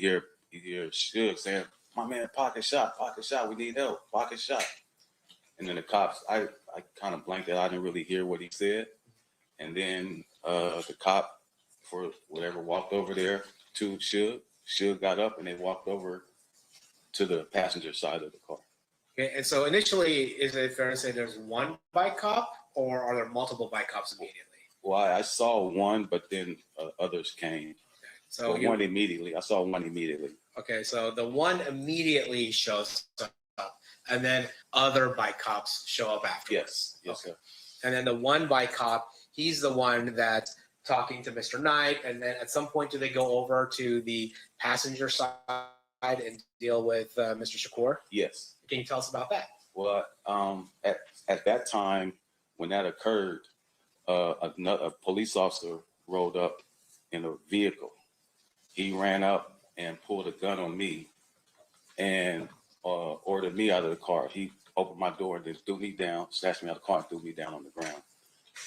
hear Suge saying, "My man, pocket shot, we need help, pocket shot." And then the cops, I kind of blanked out. I didn't really hear what he said. And then the cop, for whatever, walked over there to Suge. Suge got up and they walked over to the passenger side of the car. Okay, and so initially, is it fair to say there's one bike cop, or are there multiple bike cops immediately? Well, I saw one, but then others came. Okay. So one immediately. I saw one immediately. Okay, so the one immediately shows up, and then other bike cops show up afterwards. Yes, okay. Sir. And then the one bike cop, he's the one that's talking to Mr. Knight, and then at some point, do they go over to the passenger side and deal with Mr. Shakur? Yes. Can you tell us about that? Well, at that time, when that occurred, a police officer rolled up in a vehicle. He ran up and pulled a gun on me and ordered me out of the car. He opened my door and then threw me down, snatched me out of the car and threw me down on the ground.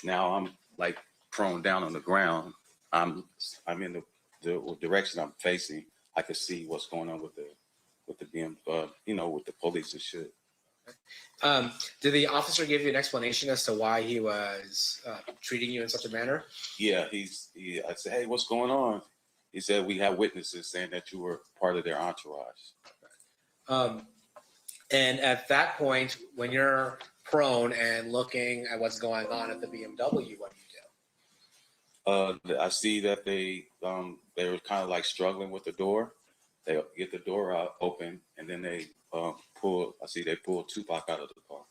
Now I'm like prone down on the ground. I'm in the direction I'm facing. I could see what's going on with the BM, with the police and shit. Did the officer give you an explanation as to why he was treating you in such a manner? Yeah, I said, "Hey, what's going on?" He said, "We have witnesses saying that you were part of their entourage." And at that point, when you're prone and looking at what's going on at the BMW, what do you do? I see that they were kind of like struggling with the door. They get the door out open, and then they pull Tupac out of the car.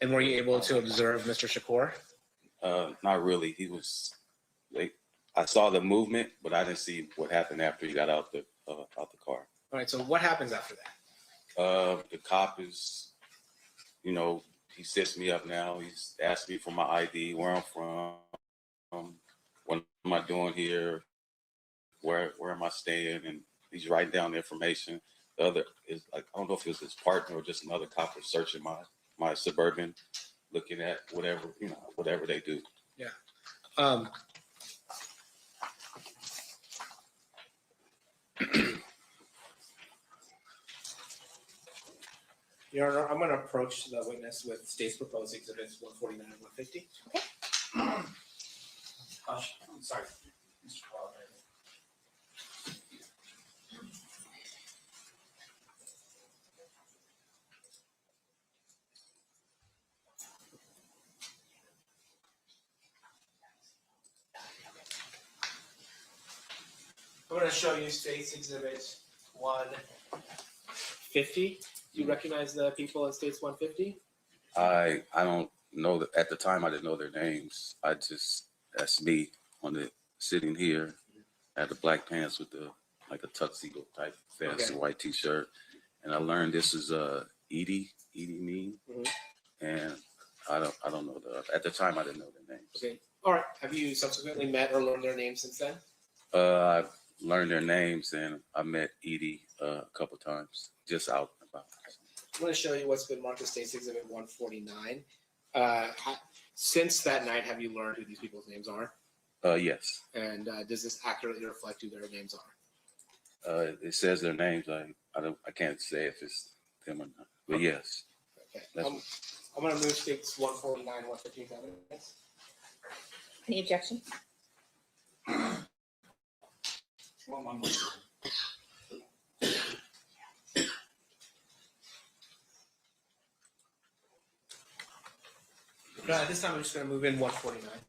And were you able to observe Mr. Shakur? Not really. I saw the movement, but I didn't see what happened after he got out the car. All right. So what happens after that? The cop is, he sets me up now. He's asked me for my ID, where I'm from, what am I doing here, where am I staying, and he's writing down the information. The other is like, I don't know if it was his partner or just another cop was searching my Suburban, looking at whatever they do. Yeah. Your Honor, I'm going to approach the witness with state's proposed exhibits 149 and 150. Okay. I'm sorry, Mr. Wilder. I'm going to show you State's Exhibit 150. Do you recognize the people in State's 150? I don't know that at the time. I didn't know their names. That's me sitting here. I had the black pants with like a tuxedo type vest, and white t-shirt, and I learned this is Edie Mean, and I don't know at the time I didn't know their names. Okay. All right. Have you subsequently met or learned their names since then? I've learned their names, and I met Edie a couple times, just out and about. I'm going to show you what's been marked as State's Exhibit 149. Since that night, have you learned who these people's names are? Yes. And does this accurately reflect who their names are? It says their names. I can't say if it's them or not, but yes. Okay. I'm going to move States 149, 150 evidence. Any objection? At this time, I'm just going to move in 149.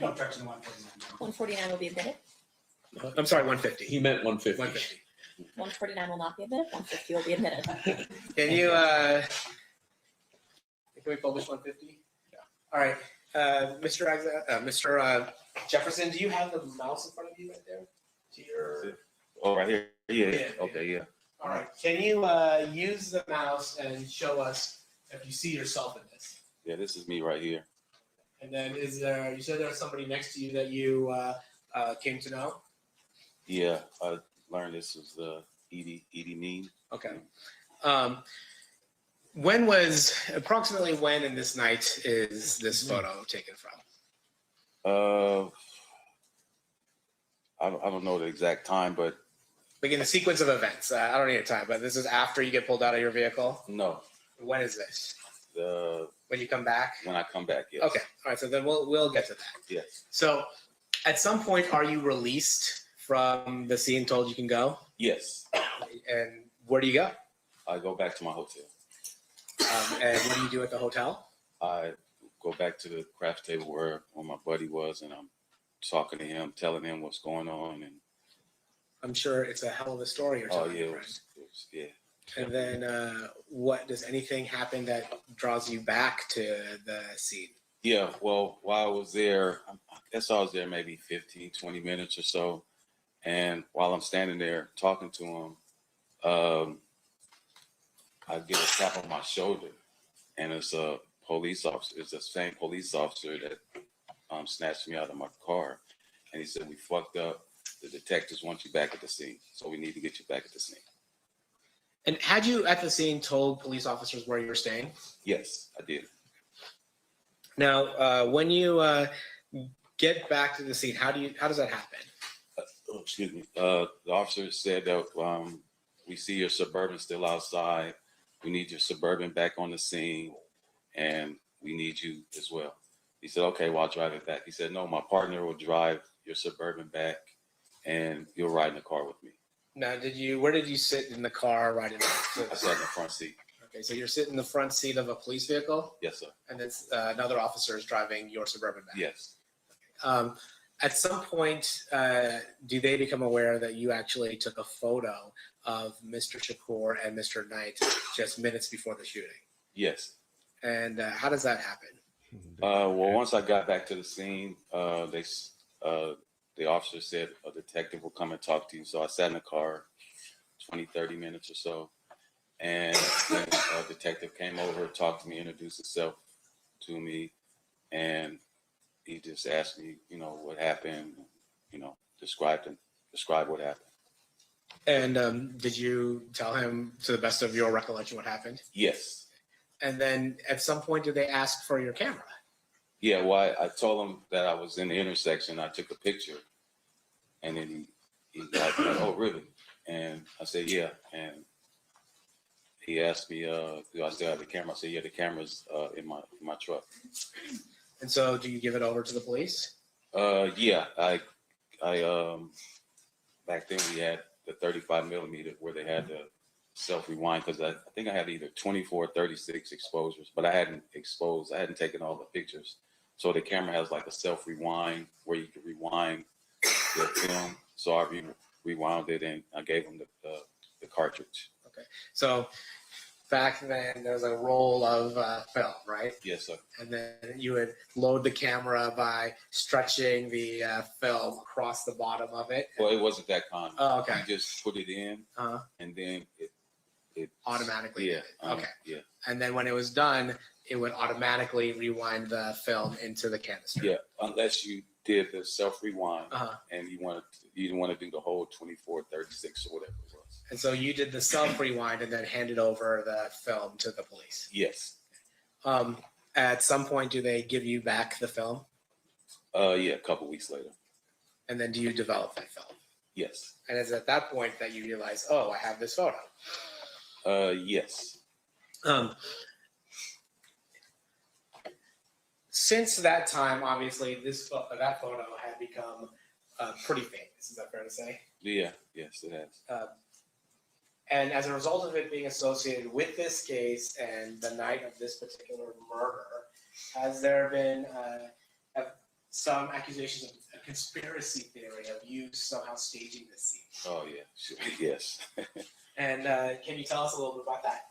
No objection to 149. 149 will be admitted. I'm sorry, 150. He meant 150. 150. 149 will not be admitted. 150 will be admitted. Can you, can we publish 150? Yeah. All right. Mr. Jefferson, do you have the mouse in front of you right there? Right here. Yeah. Okay. Yeah. All right. Can you use the mouse and show us if you see yourself in this? Yeah, this is me right here. And then you said there was somebody next to you that you came to know? Yeah, I learned this was Edie Mean. Okay. Approximately when in this night is this photo taken from? I I don't know the exact time, but Like in the sequence of events. I don't need a time, but this is after you get pulled out of your vehicle. no, When is this? the When you come back? when I come back, yes. Okay. All right. So then we'll get to that. Yes. So at some point, are you released from the scene, told you can go? Yes. And where do you go? I go back to my hotel. And what do you do at the hotel? I go back to the craft table where my buddy was, and I'm talking to him, telling him what's going on, and I'm sure it's a hell of a story you're oh telling, yeah, it friend. was, yeah. And then what does anything happen that draws you back to the scene? Yeah, well, while I was there, I guess I was there maybe 15, 20 minutes or so. And while I'm standing there talking to him, I get a tap on my shoulder, and it's a police officer. It's the same police officer that snatched me out of my car. And he said, "We fucked up. The detectives want you back at the scene, so we need to get you back at the scene." And had you at the scene told police officers where you were staying? Yes, I did. Now, when you get back to the scene, how does that happen? Oh, excuse me. The officer said that we see your Suburban still outside. We need your Suburban back on the scene, and we need you as well. He said, "Okay, well, I'll drive it back." He said, "No, my partner will drive your Suburban back, and you'll ride in the car with me." Now, where did you sit in the car riding? I sat in the front seat. Okay, so you're sitting in the front seat of a police vehicle, Yes, sir. and then another officer is driving your Suburban back. Yes. At some point, do they become aware that you actually took a photo of Mr. Shakur and Mr. Knight just minutes before the shooting? Yes. And how does that happen? Well, once I got back to the scene, the officer said a detective will come and talk to you. So I sat in the car 20, 30 minutes or so. And then a detective came over, talked to me, introduced himself to me. And he just asked me, what happened, describe what happened. And did you tell him, to the best of your recollection, what happened? Yes. And then at some point, did they ask for your camera? Yeah, well, I told him that I was in the intersection. I took a picture. And then he's like, "Oh, really?" And I said, "Yeah." And he asked me, "Do I still have the camera?" I said, "Yeah, the camera's in my truck." And so, do you give it over to the police? Yeah, I back then we had the 35 millimeter where they had the self rewind, because I think I had either 24 or 36 exposures, but I hadn't taken all the pictures. So the camera has like a self rewind where you can rewind the film. So I rewound it, and I gave him the cartridge. Okay. So back then, there was a roll of film, right? Yes, sir. And then you would load the camera by stretching the film across the bottom of it. Well, it wasn't that kind. Oh, okay. You just put it in, and then it Automatically. Yeah. Okay. Yeah. And then when it was done, it would automatically rewind the film into the canister. Yeah. Unless you did the self rewind, and you didn't want to do the whole 24, 36 or whatever it was. And so you did the self rewind and then handed over the film to the police. Yes. At some point, do they give you back the film? Yeah, a couple weeks later. And then do you develop that film? Yes. And it's at that point that you realize, oh, I have this photo. Yes. Since that time, obviously, that photo had become pretty famous. Is that fair to say? Yeah. Yes, it has. And as a result of it being associated with this case and the night of this particular murder, has there been some accusations of a conspiracy theory of you somehow staging this scene? Oh, yeah. Sure. Yes. And can you tell us a little bit about that?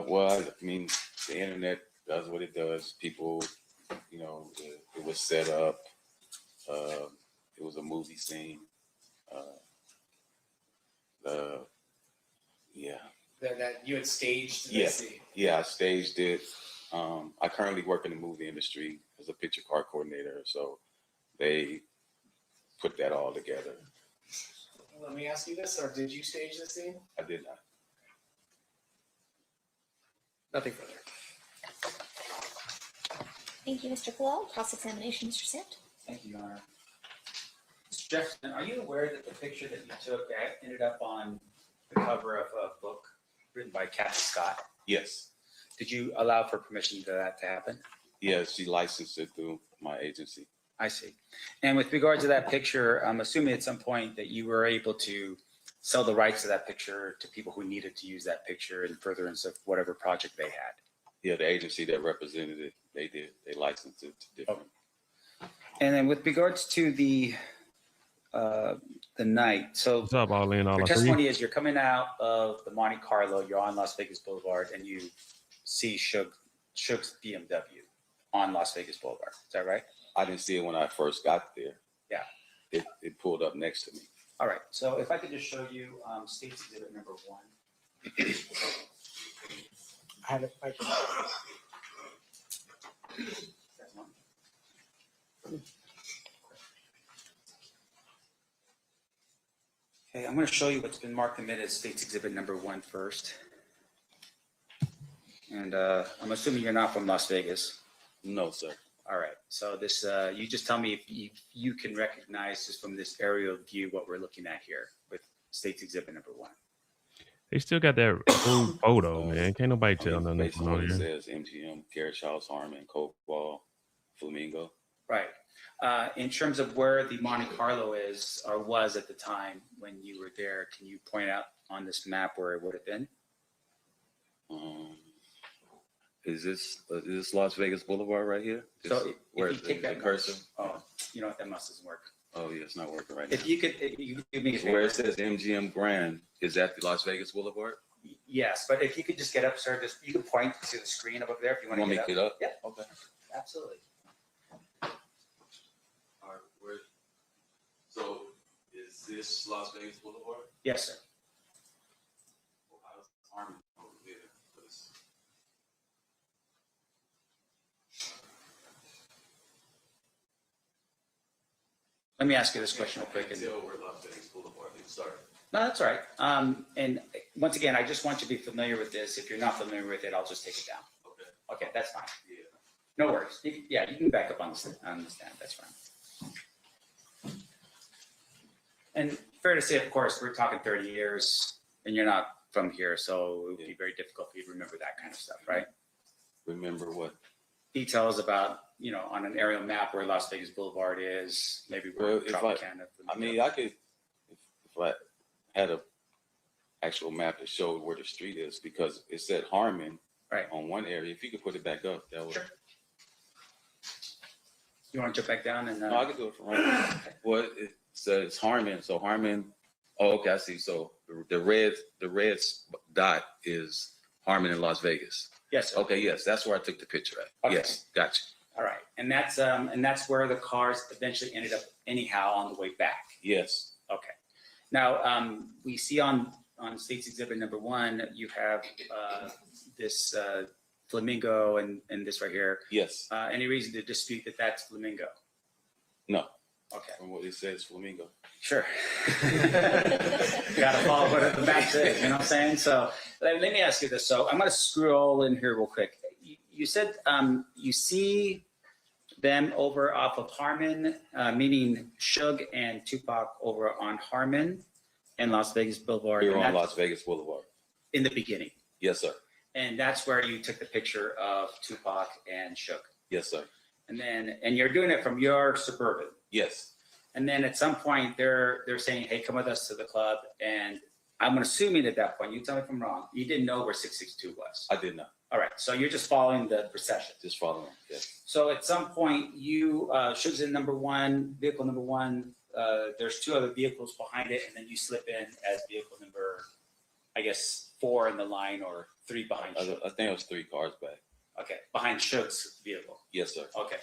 Well, I mean, the internet does what it does. People, it was set up. It was a movie scene. Yeah. That you had staged this Yeah. scene. Yeah, I staged it. I currently work in the movie industry as a picture car coordinator, so they put that all together. Let me ask you this, or did you stage this scene? I did not. Nothing further. Thank you, Mr. Palal. Cross-examination, Mr. Sept. Thank you, Your Honor. Mr. Jefferson, are you aware that the picture that you took ended up on the cover of a book written by Kathy Scott? Yes. Did you allow for permission for that to happen? Yes, she licensed it through my agency. I see. And with regard to that picture, I'm assuming at some point that you were able to sell the rights to that picture to people who needed to use that picture in furtherance of whatever project they had. Yeah, the agency that represented it, they did. They licensed it to different. And then with regards to the night, so What's up, all in, all your out three? testimony is you're coming out of the Monte Carlo, you're on Las Vegas Boulevard, and you see Suge's BMW on Las Vegas Boulevard. Is that right? I didn't see it when I first got there. Yeah. It pulled up next to me. All right. So if I could just show you State's Exhibit number 1. I had a mic. That's one. Okay, I'm going to show you what's been marked in minutes, State's Exhibit number 1 first. And I'm assuming you're not from Las Vegas. No, sir. All right. So this, you just tell me if you can recognize just from this aerial view what we're looking at here with State's Exhibit number 1. They still got that old photo, man. Can't nobody tell nothing Based on from what it here. says, MGM, Carriage House, Harmon, Coke Ball, Flamingo. Right. In terms of where the Monte Carlo is or was at the time when you were there, can you point out on this map where it would have been? Is this Las Vegas Boulevard right here? So if where you take that cursor? Oh, you know what? That must doesn't work. Oh yeah, it's not working right now. If you could give me a Where favor. it says MGM Grand, is that the Las Vegas Boulevard? Yes, but if you could just get up, sir, just you can point to the screen up there if you You want to want me get to up. get up? Yeah. Okay. Absolutely. All right. So is this Las Vegas Boulevard? Yes, sir. Well, how's Harmon over there? Let me ask you this question real I quick. can't tell where Las Vegas Boulevard is. Sorry. No, that's all right. And once again, I just want you to be familiar with this. If you're not familiar with it, I'll just take it down. Okay. Okay, that's fine. Yeah. No worries. Yeah, you can back up on the stand. That's fine. And fair to say, of course, we're talking 30 years and you're not from here, so it would be very difficult for you to remember that kind of stuff, right? Remember what? Details about, on an aerial map where Las Vegas Boulevard is, maybe where Well, if Tropicana. I mean, I could, if I had a actual map that showed where the street is, because it said Harmon Right. on one area. If you could put it back up, that would. Sure. You want to jump back down and? No, I could do it from right now. Well, it says Harmon, so Harmon. Oh, okay, I see. So the red dot is Harmon in Las Vegas. Yes, sir. Okay, yes, that's where I took the picture at. Okay. Yes, gotcha. All right. And that's where the cars eventually ended up anyhow on the way back. Yes, Okay. Now, we see on State's Exhibit number 1, you have this flamingo and this right here. yes. Any reason to dispute that that's flamingo? No, Okay. from what it says, Flamingo. Sure. Got to follow what the map says, you know what I'm saying? So let me ask you this. So I'm going to scroll in here real quick. You said you see them over off of Harmon, meaning Suge and Tupac over on Harmon and Las Vegas Boulevard. You're and on that's Las Vegas Boulevard. in the beginning. Yes, sir. And that's where you took the picture of Tupac and Suge. Yes, sir. And you're doing it from your Suburban. Yes. And then at some point they're saying, hey, come with us to the club. And I'm assuming at that point, you tell me if I'm wrong, you didn't know where 662 was. I did not. All right. So you're just following the procession. Just following. Yes. So at some point you, Suge's in number 1, vehicle number 1. There's 2 other vehicles behind it. And then you slip in as vehicle number, I guess, 4 in the line or 3 behind Suge. I think it was 3 cars back. Okay. Behind Suge's vehicle. Yes, sir. Okay.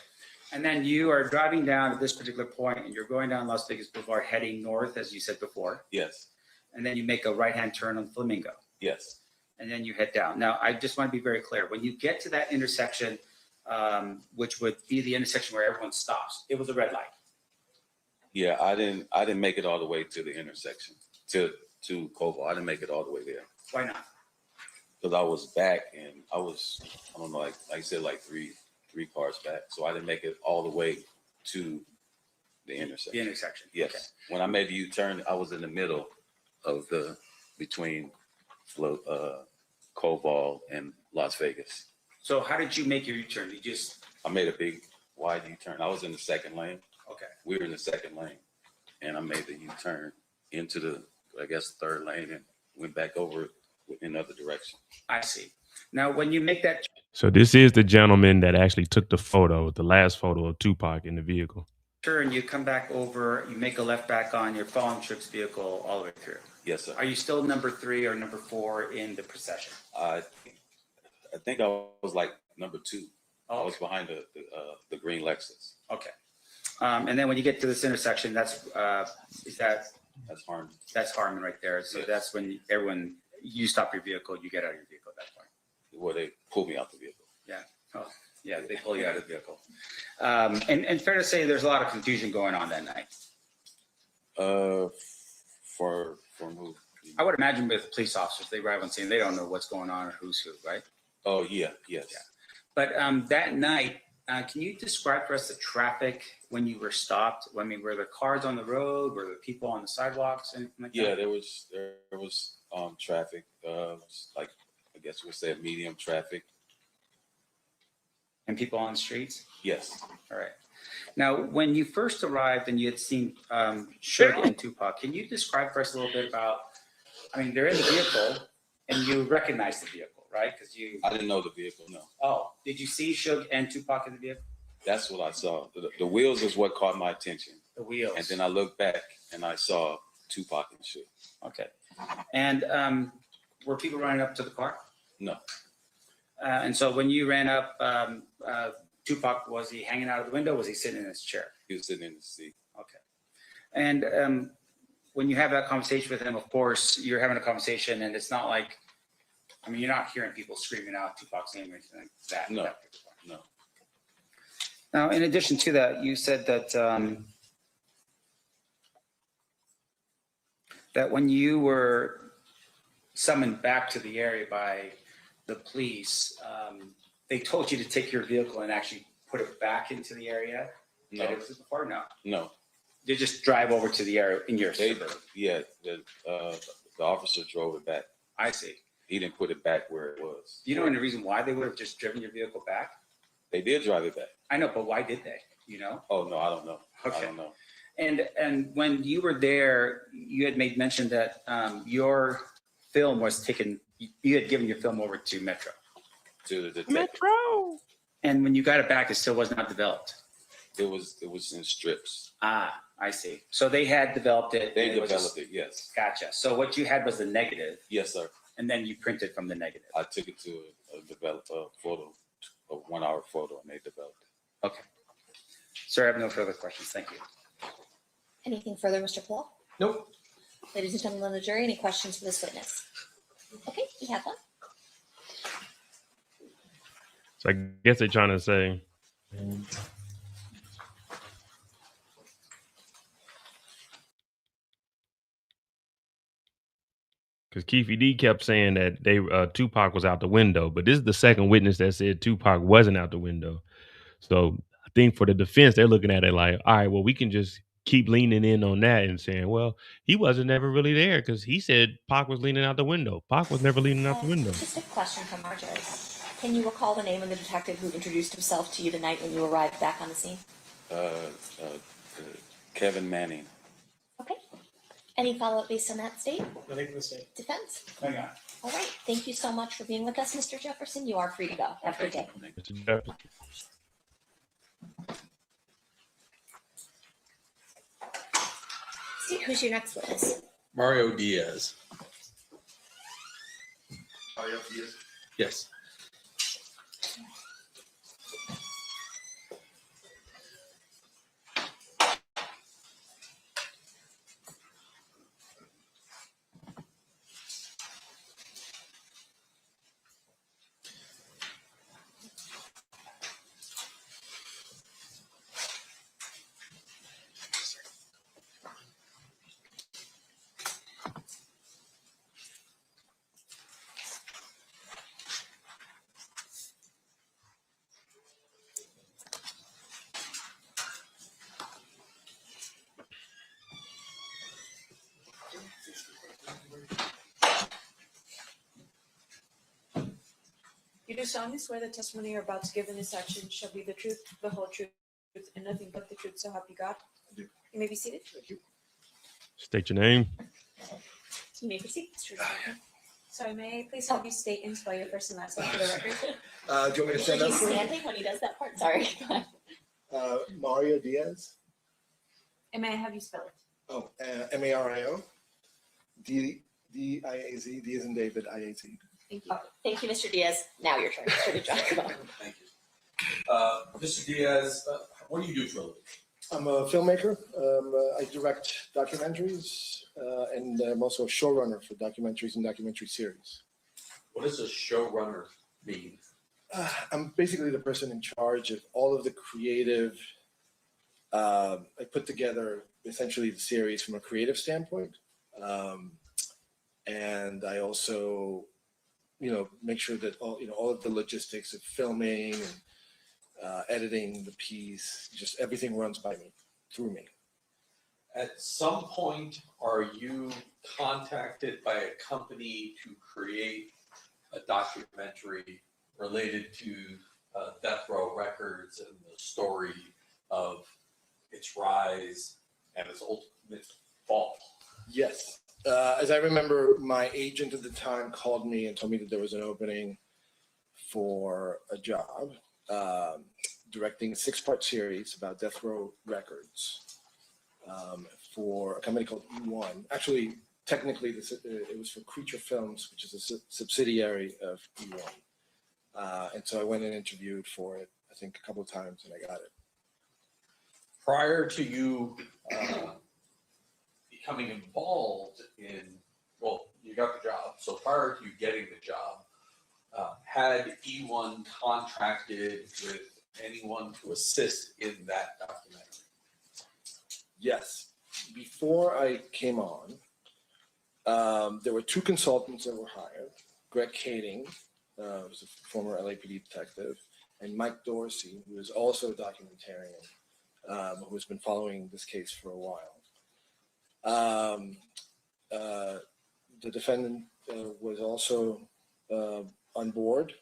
And then you are driving down at this particular point and you're going down Las Vegas Boulevard heading north, as you said before. Yes. And then you make a right-hand turn on Flamingo. Yes. And then you head down. Now, I just want to be very clear. When you get to that intersection, which would be the intersection where everyone stops, it was a red light. Yeah, I didn't make it all the way to the intersection to Koval. I didn't make it all the way there Why not? because I was back and I don't know, like I said, like three cars back. So I didn't make it all the way to The intersection. The intersection. Yes. Okay. When I made the U-turn, I was in the middle of between Koval and Las Vegas. So how did you make your U-turn? You just, I made a big wide U-turn. I was in the second lane. okay. We were in the second lane, and I made the U-turn into the, I guess, third lane and went back over in another direction. I see. Now, when you make that So this is the gentleman that actually took the photo, the last photo of Tupac in the vehicle. turn, you come back over, you make a left back on your fallen trip's vehicle all the way through. Yes, sir. Are you still number 3 or number 4 in the procession? I think I was like number 2. I was Okay. behind the green Lexus. Okay. And then when you get to this intersection, that's That's Harmon. that's Harmon right there. So Yes. that's when you stop your vehicle, you get out of your vehicle at that point. Where they pulled me out the vehicle. Yeah. Oh, yeah, they pull you out of the vehicle. And fair to say, there's a lot of confusion going on that night. For who? I would imagine with police officers, they arrive on scene, they don't know what's going on or who's who, right? Oh yeah, yes. Yeah. But that night, can you describe for us the traffic when you were stopped? I mean, were there cars on the road? Were there people on the sidewalks? Anything like Yeah, that? there was traffic. Like I guess we'll say medium traffic. And people on the streets? Yes. All right. Now, when you first arrived and you had seen Suge and Tupac, can you describe for us a little bit about, I mean, they're in the vehicle and you recognize the vehicle, right? Because I didn't know the vehicle. No, oh, did you see Suge and Tupac in the vehicle? that's what I saw. The wheels is what caught my attention, The wheels. and then I looked back and I saw Tupac and shit. Okay. And were people running up to the car? No, And so when you ran up, Tupac, was he hanging out of the window? Was he sitting in his chair? he was sitting in the seat. Okay. And when you have that conversation with him, of course, you're having a conversation and it's not like, I mean, you're not hearing people screaming out Tupac's name or anything like that. No. That No. Now, in addition to that, you said that that when you were summoned back to the area by the police, they told you to take your vehicle and actually put it back into the area that No. it was before. No, No. they just drive over to the area in your They, suburb. yeah, the officer drove it back. I see. He didn't put it back where it was. Do you know any reason why they would have just driven your vehicle back? They did drive it back. I know, but why did they? You know? Oh no, I don't know. Okay. I don't know. And when you were there, you had made mention that your film was taken. You had given your film over to Metro, To the detective. Metro. and when you got it back, it still was not developed. It was in strips. Ah, I see. So they had developed it. They and it was developed just- it. Yes. Gotcha. So what you had was the negative, Yes, sir. and then you printed from the negative. I took it to a photo, a 1 hour photo, and they developed it. Okay. Sir, I have no further questions. Thank you. Anything further, Mr. Paul? Nope. Ladies and gentlemen of the jury, any questions for this witness? Okay, we have one. So I guess they're trying to say, because Keffe D kept saying that Tupac was out the window, but this is the second witness that said Tupac wasn't out the window. So I think for the defense, they're looking at it like, all right, well, we can just keep leaning in on that and saying, well, he wasn't ever really there because he said Pac was leaning out the window. Pac was never leaning out the window. Just a question from our jury. Can you recall the name of the detective who introduced himself to you the night when you arrived back on the scene? Kevin Manning. Okay. Any follow-up based on that state? Nothing from the state. Defense? Hang on. All right. Thank you so much for being with us, Mr. Jefferson. You are free to go. Have a good day. Mr. Jefferson. Steve, who's your next witness? Mario Diaz. Yes. do solemnly swear the testimony you're about to give in this section shall be the truth, the whole truth, and nothing but the truth, so help you God? I do. You may be seated. Thank you. State your name. You may proceed, Mr. Duane. Sorry, may I please have you state and spell your first and last name for the record? Do you want me to stand up He's for you? standing when he does that part. Sorry. Mario Diaz. And may I have you spell it? Oh, Mario. Diaz. D as in David. Iaz. Thank you. Thank you, Mr. Diaz. Now your turn, Mr. Duane. Thank you. Mr. Diaz, what do you do for a living? I'm a filmmaker. I direct documentaries, and I'm also a showrunner for documentaries and documentary series. What does a showrunner mean? I'm basically the person in charge of all of the creative. I put together essentially the series from a creative standpoint, and I also, make sure that all of the logistics of filming and editing the piece, just everything runs by me, through me. At some point, are you contacted by a company to create a documentary related to Death Row Records and the story of its rise and its ultimate fall? Yes. As I remember, my agent at the time called me and told me that there was an opening for a job directing a 6-part series about Death Row Records for a company called E1. Actually, technically, it was for Creature Films, which is a subsidiary of E1. And so I went and interviewed for it, I think a couple of times, and I got it. Prior to you becoming involved in, you got the job. So prior to you getting the job, had E1 contracted with anyone to assist in that documentary? Yes. Before I came on, there were 2 consultants that were hired. Greg Kading, who's a former LAPD detective, and Mike Dorsey, who is also a documentarian, who has been following this case for a while. The defendant was also on board,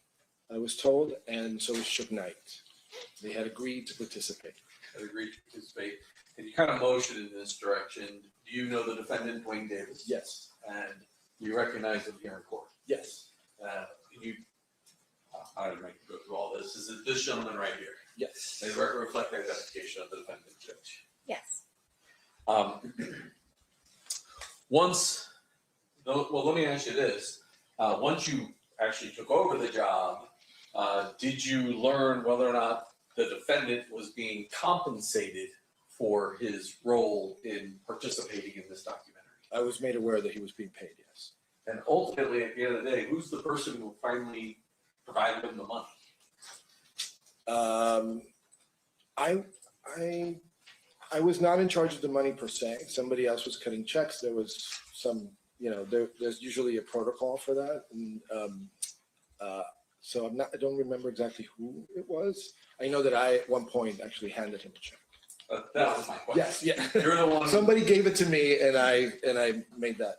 I was told, and so was Suge Knight. They had agreed to participate. And you kind of motioned in this direction. Do you know the defendant, Duane Davis? Yes. And you recognize him here in court? Yes. Can you, I don't make you go through all this. Is it this gentleman right here? Yes. May the record reflect the identification of the defendant, Judge. Yes. Let me ask you this. Once you actually took over the job, did you learn whether or not the defendant was being compensated for his role in participating in this documentary? I was made aware that he was being paid, yes. And ultimately, at the end of the day, who's the person who finally provided him the money? I was not in charge of the money per se. Somebody else was cutting checks. There was some, there's usually a protocol for that. And so I don't remember exactly who it was. I know that I, at one point, actually handed him a check. That was my question. Yes, yeah. You're the one. Somebody gave it to me, and I made that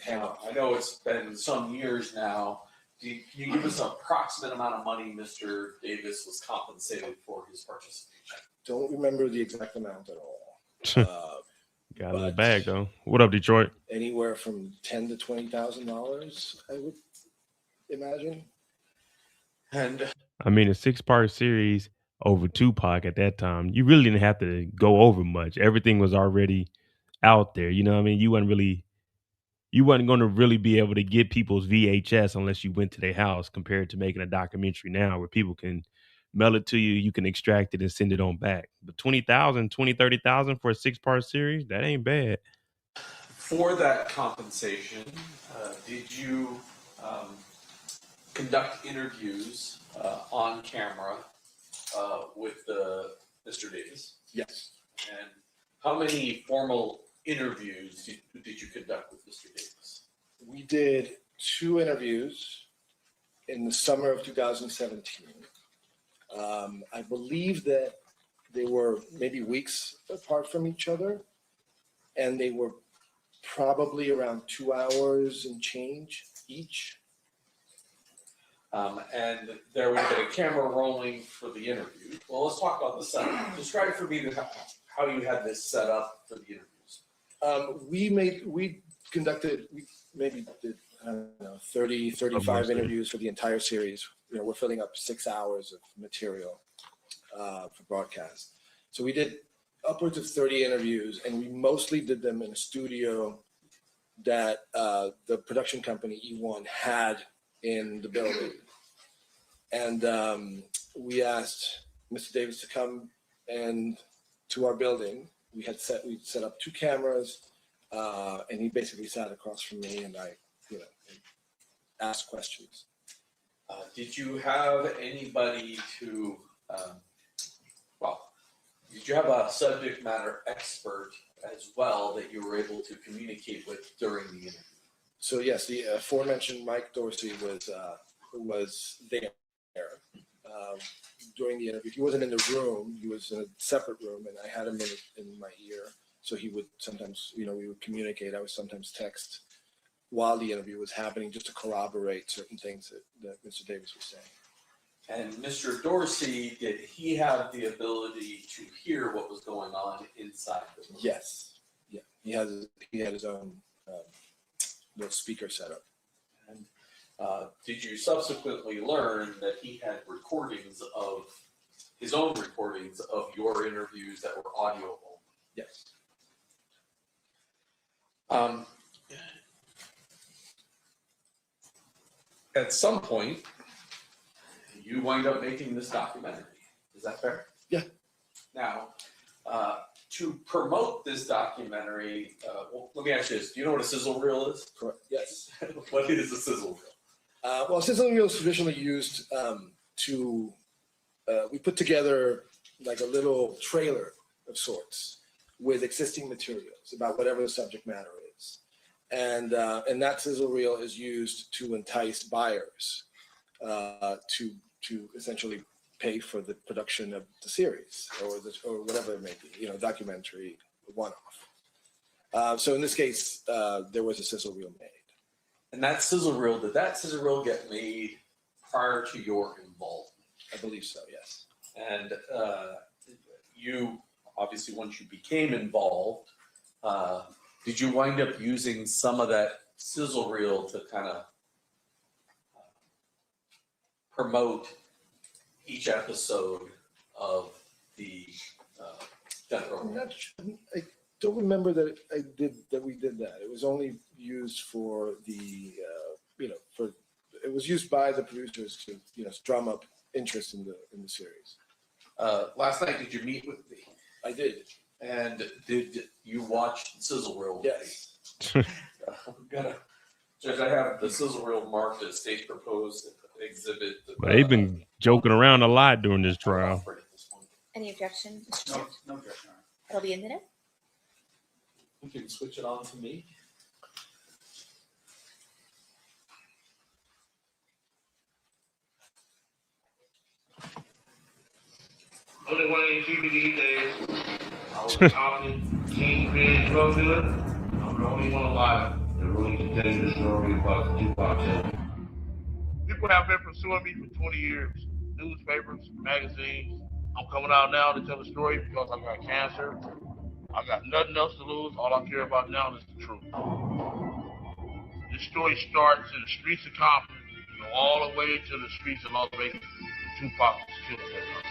handoff. I know it's been some years now. Can you give us an approximate amount of money Mr. Davis was compensated for his participation? Don't remember the exact amount at all. Got a little bag though. What up, Detroit? Anywhere from $10,000 to $20,000, I would imagine. And I mean, a 6-part series over Tupac at that time, you really didn't have to go over much. Everything was already out there. You know what I mean? You wasn't going to really be able to get people's VHS unless you went to their house, compared to making a documentary now where people can mail it to you, you can extract it and send it on back. But 20,000, 30,000 for a 6-part series, that ain't bad. for that compensation, did you conduct interviews on camera with Mr. Davis? Yes. And how many formal interviews did you conduct with Mr. Davis? We did 2 interviews in the summer of 2017. I believe that they were maybe weeks apart from each other, and they were probably around 2 hours and change each. And there would have been a camera rolling for the interview. Well, let's talk about the setup. Describe for me how you had this set up for the interviews. We maybe did, I don't know, 30, 35 interviews for the entire series. We're filling up 6 hours of material for broadcast. So we did upwards of 30 interviews, and we mostly did them in a studio that the production company E1 had in the building. And we asked Mr. Davis to come to our building. We set up 2 cameras, and he basically sat across from me, and I, asked questions. Did you have anybody did you have a subject matter expert as well that you were able to communicate with during the interview? So yes, the aforementioned Mike Dorsey was there during the interview. He wasn't in the room; he was in a separate room, and I had him in my ear. So he would sometimes, we would communicate. I would sometimes text while the interview was happening, just to corroborate certain things that Mr. Davis was saying. And Mr. Dorsey, did he have the ability to hear what was going on inside the room? Yes. Yeah. He had his own little speaker setup. And did you subsequently learn that he had his own recordings of your interviews that were audio only? Yes. At some point, you wind up making this documentary. Is that fair? Yeah. Now, to promote this documentary, let me ask you this. Do you know what a sizzle reel is? Correct. Yes. What is a sizzle reel? Well, sizzle reel is traditionally used we put together like a little trailer of sorts with existing materials about whatever the subject matter is. And that sizzle reel is used to entice buyers to essentially pay for the production of the series or whatever it may be, documentary, one-off. So in this case, there was a sizzle reel made. And did that sizzle reel get made prior to your involvement? I believe so, yes. And you, obviously, once you became involved, did you wind up using some of that sizzle reel to kind of promote each episode of the Death Row? I don't remember that we did that. It was only used for it was used by the producers to drum up interest in the series. Last night, did you meet with me? I did. And did you watch the sizzle reel? Yes. Judge, I have the sizzle reel marked as state proposed exhibit. They've been joking around a lot during this trial. Any objection? No objection. It'll be a minute. You can switch it on to me. Only one in GBD days. I was talking kingpin drug dealer. I'm the only one alive that really can tell you the story about the Tupac Shakur. People have been pursuing me for 20 years. Newspapers, magazines. I'm coming out now to tell the story because I got cancer. I got nothing else to lose. All I care about now is the truth. This story starts in the streets of Compton, all the way to the streets of Las Vegas. Tupac was killed that night.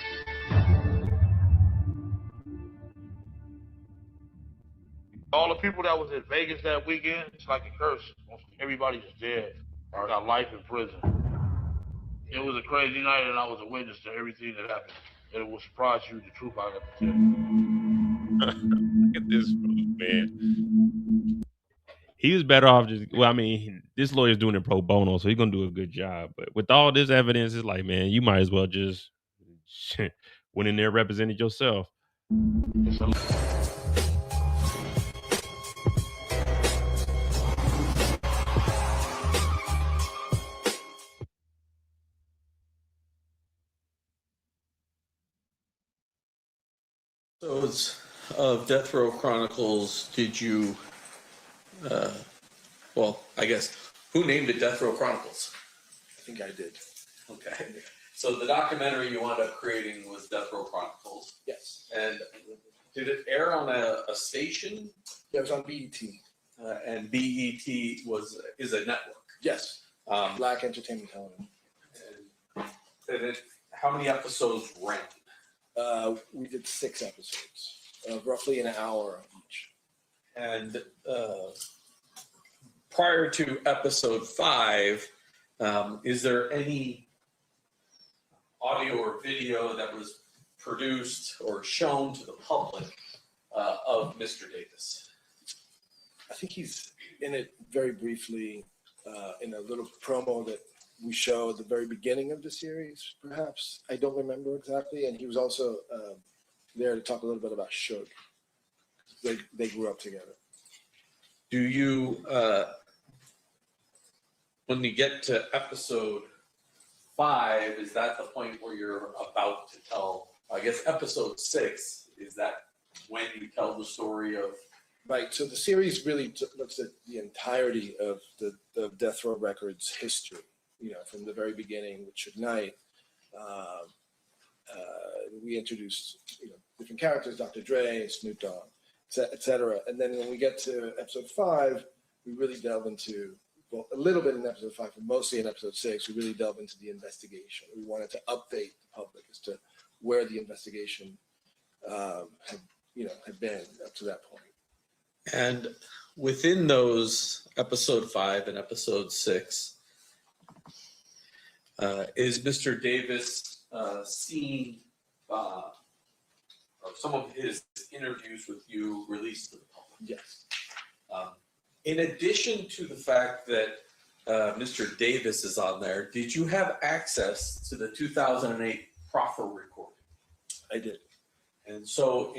All the people that was in Vegas that weekend, it's like a curse. Everybody's dead or got life in prison. It was a crazy night, and I was a witness to everything that happened. And it will surprise you, the truth I got to tell you. Look at this man. He was better off this lawyer's doing it pro bono, so he's gonna do a good job. But with all this evidence, it's like, man, you might as well just went in there, represented yourself. So, of Death Row Chronicles, did you, I guess, who named it Death Row Chronicles? I think I did. Okay. So the documentary you wound up creating was Death Row Chronicles. Yes. And did it air on a station? Yeah, it was on BET. And BET is a network. Yes. Black Entertainment Television. And how many episodes ran? We did 6 episodes, roughly an hour each. And prior to episode 5, is there any audio or video that was produced or shown to the public of Mr. Davis? I think he's in it very briefly in a little promo that we show at the very beginning of the series, perhaps. I don't remember exactly. And he was also there to talk a little bit about Suge. They grew up together. Do you, when you get to episode 5, is that the point where you're about to tell, I guess episode 6, is that when you tell the story of? Right, so the series really looks at the entirety of the Death Row Records history, from the very beginning with Suge Knight. We introduced, different characters, Dr. Dre, Snoop Dogg, et cetera. And then when we get to episode 5, we really delve into, well, a little bit in episode 5, but mostly in episode 6, we really delve into the investigation. We wanted to update the public as to where the investigation had been up to that point. And within those episode 5 and episode 6, is Mr. Davis seen some of his interviews with you released to the public? Yes. In addition to the fact that Mr. Davis is on there, did you have access to the 2008 proffer recording? I did. And so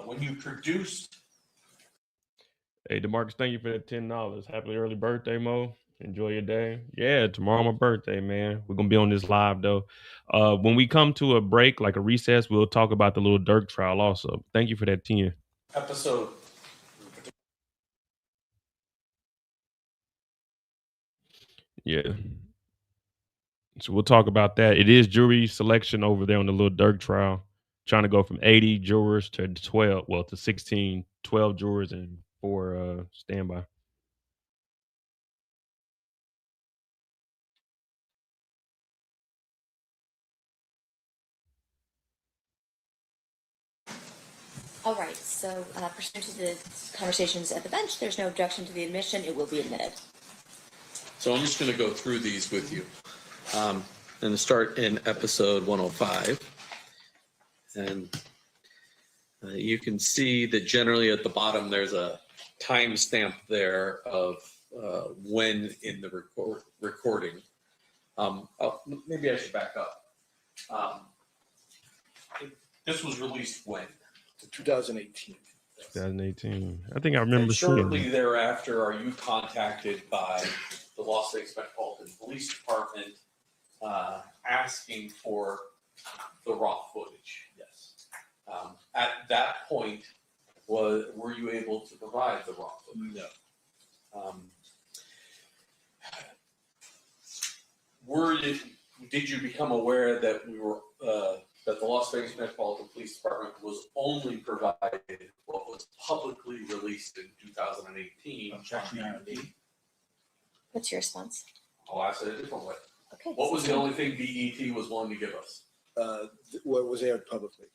when you produced. Hey, DeMarcus, thank you for the $10. Happy early birthday, Mo. Enjoy your day. Yeah, tomorrow my birthday, man. We're going to be on this live, though. When we come to a break, like a recess, we'll talk about the little Dirk trial also. Thank you for that 10. Episode. Yeah. So we'll talk about that. It is jury selection over there on the little Dirk trial. Trying to go from 80 jurors to 12, well, to 16, 12 jurors and 4 standby. All right, so pursuant to the conversations at the bench, there's no objection to the admission. It will be admitted. So I'm just going to go through these with you. I'm going to start in episode 105. And you can see that generally at the bottom there's a timestamp there of when in the recording. Maybe I should back up. This was released when? 2018. 2018. I think I remember And seeing shortly it. thereafter, are you contacted by the Las Vegas Metropolitan Police Department asking for the raw footage? Yes. At that point, were you able to provide the raw footage? No. Did you become aware that that the Las Vegas Metropolitan Police Department was only provided what was publicly released in 2018? What's your response? I'll ask it a different way. Okay. What was the only thing BET was willing to give us? What was aired publicly.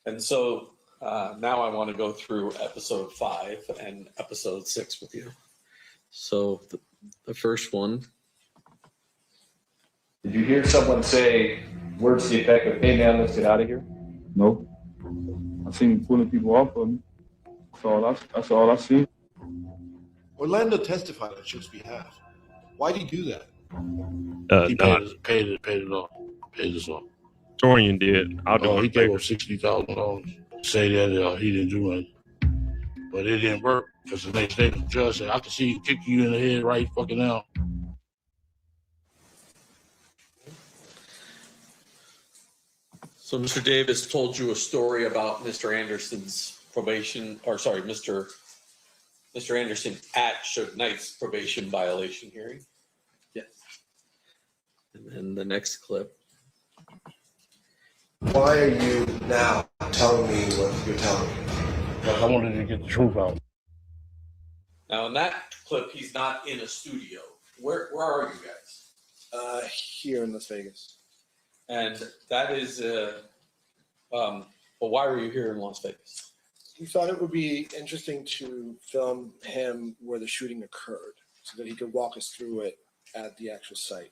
And so now I want to go through episode 5 and episode 6 with you. So the first one. Did you hear someone say words to the effect of, "Hey man, let's get out of here"? No. I seen him pulling people off of me. That's all I seen. Orlando testified on Suge's behalf. Why did he do that? He paid us off. Torian did. I'll do He my gave favor. him $60,000. Say that he didn't do nothing. But it didn't work because the next day the judge said, "I can see you kick you in the head right fucking now." So Mr. Davis told you a story about Mr. Anderson's probation, or sorry, Mr. Anderson at Suge Knight's probation violation hearing. Yes. And then the next clip. Why are you now telling me what you're telling me? Because I wanted to get the truth out. Now in that clip, he's not in a studio. Where are you guys? Here in Las Vegas. And that is, well, why were you here in Las Vegas? We thought it would be interesting to film him where the shooting occurred so that he could walk us through it at the actual site.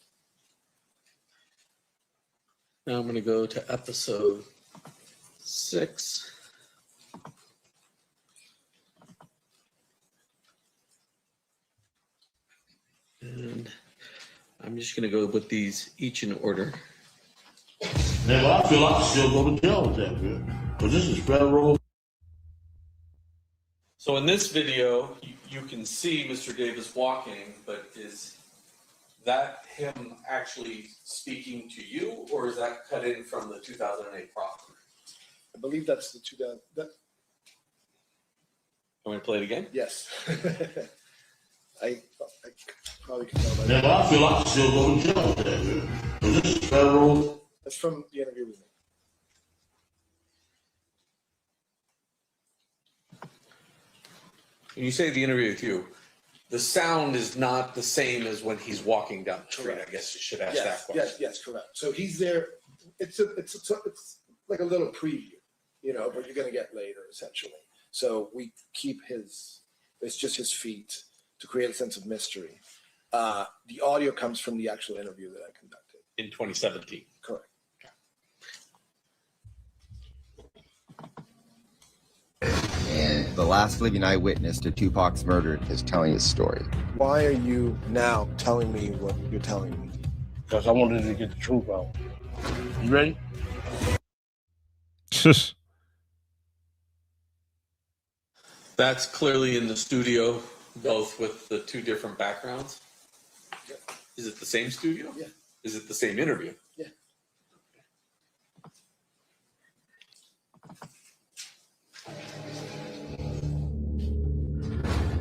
Now I'm going to go to episode 6. And I'm just going to go with these each in order. Man, I feel I can still go to jail with that, man. Because this is federal. So in this video, you can see Mr. Davis walking, but is that him actually speaking to you, or is that cut in from the 2008 proffer? I believe that's the 2000. Can we play it again? Yes. I probably can tell by Man, that. I feel I can still go to jail with that, man. Because this is federal. That's from the interview with me. When you say the interview with you, the sound is not the same as when he's walking down the street. I guess you should ask that question. Yes, correct. So he's there. It's like a little preview, you know, what you're going to get later, essentially. So we keep it's just his feet to create a sense of mystery. The audio comes from the actual interview that I conducted. In 2017. Correct. And the last living eyewitness to Tupac's murder is telling his story. Why are you now telling me what you're telling me? Because I wanted to get the truth out. You ready? That's clearly in the studio, both with the two different backgrounds. Yeah. Is it the same studio? Yeah. Is it the same interview? Yeah.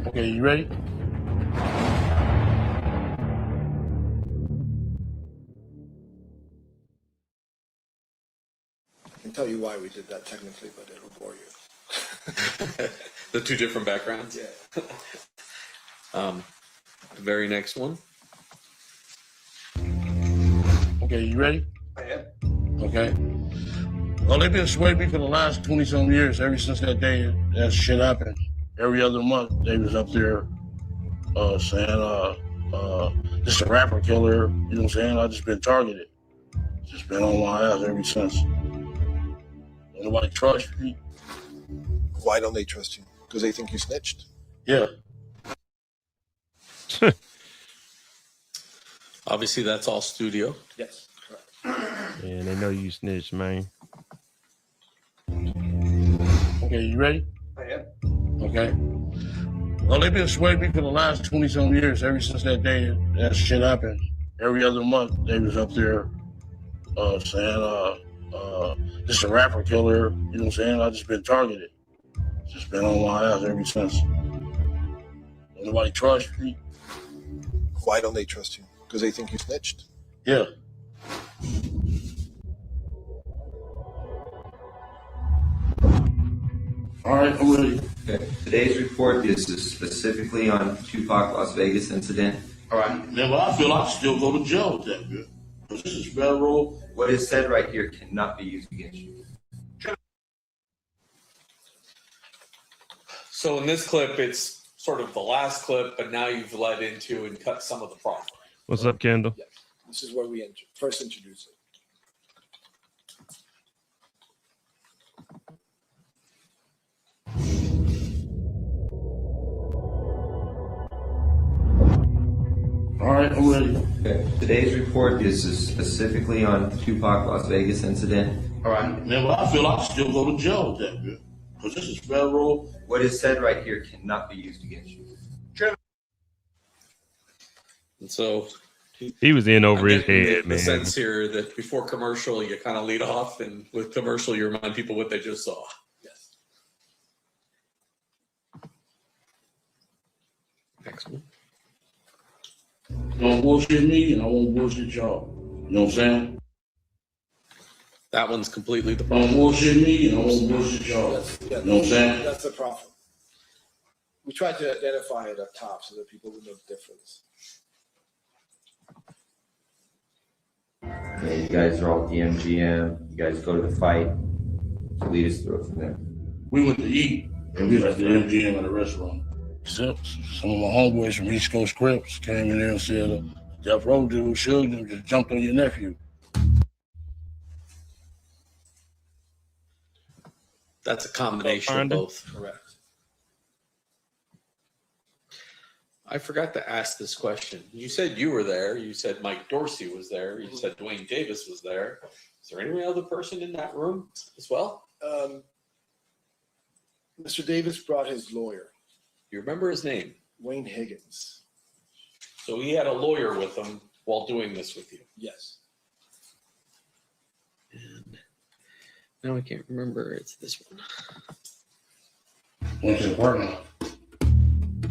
Okay, you ready? I can tell you why we did that technically, but it'll bore you. The two different backgrounds? Yeah. The very next one. Okay, you ready? I am. Okay. Well, they've been swaying me for the last 20-some years, ever since that day that shit happened. Every other month, they was up there saying, this is a rapper killer. You know what I'm saying? I just been targeted. Just been on my ass ever since. Nobody trusts me. Why don't they trust you? Because they think you snitched? Yeah. Obviously, that's all studio. Yes, correct. And they know you snitch, man. Okay, you ready? I am. Okay. Well, they've been swaying me for the last 20-some years, ever since that day that shit happened. Every other month, they was up there saying, this is a rapper killer. You know what I'm saying? I just been targeted. Just been on my ass ever since. Nobody trusts me. Why don't they trust you? Because they think you snitched? Yeah. All right, I'm ready. Okay. Today's report is specifically on Tupac Las Vegas incident. All right. Now, I feel I can still go to jail with that, man. Because this is federal. What is said right here cannot be used against you. So in this clip, it's sort of the last clip, but now you've led into and cut some of the proffer. What's up, Kendall? Yes. This is where we first introduce it. All right, I'm ready. Okay. Today's report is specifically on Tupac Las Vegas incident. All right. Now, I feel I can still go to jail with that, man. Because this is federal. What is said right here cannot be used against you. And so He was in over his I'm getting head, the man. sense here that before commercial, you kind of lead off, and with commercial, you remind people what they just saw. Yes. Next one. You don't bullshit me, and I won't bullshit y'all. You know what I'm saying? That one's completely the Don't problem. bullshit me, and I won't bullshit y'all. You know what I'm saying? That's the problem. We tried to identify it up top so that people would know the difference. Yeah, you guys are all at the MGM. You guys go to the fight. So lead us through it from there. We went to eat, and we was at the MGM at a restaurant. Some of my homeboys from East Coast Crips came in there and said, Death Row dude, Suge, just jumped on your nephew. That's a combination of both. Correct. I forgot to ask this question. You said you were there. You said Mike Dorsey was there. You said Duane Davis was there. Is there any other person in that room as well? Mr. Davis brought his lawyer, You remember his name? Wayne Higgins. So he had a lawyer with him while doing this with you. Yes. And now I can't remember. It's this one. Went to the parking lot.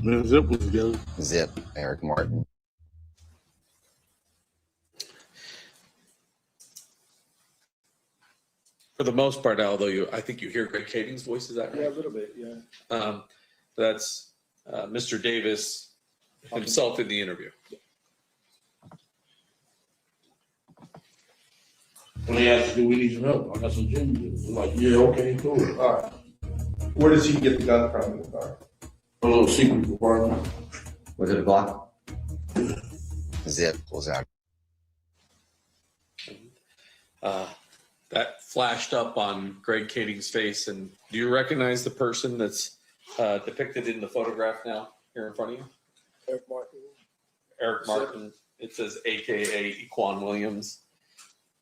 Me and Zip was together. Zip, Eric Martin. For the most part, although I think you hear Greg Kading's voice. Is that right? Yeah, a little bit, yeah. That's Mr. Davis himself in the interview. When they asked, do we need some help? I got some gym dudes. I'm like, yeah, okay, cool. All right. Where does he get the gun from in the car? A little secret compartment. Was it a Glock? Zip pulls out. That flashed up on Greg Kading's face. And do you recognize the person that's depicted in the photograph now here in front of you? Eric Martin. Eric Martin. It says AKA Equan Williams.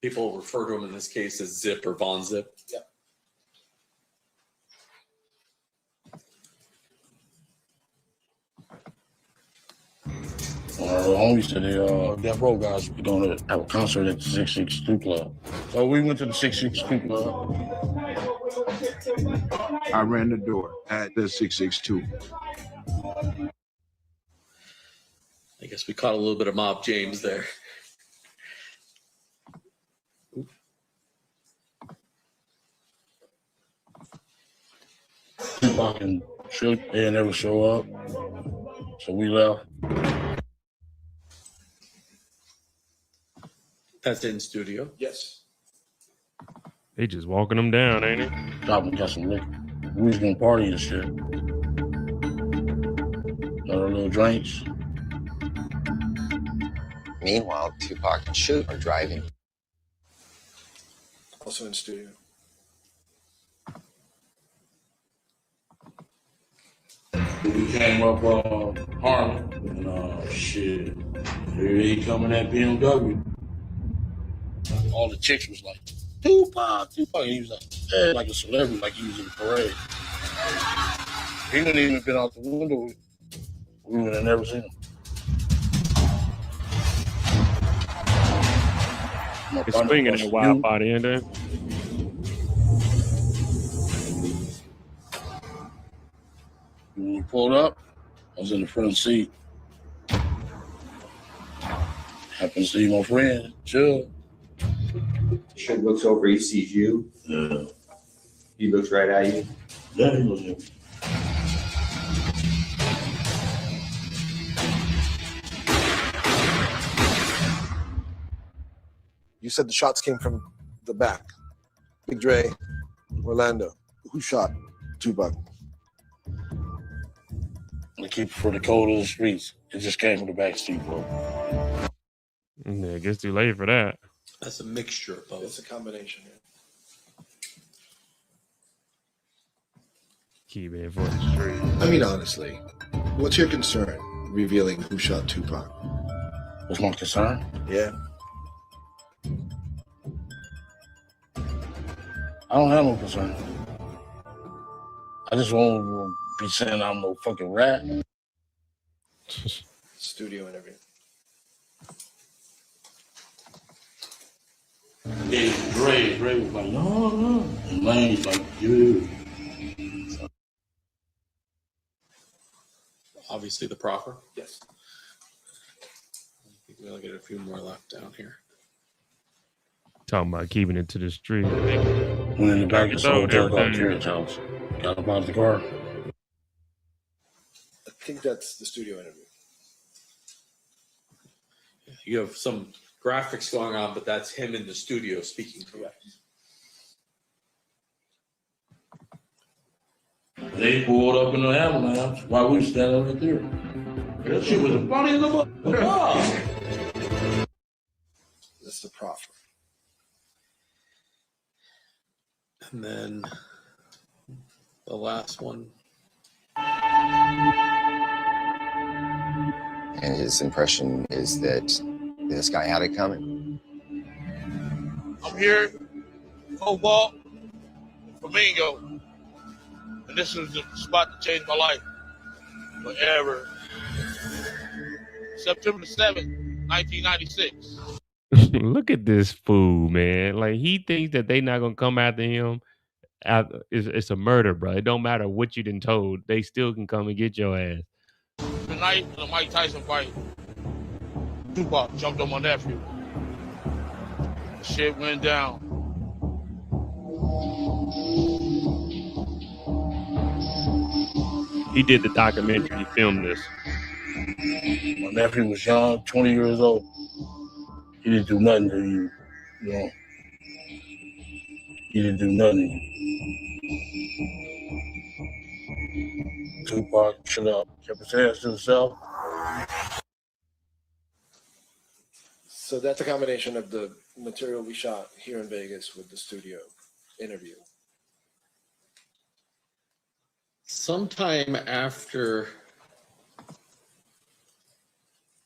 People refer to him in this case as Zip or Von Zip. Yeah. Our homies said the Death Row guys were going to have a concert at the 662 Club. So we went to the 662 Club. I ran the door at the 662. I guess we caught a little bit of Mob James there. Tupac and Suge, they didn't ever show up. So we left. That's in studio. Yes. They just walking them down, ain't it? Got some liquor. We was gonna party and shit. Got our little drinks. Meanwhile, Tupac and Suge are driving. Also in studio. We came up Harlem and shit. Here he coming at BMW. All the chicks was like, Tupac. He was like, yeah, like a celebrity, like he was in the parade. He wouldn't even been out the window. We would have never seen him. It's swinging in a wild body, ain't it? When we pulled up, I was in the front seat. Happened to see my friend, Chubb. Suge looks over, he sees you. Yeah. He looks right at you. Yeah, he looks at me. You said the shots came from the back. Big Dre, Orlando. Who shot Tupac? We keep it for the code of the streets. It just came from the back seat, bro. Yeah, it gets too late for that. That's a mixture of both. It's a combination. Yeah. Keep it for the street. I mean, honestly, what's your concern revealing who shot Tupac? What's my concern? Yeah. I don't have no concern. I just won't be saying I'm no fucking rat. Studio and everything. Yeah, Dre was like, no. And Lane's like, dude. Obviously the proffer. Yes. I think we'll get a few more left down here. Talking about keeping it to the street. Went in the back and sold dope out Terrence's house. Got up out of the car. I think that's the studio interview. You have some graphics going on, but that's him in the studio speaking. Correct. They pulled up in the ambulance while we standing right there. That shit was funny as a fuck. That's the proffer. And then the last one. And his impression is that this guy had it coming. I'm here, Cobalt, Flamingo, and this was the spot to change my life forever. September 7th, 1996. Look at this fool, man. Like, he thinks that they not gonna come after him. It's a murder, bro. It don't matter what you done told. They still can come and get your ass. The night of the Mike Tyson fight, Tupac jumped on my nephew. The shit went down. He did the documentary. He filmed this. My nephew was young, 20 years old. He didn't do nothing to you, you know. He didn't do nothing. Tupac shut up, kept his hands to himself. So that's a combination of the material we shot here in Vegas with the studio interview. Sometime after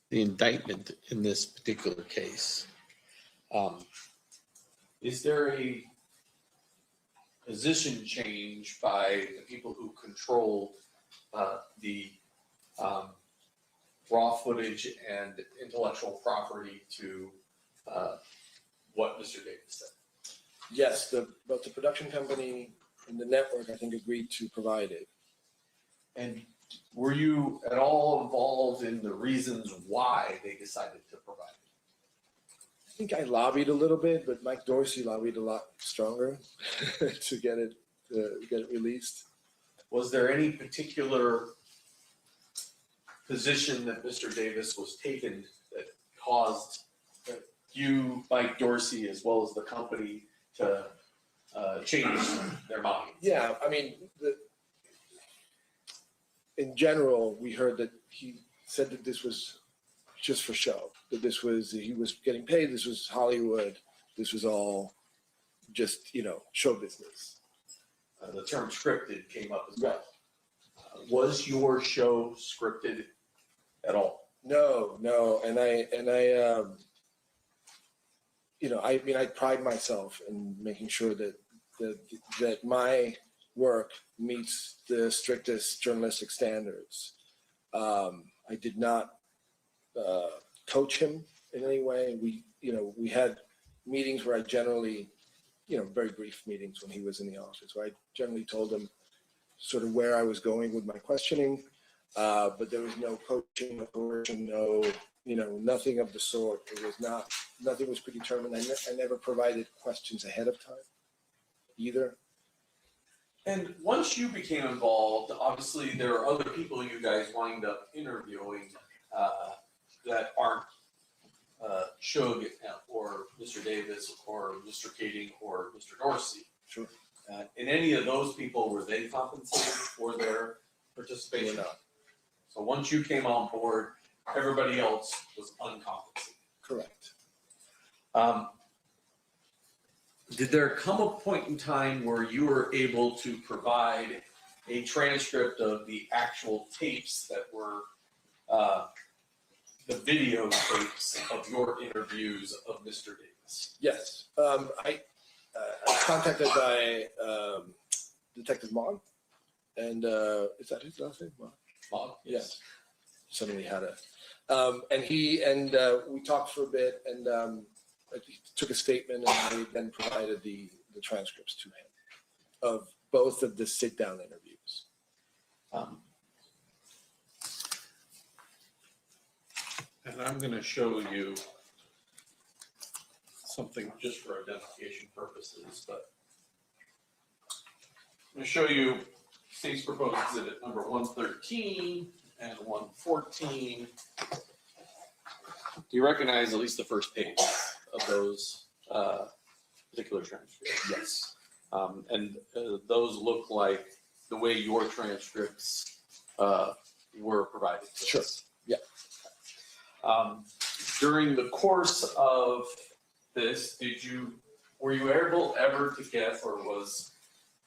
the indictment in this particular case, is there a position change by the people who control the raw footage and intellectual property to what Mr. Davis said? Yes, both the production company and the network, I think, agreed to provide it. And were you at all involved in the reasons why they decided to provide it? I think I lobbied a little bit, but Mike Dorsey lobbied a lot stronger to get it released. Was there any particular position that Mr. Davis was taken that caused you, Mike Dorsey, as well as the company to change their mind? Yeah, I mean, in general, we heard that he said that this was just for show, that he was getting paid, this was Hollywood, this was all just, show business. The term scripted came up as well. Was your show scripted at all? No, and I pride myself in making sure that my work meets the strictest journalistic standards. I did not coach him in any way. We had meetings where I generally, very brief meetings when he was in the office, where I generally told him sort of where I was going with my questioning, but there was no coaching, no coercion, nothing of the sort. It was nothing was predetermined. I never provided questions ahead of time either. And once you became involved, obviously there are other people you guys wind up interviewing that aren't Suge or Mr. Davis or Mr. Kading or Mr. Dorsey. Sure. In any of those people, were they compensated for their participation? We're not. So once you came on board, everybody else was uncompensated. Correct. Did there come a point in time where you were able to provide a transcript of the actual tapes that were the videotapes of your interviews of Mr. Davis? Yes. I was contacted by Detective Maughan, and is that his last name? Maughan? Yes. Suddenly had a, and we talked for a bit, and he took a statement, and we then provided the transcripts to him of both of the sit-down interviews. And I'm going to show you something just for identification purposes, but I'm going to show you state's proposed exhibit number 113 and 114. Do you recognize at least the first page of those particular transcripts? Yes. And those look like the way your transcripts were provided. Sure. Yeah. During the course of this, were you able ever to get, or was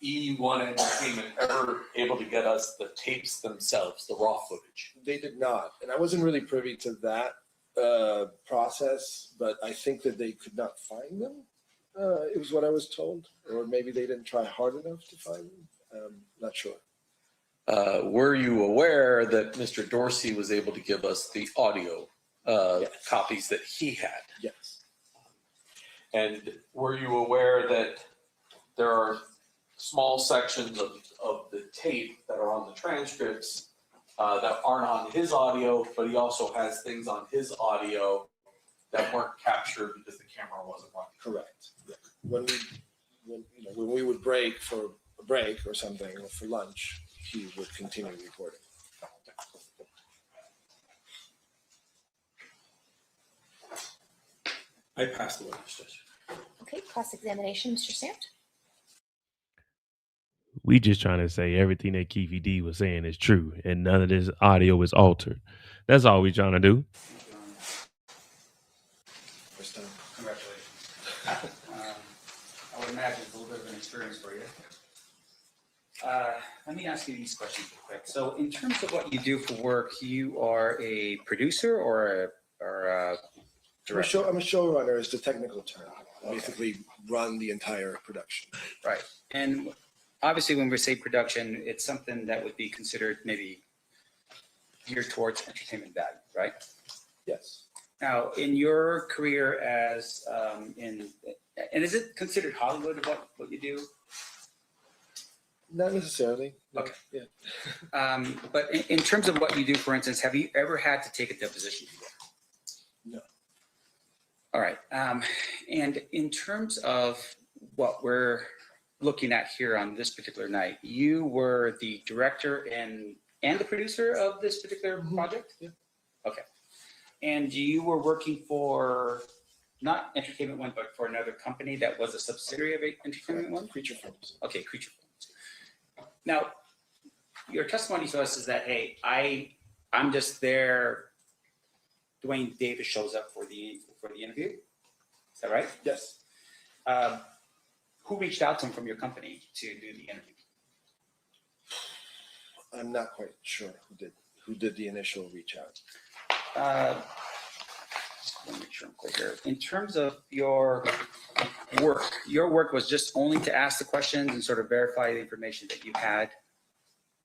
E1 Entertainment ever able to get us the tapes themselves, the raw footage? They did not, and I wasn't really privy to that process, but I think that they could not find them. It was what I was told, or maybe they didn't try hard enough to find them. Not sure. Were you aware that Mr. Dorsey was able to give us the audio copies that he had? Yes. And were you aware that there are small sections of the tape that are on the transcripts that aren't on his audio, but he also has things on his audio that weren't captured because the camera wasn't running? Correct. Yeah. When we would break for a break or something, or for lunch, he would continue recording. I passed the witness, Judge. Okay, cross-examination, Mr. Sept. We just trying to say everything that Keffe D was saying is true, and none of this audio is altered. That's all we trying to do. First time. Congratulations. I would imagine it's a little bit of an experience for you. Let me ask you these questions real quick. So in terms of what you do for work, you are a producer or a director? I'm a showrunner is the technical term. I basically run the entire production. Right. And obviously when we say production, it's something that would be considered maybe geared towards entertainment value, right? Yes. Now, in your career as and is it considered Hollywood what you do? Not necessarily. No. Okay. Yeah. But in terms of what you do, for instance, have you ever had to take a deposition before? No. All right. And in terms of what we're looking at here on this particular night, you were the director and the producer of this particular project? Yeah. Okay. And you were working for not Entertainment One, but for another company that was a subsidiary of Entertainment One? Creature Films. Okay, Creature Films. Now, your testimony to us is that, hey, I'm just there. Duane Davis shows up for the interview. Is that right? Yes. Who reached out to him from your company to do the interview? I'm not quite sure who did the initial reach out. Let me make sure I'm clear here. In terms of your work was just only to ask the questions and sort of verify the information that you had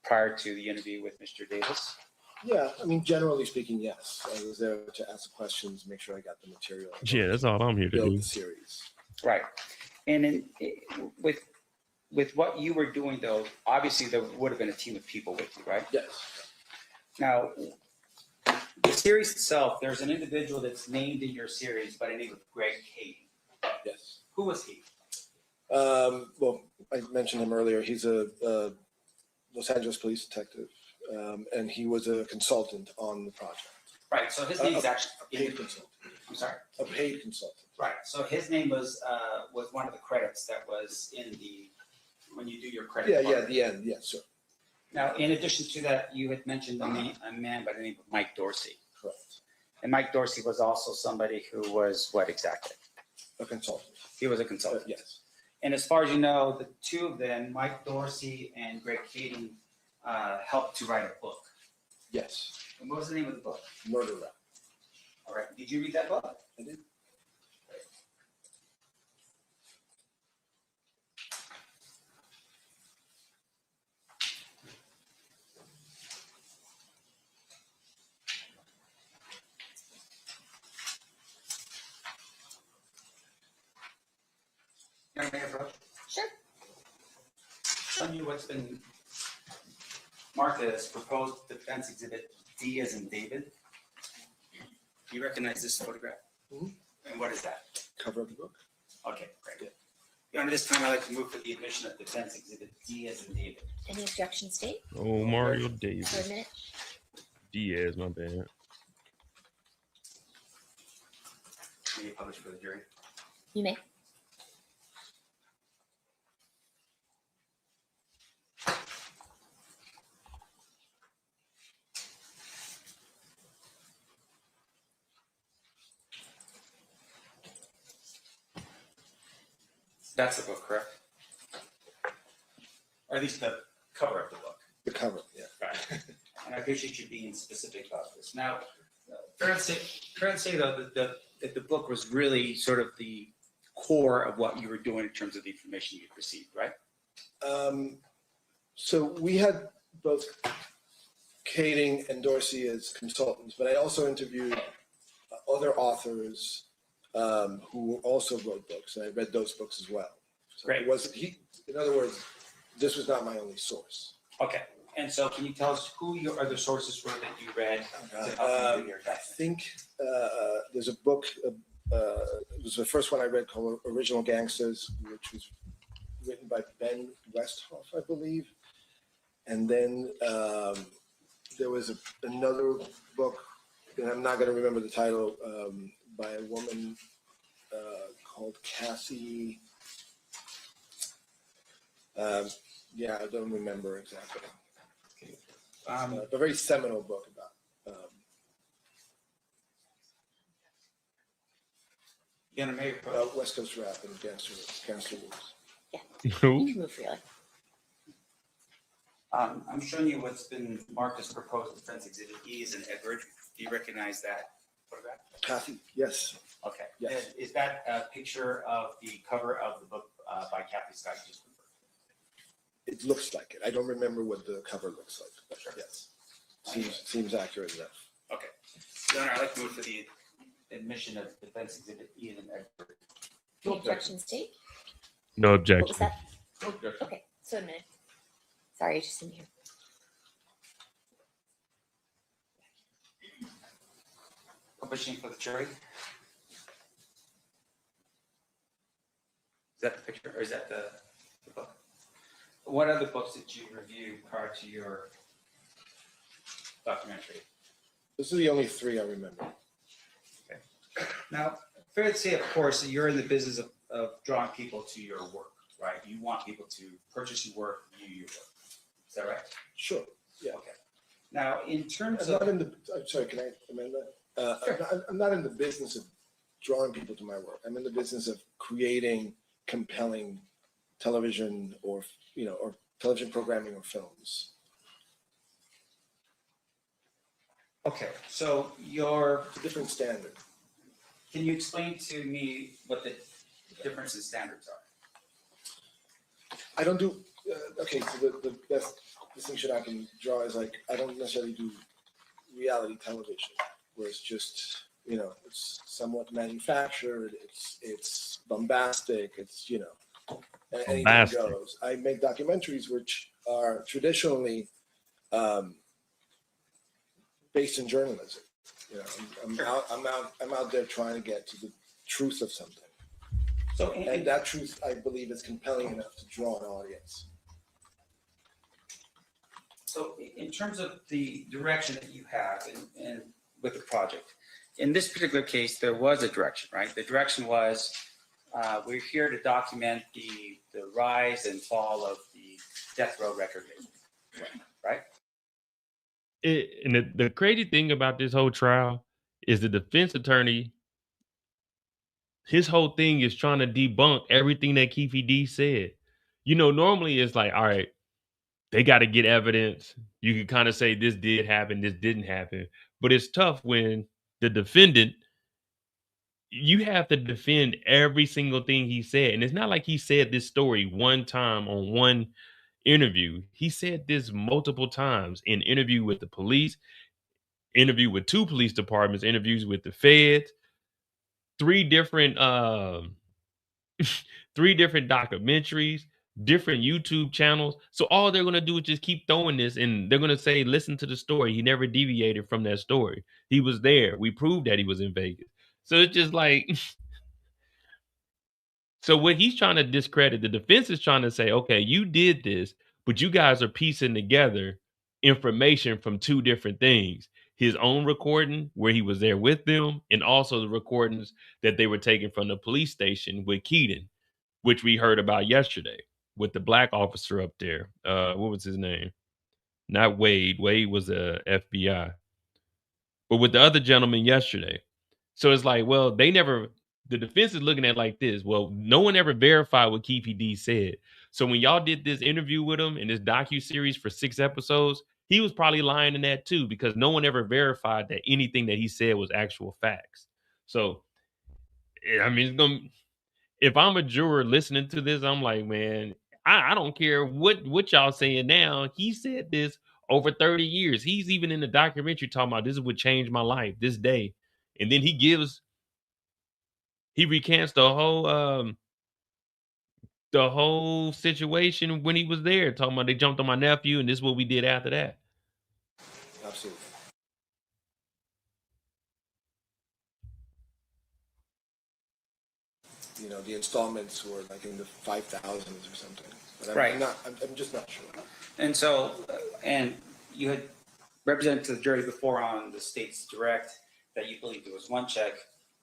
prior to the interview with Mr. Davis? Yeah, I mean, generally speaking, yes. I was there to ask the questions, make sure I got the material. Yeah, that's all I'm here to Build do. the series. Right. And with what you were doing, though, obviously there would have been a team of people with you, right? Yes. Now, the series itself, there's an individual that's named in your series by the name of Greg Cady. Yes. Who was he? Well, I mentioned him earlier. He's a Los Angeles police detective, and he was a consultant on the project. Right. So his name is actually a paid consultant. I'm sorry. A paid consultant. Right. So his name was one of the credits that was in when you do your credit. Yeah, part. yeah, the end. Yes, sir. Now, in addition to that, you had mentioned a man by the name of Mike Dorsey. Correct. And Mike Dorsey was also somebody who was what exactly? A consultant. He was a consultant. Yes. And as far as you know, the two of them, Mike Dorsey and Greg Cady, helped to write a book. Yes. And what was the name of the book? Murder Rap. All right. Did you read that book? I did. Young man, bro. Sure. Show me what's been marked as proposed defense exhibit D as in David. Do you recognize this photograph? Mhm. And what is that? cover of the book. Okay, great. Your Honor, this time I'd like to move for the admission of Defense Exhibit D as in David. Any objection, state? Oh, Mario For a Davis. minute? Diaz, my bad. May you publish for the jury? You may. That's the book, correct? Or at least the cover of the book. The cover, yeah. Right. And I appreciate you being specific about this. Now, fair to say though that the book was really sort of the core of what you were doing in terms of the information you received, right? So we had both Kading and Dorsey as consultants, but I also interviewed other authors who also wrote books, and I read those books as well. So Great. It wasn't in other words, this was not my only source. Okay. And so can you tell us who your other sources were that you read to help you do your I think there's a book, it was the first one I read called Original Gangsters, which was written by Ben Westhoff, I believe. And then there was another book, and I'm not going to remember the title, by a woman called Cassie. Yeah, I don't remember exactly. A very seminal book about. West Coast rap and gangster wars. Yeah, you can move freely. I'm showing you what's been marked as proposed defense exhibit E as in Edward. Do you recognize that photograph? Kathy, yes. Okay. Yes. Is that a picture of the cover of the book by Keffe Scott? It looks like it. I don't remember what the cover looks like, but yes. Seems accurate enough. Okay. Your Honor, I'd like to move for the admission of defense exhibit E as in Edward. Any objection, state? No What objection. was that? Okay, so a minute. Sorry, I just didn't hear. Publishing for the jury. Is that the picture or is that the book? What other books did you review prior to your documentary? Those are the only three I remember. Okay. Now, fair to say, of course, that you're in the business of drawing people to your work, right? You want people to purchase your work, view your work. Is that right? Sure. Yeah. Okay. Now, in terms I'm of not in the. I'm sorry. Can I amend that? Sure. I'm not in the business of drawing people to my work. I'm in the business of creating compelling television or television programming or films. okay, so your It's a different standard. can you explain to me what the difference in standards are? I don't do. Okay, so the best distinction I can draw is like I don't necessarily do reality television, where it's just it's somewhat manufactured. It's bombastic. It's anything Bombastic. goes. I make documentaries which are traditionally based in journalism. I'm out there trying to get to the truth of something. So, And that truth, I believe, is compelling enough to draw an audience. So in terms of the direction that you have in with the project, in this particular case, there was a direction, right? The direction was we're here to document the rise and fall of the death row record label, right? And the crazy thing about this whole trial is the defense attorney, his whole thing is trying to debunk everything that Keffe D said. Normally it's like, all right, they got to get evidence. You can kind of say this did happen, this didn't happen. But it's tough when the defendant, you have to defend every single thing he said. And it's not like he said this story one time on one interview. He said this multiple times in interview with the police, interview with 2 police departments, interviews with the feds, 3 different 3 different documentaries, different YouTube channels. So all they're going to do is just keep throwing this, and they're going to say, listen to the story. He never deviated from that story. He was there. We proved that he was in Vegas. So it's just like, So what he's trying to discredit, the defense is trying to say, okay, you did this, but you guys are piecing together information from two different things. His own recording where he was there with them, and also the recordings that they were taking from the police station with Keaton, which we heard about yesterday with the black officer up there. What was his name? Not Wade. Wade was a FBI. But with the other gentleman yesterday. So it's like, well, they never, the defense is looking at it like this. Well, no one ever verified what Keffe D said. So when y'all did this interview with him in this docu-series for 6 episodes, he was probably lying in that too, because no one ever verified that anything that he said was actual facts. So, I mean, it's gonna, if I'm a juror listening to this, I'm like, man, I don't care what y'all saying now. He said this over 30 years. He's even in the documentary talking about this is what changed my life this day. And then he recants the whole situation when he was there, talking about they jumped on my nephew and this is what we did after that. Absolutely. You know, the installments were like in the 5,000s or something. But Right. I'm just not sure. And so, and you had represented to the jury before on the state's direct that you believed it was one check,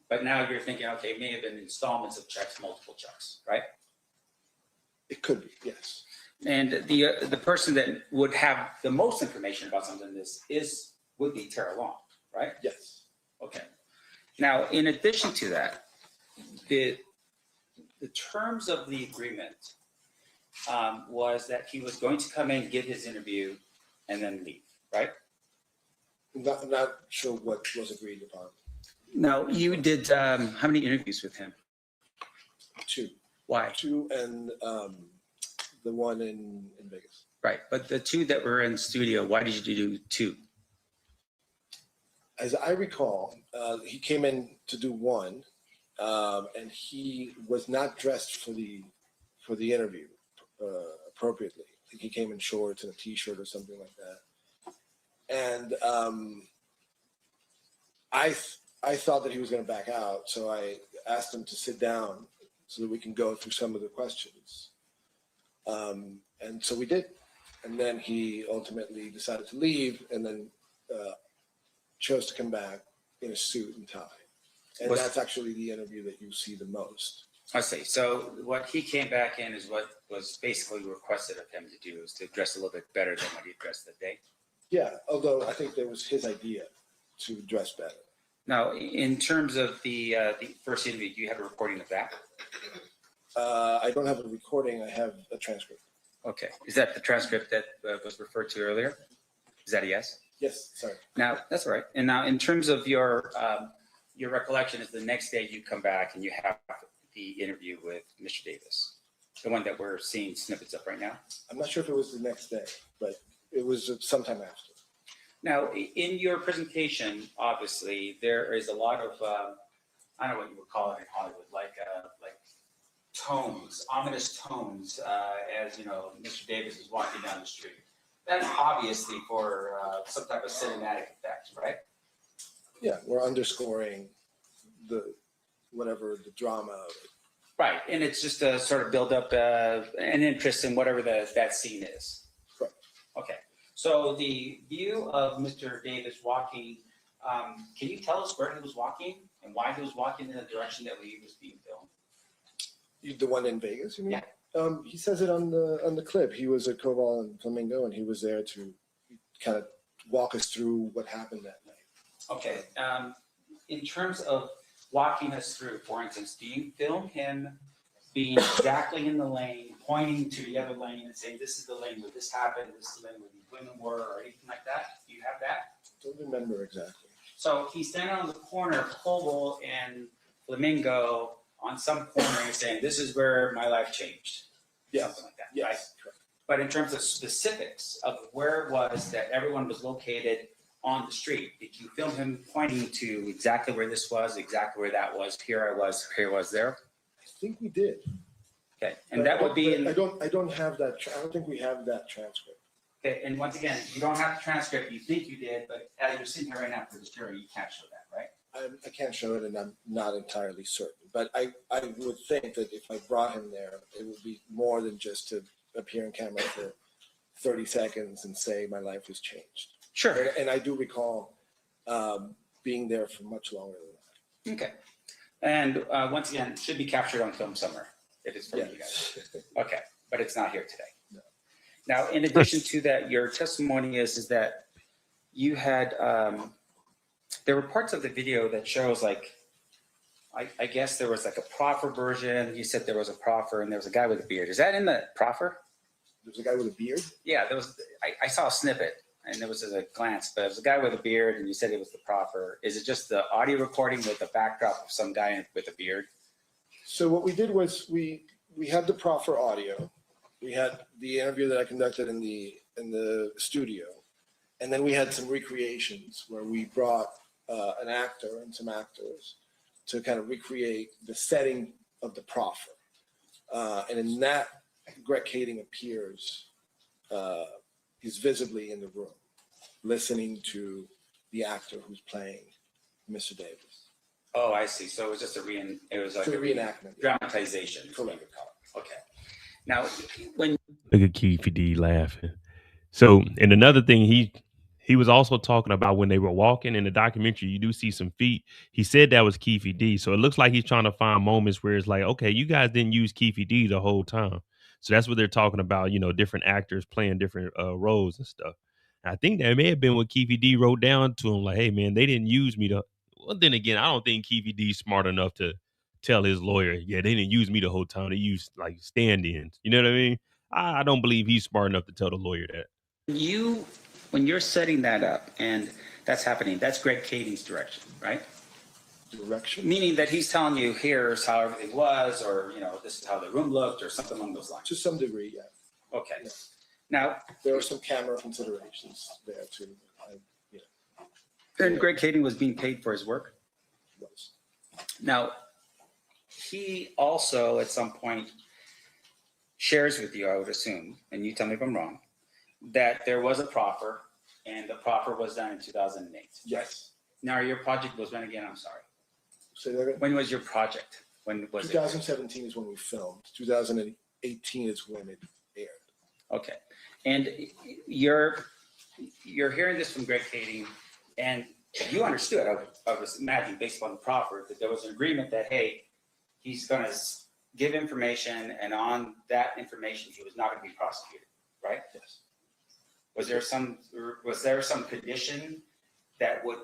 but now you're thinking, okay, it may have been installments of checks, multiple checks, right? It could be, yes. And the person that would have the most information about something like this would be Tara Long, right? Yes. Okay. Now, in addition to that, the terms of the agreement was that he was going to come in, give his interview, and then leave, right? Not sure what was agreed upon. No, you did how many interviews with him? 2. Why? 2 and the one in Vegas. Right, but the 2 that were in the studio, why did you do 2? As I recall, he came in to do 1, and he was not dressed for the interview appropriately. I think he came in shorts and a t-shirt or something like that. And I thought that he was going to back out, so I asked him to sit down so that we can go through some of the questions. And so we did. And then he ultimately decided to leave, and then chose to come back in a suit and tie. And that's actually the interview that you see the most. I see. So what he came back in is what was basically requested of him to do, is to dress a little bit better than what he dressed that day. Yeah, although I think that was his idea to dress better. Now, in terms of the first interview, do you have a recording of that? I don't have a recording. I have a transcript. Okay. Is that the transcript that was referred to earlier? Is that a yes? Yes, sorry. Now, that's all right. And now, in terms of your recollection, is the next day you come back and you have the interview with Mr. Davis, the one that we're seeing snippets of right now? I'm not sure if it was the next day, but it was sometime after. Now, in your presentation, obviously, there is a lot of, I don't know what you would call it in Hollywood, like tones, ominous tones, as, you know, Mr. Davis is walking down the street. That's obviously for some type of cinematic effect, right? Yeah, we're underscoring the drama of it. Right, and it's just to sort of build up an interest in whatever that scene is. Right. Okay, so the view of Mr. Davis walking, can you tell us where he was walking and why he was walking in the direction that he was being filmed? The one in Vegas, you mean? Yeah. He says it on the clip. He was at Koval and Flamingo, and he was there to kind of walk us through what happened that night. Okay. In terms of walking us through, for instance, do you film him being exactly in the lane, pointing to the other lane and saying, this is the lane where this happened, this is the lane where these women were, or anything like that? Do you have that? Don't remember exactly. So he's standing on the corner of Koval and Flamingo on some corner and saying, this is where my life changed. Yeah. Something like that, Yes, right? correct. But in terms of specifics of where it was that everyone was located on the street, did you film him pointing to exactly where this was, exactly where that was, here I was there? I think we did. Okay, and that would be in, I don't have that. I don't think we have that transcript. okay, and once again, you don't have the transcript, you think you did, but as you're sitting here right now for this jury, you can't show that, right? I can't show it, and I'm not entirely certain. But I would think that if I brought him there, it would be more than just to appear on camera for 30 seconds and say my life has changed. Sure. And I do recall being there for much longer than that. Okay. And once again, it should be captured on film somewhere if it's for you guys. Okay, but it's not here today. No. Now, in addition to that, your testimony is that you had, there were parts of the video that shows like, I guess there was like a proffer version. You said there was a proffer and there was a guy with a beard. Is that in the proffer? There's a guy with a beard? Yeah, there was. I saw a snippet and there was a glance, but it was a guy with a beard and you said it was the proffer. Is it just the audio recording with the backdrop of some guy with a beard? So what we did was we had the proffer audio. We had the interview that I conducted in the studio. And then we had some recreations where we brought an actor and some actors to kind of recreate the setting of the proffer. And in that, Greg Kading appears, he's visibly in the room, listening to the actor who's playing Mr. Davis. Oh, I see. So it was just a reenactment, dramatization. Correct. Okay. Now, when Look at Keffe D laughing. So, and another thing, he was also talking about when they were walking in the documentary, you do see some feet. He said that was Keffe D. So it looks like he's trying to find moments where it's like, okay, you guys didn't use Keffe D the whole time. So that's what they're talking about, you know, different actors playing different roles and stuff. And I think that may have been what Keffe D wrote down to him, like, hey, man, they didn't use me to. Well, then again, I don't think Keffe D's smart enough to tell his lawyer, yeah, they didn't use me the whole time. They used like stand-ins. You know what I mean? I don't believe he's smart enough to tell the lawyer that. When you're setting that up and that's happening, that's Greg Kading's direction, right? Direction? Meaning that he's telling you, here's how everything was, or, you know, this is how the room looked, or something along those lines. To some degree, yeah. Okay. Yeah. Now, there are some camera considerations there too. And Greg Kading was being paid for his work? Was. Now, he also at some point shares with you, I would assume, and you tell me if I'm wrong, that there was a proffer and the proffer was done in 2008. Yes. Now, your project was when again? I'm sorry. Say that again? When was your project? When was 2017 is when we filmed. 2018 is when it aired. Okay. And you're hearing this from Greg Kading, and you understood, I would imagine, based upon the proffer, that there was an agreement that, hey, he's going to give information, and on that information, he was not going to be prosecuted, right? Yes. Was there some condition that would,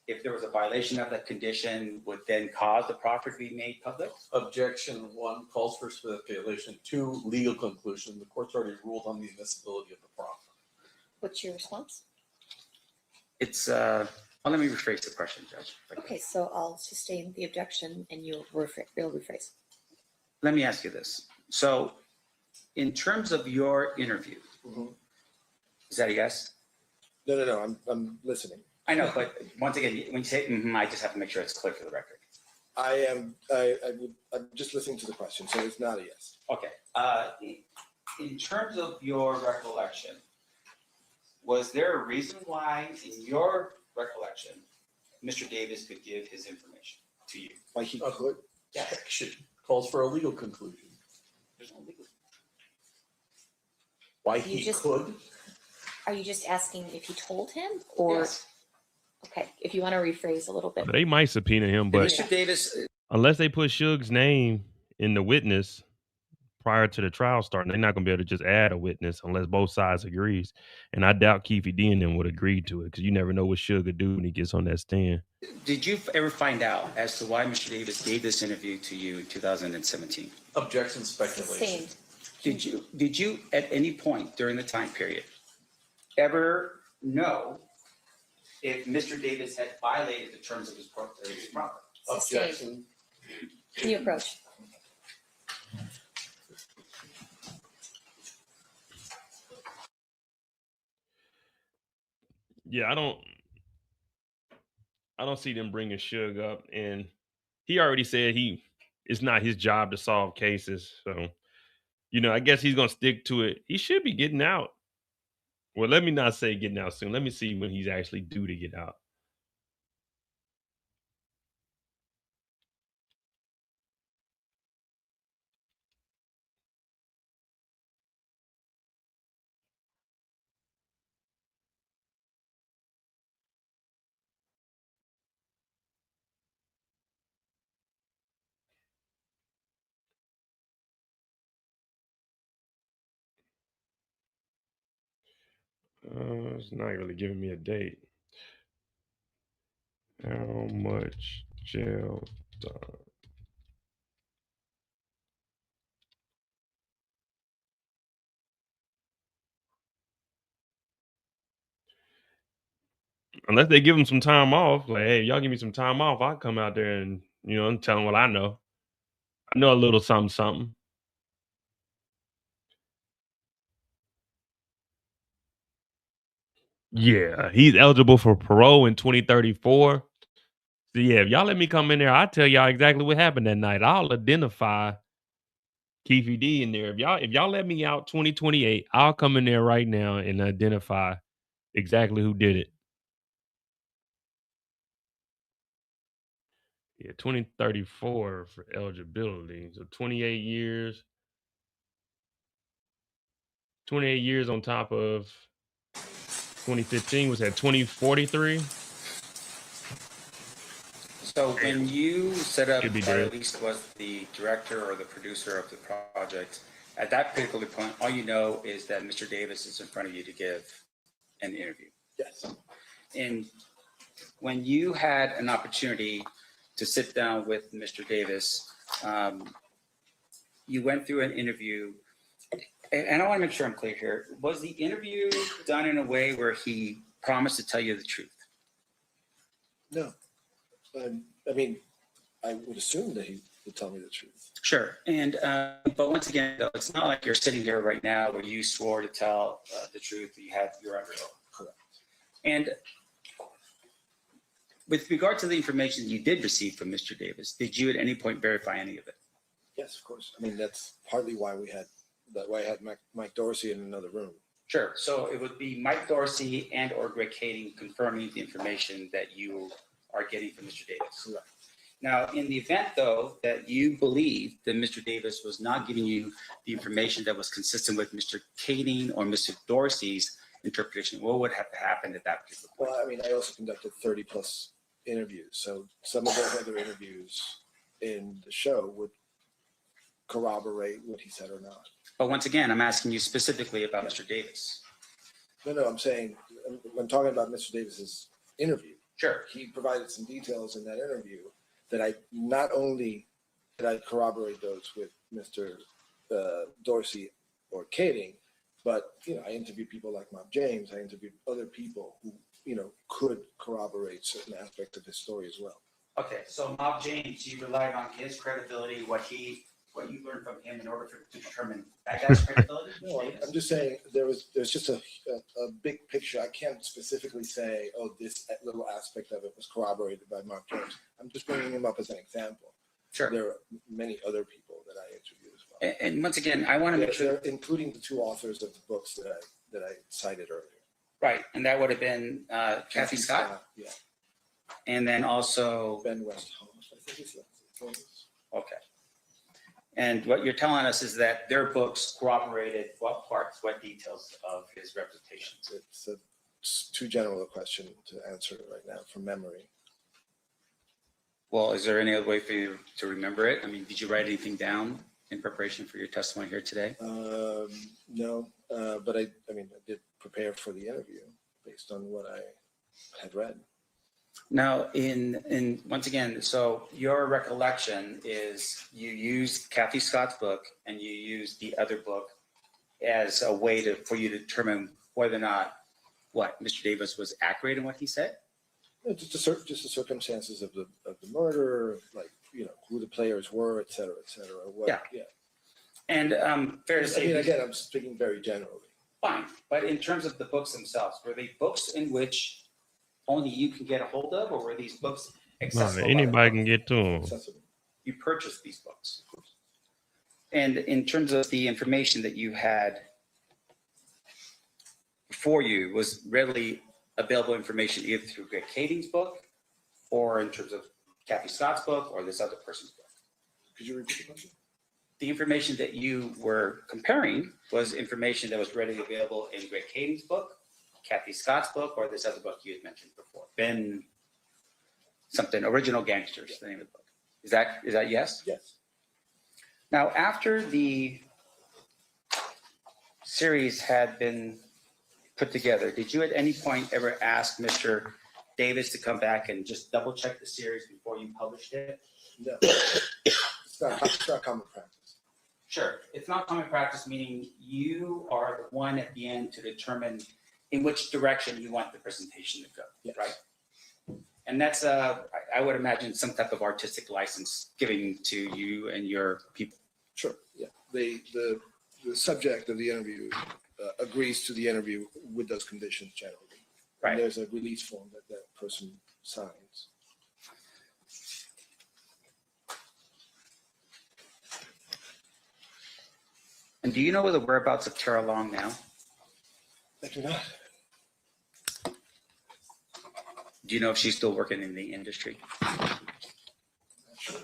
if there was a violation of that condition, would then cause the proffer to be made public? Objection 1 calls for speculation. 2, legal conclusion. The court's already ruled on the admissibility of the proffer. What's your response? It's, well, let me rephrase the question, Judge. Okay, so I'll sustain the objection and you'll rephrase. Let me ask you this. So in terms of your interview, is that a yes? No. I'm listening. I know, but once again, when you say I just have to make sure it's clear for the record. I'm just listening to the question, so it's not a yes. Okay. In terms of your recollection, was there a reason why, in your recollection, Mr. Davis could give his information to you? Why he could? Objection calls for a legal conclusion. There's no legal. Why he could? Are you just asking if he told him, or? Yes. Okay, if you want to rephrase a little bit. They might subpoena him, but Mr. Davis, unless they put Suge's name in the witness prior to the trial starting, they're not going to be able to just add a witness unless both sides agrees. And I doubt Keffe D and them would agree to it, because you never know what Suge would do when he gets on that stand. did you ever find out as to why Mr. Davis gave this interview to you in 2017? Objection speculation. Sustained. Did you at any point during the time period ever know if Mr. Davis had violated the terms of his property? Objection. Can you approach? Yeah, I don't see them bringing Suge up, and he already said it's not his job to solve cases. So, you know, I guess he's gonna stick to it. He should be getting out. Well, let me not say getting out soon. Let me see when he's actually due to get out. It's not really giving me a date. How much jail time? Unless they give him some time off, like, hey, y'all give me some time off, I'll come out there and and tell them what I know. I know a little something, something. Yeah, he's eligible for parole in 2034. So yeah, if y'all let me come in there, I'll tell y'all exactly what happened that night. I'll identify Keffe D in there. If y'all let me out 2028, I'll come in there right now and identify exactly who did it. Yeah, 2034 for eligibility. So 28 years. 28 years on top of 2015 was at 2043. So when you set up, Should be or dead. at least was the director or the producer of the project, at that particular point, all you know is that Mr. Davis is in front of you to give an interview. Yes. And when you had an opportunity to sit down with Mr. Davis, you went through an interview, and I want to make sure I'm clear here. Was the interview done in a way where he promised to tell you the truth? No. I mean, I would assume that he would tell me the truth. Sure. And but once again, though, it's not like you're sitting here right now where you swore to tell the truth. You had your under oath. Correct. And with regard to the information you did receive from Mr. Davis, did you at any point verify any of it? Yes, of course. I mean, that's partly why I had Mike Dorsey in another room. Sure. So it would be Mike Dorsey and or Greg Kading confirming the information that you are getting from Mr. Davis. Correct. Now, in the event, though, that you believe that Mr. Davis was not giving you the information that was consistent with Mr. Kading or Mr. Dorsey's interpretation, what would have to happen at that particular point? Well, I mean, I also conducted 30 plus interviews. So some of those other interviews in the show would corroborate what he said or not. But once again, I'm asking you specifically about Mr. Davis. No, I'm saying, I'm talking about Mr. Davis's interview. Sure. He provided some details in that interview that I not only did I corroborate those with Mr. Dorsey or Kading, but I interviewed people like Mob James. I interviewed other people who could corroborate certain aspects of his story as well. Okay, so Mob James, you relied on his credibility, what you learned from him in order to determine that guy's credibility? No, I'm just saying there's just a big picture. I can't specifically say, oh, this little aspect of it was corroborated by Mark James. I'm just bringing him up as an example. Sure. There are many other people that I interviewed as well. And once again, I want to make sure, including the two authors of the books that I cited earlier. right, and that would have been Kathy Scott, yeah, and then also Ben Westhoff. I think his name is. Okay. And what you're telling us is that their books corroborated what parts, what details of his representations? It's too general a question to answer right now from memory. Well, is there any other way for you to remember it? I mean, did you write anything down in preparation for your testimony here today? No, but I did prepare for the interview based on what I had read. Now, in once again, so your recollection is you used Kathy Scott's book and you used the other book as a way for you to determine whether or not Mr. Davis was accurate in what he said? Just the circumstances of the murder, like who the players were, et cetera, et cetera. Yeah. And fair to say, again, I'm speaking very generally. Fine, but in terms of the books themselves, were they books in which only you can get a hold of, or were these books accessible? Anybody can get to them. You purchased these books. And in terms of the information that you had before you, was readily available information either through Greg Kading's book, or in terms of Kathy Scott's book, or this other person's book? Could you repeat the question? The information that you were comparing was information that was readily available in Greg Kading's book, Kathy Scott's book, or this other book you had mentioned before, Ben something, Original Gangsters, the name of the book. Is that yes? Yes. Now, after the series had been put together, did you at any point ever ask Mr. Davis to come back and just double check the series before you published it? No, it's not common practice. Sure, it's not common practice, meaning you are the one at the end to determine in which direction you want the presentation to go, Yes. right? And that's, I would imagine, some type of artistic license giving to you and your people. Sure, yeah. The subject of the interview agrees to the interview with those conditions generally. Right. And there's a release form that that person signs. And do you know the whereabouts of Tara Long now? I do not. Do you know if she's still working in the industry? Not sure.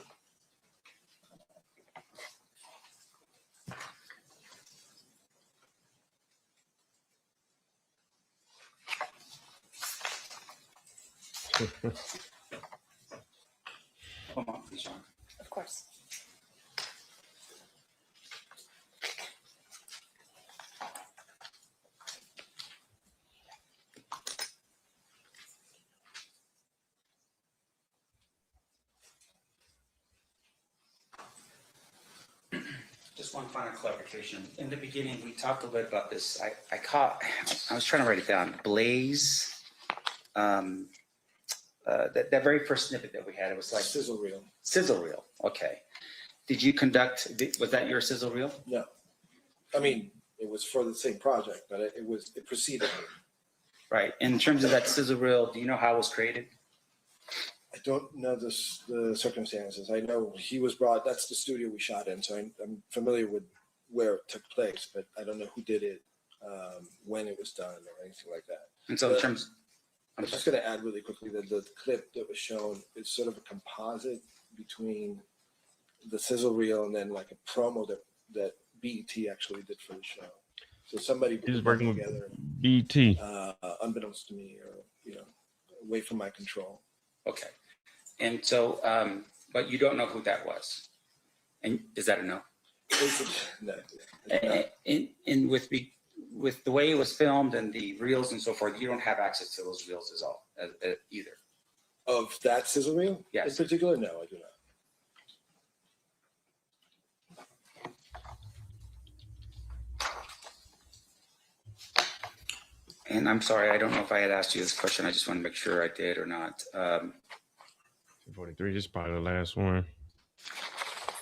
Hold on, please, John. Of course. Just one final clarification. In the beginning, we talked a little bit about this. I was trying to write it down. Blaze, that very first snippet that we had, it was like Sizzle reel. sizzle reel. Okay. Did you conduct, was that your sizzle reel? No. I mean, it was for the same project, but it preceded me. Right. In terms of that sizzle reel, do you know how it was created? I don't know the circumstances. I know he was brought, that's the studio we shot in, so I'm familiar with where it took place, but I don't know who did it, when it was done or anything like that. And so in terms, I'm just going to add really quickly that the clip that was shown is sort of a composite between the sizzle reel and then like a promo that BET actually did for the show. So somebody put He's it working together, with BT. unbeknownst to me, or away from my control. okay. And so, but you don't know who that was. And is that a no? No. And with the way it was filmed and the reels and so forth, you don't have access to those reels at all, either. Of that sizzle reel? Yes. In particular, no, I do not. And I'm sorry, I don't know if I had asked you this question. I just want to make sure I did or not. 43, this is probably the last one.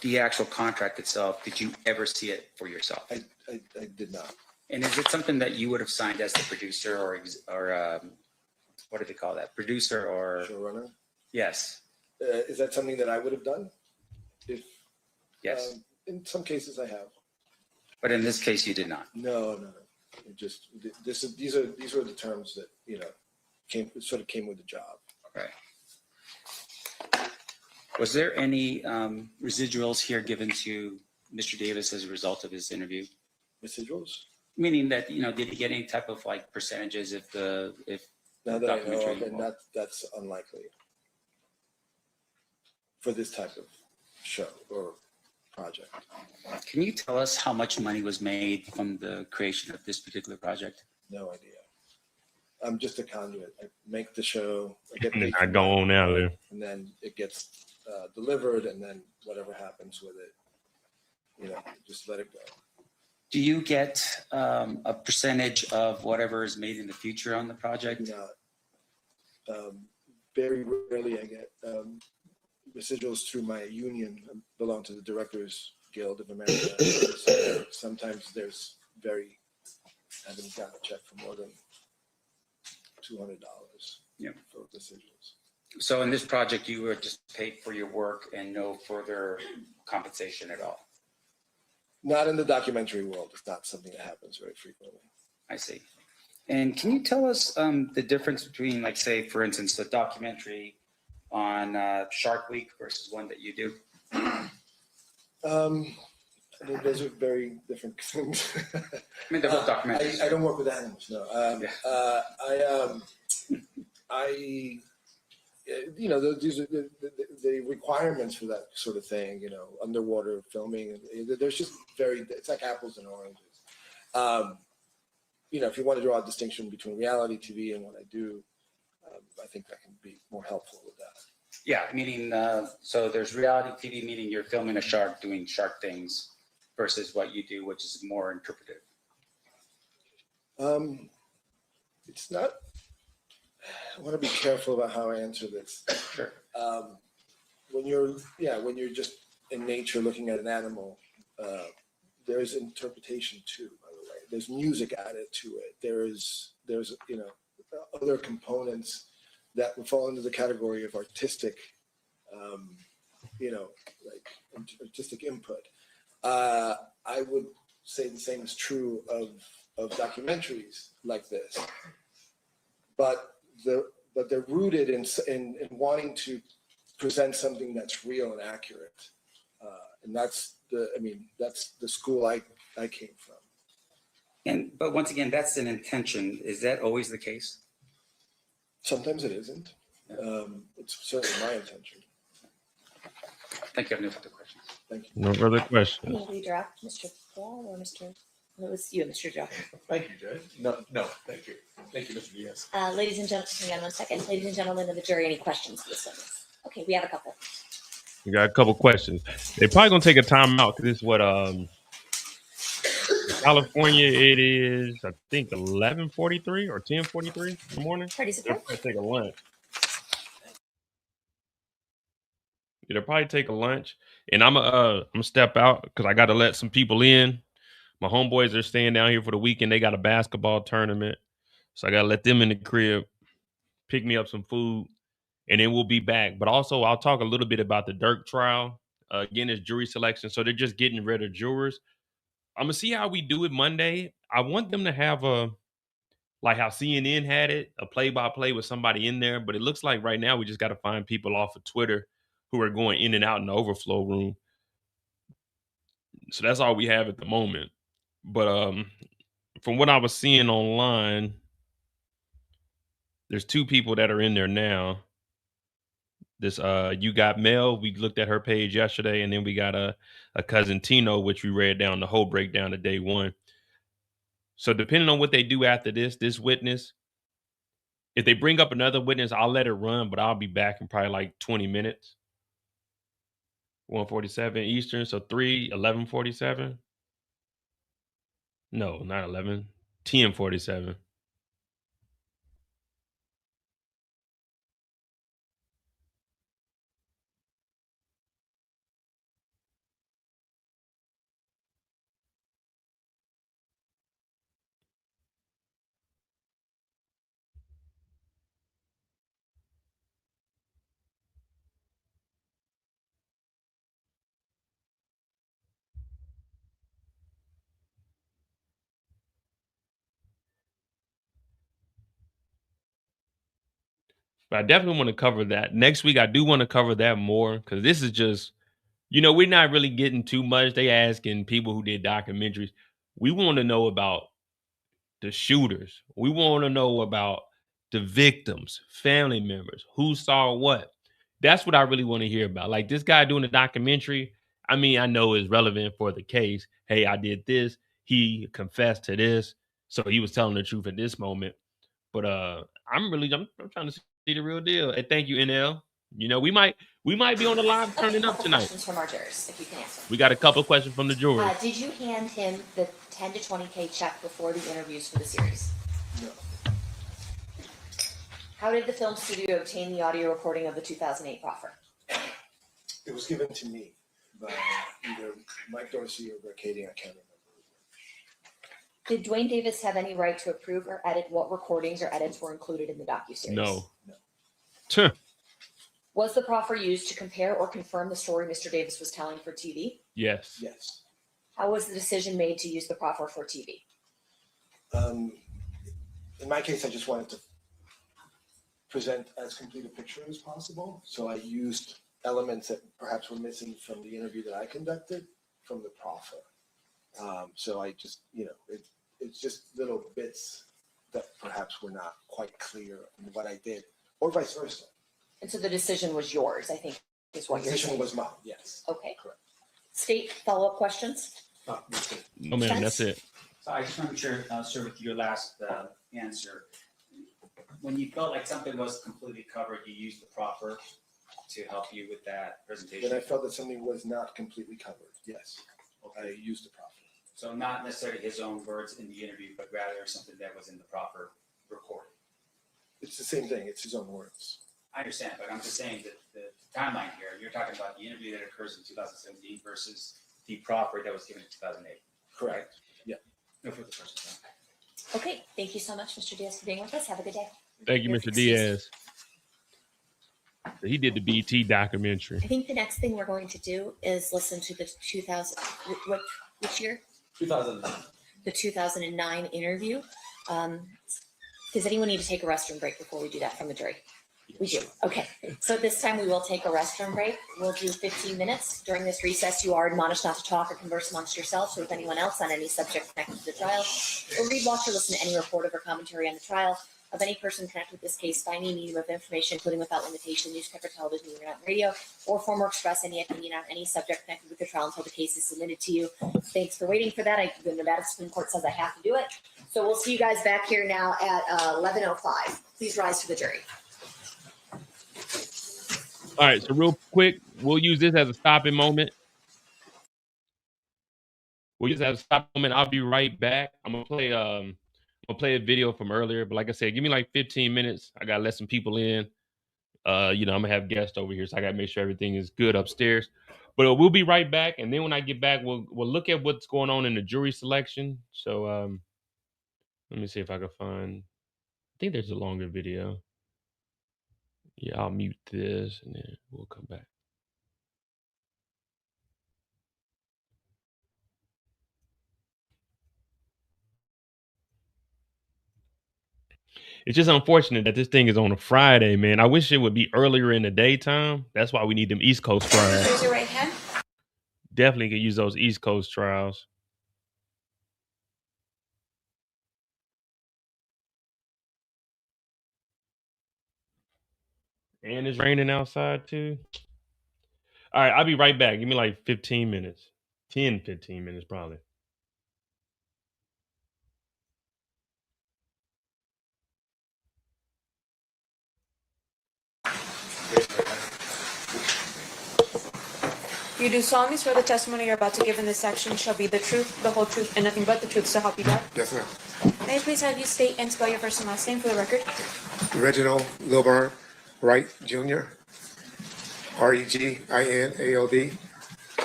The actual contract itself, did you ever see it for yourself? I did not. And is it something that you would have signed as the producer or what do they call that? Producer or? Showrunner? Yes. Is that something that I would have done? Yes. In some cases I have. But in this case, you did not. No. It just, these were the terms that, sort of came with the job. Okay. Was there any residuals here given to Mr. Davis as a result of his interview? Residuals? Meaning that, did he get any type of like percentages if Now that I know of, and that's unlikely for this type of show or project. Can you tell us how much money was made from the creation of this particular project? No idea. I'm just a conduit. I make the show, I get And then paid I for go it, on out there. and then it gets delivered, and then whatever happens with it, just let it go. Do you get a percentage of whatever is made in the future on the project? Not. Very rarely I get residuals through my union. I belong to the Directors Guild of America. So sometimes I haven't gotten a check for more than $200 for residuals. So in this project, you were just paid for your work and no further compensation at all? Not in the documentary world. It's not something that happens very frequently. I see. And can you tell us the difference between, like, say, for instance, a documentary on Shark Week versus one that you do? Those are very different things. I mean, they're both documentaries. I don't work with animals, no. These are the requirements for that sort of thing, underwater filming. There's just it's like apples and oranges. if you want to draw a distinction between reality TV and what I do, I think that can be more helpful with that. Yeah, meaning, so there's reality TV, meaning you're filming a shark doing shark things versus what you do, which is more interpretive. It's not, I want to be careful about how I answer this. Sure. When you're just in nature looking at an animal, there's interpretation too, by the way. There's music added to it. There's other components that would fall into the category of artistic, artistic input. I would say the same is true of documentaries like this, but they're rooted in wanting to present something that's real and accurate, and that's the school I came from. But once again, that's an intention. Is that always the case? Sometimes it isn't. It's certainly my intention. Thank you. I have no further questions. Thank you. No further questions. Any redraft, Mr. Paul or Mr. It was you, Mr. Joe. Thank you, Judge. No, thank you. Thank you, Mr. Diaz. Ladies and gentlemen, hang on 1 second. Ladies and gentlemen of the jury, any questions for this witness? Okay, we have a couple. We got a couple questions. They're probably gonna take a time out because this is what California it is. I think 11:43 or 10:43 in the morning. Pretty They'll surprised. probably take a lunch. Yeah, they'll probably take a lunch, and I'm gonna step out because I got to let some people in. My homeboys are staying down here for the weekend. They got a basketball tournament, so I got to let them in the crib, pick me up some food, and then we'll be back. But also, I'll talk a little bit about the Dirk trial. Again, it's jury selection, so they're just getting rid of jurors. I'm gonna see how we do it Monday. I want them to have like how CNN had it, a play-by-play with somebody in there. But it looks like right now we just got to find people off of Twitter who are going in and out in the overflow room. So that's all we have at the moment. But from what I was seeing online, there's two people that are in there now. This You Got Mel, we looked at her page yesterday, and then we got a cousin Tino, which we read down the whole breakdown of day one. So depending on what they do after this witness, if they bring up another witness, I'll let it run, but I'll be back in probably like 20 minutes. 1:47 Eastern, so 11:47. No, not 11. 10:47. But I definitely want to cover that. Next week, I do want to cover that more because this is just, we're not really getting too much. They asking people who did documentaries. We want to know about the shooters. We want to know about the victims, family members, who saw what. That's what I really want to hear about. Like this guy doing a documentary, I know it's relevant for the case. Hey, I did this. He confessed to this. So he was telling the truth at this moment. But I'm trying to see the real deal. And thank you, NL. We might be on the live turning up tonight. Questions from our jurors, if you can answer. We got a couple of questions from the jurors. Did you hand him the 10 to 20K check before the interviews for the series? No. How did the film studio obtain the audio recording of the 2008 proffer? It was given to me by either Mike Dorsey or Rick Kading, I can't remember. Did Duane Davis have any right to approve or edit what recordings or edits were included in the docuseries? No. Was the proffer used to compare or confirm the story Mr. Davis was telling for TV? Yes. Yes. How was the decision made to use the proffer for TV? In my case, I just wanted to present as complete a picture as possible. So I used elements that perhaps were missing from the interview that I conducted from the proffer. So I just, it's just little bits that perhaps were not quite clear in what I did, or vice versa. And so the decision was yours, I think, is what The you're decision saying. was mine, yes. Okay. Correct. State follow-up questions? No, ma'am, that's it. So I just want to make sure, sir, with your last answer, when you felt like something was completely covered, you used the proffer to help you with that presentation? When I felt that something was not completely covered, yes, I used the proffer. So not necessarily his own words in the interview, but rather something that was in the proffer recording. It's the same thing. It's his own words. I understand, but I'm just saying that the timeline here, you're talking about the interview that occurs in 2017 versus the proffer that was given in 2008. Correct. Yeah. No further questions. Okay, thank you so much, Mr. Diaz, for being with us. Have a good day. Thank you, Mr. Diaz. He did the BT documentary. I think the next thing we're going to do is listen to the 2000, which year? 2009. The 2009 interview. Does anyone need to take a restroom break before we do that from the jury? We do. Okay. So this time we will take a restroom break. We'll do 15 minutes. During this recess, you are admonished not to talk or converse amongst yourselves or with anyone else on any subject connected to the trial, or read, watch, or listen to any report or commentary on the trial of any person connected with this case by any medium of information, including without limitation, newspaper, television, internet, radio, or form or express any opinion on any subject connected with the trial until the case is submitted to you. Thanks for waiting for that. The Nevada Supreme Court says I have to do it. So we'll see you guys back here now at 11:05. Please rise for the jury. All right, so real quick, we'll use this as a stopping moment. We'll use it as a stopping moment. I'll be right back. I'm gonna play a video from earlier, but like I said, give me like 15 minutes. I gotta let some people in. I'm gonna have guests over here, so I gotta make sure everything is good upstairs. But we'll be right back, and then when I get back, we'll look at what's going on in the jury selection. So let me see if I can find. I think there's a longer video. Yeah, I'll mute this, and then we'll come back. It's just unfortunate that this thing is on a Friday, man. I wish it would be earlier in the daytime. That's why we need them East Coast trials. Raise your right hand. Definitely could use those East Coast trials. And it's raining outside too. All right, I'll be right back. Give me like 15 minutes. 10, 15 minutes probably. You do solemnly swear the testimony you're about to give in this section shall be the truth, the whole truth, and nothing but the truth, so help you God? Yes, ma'am. May I please have you state and spell your first and last name for the record? Reginald Lilburn Wright Jr. Reginald.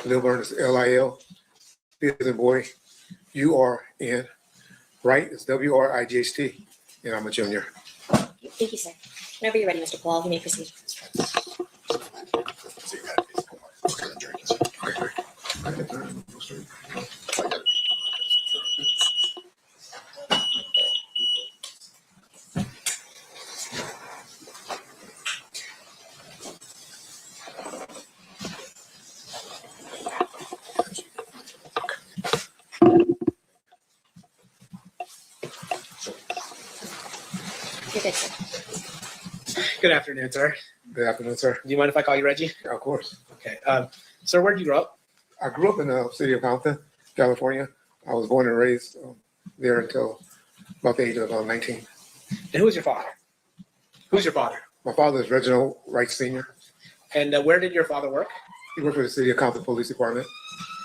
Lilburn is Lil. B as in boy. URN. Wright is WRIGHT. And I'm a junior. Thank you, sir. Whenever you're ready, Mr. Paul, you may proceed. You're good, sir. Good afternoon, sir. Good afternoon, sir. Do you mind if I call you Reggie? Of course. Okay. Sir, where did you grow up? I grew up in the city of Compton, California. I was born and raised there until about the age of 19. And who is your father? Who's your father? My father is Reginald Wright Sr. And where did your father work? He worked for the city of Compton Police Department.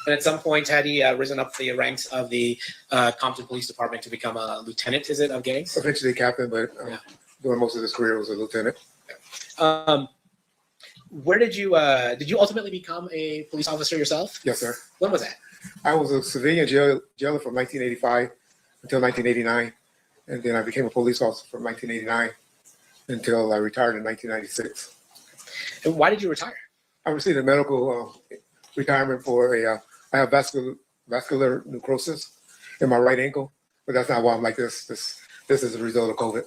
And at some point, had he risen up the ranks of the Compton Police Department to become a lieutenant, is it, of gangs? Eventually captain, but during most of his career was a lieutenant. Where did you ultimately become a police officer yourself? Yes, sir. When was that? I was a civilian jailer from 1985 until 1989. And then I became a police officer from 1989 until I retired in 1996. And why did you retire? I received a medical retirement for I have vascular necrosis in my right ankle, but that's not why I'm like this. This is a result of COVID.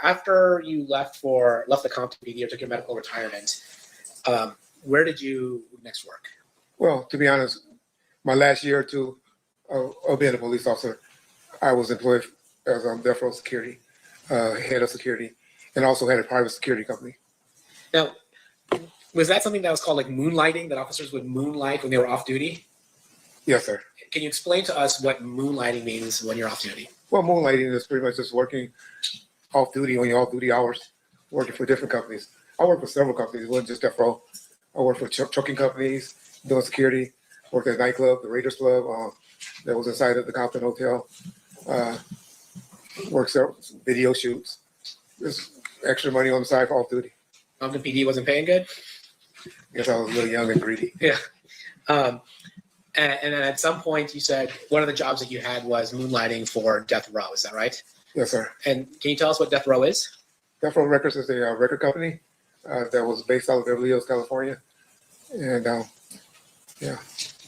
After you left the Compton PD or took your medical retirement, where did you next work? Well, to be honest, my last year or two of being a police officer, I was employed as death row security, head of security, and also had a private security company. Now, was that something that was called like moonlighting, that officers would moonlight when they were off duty? Yes, sir. Can you explain to us what moonlighting means when you're off duty? Well, moonlighting is pretty much just working off duty on your off duty hours, working for different companies. I work for several companies, it wasn't just Death Row. I worked for trucking companies, doing security, worked at a nightclub, the Raiders Club, that was inside of the Compton Hotel. Worked several video shoots. Just extra money on the side for off duty. Compton PD wasn't paying good? Guess I was really young and greedy. Yeah. And then at some point you said one of the jobs that you had was moonlighting for Death Row. Is that right? Yes, sir. And can you tell us what Death Row is? Death Row Records is a record company that was based out of Beverly Hills, California. And yeah.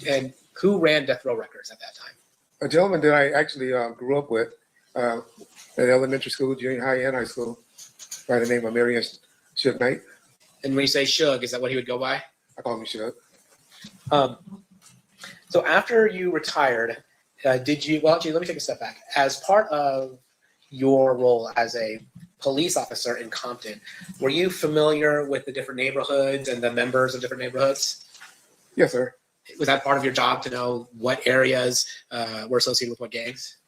And who ran Death Row Records at that time? A gentleman that I actually grew up with at elementary school, junior high, and high school by the name of Marion Suge Knight. And when you say Suge, is that what he would go by? I call him Suge. So after you retired, did you, well, actually, let me take a step back. As part of your role as a police officer in Compton, were you familiar with the different neighborhoods and the members of different neighborhoods? Yes, sir. Was that part of your job to know what areas were associated with what gangs?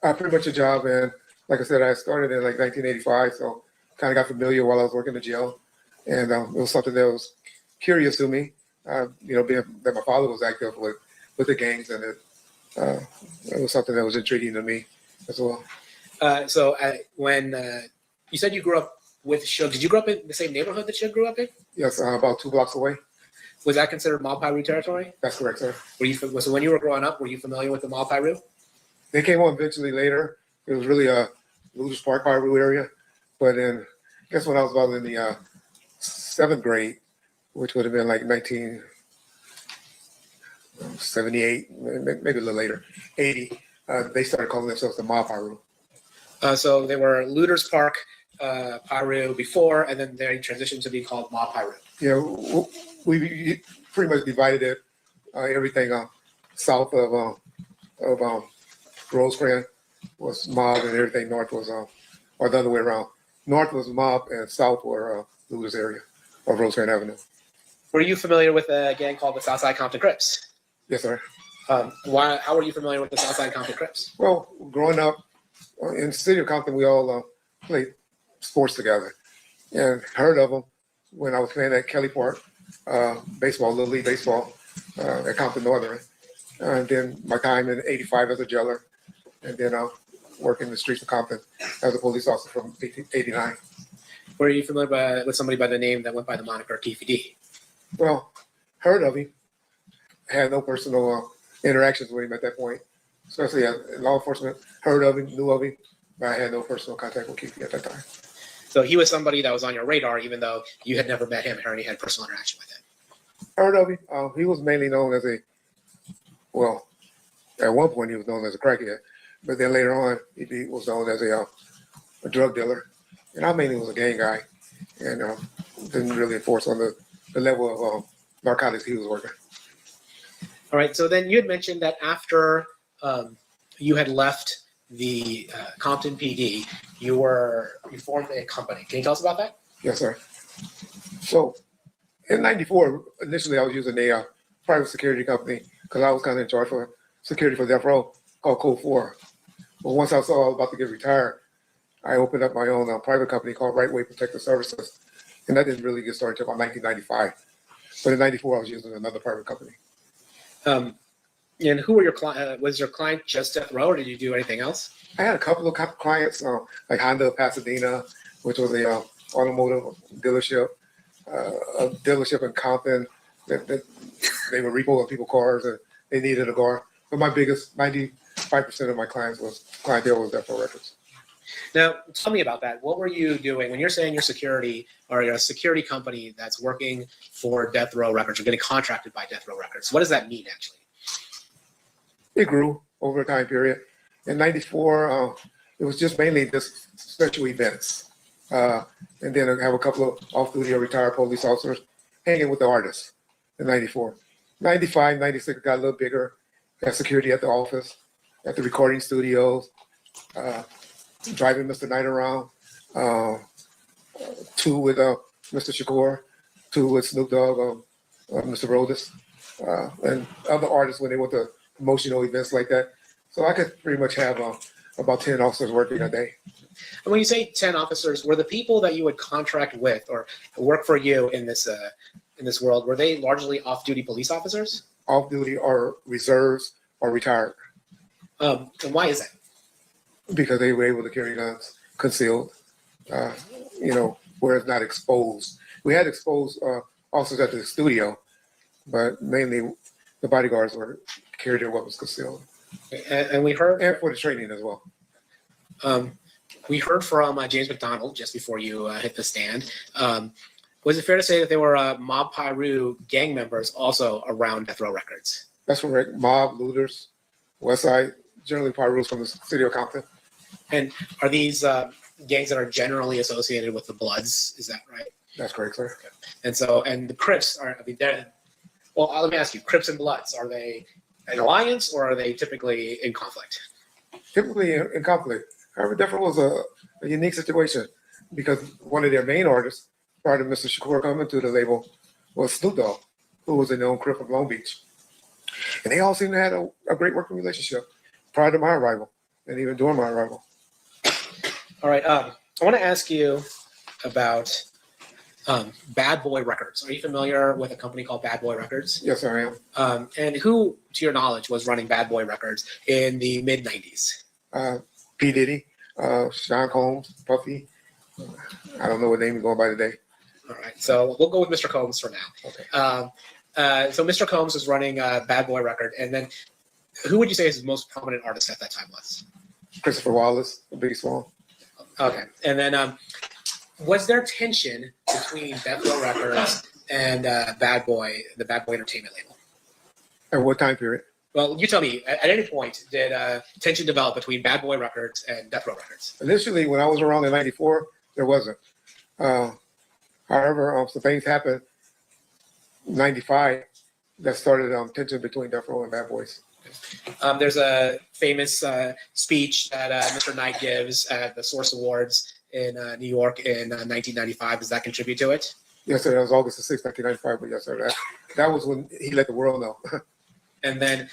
Pretty much a job. And like I said, I started in like 1985, so kind of got familiar while I was working in jail. And it was something that was curious to me, being that my father was active with the gangs, and it was something that was intriguing to me as well. So when you said you grew up with Suge, did you grow up in the same neighborhood that Suge grew up in? Yes, about 2 blocks away. Was that considered Mall Pyru territory? That's correct, sir. So when you were growing up, were you familiar with the Mall Pyru? They came on eventually later. It was really a Luther's Park Pyru area. But then, I guess when I was about in the 7th grade, which would have been like 1978, maybe a little later, 80, they started calling themselves the Mall Pyru. So they were Luther's Park Pyru before, and then they transitioned to be called Mall Pyru. Yeah, we pretty much divided it, everything south of Rosecrans was mob, and everything north was, or the other way around. North was mob, and south were Luther's area of Rosecrans Avenue. Were you familiar with a gang called the Southside Compton Crips? Yes, sir. How were you familiar with the Southside Compton Crips? Well, growing up in the city of Compton, we all played sports together, and heard of them when I was playing at Kelly Park, baseball, Little League baseball, at Compton Northern. And then my time in '85 as a jailer, and then working the streets of Compton as a police officer from '89. Were you familiar with somebody by the name that went by the moniker Keffe D? Well, heard of him. Had no personal interactions with him at that point, especially in law enforcement. Heard of him, knew of him, but I had no personal contact with Keffe at that time. So he was somebody that was on your radar, even though you had never met him or any had personal interaction with him. Heard of him. He was mainly known as at one point he was known as a crackhead, but then later on he was known as a drug dealer. And I mainly was a gang guy, and didn't really enforce on the level of narcotics he was working. All right, so then you had mentioned that after you had left the Compton PD, you formed a company. Can you tell us about that? Yes, sir. So in '94, initially I was using a private security company because I was kind of in charge for security for Death Row called Code 4. But once I saw I was about to get retired, I opened up my own private company called Right Way Protective Services. And that didn't really get started until about 1995. But in '94, I was using another private company. And who were your clients? Was your client just Death Row, or did you do anything else? I had a couple of clients, like Honda of Pasadena, which was a automotive dealership, a dealership in Compton that they were repoing people's cars and they needed a car. But my biggest, 95% of my clientele was Death Row Records. Now, tell me about that. What were you doing when you're saying you're security or you're a security company that's working for Death Row Records? You're getting contracted by Death Row Records. What does that mean, actually? It grew over a time period. In '94, it was just mainly just special events. And then I have a couple of off-duty or retired police officers hanging with the artists in '94. '95, '96 got a little bigger. Got security at the office, at the recording studios, driving Mr. Knight around, 2 with Mr. Shakur, 2 with Snoop Dogg, Mr. Rodis, and other artists when they went to emotional events like that. So I could pretty much have about 10 officers working a day. And when you say 10 officers, were the people that you would contract with or work for you in this world, were they largely off-duty police officers? Off-duty or reserves or retired. And why is that? Because they were able to carry guns concealed, where it's not exposed. We had exposed officers at the studio, but mainly the bodyguards were carried their weapons concealed. And we heard, and for the training as well. We heard from James McDonald just before you hit the stand. Was it fair to say that there were Mob Piru gang members also around Death Row Records? That's correct. Mob, looters, Westside, generally Pirus from the city of Compton. And are these gangs that are generally associated with the Bloods? Is that right? That's correct, sir. Okay. And the Crips are, well, let me ask you, Crips and Bloods, are they an alliance or are they typically in conflict? Typically in conflict. However, Death Row was a unique situation because one of their main artists, prior to Mr. Shakur coming to the label, was Snoop Dogg, who was a known Crip of Long Beach. And they all seemed to have a great working relationship prior to my arrival and even during my arrival. All right. I want to ask you about Bad Boy Records. Are you familiar with a company called Bad Boy Records? Yes, I am. And who, to your knowledge, was running Bad Boy Records in the mid-90s? P. Diddy, Sean Combs, Puffy. I don't know what name he's going by today. All right. So we'll go with Mr. Combs for now. Okay. So Mr. Combs was running Bad Boy Record. And then who would you say his most prominent artist at that time was? Christopher Wallace, the Biggie Small. Okay. And then was there tension between Death Row Records and Bad Boy, the Bad Boy Entertainment label? At what time period? Well, you tell me. At any point, did tension develop between Bad Boy Records and Death Row Records? Initially, when I was around in '94, there wasn't. However, some things happened in '95 that started tension between Death Row and Bad Boys. There's a famous speech that Mr. Knight gives at the Source Awards in New York in 1995. Does that contribute to it? Yes, sir. That was August the 6th, 1995. But yes, sir. That was when he let the world know. And then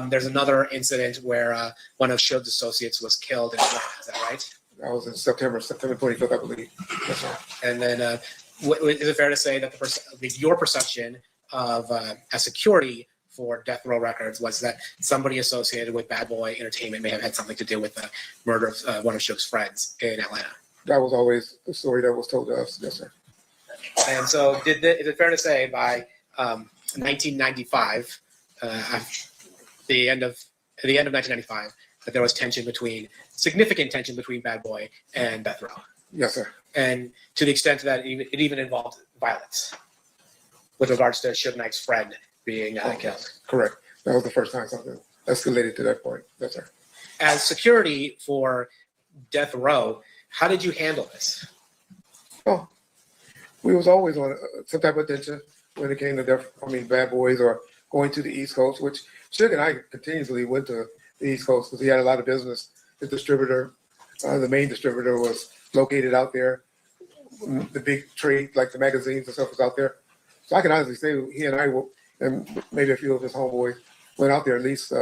there's another incident where one of Suge's associates was killed in Atlanta. Is that right? That was in September 25th, I believe. Yes, sir. And then is it fair to say that your perception of as security for Death Row Records was that somebody associated with Bad Boy Entertainment may have had something to do with the murder of one of Suge's friends in Atlanta? That was always the story that was told to us. Yes, sir. And so is it fair to say by 1995, the end of 1995, that there was significant tension between Bad Boy and Death Row? Yes, sir. And to the extent that it even involved violence with regards to Suge Knight's friend being killed. Correct. That was the first time something escalated to that point. Yes, sir. As security for Death Row, how did you handle this? Oh, we was always on some type of tension when it came to Bad Boys or going to the East Coast, which Suge and I continuously went to the East Coast because he had a lot of business. The distributor, the main distributor, was located out there. The big trade, like the magazines and stuff, was out there. So I can honestly say he and I, and maybe a few of his homeboys, went out there at least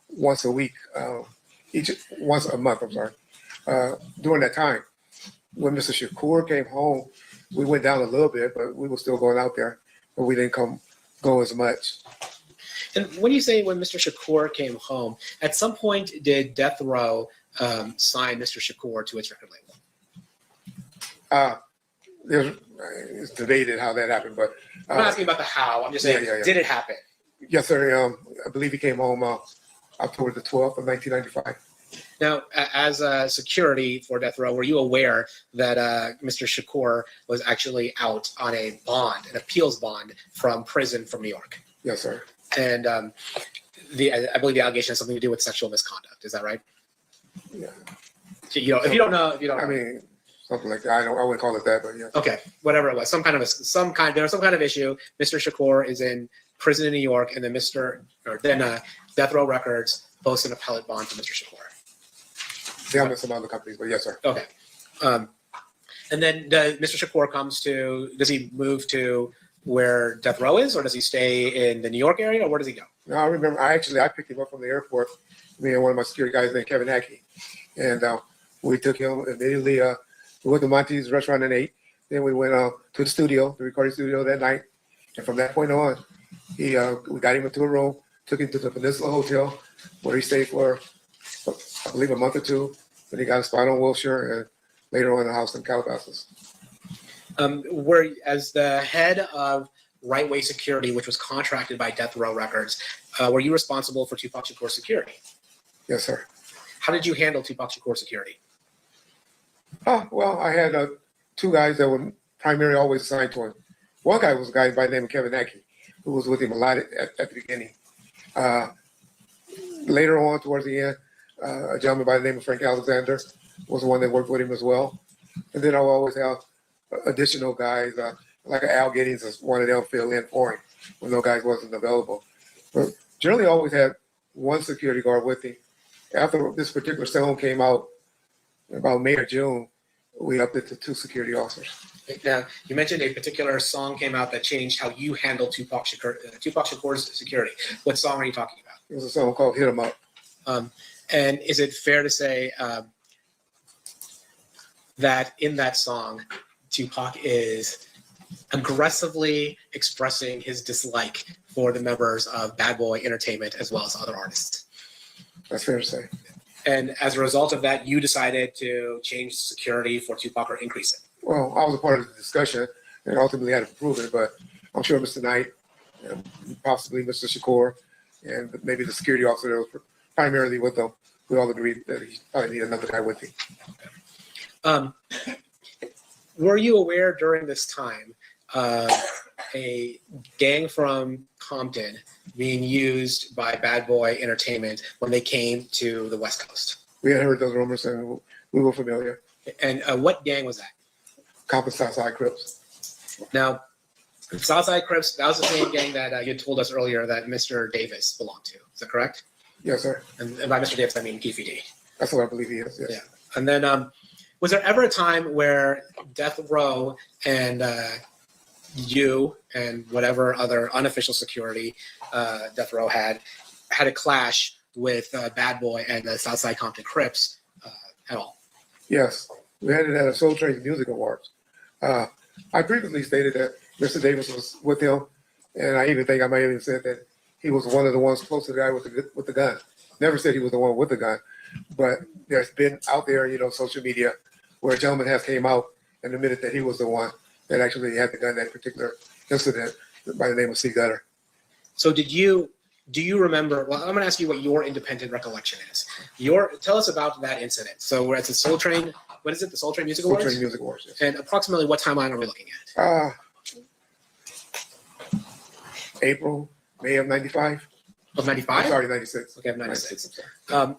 once a week, once a month, I'm sorry, during that time. When Mr. Shakur came home, we went down a little bit, but we were still going out there, but we didn't go as much. And when you say when Mr. Shakur came home, at some point did Death Row sign Mr. Shakur to its record label? It's debated how that happened, but I'm not asking about the how. I'm just saying, did it happen? Yes, sir. I believe he came home October the 12th of 1995. Now, as security for Death Row, were you aware that Mr. Shakur was actually out on a bond, an appeals bond from prison from New York? Yes, sir. And I believe the allegation has something to do with sexual misconduct. Is that right? Yeah. If you don't know. I mean, something like that. I wouldn't call it that, but yeah. Okay, whatever it was, there was some kind of issue. Mr. Shakur is in prison in New York, and then Death Row Records posts an appellate bond for Mr. Shakur. Yeah, I'm in some other companies, but yes, sir. Okay. And then Mr. Shakur does he move to where Death Row is, or does he stay in the New York area, or where does he go? No, I remember. I picked him up from the airport. Me and one of my security guys named Kevin Hackey, and we took him immediately. We went to Monty's restaurant and ate. Then we went to the studio, the recording studio that night. And from that point on, we got him into a room, took him to the Peninsula Hotel, where he stayed for, I believe, a month or two. Then he got a spot on Wilshire, and later on a house in Calabasas. As the head of Right Way Security, which was contracted by Death Row Records, were you responsible for Tupac Shakur's security? Yes, sir. How did you handle Tupac Shakur's security? Well, I had two guys that were primarily always assigned to him. One guy was a guy by the name of Kevin Hackey, who was with him a lot at the beginning. Later on, towards the end, a gentleman by the name of Frank Alexander was the one that worked with him as well. And then I'll always have additional guys, like Al Giddings is one of them fill in for him when those guys wasn't available. But generally always had one security guard with him. After this particular song came out, about May or June, we upped it to 2 security officers. Now, you mentioned a particular song came out that changed how you handled Tupac Shakur's security. What song are you talking about? It was a song called Hit 'Em Up. And is it fair to say that in that song, Tupac is aggressively expressing his dislike for the members of Bad Boy Entertainment as well as other artists? That's fair to say. And as a result of that, you decided to change security for Tupac or increase it? Well, I was a part of the discussion and ultimately had to prove it, but I'm sure Mr. Knight, and possibly Mr. Shakur, and maybe the security officer that was primarily with them, we all agreed that he probably needed another guy with him. Were you aware during this time of a gang from Compton being used by Bad Boy Entertainment when they came to the West Coast? We had heard those rumors and we were familiar. And what gang was that? Compton Southside Crips. Now, Southside Crips, that was the same gang that you told us earlier that Mr. Davis belonged to. Is that correct? Yes, sir. And by Mr. Davis, I mean Keffe D. That's what I believe he is, yes. Yeah. And then was there ever a time where Death Row and you and whatever other unofficial security Death Row had a clash with Bad Boy and the Southside Compton Crips at all? Yes. We had it at a Soul Train Music Awards. I previously stated that Mr. Davis was with him, and I even think I might have even said that he was one of the ones close to the guy with the gun. Never said he was the one with the gun, but there's been out there, social media, where a gentleman has came out and admitted that he was the one that actually had the gun that particular incident by the name of C. Gutter. So do you remember, well, I'm going to ask you what your independent recollection is. Tell us about that incident. So we're at the Soul Train, what is it, the Soul Train Music Awards? Soul Train Music Awards, yes. And approximately what timeline are we looking at? April, May of 95. Of 95? Sorry, 96. Okay, of 96. And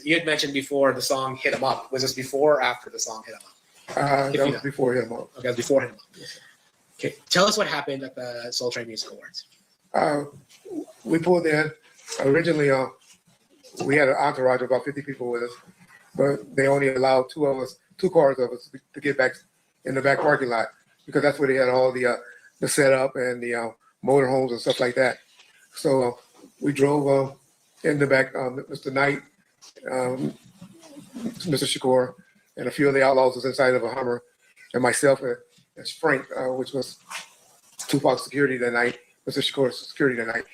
you had mentioned before the song Hit 'Em Up. Was this before or after the song Hit 'Em Up? That was before Hit 'Em Up. Okay, that was before Hit 'Em Up. Okay, tell us what happened at the Soul Train Music Awards. We pulled in. Originally, we had an entourage of about 50 people with us, but they only allowed two cars of us to get back in the back parking lot because that's where they had all the setup and the motorhomes and stuff like that. So we drove in the back. Mr. Knight, Mr. Shakur, and a few of the outlaws was inside of a Hummer, and myself and Frank, which was Tupac's security that night, Mr. Shakur's security that night.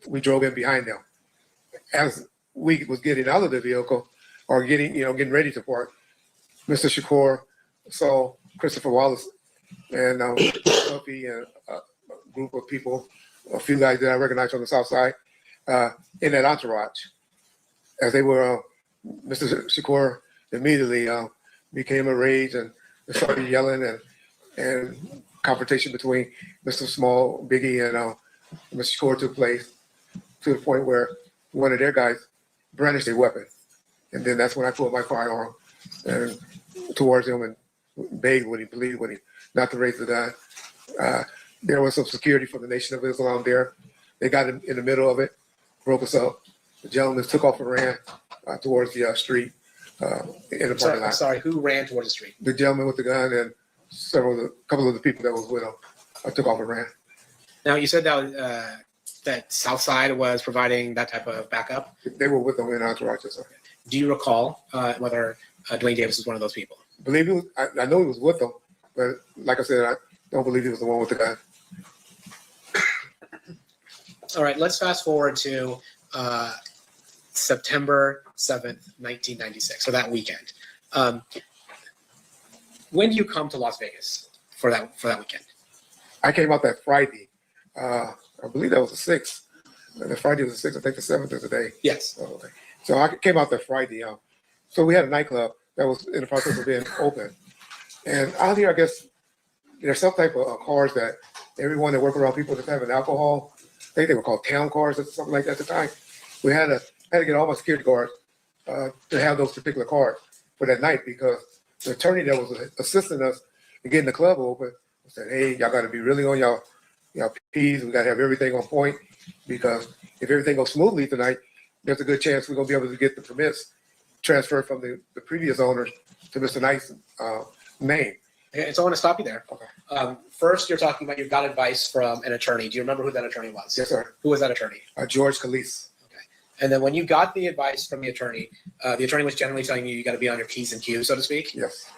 We drove in behind them. As we was getting out of the vehicle or getting ready to park, Mr. Shakur saw Christopher Wallace and Sophie and a group of people, a few guys that I recognized on the south side, in that entourage. As they were, Mr. Shakur immediately became enraged and started yelling and confrontation between Mr. Small, Biggie, and Mr. Shakur took place to the point where one of their guys brandished a weapon. And then that's when I pulled my firearm and towards him and begged with him, pleaded with him not to raise the gun. There was some security from the Nation of Islam there. They got in the middle of it, broke us up. The gentleman took off and ran towards the street in the parking lot. Sorry, who ran towards the street? The gentleman with the gun and a couple of the people that was with him took off and ran. Now, you said that that Southside was providing that type of backup? They were with them in entourage, yes, sir. Do you recall whether Duane Davis was one of those people? I believe he was. I know he was with them, but like I said, I don't believe he was the one with the gun. All right, let's fast forward to September 7th, 1996, so that weekend. When do you come to Las Vegas for that weekend? I came out that Friday. I believe that was the 6th. The Friday was the 6th. I think the 7th is the day. Yes. Oh, okay. So I came out that Friday. So we had a nightclub that was in the process of being open. And out here, I guess, there's some type of cars that everyone that work around people that's having alcohol, I think they were called town cars or something like that at the time. We had to get all my security guards to have those particular cars for that night because the attorney that was assisting us in getting the club open said, hey, y'all got to be really on y'all P's. We got to have everything on point because if everything goes smoothly tonight, there's a good chance we're going to be able to get the permits transferred from the previous owners to Mr. Knight's name. Okay, so I want to stop you there. Okay. First, you're talking about you got advice from an attorney. Do you remember who that attorney was? Yes, sir. Who was that attorney? George Calise. Okay. And then when you got the advice from the attorney was generally telling you got to be on your P's and Q's, so to speak. Yes.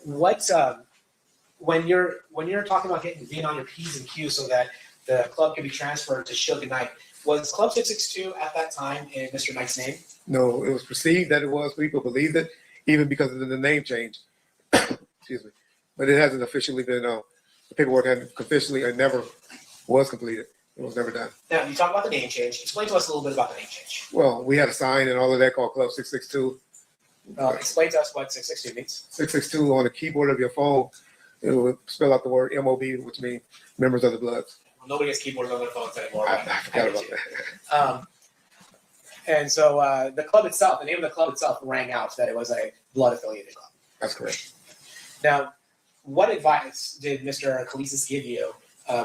When you're talking about being on your P's and Q's so that the club can be transferred to Suge Knight, was Club 662 at that time in Mr. Knight's name? No, it was perceived that it was. People believed it, even because of the name change. Excuse me. But it hasn't officially been, the paperwork hadn't officially, it never was completed. It was never done. Now, you talk about the name change. Explain to us a little bit about the name change. Well, we had a sign and all of that called Club 662. Explain to us what 662 means. 662 on the keyboard of your phone, it would spell out the word MOB, which means members of the Bloods. Well, nobody has keyboards on their phones anymore. I forgot about that. And so the club itself, the name of the club itself rang out that it was a blood-affiliated club. That's correct. Now, what advice did Mr. Kalisis give you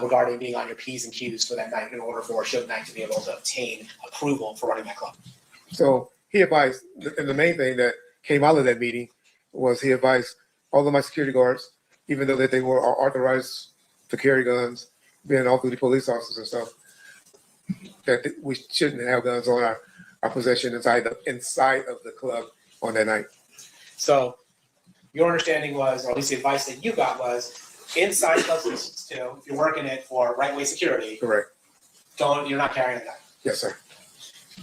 regarding being on your P's and Q's for that night in order for Suge Knight to be able to obtain approval for running that club? So he advised, and the main thing that came out of that meeting was he advised all of my security guards, even though that they were authorized to carry guns, being off-duty police officers and stuff, that we shouldn't have guns on our possession inside of the club on that night. So your understanding was, or at least the advice that you got was, inside Club 662, if you're working it for right-way security, Correct. you're not carrying a gun. Yes, sir.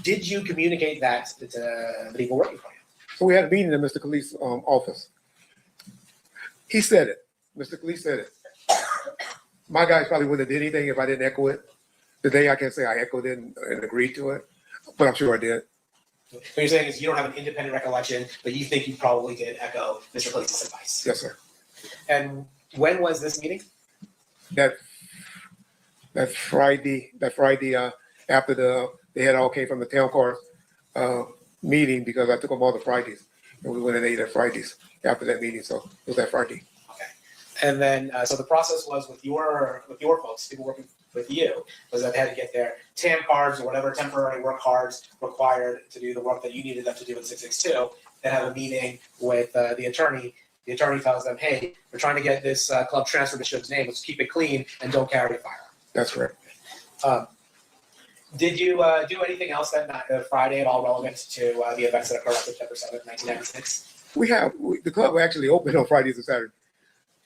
Did you communicate that to the people working for you? So we had a meeting in Mr. Khalif's office. He said it. Mr. Khalif said it. My guys probably wouldn't have did anything if I didn't echo it. Today I can't say I echoed it and agreed to it, but I'm sure I did. What you're saying is you don't have an independent recollection, but you think you probably did echo Mr. Khalif's advice. Yes, sir. And when was this meeting? That Friday after they had all came from the town court meeting because I took them all to Fridays and we went and ate at Fridays after that meeting. So it was that Friday. Okay. And then so the process was with your folks, people working with you, was that they had to get their TAM cards or whatever temporary work cards required to do the work that you needed them to do in 662. They have a meeting with the attorney. The attorney tells them, hey, we're trying to get this club transferred to Suge's name. Let's keep it clean and don't carry a firearm. That's correct. Did you do anything else that night, Friday at all relevant to the events that occurred on September 7th, 1996? The club actually opened on Fridays and Saturdays,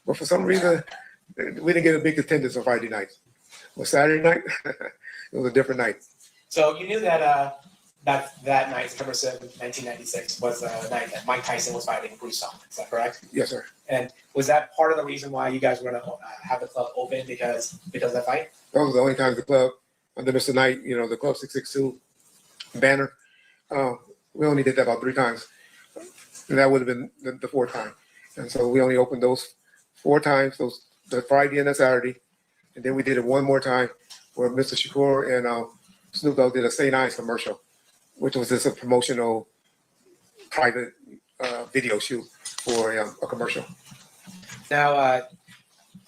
but for some reason we didn't get a big attendance on Friday nights. But Saturday night, it was a different night. So you knew that that night, September 7th, 1996, was the night that Mike Tyson was fighting Bruce Lee. Is that correct? Yes, sir. And was that part of the reason why you guys were going to have the club open because of that fight? That was the only time the club, under Mr. Knight, the Club 662 banner, we only did that about 3 times. And that would have been the 4th time. And so we only opened those 4 times, the Friday and the Saturday. And then we did it one more time where Mr. Shakur and Snoop Dogg did a St. Eyez commercial, which was just a promotional private video shoot for a commercial. Now,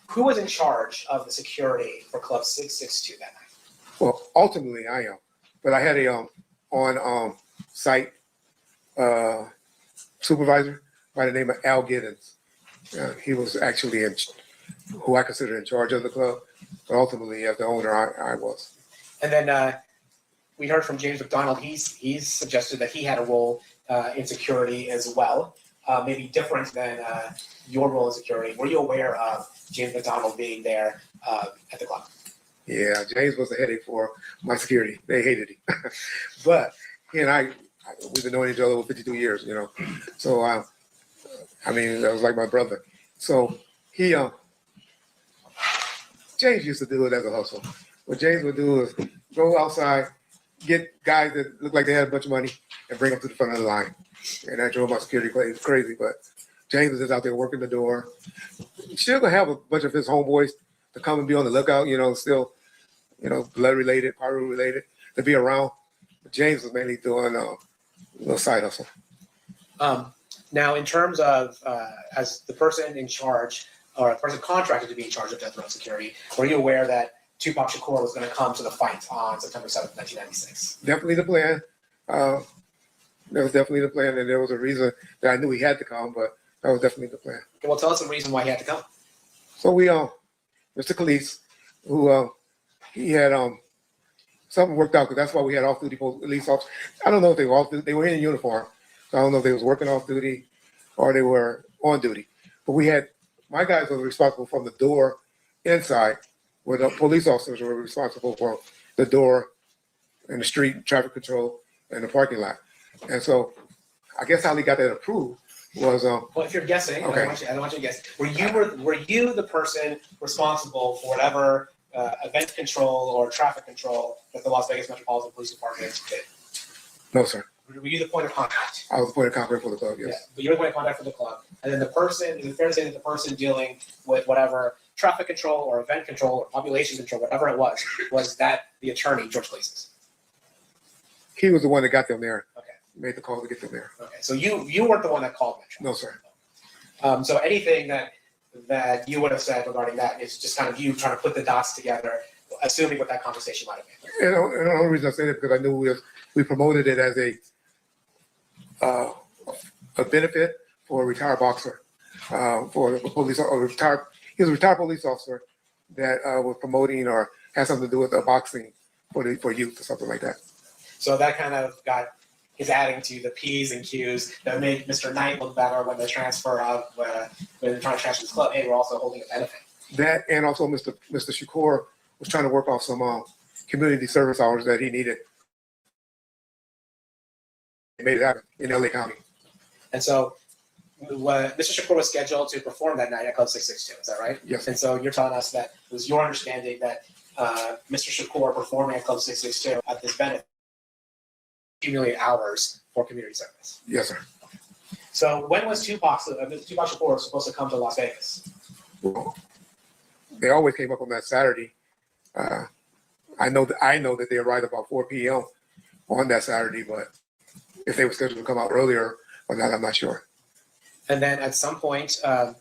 who was in charge of the security for Club 662 that night? Well, ultimately I am, but I had a on-site supervisor by the name of Al Giddens. He was actually who I consider in charge of the club, but ultimately as the owner, I was. And then we heard from James McDonald. He's suggested that he had a role in security as well, maybe different than your role in security. Were you aware of James McDonald being there at the club? Yeah, James was a headache for my security. They hated him. But he and we've been knowing each other for 52 years, you know. So, I mean, that was like my brother. So James used to do it as a hustle. What James would do is go outside, get guys that looked like they had a bunch of money and bring them to the front of the line. And that drove my security crazy. But James was just out there working the door. Still gonna have a bunch of his homeboys to come and be on the lookout, you know, still, you know, blood related, Paru related, to be around. But James was mainly doing a little side hustle. Now, in terms of as the person in charge, or a person contracted to be in charge of death row security, were you aware that Tupac Shakur was going to come to the fight on September 7th, 1996? Definitely the plan. That was definitely the plan, and there was a reason that I knew he had to come, but that was definitely the plan. Okay, well, tell us the reason why he had to come. So we, Mr. Khalees, who he had something worked out, because that's why we had off-duty police officers. I don't know if they were off-duty. They were in uniform, so I don't know if they was working off-duty or they were on duty. But we had, my guys were responsible from the door inside, where the police officers were responsible for the door and the street, traffic control, and the parking lot. And so I guess how they got that approved was well, if you're guessing, okay. I don't want you to guess. Were you the person responsible for whatever event control or traffic control that the Las Vegas Metropolitan Police Department did? No, sir. Were you the point of contact? I was the point of contact for the club, yes. Yeah, but you're the point of contact for the club. And then the person, is it fair to say that the person dealing with whatever traffic control or event control or population control, whatever it was that the attorney, George Cleese? He was the one that got them there. Okay. Made the call to get them there. Okay, so you weren't the one that called Metro? No, sir. So anything that you would have said regarding that is just kind of you trying to put the dots together, assuming what that conversation might have been. And the only reason I say that because I knew we promoted it as a benefit for a retired boxer, for a police or retired. He was a retired police officer that was promoting or had something to do with boxing for youth or something like that. So that kind of got his adding to the P's and Q's that made Mr. Knight look better when the transfer of when they're trying to transfer this club. Hey, we're also holding a benefit. That and also Mr. Shakur was trying to work off some community service hours that he needed. He made it happen in LA County. And so Mr. Shakur was scheduled to perform that night at Club 662, is that right? Yes. And so you're telling us that it was your understanding that Mr. Shakur performing at Club 662 at this benefit accumulate hours for community service. Yes, sir. So when was Tupac Shakur supposed to come to Las Vegas? Well, they always came up on that Saturday. I know that they arrived about 4 p.m. on that Saturday, but if they were scheduled to come out earlier or not, I'm not sure. And then at some point, the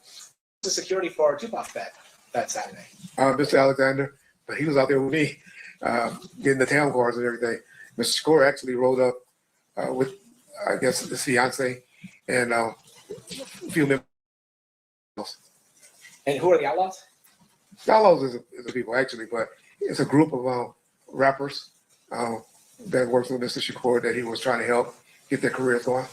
security for Tupac that Saturday. Mr. Alexander, but he was out there with me, getting the town cars and everything. Mr. Shakur actually rode up with, I guess, his fiance and a few members. And who are the Outlaws? The Outlaws is the people, actually, but it's a group of rappers that works with Mr. Shakur that he was trying to help get their careers going.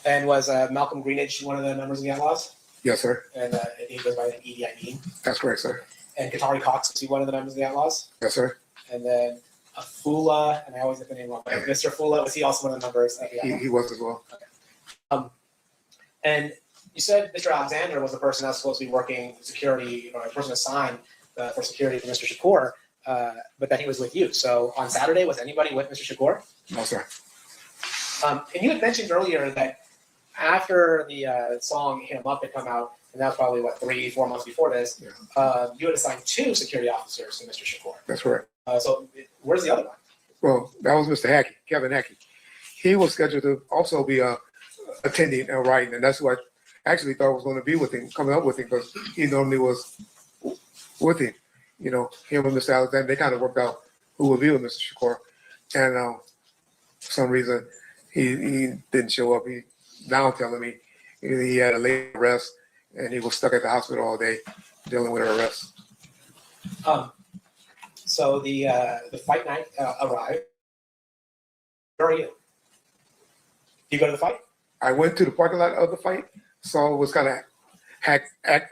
And was Malcolm Greenidge one of the members of the Outlaws? Yes, sir. And he goes by Edie Amin. That's correct, sir. And Katari Cox, was he one of the members of the Outlaws? Yes, sir. And then Fula, and I always get the name wrong, but Mr. Fula, was he also one of the members of the Outlaws? He was as well. Okay. And you said Mr. Alexander was the person that was supposed to be working security, or a person assigned for security for Mr. Shakur, but that he was with you. So on Saturday, was anybody with Mr. Shakur? No, sir. And you had mentioned earlier that after the song "Hit 'Em Up" had come out, and that was probably 3-4 months before this, you had assigned 2 security officers to Mr. Shakur. That's correct. So where's the other one? Well, that was Mr. Hackey, Kevin Hackey. He was scheduled to also be attending and writing, and that's who I actually thought was going to be with him, coming up with him, because he normally was with him. You know, him and Mr. Alexander, they kind of worked out who would be with Mr. Shakur. And for some reason, he didn't show up. He now telling me he had a late arrest and he was stuck at the hospital all day dealing with her arrest. So the fight night arrived. Where are you? You go to the fight? I went to the parking lot of the fight, so it was kind of hectic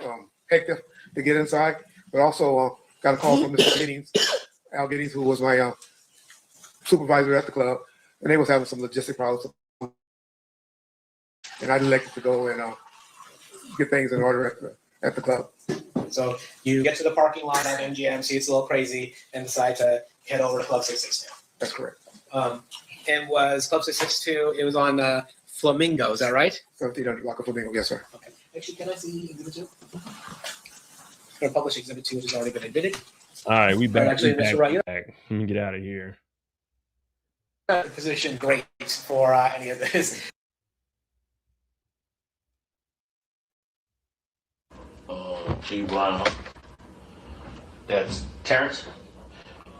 to get inside, but also got a call from Mr. Giddings, Al Giddings, who was my supervisor at the club, and they was having some logistic problems. And I elected to go and get things in order at the club. So you get to the parking lot at MGM, see it's a little crazy, and decide to head over to Club 662. That's correct. And was Club 662, it was on Flamingo, is that right? 1700 block of Flamingo, yes, sir. Okay. Actually, can I see Exhibit 2? I'm going to publish Exhibit 2, which has already been admitted. All right, we back. Actually, we Mr. Wright, back. Let me get out of here. Position great for any of this. T. Brown. That's Terrence?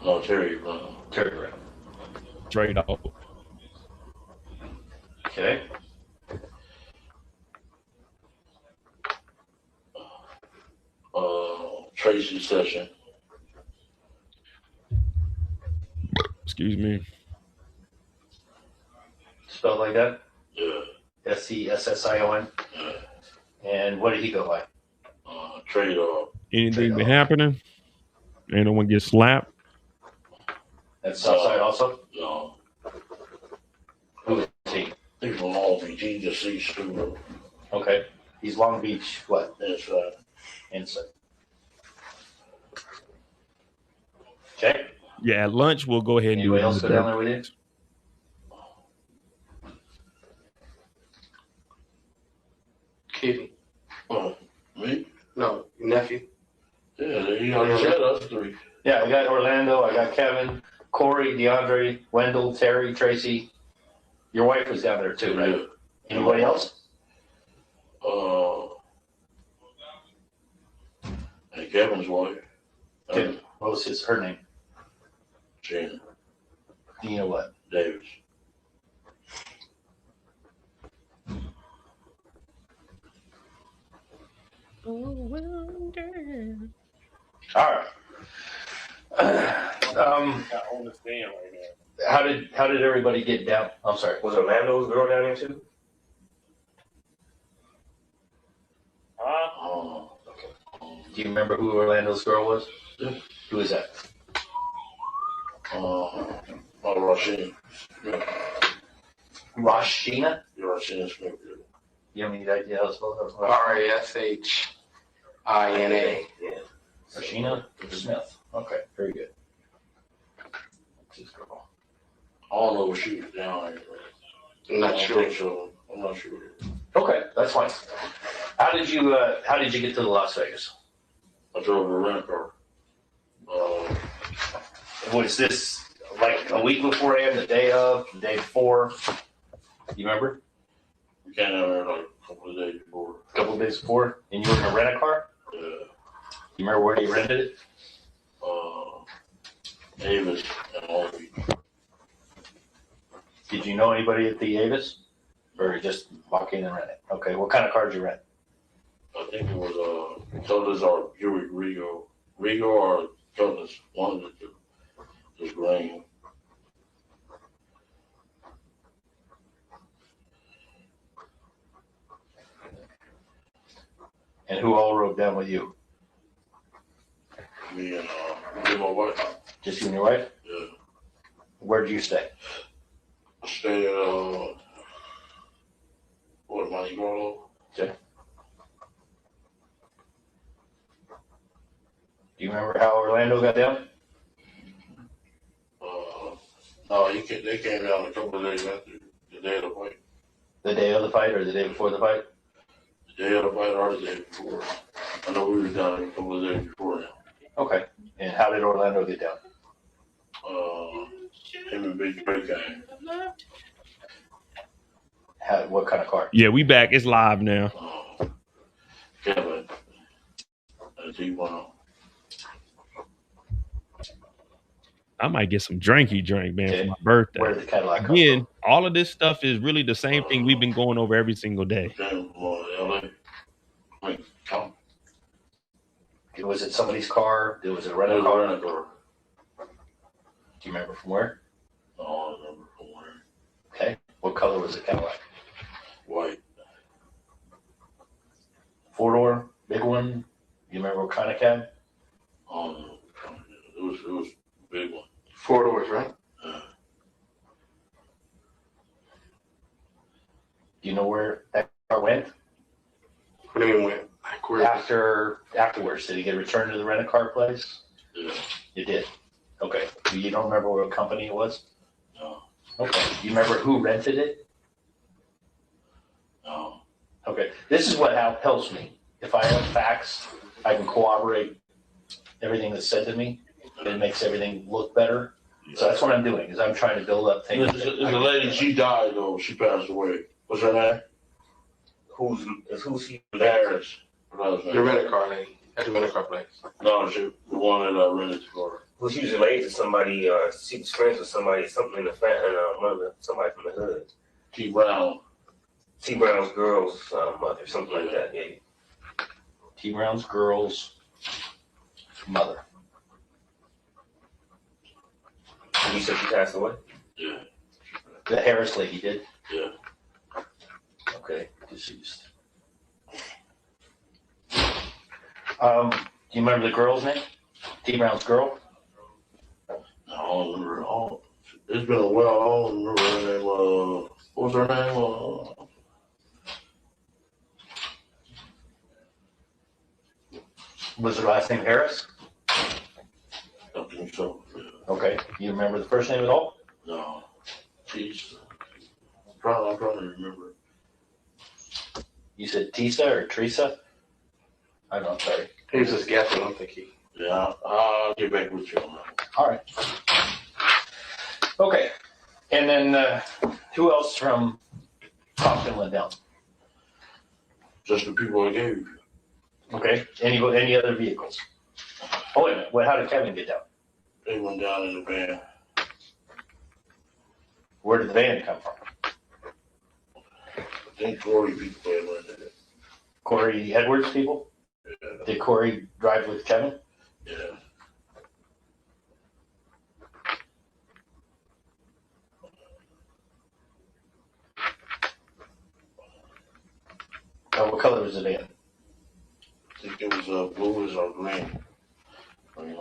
No, Terry Brown. Terry Brown. Straight up. Okay. Tracy Session. Excuse me. Spelled like that? Yeah. Session? Yeah. And what did he go by? Trade off. Anything been happening? Anyone get slapped? That's Southside also? No. Who is he? He's from Long Beach. He just sees Stu. Okay. He's Long Beach, what? That's right. Inside. Okay. Yeah, at lunch we'll go ahead and Anybody do else go down there with you? Kitty. Me? No, your nephew. Yeah, he already said us three. Yeah, I got Orlando, I got Kevin, Corey, DeAndre, Wendell, Terry, Tracy. Your wife was down there too, right? Yeah. Anybody else? And Kevin's wife. Kevin. What was her name? Gina Dina what? Davis. All right. How did everybody get down? I'm sorry. Was Orlando's girl down there too? Okay. Do you remember who Orlando's girl was? Yeah. Who is that? Rasheen. Yeah. Rashina? Rasheen Smith. You have any idea how to spell that? Rashina. Yeah. Rashina Smith. Okay, very good. That's his girl. I don't know if she was down there. I'm not sure. So I'm not sure. Okay, that's fine. How did you get to Las Vegas? I drove a rent car. Was this like a week beforehand, the day of, the day before? You remember? We came down there like a couple of days before. A couple of days before? And you were gonna rent a car? Yeah. You remember where you rented it? Avis and Long Beach. Did you know anybody at the Avis? Or you just walk in and rent it? Okay, what kind of car did you rent? I think it was Cutlass or Buick Regal. Regal or Cutlass, one of the two. Just green. And who all rode down with you? Me and my wife. Just you and your wife? Yeah. Where did you stay? I stayed at Monte Carlo. Okay. Do you remember how Orlando got down? No, they came down a couple of days after the day of the fight. The day of the fight or the day before the fight? The day of the fight or the day before. I know we were down a couple of days before now. Okay. And how did Orlando get down? Him and Big Ray came. What kind of car? Yeah, we back. It's live now. Kevin. That's T1. I might get some drinky drink, man, Okay. for my birthday. Where did the Cadillac come Again, all of this stuff is really the same thing we've been going over every single day. Came from LA. I mean, Was it somebody's car? Was it a rental car? Do you remember from where? I don't remember from where. Okay. What color was the Cadillac? White. 4-door, big one. You remember what kind of cab? I don't know. It was a big one. 4 doors, right? Do you know where that car went? What do you mean went? Like, where? Afterwards, did he get returned to the rent-a-car place? Yeah. You did? Okay. You don't remember what company it was? No. Okay. You remember who rented it? No. Okay. This is what helps me. If I have facts, I can corroborate everything that's said to me. It makes everything look better. Yeah. So that's what I'm doing, is I'm trying to build up things. There's a lady, she died though. She passed away. What's her name? Who's he? Harris. The rent-a-car lady. At the rent-a-car place. No, she the one that I rented for her. Well, she was related to somebody, she was friends with somebody, something in the mother, somebody from the hood. T. Brown. T. Brown's girl's mother, something like that, yeah. T. Brown's girl's mother. And you said she passed away? Yeah. The Harris lady did? Yeah. Okay, deceased. Do you remember the girl's name? T. Brown's girl? I don't remember. It's been a while. I don't remember her name. What was her name? Was her last name Harris? I think so. Yeah. Okay. You remember the first name at all? No. She's. I'm trying to remember. You said Tisa or Teresa? I don't know, sorry. He was just guessing, I don't think he. Yeah, I'll get back with you on that. All right. Okay. And then who else from Compton went down? Just the people I gave you. Okay. Any other vehicles? Oh, wait a minute. How did Kevin get down? They went down in the van. Where did the van come from? I think 40 people had rented it. Corey Edwards people? Yeah. Did Corey drive with Kevin? Yeah. What color was the van? I think it was bluish or green. Bluish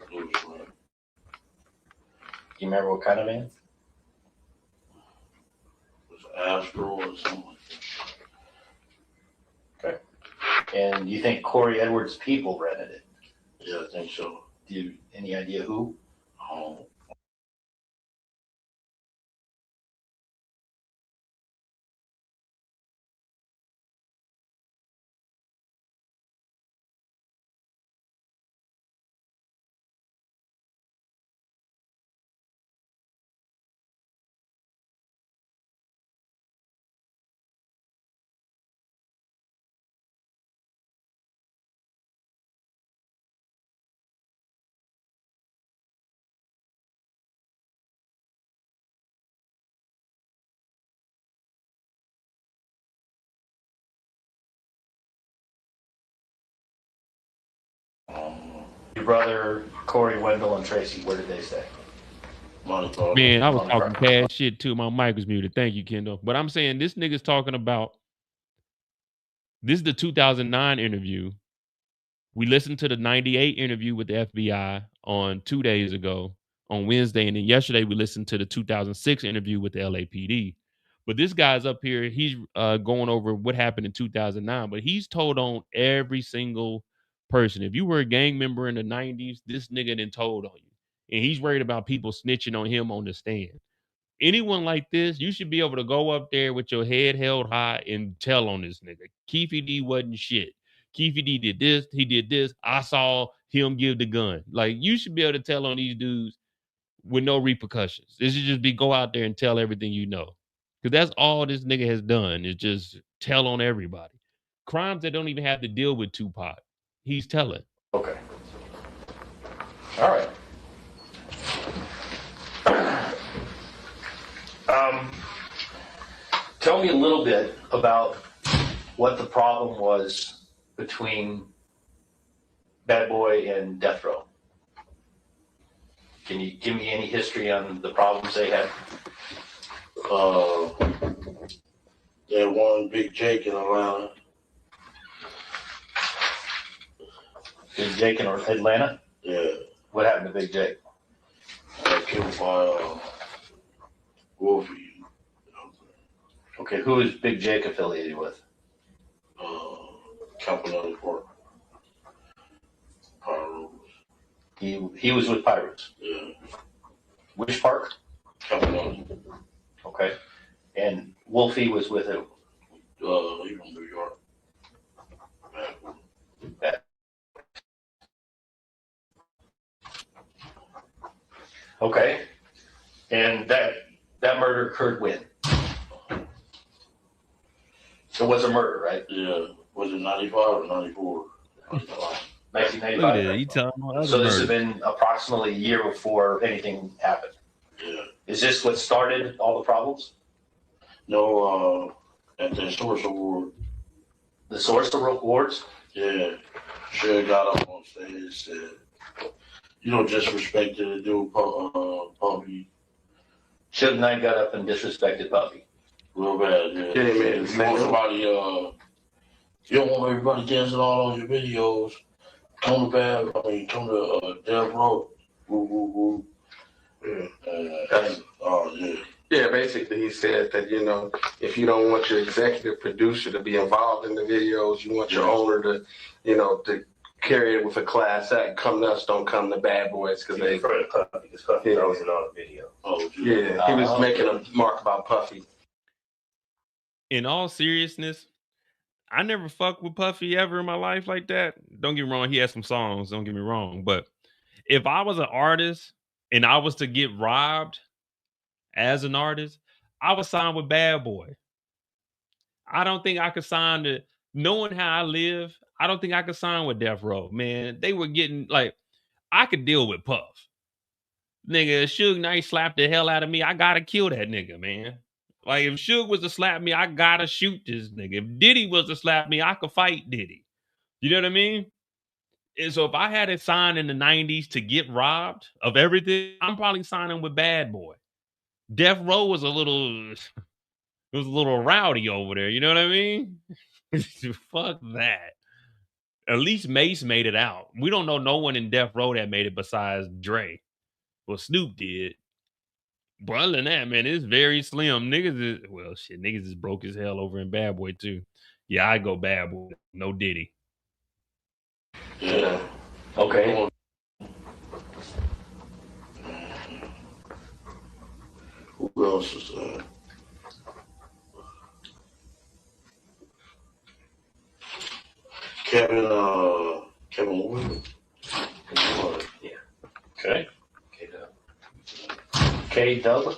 green. Do you remember what kind of van? It was Astro or something like that. Okay. And you think Corey Edwards' people rented it? Yeah, I think so. Do you any idea who? Oh. Your brother, Corey, Wendell, and Tracy, where did they stay? Man, I was talking cash shit too. My mic was muted. Thank you, Kendall. But I'm saying this nigga's talking about, this is the 2009 interview. We listened to the 98 interview with the FBI on 2 days ago on Wednesday. And then yesterday we listened to the 2006 interview with the LAPD. But this guy's up here, he's going over what happened in 2009, but he's told on every single person. If you were a gang member in the 90s, this nigga done told on you. And he's worried about people snitching on him on the stand. Anyone like this, you should be able to go up there with your head held high and tell on this nigga. Keffe D wasn't shit. Keffe D did this, he did this. I saw him give the gun. Like, you should be able to tell on these dudes with no repercussions. This should just be go out there and tell everything you know. Because that's all this nigga has done, is just tell on everybody. Crimes that don't even have to deal with Tupac. He's telling. Okay. All right. Tell me a little bit about what the problem was between Bad Boy and Death Row? Can you give me any history on the problems they had? That one Big Jake in Atlanta. Big Jake in Atlanta? Yeah. What happened to Big Jake? Got killed by Wolfie. Okay, who is Big Jake affiliated with? Campanelli Park. Pyros. He was with Pirates. Yeah. Which park? Campanelli. Okay. And Wolfie was with who? He from New York. Okay. And that murder occurred when? It was a murder, right? Yeah. Was it 95 or 94? 1995. Look at that. You telling me that was So this murder. has been approximately a year before anything happened. Yeah. Is this what started all the problems? No, at the Source Award. The Source Awards? Yeah. Suge got up on stage and said, you know, disrespected the dude, Puffy. Suge Knight got up and disrespected Puffy. Real bad, yeah. Yeah, he made If you want somebody, you don't want everybody dancing all on your videos, come to Death Row. Woo, woo, woo. Yeah. Yeah. Yeah, basically he said that, you know, if you don't want your executive producer to be involved in the videos, you want your owner to, you know, to carry it with a class act. Come nuts, don't come to Bad Boys because they. Because Puffy's always in all the video. Oh, yeah, he was making a mark about Puffy. In all seriousness, I never fucked with Puffy ever in my life like that. Don't get me wrong, he had some songs, don't get me wrong. But if I was an artist and I was to get robbed as an artist, I would sign with Bad Boy. I don't think I could sign to, knowing how I live, I don't think I could sign with Death Row, man. They were getting, like, I could deal with Puff. Nigga, Suge Knight slapped the hell out of me, I gotta kill that nigga, man. Like, if Suge was to slap me, I gotta shoot this nigga. If Diddy was to slap me, I could fight Diddy. You know what I mean? And so if I had it signed in the 90s to get robbed of everything, I'm probably signing with Bad Boy. Death Row was a little rowdy over there. You know what I mean? Fuck that. At least Mace made it out. We don't know no one in Death Row that made it besides Dre. Well, Snoop did. But other than that, man, it's very slim. Niggas is broke as hell over in Bad Boy too. Yeah, I go Bad Boy. No Diddy. Yeah. Okay. Who else is Kevin Wood. Yeah. Okay. K-Dub.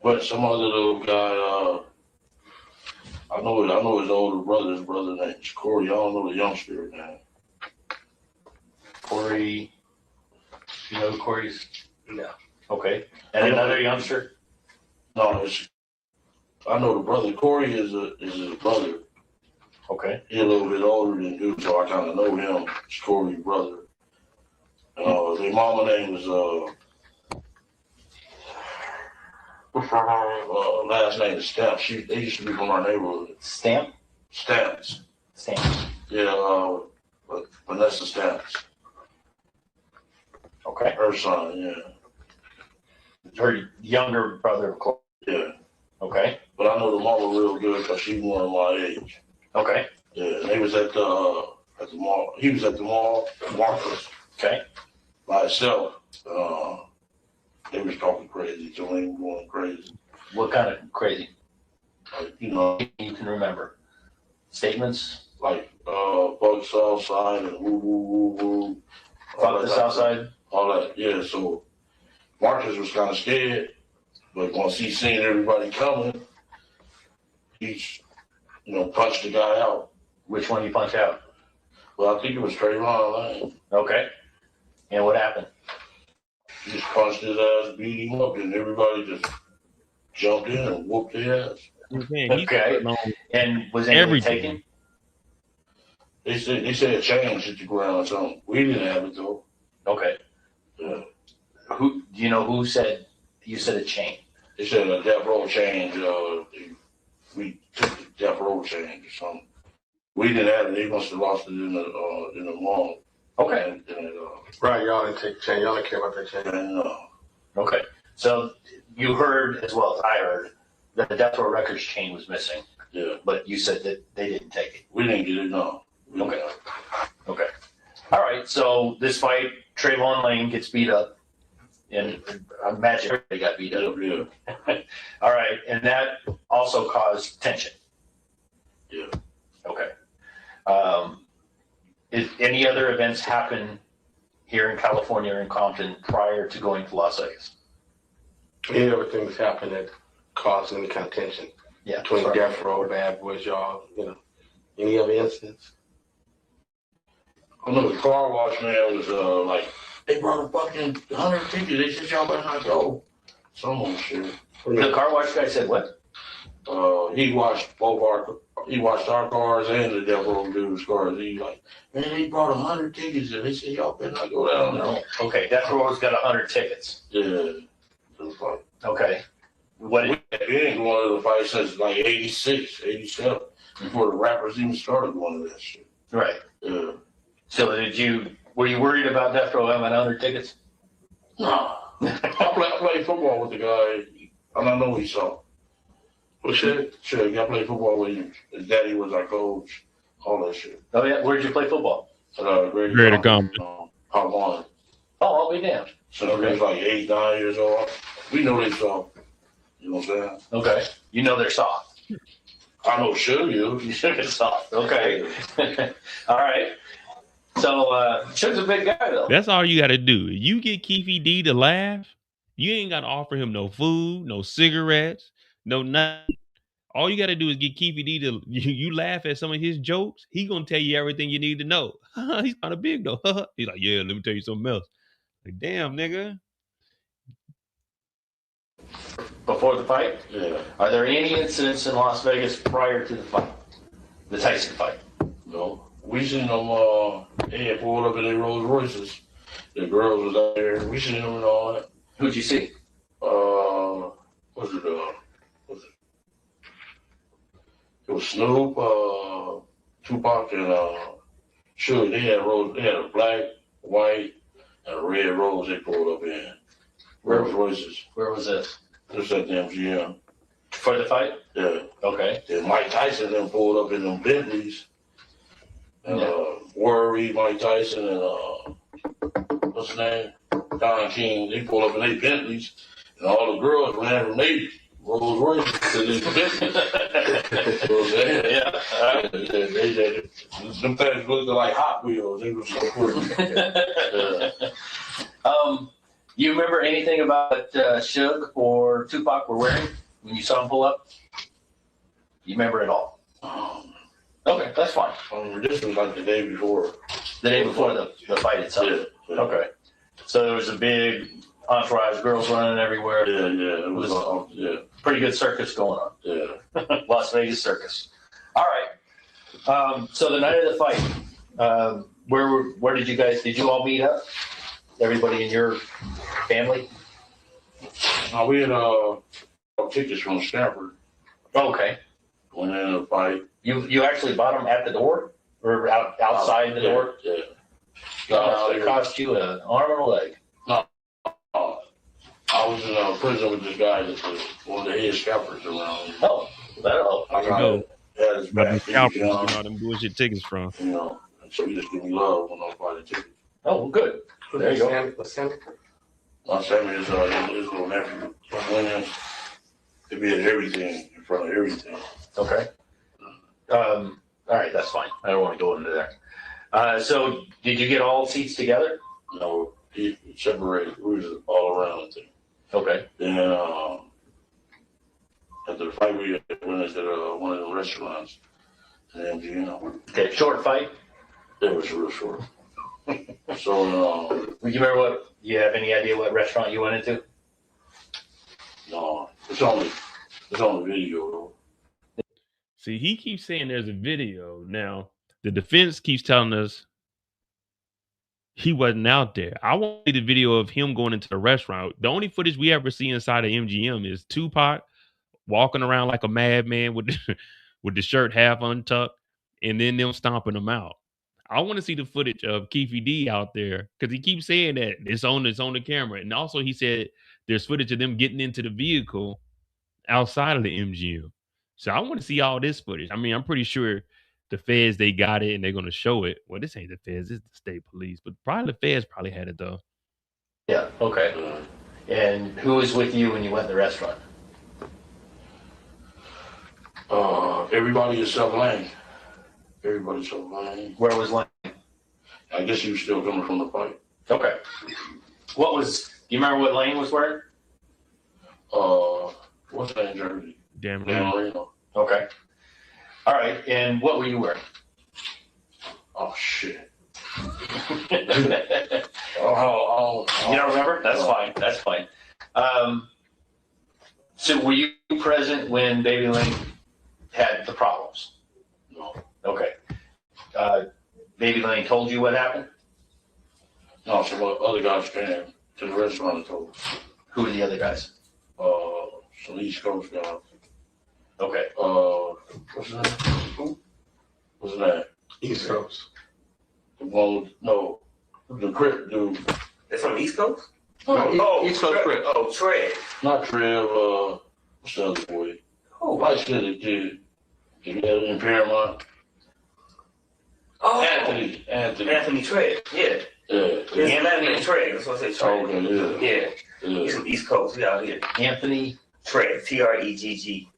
But some other little guy, I know his older brother, his brother name's Corey. I don't know the youngster name. Corey. You know who Corey's? No. Okay. And another youngster? No, I know the brother. Corey is his brother. Okay. He's a little bit older than dude, so I kind of know him. It's Corey's brother. Their mama name is last name is Stamp. They used to be from our neighborhood. Stamp? Stamps. Stamps. Yeah, Vanessa Stamps. Okay. Her son, yeah. Her younger brother, of course. Yeah. Okay. But I know the mama real good because she's more of my age. Okay. Yeah, and they was at the mall. He was at the mall, Marcus. Okay. By himself. They was talking crazy, Joanne going crazy. What kind of crazy? You know, you can remember. Statements? Like, fuck Southside and woo, woo, woo, woo. Fuck the Southside? All that, yeah. So Marcus was kind of scared, but once he seen everybody coming, he, punched the guy out. Which one you punch out? Well, I think it was Trayvon Lane. Okay. And what happened? He just punched his ass, beat him up, and everybody just jumped in and whooped his ass. Okay. And was anything taken? They said a chain hit the ground or something. We didn't have it though. Okay. Yeah. Who do you know who said you said a chain? They said a death row change. We took the death row change or something. We didn't have it. They must have lost it in the mall. Okay. Right, y'all didn't take the chain. Y'all didn't care about that chain. No. Okay. So you heard as well as I heard that the Death Row Records chain was missing. Yeah. But you said that they didn't take it. We didn't get it. No. Okay. Okay. All right. So this fight, Trayvon Lane gets beat up, and I imagine everybody got beat up. Yeah. All right, and that also caused tension. Yeah. Okay. Did any other events happen here in California or in Compton prior to going to Las Vegas? Any other things happen that caused any kind of tension? Yeah. Between sorry. Death Row, Bad Boys, y'all, any other incidents? I know the car wash man was like, they brought a fucking 100 tickets. They said y'all better not go. Some old shit. The car wash guy said what? He washed our cars and the Death Row dude's cars. He like, man, they brought 100 tickets and they said y'all better not go down there. Okay, Death Row's got 100 tickets. Yeah. Okay. We ain't going to the fight since like 86, 87, before the rappers even started going to that shit. Right. Yeah. So were you worried about Death Row having 100 tickets? Nah. I played football with the guy, and I know he saw. Well, shit, I played football with him. His daddy was our coach, all that shit. Oh, yeah? Where did you play football? Greater Compton. Part one. Oh, I'll be damned. So he was like 8, 9 years old. We know they saw. You know what I'm saying? Okay. You know they're soft. I know Suge you. You Suge is soft. Okay. All right. So Suge's a big guy though. That's all you got to do. You get Keffe D to laugh. You ain't got to offer him no food, no cigarettes, no nothing. All you got to do is get Keffe D to you laugh at some of his jokes. He gonna tell you everything you need to know. He's kind of big though. He's like, yeah, let me tell you something else. Like, damn, nigga. Before the fight? Yeah. Are there any incidents in Las Vegas prior to the fight? The Tyson fight? No. We seen them, they had pulled up in their Rolls Royces. The girls was out there. We seen them and all that. Who'd you see? It was Snoop, Tupac, and Suge. They had a black, white, and a red Rolls they pulled up in. Rolls Royces. Where was this? Just at the MGM. For the fight? Yeah. Okay. Then Mike Tyson then pulled up in them Bentleys. And Worry, Mike Tyson, and what's his name? Don King. They pulled up in their Bentleys, and all the girls ran from their Rolls Royces to these Bentleys. You know what I'm saying? Yeah. Them things looked like Hot Wheels. They were so cool. You remember anything about what Suge or Tupac were wearing when you saw them pull up? You remember it all? Okay, that's fine. This was like the day before. The day before the fight itself? Yeah. Okay. So there was a big entourage, girls running everywhere. Yeah. It was pretty good circus going on. Yeah. Las Vegas circus. All right. So the night of the fight, where did you all meet up? Everybody in your family? We had tickets from Stanford. Okay. Went in the fight. You actually bought them at the door or outside the door? Yeah. It cost you an arm and a leg. No. I was in prison with this guy that was one of the head scalpers around. Oh, that'll help. Had his back. Scalpers, you know, them bullshit tickets from. You know, so he just give me love when I buy the ticket. Oh, good. There you go. What's Sammy? My Sammy is his little nephew. Williams. They be at everything, in front of everything. Okay. All right, that's fine. I don't want to go into there. So did you get all seats together? No, he separated. We was all around the thing. Okay. Then after the fight, we went into one of the restaurants. And okay, short fight? It was real short. So, you remember you have any idea what restaurant you went into? No, it's on the video though. See, he keeps saying there's a video. Now, The defense keeps telling us he wasn't out there. I want to see the video of him going into the restaurant. The only footage we ever see inside of MGM is Tupac walking around like a madman with with the shirt half untucked, and then them stomping him out. I want to see the footage of Keffe D out there because he keeps saying that it's on the camera, and also he said there's footage of them getting into the vehicle outside of the MGM. So I want to see all this footage. I mean, I'm pretty sure the feds, they got it and they're going to show it. Well, this ain't the feds, it's the state police, but probably the feds probably had it though. Yeah, okay. And who was with you when you went to the restaurant? Everybody except Lane. Everybody except Lane. Where was Lane? I guess he was still coming from the fight. Okay. Do you remember what Lane was wearing? What's that jersey? Dan Marino. Okay. All right, and what were you wearing? Oh, shit. You don't remember? That's fine. That's fine. So were you present when Baby Lane had the problems? No. Okay. Baby Lane told you what happened? No, so what other guys came to the restaurant and told us. Who were the other guys? Some East Coast guys. Okay. What's his name? Who? What's his name? East Coast. The one with, no, the Crip dude. That's on the East Coast? East Coast Crip. Oh, Trev. Not Trev, what's the other boy? Oh, White City kid. He had it in Paramount. Oh, Anthony Trev. Yeah. Yeah. Anthony Trev. That's what I say. Trev. Okay, Yeah. He's from East Coast. He's out here. Anthony Trev. Tregg. Tregggs.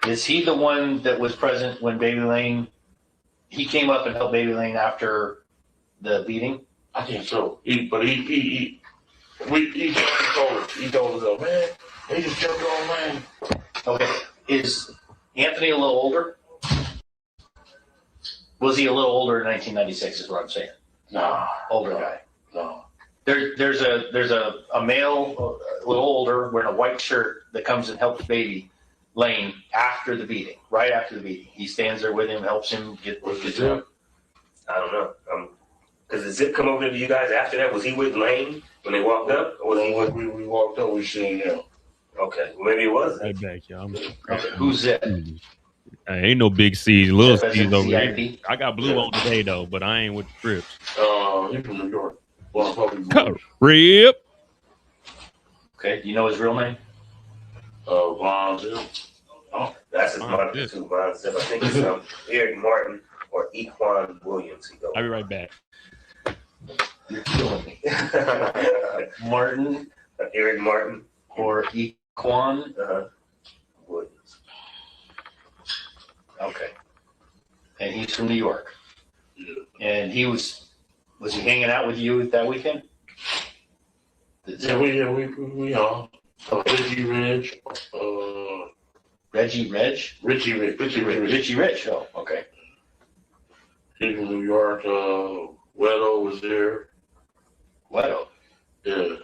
Is he the one that was present when Baby Lane? He came up and helped Baby Lane after the beating. I think so. He told us, oh, man, they just jumped on Lane. Okay. Is Anthony a little older? Was he a little older in 1996? Is what I'm saying. No. Older guy. No. There's a male, a little older, wearing a white shirt that comes and helps Baby Lane after the beating. Right after the beating, he stands there with him, helps him get to him. I don't know. Does the Zip come over to you guys after that? Was he with Lane when they walked up? Or was he with... We walked up, we seen him. Okay, well, maybe it was. Right back, y'all. Okay. Who's Zip? Ain't no big C's, little C's over CIP? here. I got blue on today though, but I ain't with the Crips. He's from New York. Well, probably Rip. Okay, do you know his real name? Von Zip. Oh, that's his moniker too, Von Zip. I think it's Eric Martin or Equan Williams. I'll be right back. You're killing me. Martin. Eric Martin. Or Equan Williams. Okay. And he's from New York. And he was he hanging out with you that weekend? Yeah, we Reggie Ridge. Reggie Reg? Richie Rich. Richie Rich. Oh, okay. He's from New York. Wedo was there. Wedo? Yeah.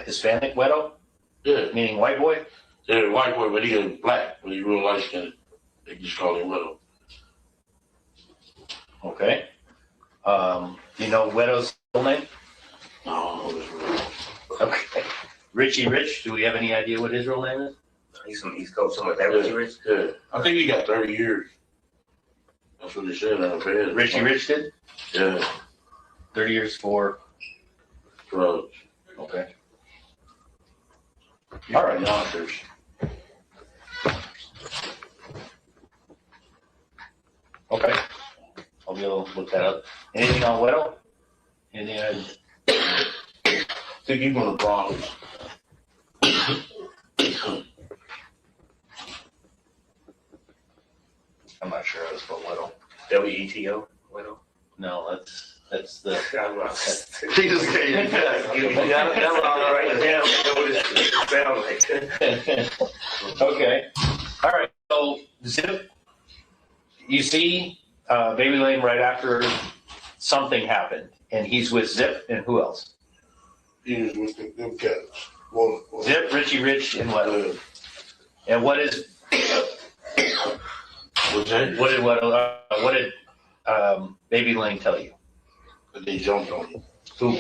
Hispanic Wedo? Yeah. Meaning white boy? Yeah, white boy, but he is black, but he's real light skinned. They just call him Wedo. Okay. Do you know Wedo's full name? No, that's real. Okay. Richie Rich, do we have any idea what his real name is? He's from East Coast, something like that. Richie Rich? Yeah. I think he got 30 years. That's what they said on the bed. Richie Rich did? Yeah. 30 years for drugs. Okay. All right. Yonkers. Okay. I'll be able to look that up. Anything on Wedo? Anything I think he's from the Bronx. I'm not sure how to spell Wedo. W-E-T-O? Wedo? No, that's the. Jesus, okay. Okay. All right. So Zip, you see Baby Lane right after something happened, and he's with Zip and who else? He was with them cats. Well, Zip, Richie Rich, and what? And what is What's that? What did Baby Lane tell you? That they jumped on him. Who?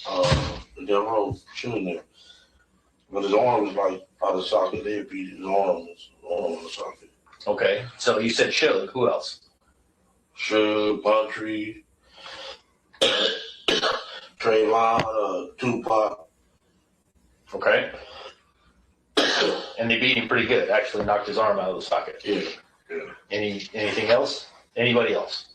The Death Row shooting him. But his arm was like out of socket. They beat his arm on the socket. Okay, so you said Suge. Who else? Suge, Buntry, Trayvon, Tupac. Okay. And they beat him pretty good. Actually knocked his arm out of the socket. Yeah. Anything else? Anybody else?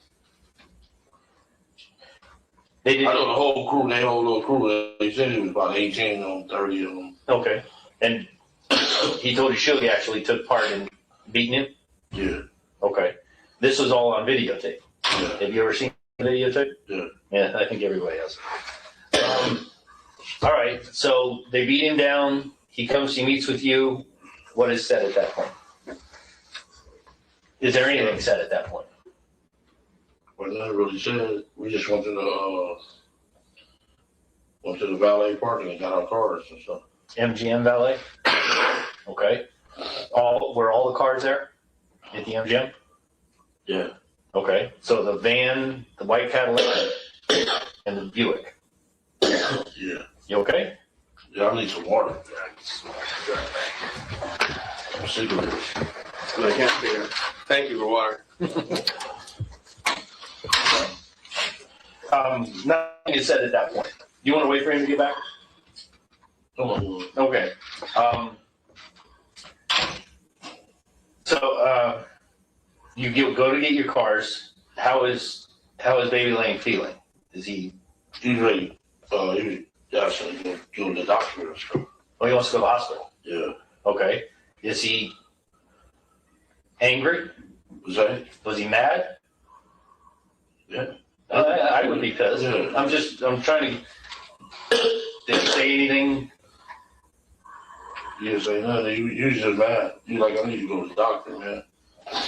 They did. I know the whole crew, their whole little crew, they said it was about 18 on 30 of them. Okay. And he told you Suge actually took part in beating him? Yeah. Okay. This was all on videotape. Yeah. Have you ever seen the videotape? Yeah. Yeah, I think everybody has. All right. So they beat him down. He comes, he meets with you. What is said at that point? Is there anything said at that point? Well, nothing really said. We just went to the valet parking and got our cars and stuff. MGM valet? Okay. Were all the cars there at the MGM? Yeah. Okay. So the van, the white Cadillac, and the Buick. Yeah. You okay? Yeah, I need some water. I'm sick of this. I can't figure it. Thank you for water. Nothing is said at that point. Do you want to wait for him to get back? Okay. So you go to get your cars. How is Baby Lane feeling? Is he? He's ready. Actually go to the doctor and stuff. Oh, he wants to go to the hospital. Yeah. Okay. Is he angry? Was he mad? Yeah. I would be pissed. Yeah. I'm trying to. Did he say anything? He didn't say nothing. He was just mad. He's like, I need to go to the doctor, man.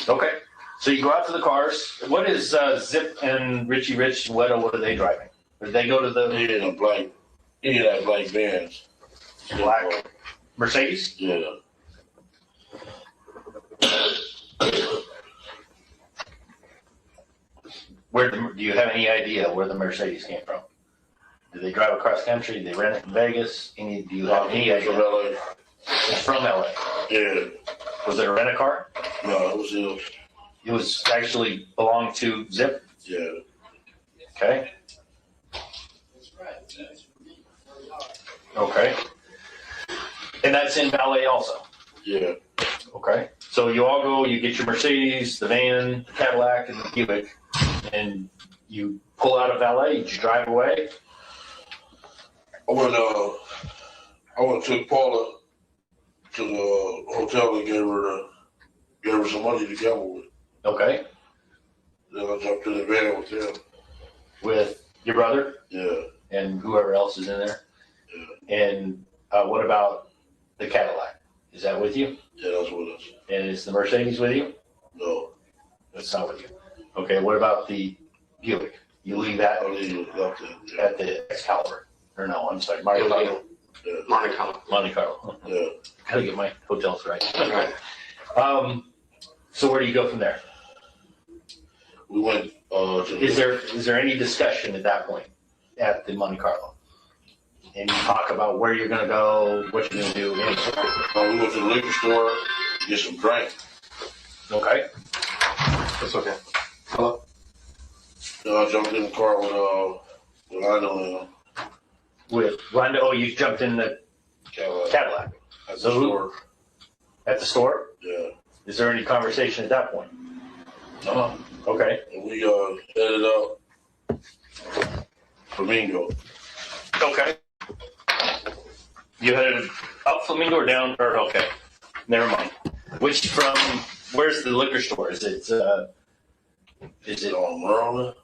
Okay. So you go out to the cars. What is Zip and Richie Rich and Weddle? What are they driving? Did they go to the He had a black Benz. black Mercedes? Yeah. Do you have any idea where the Mercedes came from? Did they drive across country? Did they rent it in Vegas? Do you have any idea? From LA. It's from LA. Yeah. Was it a rent a car? No, it was his. It was actually belonged to Zip? Yeah. Okay. Okay. And that's in valet also? Yeah. Okay. So you all go, you get your Mercedes, the van, the Cadillac, and the Buick, and you pull out of valet, you drive away? I went to took Paula to the hotel and gave her some money to gamble with. Okay. Then I jumped in the van with them. With your brother? Yeah. And whoever else is in there? Yeah. And what about the Cadillac? Is that with you? Yeah, that's with us. And is the Mercedes with you? No. That's not with you. Okay, what about the Buick? You leave that at the Excalibur. Or no, I'm sorry, Monte Carlo. Yeah. Monte Carlo. Yeah. Gotta get my hotels right. Right. So where do you go from there? We went Is there any discussion at that point at the Monte Carlo? And you talk about where you're gonna go, what you're gonna do, anything? we went to the liquor store to get some drink. Okay. That's okay. Hello? Then I jumped in the car with Lionel and With Rondo, oh, you jumped in the Cadillac. at the So store. At the store? Yeah. Is there any conversation at that point? Uh-huh. Okay. And we headed up Flamingo. Okay. You headed up Flamingo or down, or okay. Never mind. Where's the liquor store? Is it on Maryland?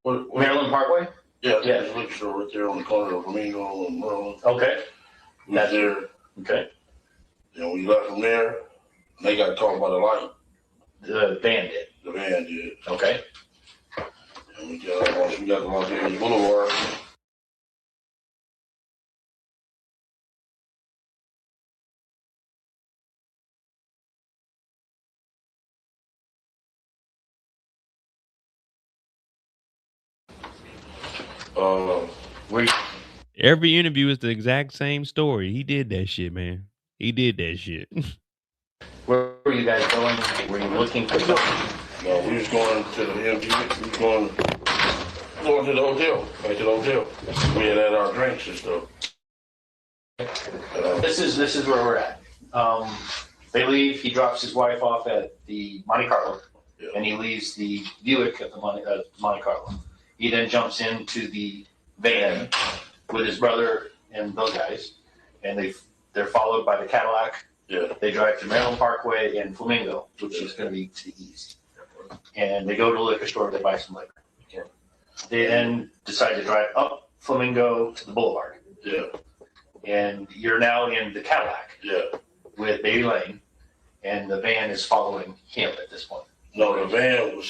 Maryland Parkway? Yeah, there's a liquor store right there on the corner of Flamingo and Maryland. Okay. We was there. Okay. And we left from there, and they got caught by the light. The van did. The van did. Okay. And once we got to Los Angeles Boulevard, Where? Every interview is the exact same story. He did that shit, man. He did that shit. Where were you guys going? Were you looking for something? No, we was going to the MG. We was going to the hotel. Back to the hotel. We had our drinks and stuff. This is where we're at. They leave. He drops his wife off at the Monte Carlo, and he leaves the Buick at the Monte Carlo. He then jumps into the van with his brother and those guys, and they're followed by the Cadillac. Yeah. They drive to Maryland Parkway and Flamingo, which is going to be to the east. And they go to the liquor store. They buy some liquor. Yeah. They then decide to drive up Flamingo to the boulevard. Yeah. And you're now in the Cadillac. Yeah. With Baby Lane, and the van is following him at this point. No, the van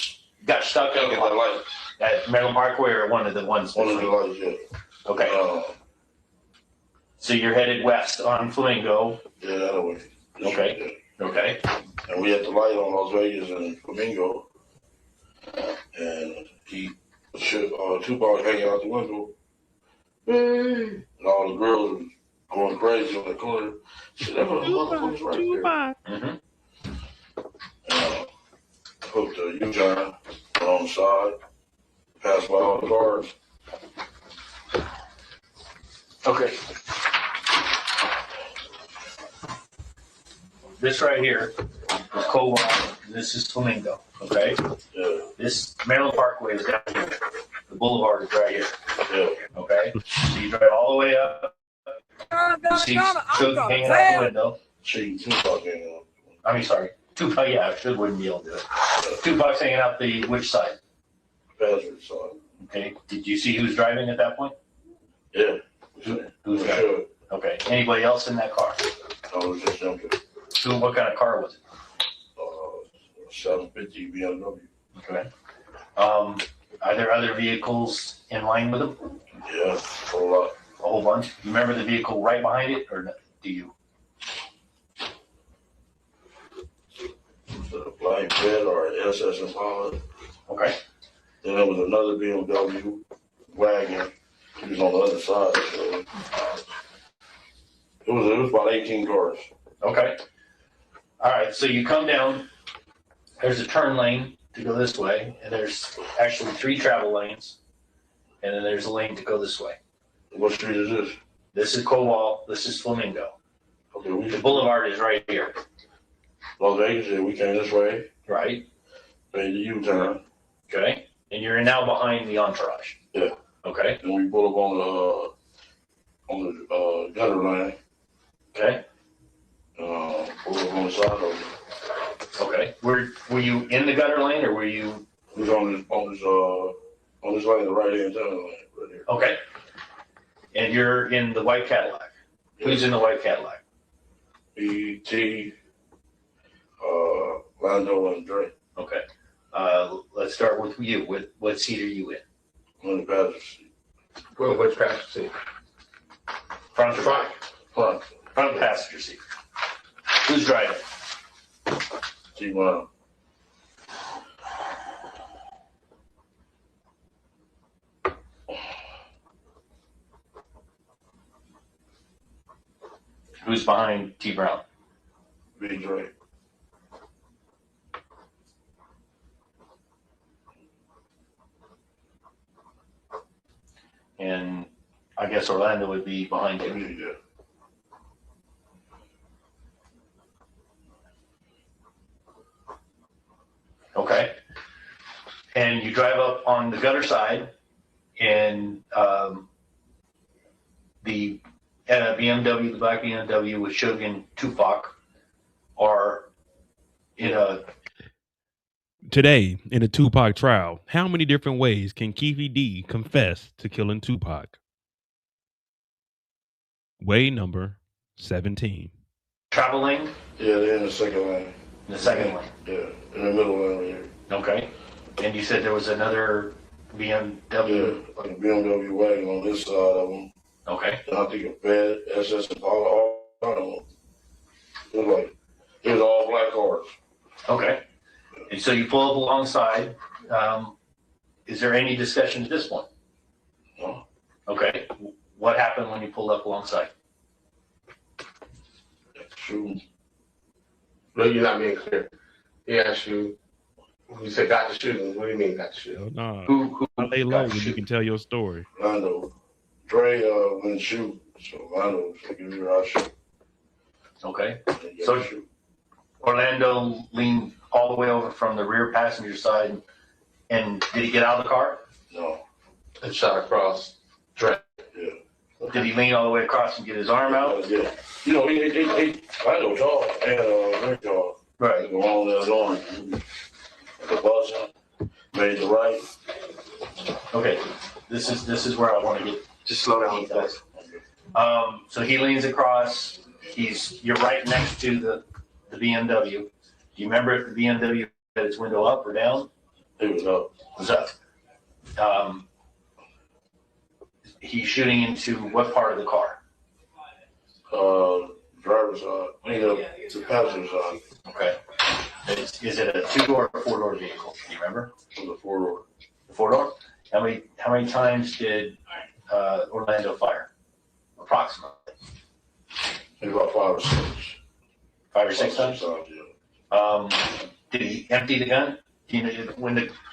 got stuck at the light at Maryland Parkway, or one of the ones. One of the lights, yeah. Okay. So you're headed west on Flamingo. Yeah, that way. Okay. Yeah. Okay. And we had the light on Las Vegas and Flamingo, and Tupac hanging out the window, and all the girls were going crazy on the corner. Shit, that motherfucker's right there. Hooked a U-turn on the side, passed by all the cars. Okay. This right here is Coal. This is Flamingo. Okay. Yeah. This Maryland Parkway is down here. The boulevard is right here. Yeah. Okay. So you drive all the way up. You see Suge hanging out the window. Tupac hanging out. I mean, sorry. Tupac, yeah, Suge wouldn't be able to do it. Tupac's hanging out the which side? Passenger side. Okay. Did you see who's driving at that point? Yeah. Who's driving? Okay. Anybody else in that car? I was just jumping. What kind of car was it? 750 BMW. Okay. Are there other vehicles in line with them? Yeah, a whole lot. A whole bunch? You remember the vehicle right behind it, or do you? A black jet or an SS Impala. Okay. Then there was another BMW wagon. He was on the other side. So it was about 18 cars. Okay. All right. So you come down. There's a turn lane to go this way, and there's actually 3 travel lanes, and then there's a lane to go this way. What street is this? This is Cowal. This is Flamingo. Okay, the boulevard is right here. Las Vegas, yeah, we came this way. Right. Made the U-turn. Okay. And you're now behind the entourage. Yeah. Okay. And we pull up on the gutter lane. Okay. Pull up on the side of it. Okay. Were you in the gutter lane, or were you? We was on this lane, the right-hand turn lane, right here. Okay. And you're in the white Cadillac. Yeah. Who's in the white Cadillac? E.T., Lando, and Dre. Okay. Let's start with you. What seat are you in? I'm in the passenger seat. Well, which passenger seat? Front or back? Front. Front passenger seat. Who's driving? T-Brown. Who's behind T. Brown? Big Dre. And I guess Orlando would be behind you. Yeah. Okay. And you drive up on the gutter side, and the BMW, the black BMW with Suge and Tupac, are in a. Today, in a Tupac trial, how many different ways can Keffe D confess to killing Tupac? Way number 17. Traveling? Yeah, they're in the second lane. In the second lane? Yeah, in the middle lane right here. Okay. And you said there was another BMW? Yeah, like a BMW wagon on this side of them. Okay. And I think a Fed, SS, and all of them. It was all black cars. Okay. And so you pull up alongside. Is there any discussion at this point? No. Okay. What happened when you pulled up alongside? Shoot. No, you're not being clear. He asked you, you said got the shooting. What do you mean got the shooting? No, Who I lay got low the when you shooting? can tell your story. Rondo. Dre went shoot. So Rondo give me our shoot. Okay. So Orlando leaned all the way over from the rear passenger side, and did he get out of the car? No. And shot across Dre. Yeah. Did he lean all the way across and get his arm out? Yeah. You know, he I know tall and very tall. Right. Go on there on. The buzzer made the right. Okay. This is where I want to get. Just slow down. So he leans across. You're right next to the BMW. Do you remember if the BMW had its window up or down? It was up. It was up. He's shooting into what part of the car? Driver's side. The passenger side. Okay. Is it a 2-door or 4-door vehicle? Do you remember? It was a 4-door. The 4-door? How many times did Orlando fire? Approximately. Maybe about 5 or 6. 5 or 6 times? Yeah. Did he empty the gun? Do you know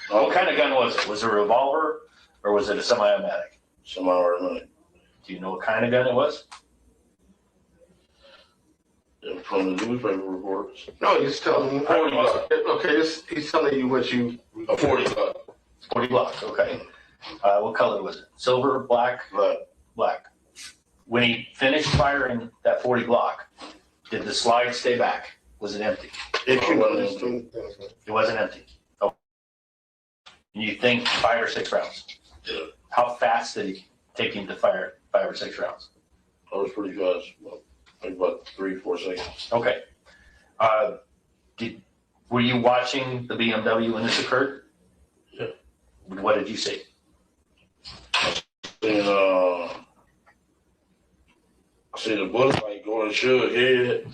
what kind of gun was it? Was it a revolver or was it a semi-automatic? Semi-automatic. Do you know what kind of gun it was? From the newspaper reports. No, he's telling me 40 bucks. Okay, he's telling you what you a 40 bucks. 40 bucks. Okay. What color was it? Silver, black? Black. When he finished firing that 40 Glock, did the slide stay back? Was it empty? It wasn't empty. Oh. You think 5 or 6 rounds? Yeah. How fast did it take him to fire 5 or 6 rounds? That was pretty fast. Like about 3-4 seconds. Okay. Were you watching the BMW when this occurred? Yeah. What did you see? And I see the bullet like going should head.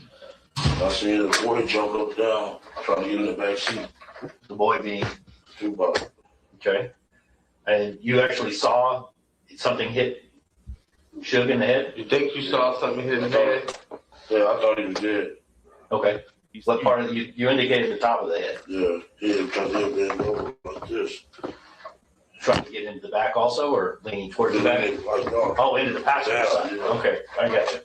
I see the boy jump up down, trying to get in the back seat. The boy being Tupac. Okay. And you actually saw something hit Suge in the head? You think you saw something hit in the head? Yeah, I thought he was dead. Okay. What part of you indicated the top of the head? Yeah, because he had been over like this. Trying to get into the back also, or leaning towards the back? Oh, into the passenger side. Okay, I got you.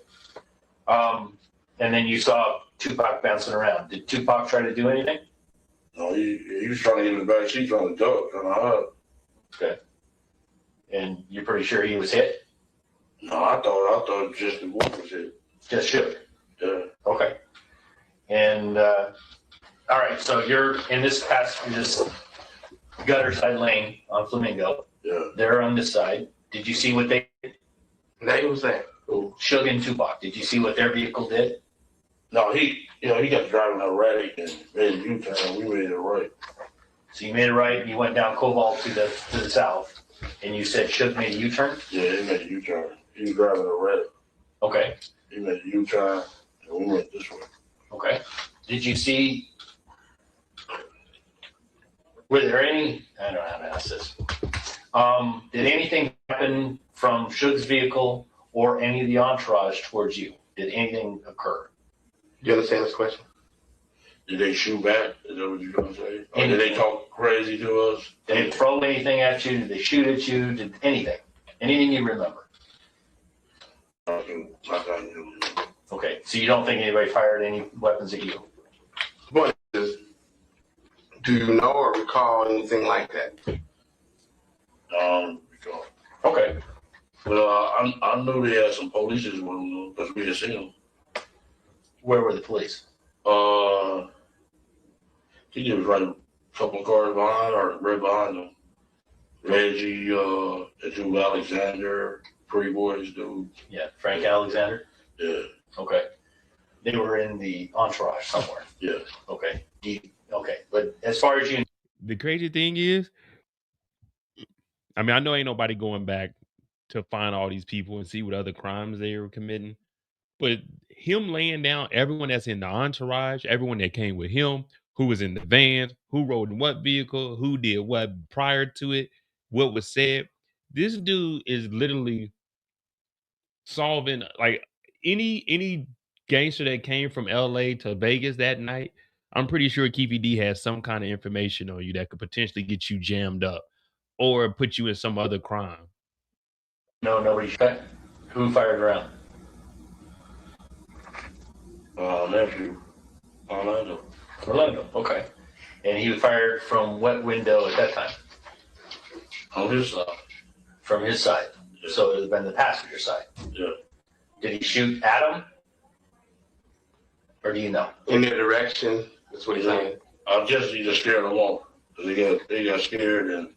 And then you saw Tupac bouncing around. Did Tupac try to do anything? No, he was trying to get in the back seat, trying to duck, trying to hide. Okay. And you're pretty sure he was hit? No, I thought just the boy was hit. Just Suge? Yeah. Okay. And all right, so you're in this gutter side lane on Flamingo. Yeah. They're on this side. Did you see what they did? They was that. Suge and Tupac. Did you see what their vehicle did? No, he got driving erratic and made a U-turn. We made it right. So you made it right and you went down Cobalt to the south and you said Suge made a U-turn? Yeah, he made a U-turn. He was driving erratic. Okay. He made a U-turn and we went this way. Okay. Did you see, were there any, I don't know how to ask this. Did anything happen from Suge's vehicle or any of the entourage towards you? Did anything occur? Do you understand this question? Did they shoot back? Is that what you're going to say? Or did they talk crazy to us? Did they throw anything at you? Did they shoot at you? Did anything? Anything you remember? Okay, so you don't think anybody fired any weapons at you? But do you know or recall anything like that? Recall. Okay. Well, I knew they had some police with them because we had seen them. Where were the police? He was right a couple of cars behind or right behind them. Reggie, the dude Alexander, Pretty Boys dude. Yeah, Frank Alexander? Yeah. Okay. They were in the entourage somewhere. Yeah. Okay. Okay. But as far as you, the crazy thing is, I mean, I know ain't nobody going back to find all these people and see what other crimes they were committing, but him laying down everyone that's in the entourage, everyone that came with him, who was in the van, who rode in what vehicle, who did what prior to it, what was said, This dude is literally solving like any gangster that came from LA to Vegas that night. I'm pretty sure Keffe D has some kind of information on you that could potentially get you jammed up or put you in some other crime. No, nobody shot. Who fired around? Nephew, Orlando. Orlando. Okay. And he fired from what window at that time? On his side. From his side. Yeah. So it would have been the passenger side. Yeah. Did he shoot at him? Or do you know? In their direction, that's what he's saying. I guess he just scared them off. They got scared and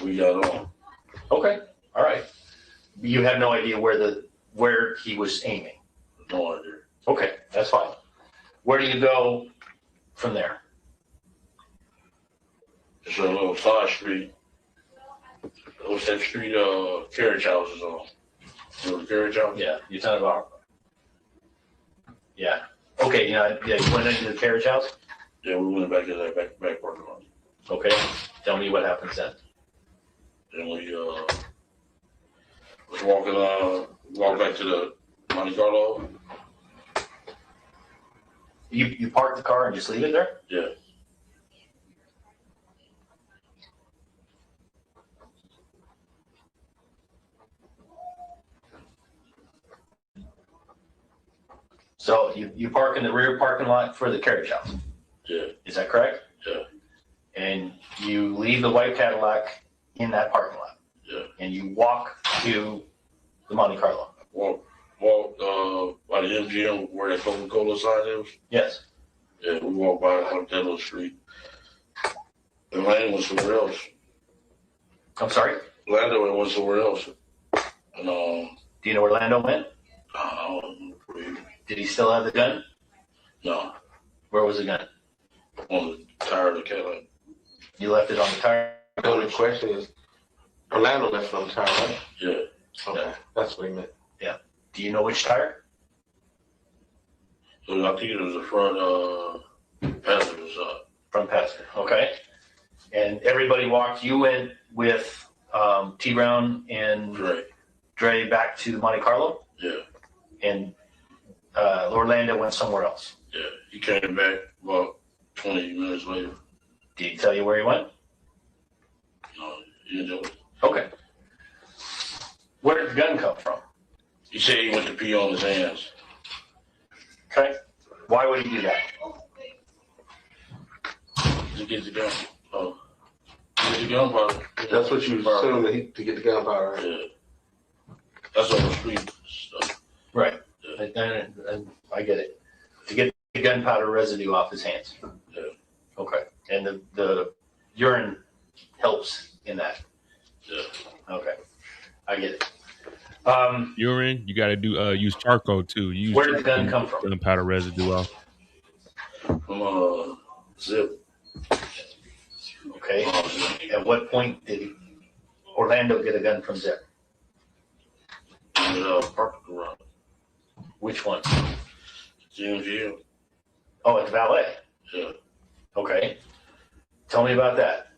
we got on. Okay. All right. You have no idea where he was aiming. No idea. Okay, that's fine. Where do you go from there? It's a little side street. What's that street carriage house is on? You know the carriage house? Yeah, you're talking about. Yeah. Okay, you went into the carriage house? Yeah, we went back to that back parking lot. Okay. Tell me what happens then. And we was walked back to the Monte Carlo. You park the car and just leave it there? Yeah. So you park in the rear parking lot for the carriage house? Yeah. Is that correct? Yeah. And you leave the white Cadillac in that parking lot? Yeah. And you walk to the Monte Carlo? Walk by the MGM where that Coca-Cola sign is. Yes. Yeah, we walked by that little street. And Landon went somewhere else. I'm sorry? Landon went somewhere else. And do you know where Lando went? Did he still have the gun? No. Where was the gun? On the tire of the Cadillac. You left it on the tire? So the question is, Orlando left it on the tire, right? Yeah. Okay, that's what he meant. Yeah. Do you know which tire? So I think it was the front passenger side. Front passenger. Okay. And everybody walked. You went with T Brown and Dre back to Monte Carlo? Yeah. And Orlando went somewhere else? Yeah. He came back about 20 minutes later. Did he tell you where he went? No, he didn't know. Okay. Where did the gun come from? He said he went to pee on his hands. Okay. Why would he do that? To get the gun. Oh. To get the gunpowder. That's what you assume, that to get the gunpowder. Yeah. That's on the street stuff. Right. Yeah. And I get it. To get the gunpowder residue off his hands. Yeah. Okay. And the urine helps in that. Yeah. Okay. I get it. Urine, you got to do use charcoal too. Use Where did the gun come from? Gunpowder residue off. From Zip. Okay. At what point did Orlando get a gun from Zip? Parking garage. Which one? GMGM. Oh, at the valet. Yeah. Okay. Tell me about that.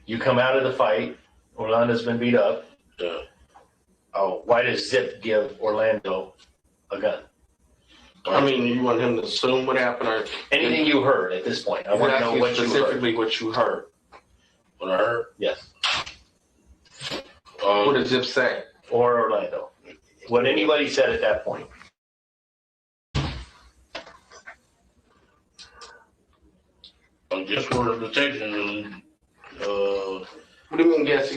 You come out of the fight. Orlando's been beat up. Yeah. Oh, why does Zip give Orlando a gun? I mean, you want him to assume what happened, or anything you heard at this point? I want to know what you heard. Specifically, what you heard. What I heard? Yes. What did Zip say? Or Orlando? What anybody said at that point? I guess we're the detection. What do you mean, guess?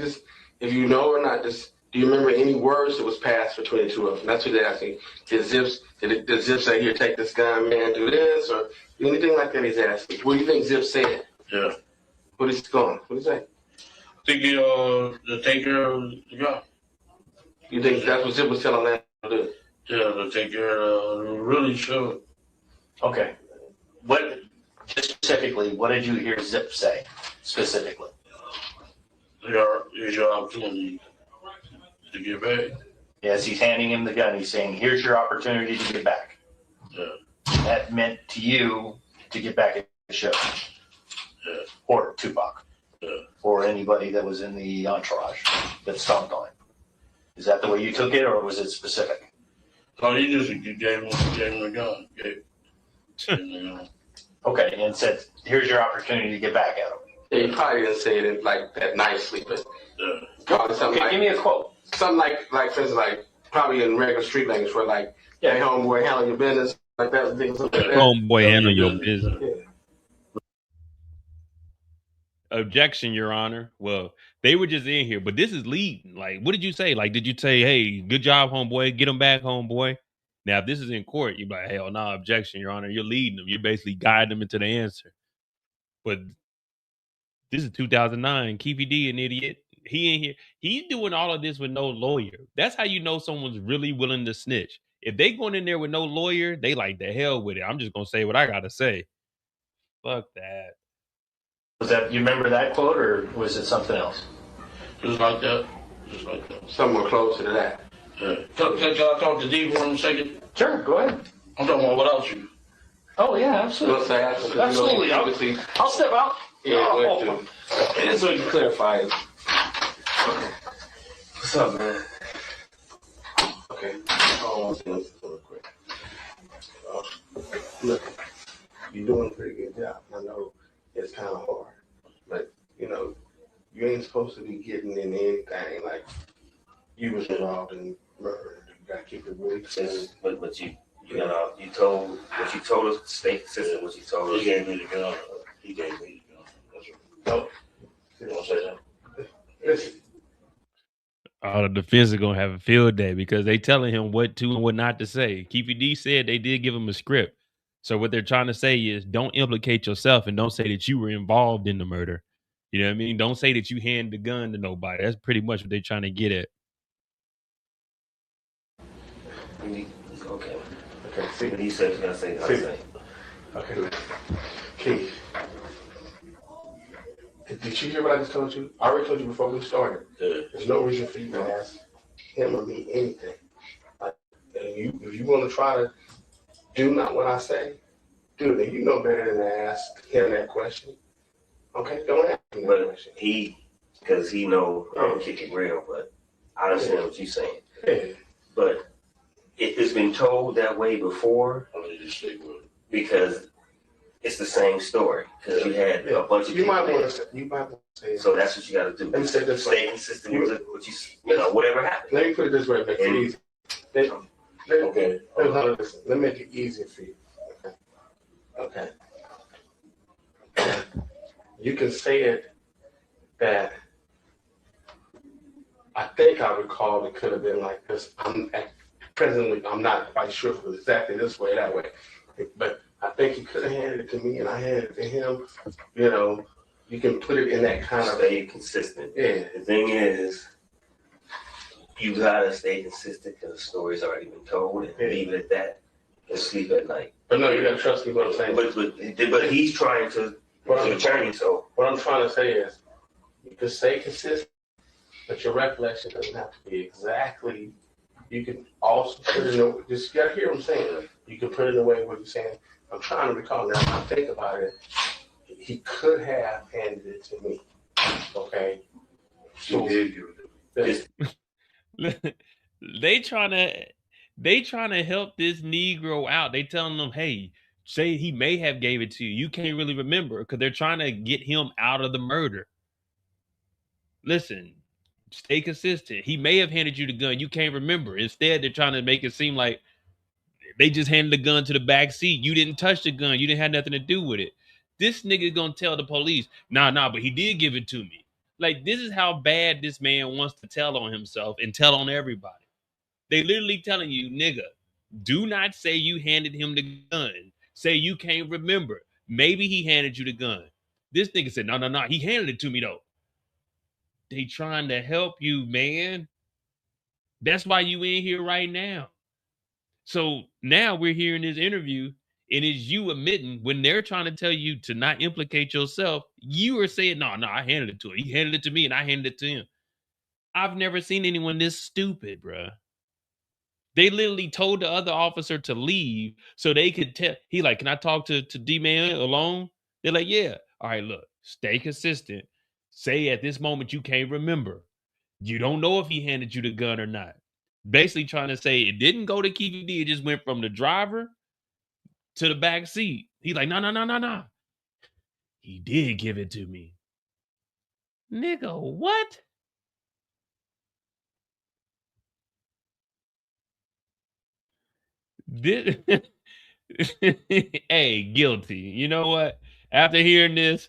If you know or not, just do you remember any words that was passed between the two of them? That's what they're asking. Did Zip say, "Here, take this gun, man, do this," or anything like that? He's asking. What do you think Zip said? Yeah. What is going? What is that? I think to take care of the guy. You think that's what Zip was telling them to do? Yeah, to take care of really should. Okay. Just specifically, what did you hear Zip say specifically? Here's your opportunity to get back. As he's handing him the gun, he's saying, "Here's your opportunity to get back." Yeah. That meant to you to get back at the show. Yeah. Or Tupac. Yeah. Or or anybody that was in the entourage that stomped on him. Is that the way you took it, or was it specific? So he just gave him a gun. Gave him the gun. Okay, and said, here's your opportunity to get back at him. Yeah, he probably didn't say it like that nicely, but probably something Okay, give me a quote. Something like for instance, like probably in regular street language, where like, hey, homeboy, handle your business, like that. Things like that. Homeboy, handle your business. Yeah. Objection, Your Honor. Well, they were just in here, but this is leading. Like, what did you say? Like, did you say, hey, good job, homeboy, get him back, homeboy? Now, if this is in court, you're like, hell no, objection, Your Honor. You're leading them. You're basically guiding them into the answer. But this is 2009. Keffe D, an idiot. He ain't here. He's doing all of this with no lawyer. That's how you know someone's really willing to snitch. If they going in there with no lawyer, they like, the hell with it. I'm just going to say what I got to say. Fuck that. Was that, you remember that quote, or was it something else? Just like that. Just like that. Somewhere closer to that. Yeah. Can I talk to D for 1 second? Sure, go ahead. I'm talking about without you. Oh, yeah, absolutely. Absolutely. I'll step out. Yeah, just so you clarify it. What's up, man? Okay. Hold on, real quick. Look, you're doing a pretty good job. I know it's kind of hard, but you know, you ain't supposed to be getting in anything like you was involved in murder. You gotta keep it really simple. But you told what you told us. Stay consistent. What you told us. He gave me the gun. He gave me the gun. That's right. No, you don't say that. Listen. The defense is gonna have a field day because they telling him what to and what not to say. Keffe D said they did give him a script. So what they're trying to say is don't implicate yourself and don't say that you were involved in the murder. You know what I mean? Don't say that you hand the gun to nobody. That's pretty much what they're trying to get at. Okay. Okay. See, he said he's gonna say that. See. Okay. Keith, did you hear what I just told you? I already told you before we started. Yeah. There's no reason for you to ask him or me anything. Like, if you want to try to do not what I say, do it. You know better than to ask him that question. Okay, don't ask him that question. Because he know I'm kicking real, but I understand what you're saying. Yeah. But it's been told that way before because it's the same story. Because you had a bunch of people. You might want to say it. So that's what you got to do. Let me say this Stay consistent with what you know, whatever happens. Let me put it this way, make it easy. Let me make it easier for you. Okay. You can say it that I think I recall it could have been like this. Presently, I'm not quite sure if it was exactly this way or that way, but I think he could have handed it to me and I handed it to him. You know, you can put it in that kind of. Stay consistent. Yeah. The thing is, you gotta stay consistent because the story's already been told and leave it at that and sleep at night. But no, you gotta trust me what I'm saying. But he's trying to, the attorney, so. What I'm trying to say is, you can stay consistent, but your recollection doesn't have to be exactly. You can also put it in, just you gotta hear what I'm saying. You can put it in a way where you're saying, I'm trying to recall now, I think about it, he could have handed it to me, okay? So, He did give it. They trying to help this Negro out. They telling them, hey, say he may have gave it to you. You can't really remember because they're trying to get him out of the murder. Listen, stay consistent. He may have handed you the gun. You can't remember. Instead, they're trying to make it seem like they just handed the gun to the back seat. You didn't touch the gun. You didn't have nothing to do with it. This nigga gonna tell the police, nah, but he did give it to me. Like, this is how bad this man wants to tell on himself and tell on everybody. They literally telling you, nigga, do not say you handed him the gun. Say you can't remember. Maybe he handed you the gun. This nigga said, no, he handed it to me though. They trying to help you, man. That's why you in here right now. So now we're hearing this interview and it's you admitting when they're trying to tell you to not implicate yourself, you are saying, no, I handed it to him. He handed it to me and I handed it to him. I've never seen anyone this stupid, bruh. They literally told the other officer to leave so they could tell. He like, can I talk to D-Man alone? They're like, yeah. All right, look, stay consistent. Say at this moment you can't remember. You don't know if he handed you the gun or not. Basically trying to say it didn't go to Keffe D. It just went from the driver to the back seat. He's like, no. He did give it to me. Nigga, what? This, hey, guilty. You know what? After hearing this,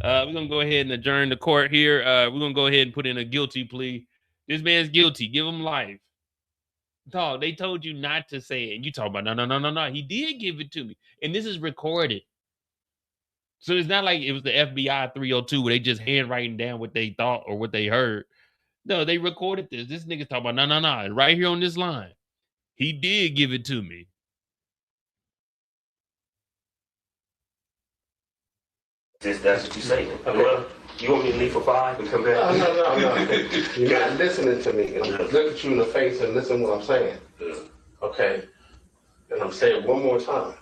we're gonna go ahead and adjourn the court here. We're gonna go ahead and put in a guilty plea. This man's guilty. Give him life. Dog, they told you not to say it. And you talk about no. He did give it to me. And this is recorded. So it's not like it was the FBI 302 where they just handwriting down what they thought or what they heard. No, they recorded this. This nigga's talking about no. Right here on this line. He did give it to me. That's what you say. Okay. You want me to leave for 5 and come back? No. You're not listening to me. I'm look at you in the face and listen to what I'm saying. Okay? And I'm saying it one more time.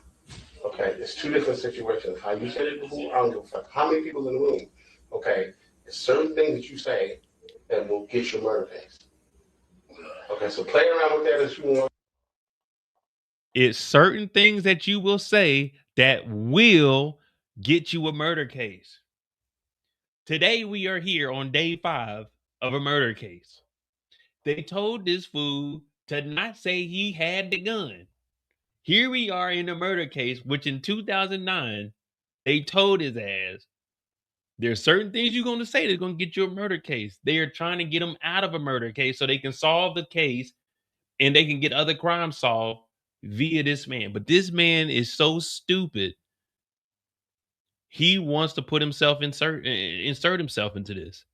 Okay? It's two different situations. How you said it before, I don't give a fuck. How many people's in the room? Okay? There's certain things that you say that will get your murder case. Okay, so play around with that as you want. It's certain things that you will say that will get you a murder case. Today we are here on day 5 of a murder case. They told this fool to not say he had the gun. Here we are in a murder case, which in 2009, they told his ass, there's certain things you're going to say that's going to get you a murder case. They are trying to get him out of a murder case so they can solve the case and they can get other crimes solved via this man. But this man is so stupid. He wants to put himself, insert himself into this.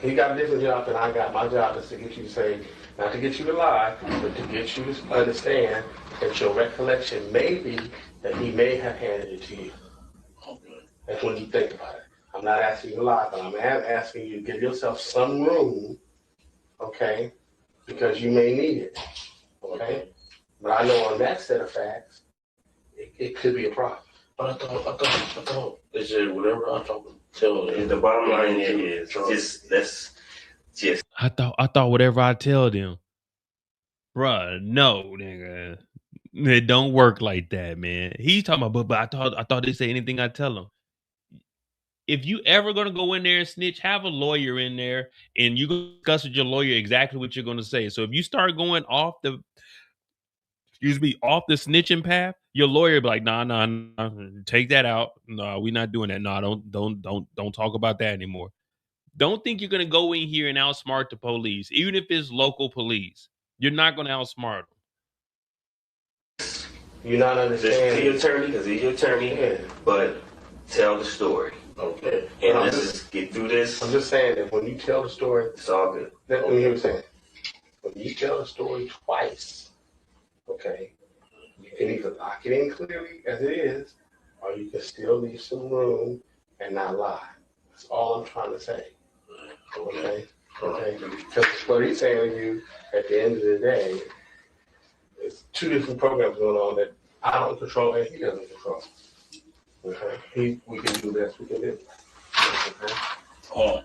He got a different job than I got. My job is to get you to say, not to get you to lie, but to get you to understand that your recollection may be that he may have handed it to you. That's when you think about it. I'm not asking you to lie, but I'm asking you to give yourself some room, okay, because you may need it, okay? But I know on that set of facts, it could be a problem. But I thought they said whatever I told them, tell them. The bottom line is just. I thought whatever I tell them, bruh, no, nigga. It don't work like that, man. He's talking about, but I thought they say anything I tell them. If you ever gonna go in there and snitch, have a lawyer in there and you discuss with your lawyer exactly what you're gonna say. So if you start going off the snitching path, your lawyer will be like, nah, take that out. No, we're not doing that. No, don't talk about that anymore. Don't think you're gonna go in here and outsmart the police, even if it's local police. You're not gonna outsmart them. You're not understanding. Just be your attorney, because he's your attorney, but tell the story. Okay. And let's just get through this. I'm just saying that when you tell the story, it's all good. Let me hear what I'm saying. When you tell the story twice, okay, you can either lock it in clearly as it is, or you can still leave some room and not lie. That's all I'm trying to say. Okay? Okay? Because what he's saying to you at the end of the day, it's two different programs going on that I don't control and he doesn't control. Okay? We can do the best we can do. Okay? Oh.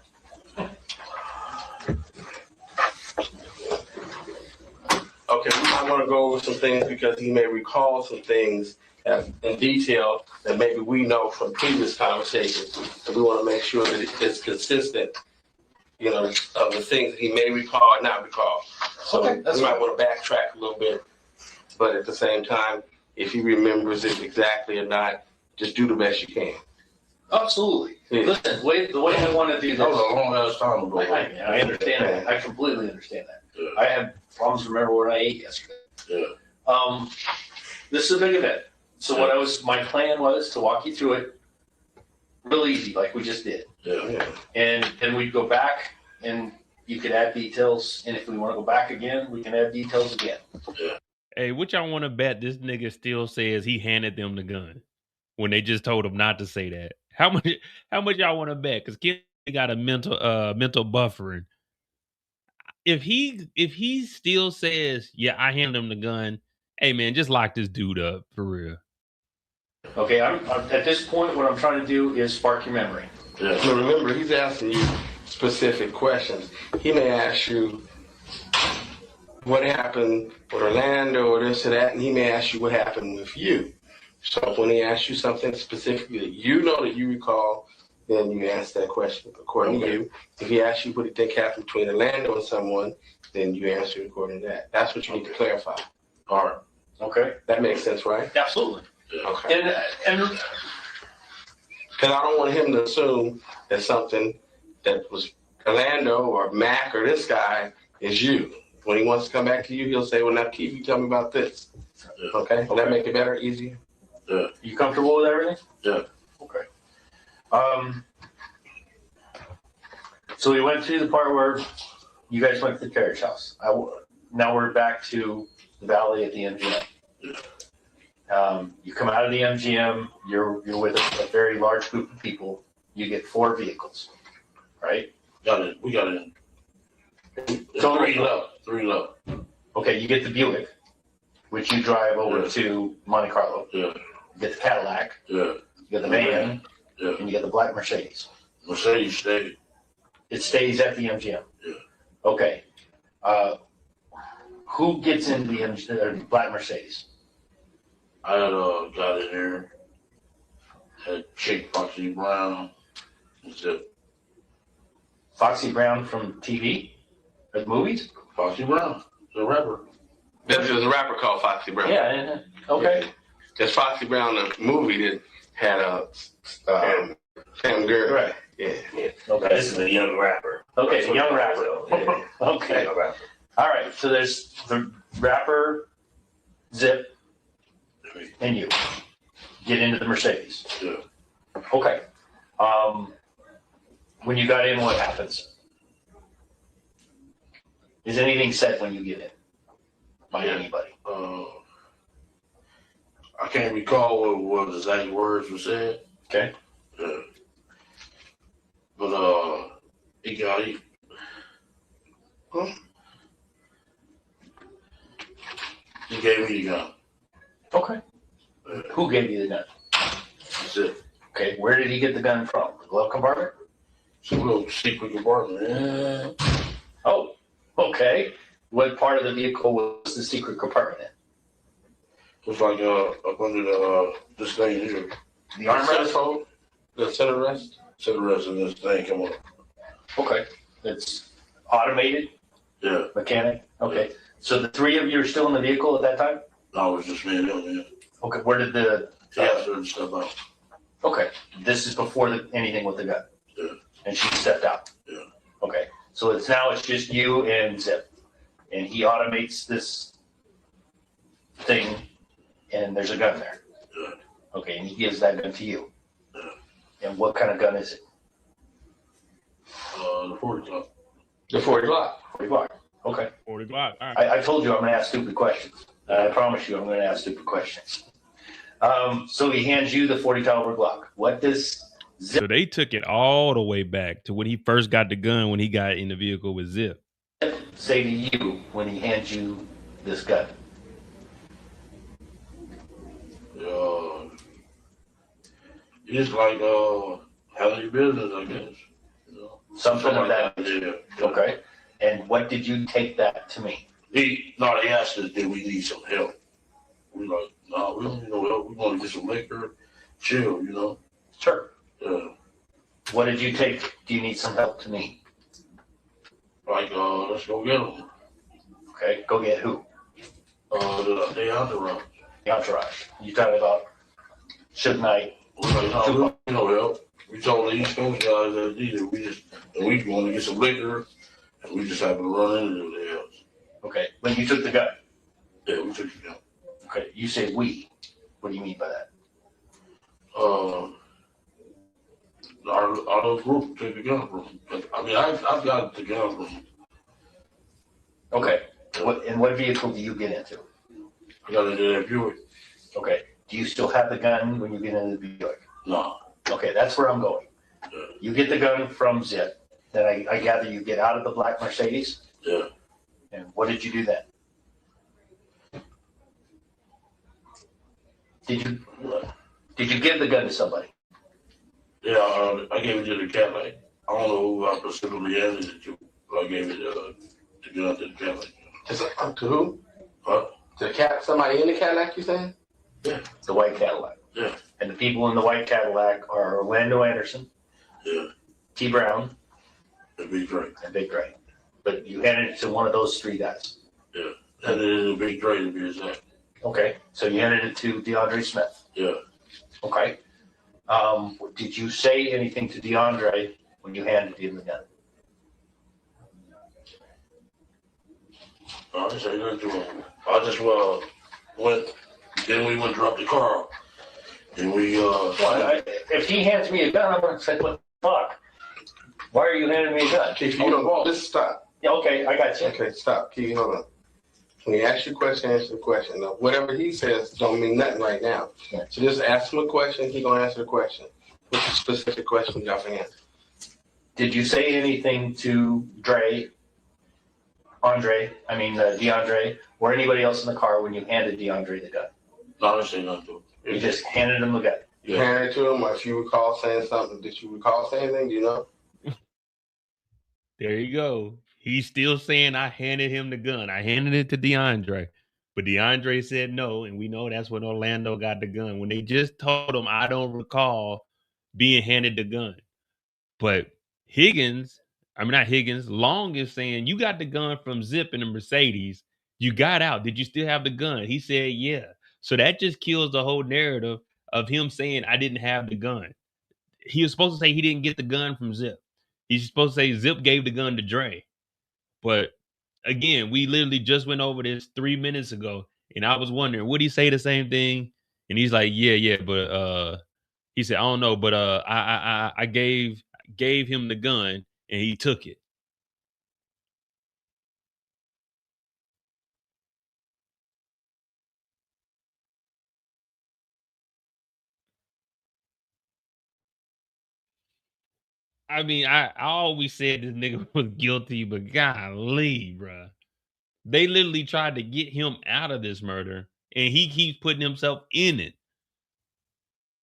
Okay, we might want to go over some things because he may recall some things in detail that maybe we know from previous conversations. And we want to make sure that it's consistent, you know, of the things that he may recall or not recall. So we might want to backtrack a little bit, but at the same time, if he remembers it exactly or not, just do the best you can. Absolutely. Yeah. Listen, the way I want to do this. That was a long ass time ago. I understand that. I completely understand that. Yeah. I have problems remembering what I ate yesterday. Yeah. This is a big event. So my plan was to walk you through it real easy, like we just did. Yeah. And then we'd go back and you could add details. And if we want to go back again, we can add details again. Yeah. Hey, what y'all want to bet this nigga still says he handed them the gun when they just told him not to say that? How much y'all want to bet? Because Kim got a mental buffering. If he still says, yeah, I handed him the gun, hey man, just lock this dude up for real. Okay, I'm at this point, what I'm trying to do is spark your memory. Yeah. So remember, he's asking you specific questions. He may ask you what happened with Orlando or this or that, and he may ask you what happened with you. So when he asks you something specifically that you know that you recall, then you answer that question according to you. If he asks you what you think happened between Orlando and someone, then you answer it according to that. That's what you need to clarify. All right. Okay. That makes sense, right? Absolutely. Okay. And because I don't want him to assume that something that was Orlando or Mac or this guy is you. When he wants to come back to you, he'll say, well, now, Keith, you tell me about this. Okay? Will that make it better, easier? Yeah. You comfortable with everything? Yeah. Okay. So we went through the part where you guys went to the carriage house. Now we're back to the valley at the MGM. You come out of the MGM, you're with a very large group of people. You get 4 vehicles, right? We got it. So 3 left. Okay, you get the Buick, which you drive over to Monte Carlo. Yeah. You get the Cadillac. Yeah. You get the van. Yeah. And you get the black Mercedes. Mercedes stayed. It stays at the MGM. Yeah. Okay. Who gets into the black Mercedes? I had got in there. Had Chick Foxy Brown. That's it. Foxy Brown from TV? Or the movies? Foxy Brown, the rapper. There's a rapper called Foxy Brown. Yeah. Okay. There's Foxy Brown, the movie that had a Sam Girl. Right. Yeah. Okay. This is a young rapper. Okay, the young rapper. Yeah. Okay. Young rapper. All right. So there's the rapper, Zip, and you get into the Mercedes. Yeah. Okay. When you got in, what happens? Is anything said when you get in by anybody? I can't recall what the exact words were said. Okay. Yeah. But he gave me the gun. Okay. Who gave you the gun? That's it. Okay. Where did he get the gun from? The glove compartment? It's a little secret compartment. Yeah. Oh. Okay. What part of the vehicle was the secret compartment in? It was like up under this thing here. The armrest? The center rest? Center rest of this thing, come on. Okay. It's automated? Yeah. Mechanic? Okay. So the 3 of you are still in the vehicle at that time? No, it was just me and him, yeah. Okay. Where did the... and step out. Okay. This is before anything with the gun? Yeah. And she stepped out? Yeah. Okay. So it's just you and Zip. And he automates this thing, and there's a gun there. Yeah. Okay, and he gives that gun to you. Yeah. And what kind of gun is it? The 40 Glock. The 40 Glock. 40 Glock. Okay. 40 Glock. All right. I told you I'm going to ask stupid questions. I promise you I'm going to ask stupid questions. So he hands you the 40 caliber Glock. What does Zip So they took it all the way back to when he first got the gun when he got in the vehicle with Zip. say to you when he hands you this gun? It's like handle your business, I guess. You know? Something of that. Yeah. Okay. And what did you take that to mean? They asked us, did we need some help? We like, no, we don't need no help. We want to get some liquor, chill, you know? Sure. Yeah. What did you take? Do you need some help to mean? Like, let's go get them. Okay, go get who? The entourage. The entourage. You talking about Suge Knight? We like, no, we don't need no help. We told the East Coast guys that either we want to get some liquor, and we just happened to run into their house. Okay, when you took the gun? Yeah, we took the gun. Okay, you say we. What do you mean by that? Our group took the gun from him. I mean, I've got the gun from him. Okay, what vehicle do you get into? I got into that Buick. Okay, do you still have the gun when you get into the Buick? No. Okay, that's where I'm going. Yeah. You get the gun from Zip. Then I gather you get out of the black Mercedes? Yeah. And what did you do then? Did you? Did you give the gun to somebody? Yeah, I gave it to the Cadillac. I don't know who I specifically handed it to, but I gave it the gun to the Cadillac. To who? Huh? To the cat? Somebody in the Cadillac? You saying? Yeah. The white Cadillac. Yeah. And the people in the white Cadillac are Orlando Anderson. Yeah. T. Brown. And Big Dre. And Big Dre. But you handed it to one of those three guys. Yeah. And it is a Big Dre to be exact. Okay. So you handed it to DeAndre Smith. Yeah. Okay. Did you say anything to DeAndre when you handed him the gun? I didn't say nothing to him. I just went. Then we went and dropped the car off. And we if he hands me a gun, I'm gonna say, what the fuck? Why are you handing me a gun? If you don't, just stop. Yeah, okay, I got you. Okay, stop. Keep hold on. When he asks you a question, answer the question. Now, whatever he says don't mean nothing right now. Yeah. So just ask him a question. He gonna answer the question. What's the specific question you got for him? Did you say anything to DeAndre, or anybody else in the car when you handed DeAndre the gun? No, I didn't say nothing to him. You just handed him the gun. You handed it to him, or if you recall saying something, did you recall saying anything? Do you know? There you go. He's still saying I handed him the gun. I handed it to DeAndre. But DeAndre said no, and we know that's when Orlando got the gun. When they just told him, I don't recall being handed the gun. But Long is saying, you got the gun from Zip in the Mercedes. You got out. Did you still have the gun? He said, yeah. So that just kills the whole narrative of him saying, I didn't have the gun. He was supposed to say he didn't get the gun from Zip. He's supposed to say Zip gave the gun to Dre. But again, we literally just went over this 3 minutes ago, and I was wondering, would he say the same thing? And he's like, yeah, but he said, I don't know, but I gave him the gun and he took it. I mean, I always said this nigga was guilty, but golly, bruh. They literally tried to get him out of this murder, and he keeps putting himself in it.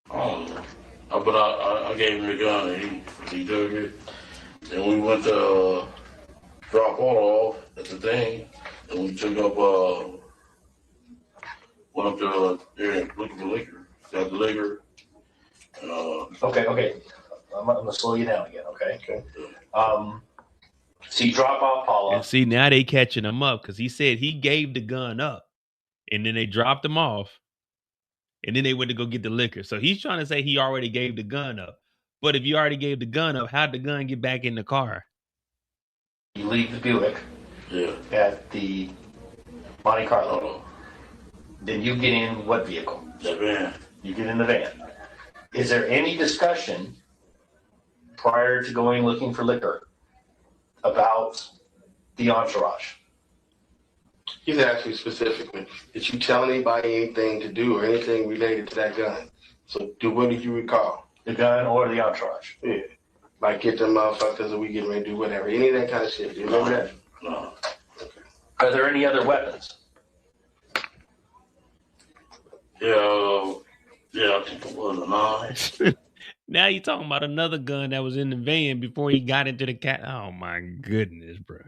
But I gave him the gun, and he took it. And we went to drop off at the thing, and we took up, went up to there and looked for liquor. Got the liquor. Okay. I'm gonna slow you down again, okay? So you drop off Paula. And see, now they catching him up because he said he gave the gun up, and then they dropped him off, and then they went to go get the liquor. So he's trying to say he already gave the gun up. But if you already gave the gun up, how'd the gun get back in the car? You leave the Buick at the Monte Carlo. Then you get in what vehicle? The van. You get in the van. Is there any discussion prior to going looking for liquor about the entourage? He's asked you specifically. Did you tell anybody anything to do or anything related to that gun? So what did you recall? The gun or the entourage? Yeah. Like get them motherfuckers or we getting ready to do whatever. Any of that kind of shit. Do you remember that? No. Are there any other weapons? Yeah, I think it was a 9. Now you talking about another gun that was in the van before he got into the cat. Oh my goodness, bro.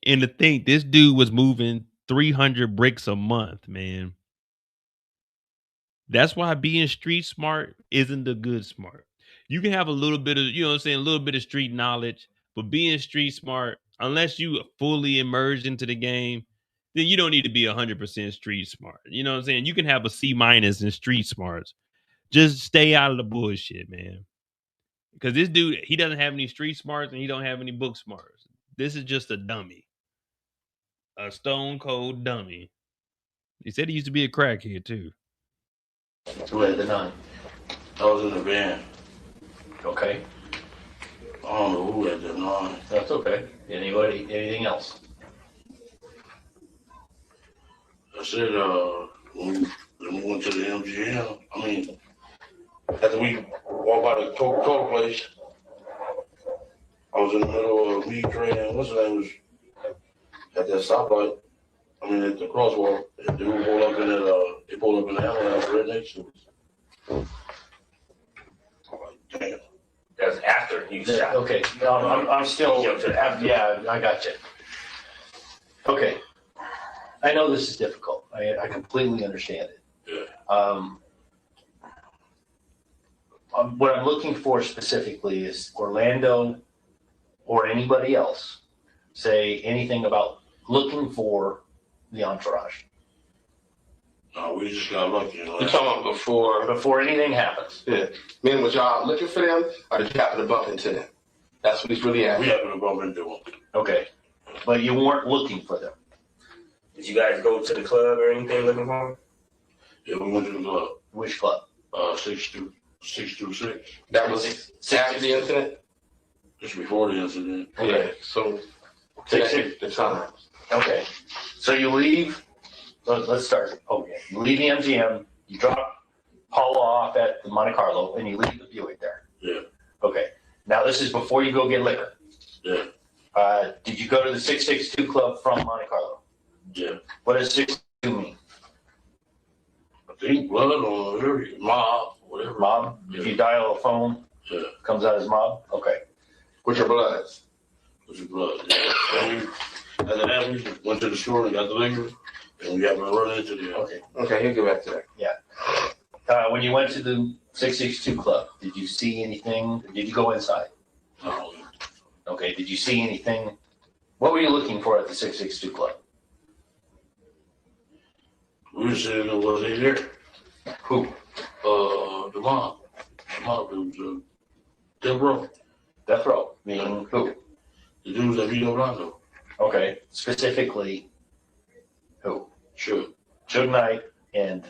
And to think this dude was moving 300 bricks a month, man. That's why being street smart isn't the good smart. You can have a little bit of, a little bit of street knowledge, but being street smart, unless you fully immersed into the game, then you don't need to be 100% street smart. You know what I'm saying? You can have a C- in street smarts. Just stay out of the bullshit, man. Because this dude, he doesn't have any street smarts and he don't have any book smarts. This is just a dummy. A stone cold dummy. He said he used to be a crackhead too. Who had the 9? I was in the van. Okay. I don't know who had the 9. That's okay. Anything else? I said, when we went to the MGM, after we walked by the Coca-Cola place, I was in the middle of me, Dre, and what's his name was at that stoplight. At the crosswalk. And dude rolled up in that They pulled up in the alley out right next to us. I'm like, damn. That was after you Yeah. shot. Okay, no, I'm still, yeah, I got you. Okay. I know this is difficult. I completely understand it. Yeah. What I'm looking for specifically is Orlando or anybody else say anything about looking for the entourage. No, we just got lucky. You talking about before anything happens? Yeah. Meaning, was y'all looking for them, or did you happen to bump into them? That's what he's really asking. We happened to bump into them. Okay, but you weren't looking for them. Did you guys go to the club or anything looking for them? Yeah, we went to the club. Which club? 626. That was after the incident? Just before the incident. Okay, so the time. Okay, so you leave. Let's start. Okay, you leave the MGM. You drop Paula off at the Monte Carlo, and you leave the Buick there. Yeah. Okay. Now this is before you go get liquor. Yeah. Did you go to the 662 club from Monte Carlo? Yeah. What does 662 mean? I think blood or whatever, mob, whatever. Mob? Yeah. If you dial a phone, yeah, comes out as mob? Okay. With your bloods? With your blood, yeah. After that, we went to the store and got the liquor, and we got to run into the... Okay, he'll get back to that. Yeah. When you went to the 662 club, did you see anything? Did you go inside? No. Okay, did you see anything? What were you looking for at the 662 club? We were saying it wasn't here. Who? The mob. The mob dudes, Death Row. Death Row, meaning who? The dudes that beat Orlando. Okay, specifically who? Suge. Suge Knight and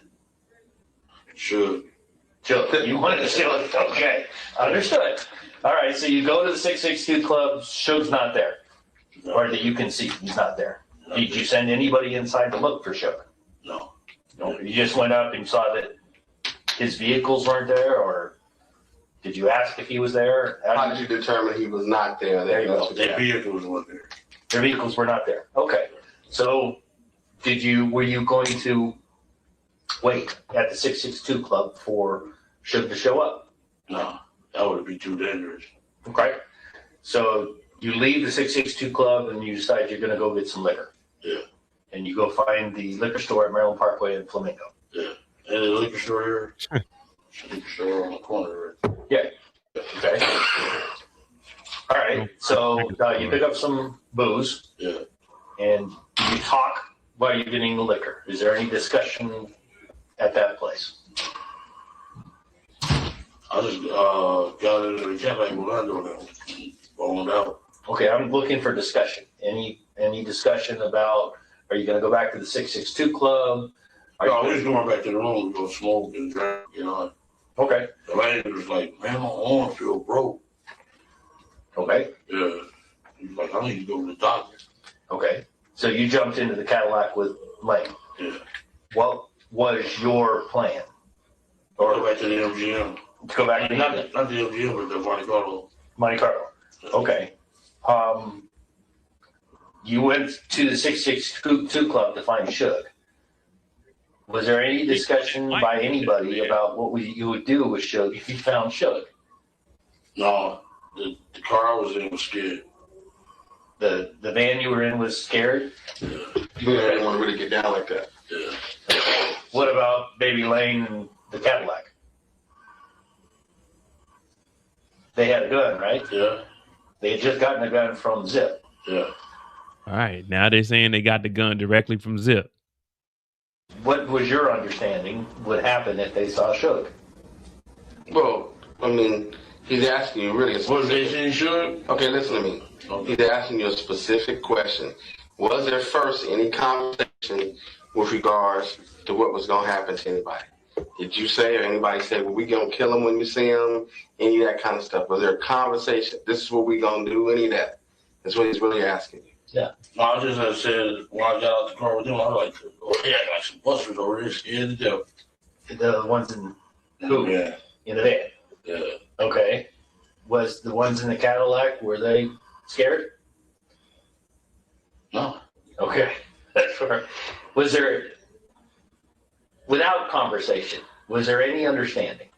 Suge. Suge. You wanted to steal it? Okay, understood. All right, so you go to the 662 club. Suge's not there, or that you can see he's not there. Did you send anybody inside to look for Suge? No. No. You just went up and saw that his vehicles weren't there, or did you ask if he was there? How did you determine he was not there? There you go. Their vehicles weren't there. Their vehicles were not there. Okay. So were you going to wait at the 662 club for Suge to show up? No, that would be too dangerous. Okay. So you leave the 662 club and you decide you're going to go get some liquor. Yeah. And you go find the liquor store at Maryland Parkway in Flamingo. Yeah. And the liquor store here. Liquor store on the corner. Right? Yeah. Okay. All right. So you pick up some booze. Yeah. And you talk while you're getting the liquor. Is there any discussion at that place? I just got into the Cadillac Orlando and rolled out. Okay, I'm looking for discussion. Any discussion about, are you going to go back to the 662 club? No, we're just going back to the room to go smoke and drink, you know. Okay. The lady was like, man, my arm feel broke. Okay. Yeah. He's like, I need to go to the doctor. Okay. So you jumped into the Cadillac with Lane. Yeah. What was your plan? Or go back to the MGM. To go back to not the MGM, but the Monte Carlo. Monte Carlo. Okay. You went to the 662 club to find Suge. Was there any discussion by anybody about what you would do with Suge if you found Suge? No, the car I was in was scared. The van you were in was scared? Yeah. You didn't want to really get down like that. Yeah. What about Baby Lane and the Cadillac? They had a gun, right? Yeah. They had just gotten a gun from Zip. Yeah. All right. Now they're saying they got the gun directly from Zip. What was your understanding would happen if they saw Suge? Well, I mean, he's asking you really a specific... Was they saying Suge? Okay, listen to me. Okay. He's asking you a specific question. Was there first any conversation with regards to what was going to happen to anybody? Did you say, or anybody say, well, we going to kill him when you see him? Any of that kind of stuff. Was there a conversation? This is what we going to do? Any of that? That's what he's really asking you. Yeah. No, I just had said, when I got out the car with him, I was like, oh, yeah, I got some busters over there scared to death. The ones in who? Yeah. In the van? Yeah. Okay. Was the ones in the Cadillac, were they scared? No. Okay. That's fair. Was there, without conversation, was there any understanding?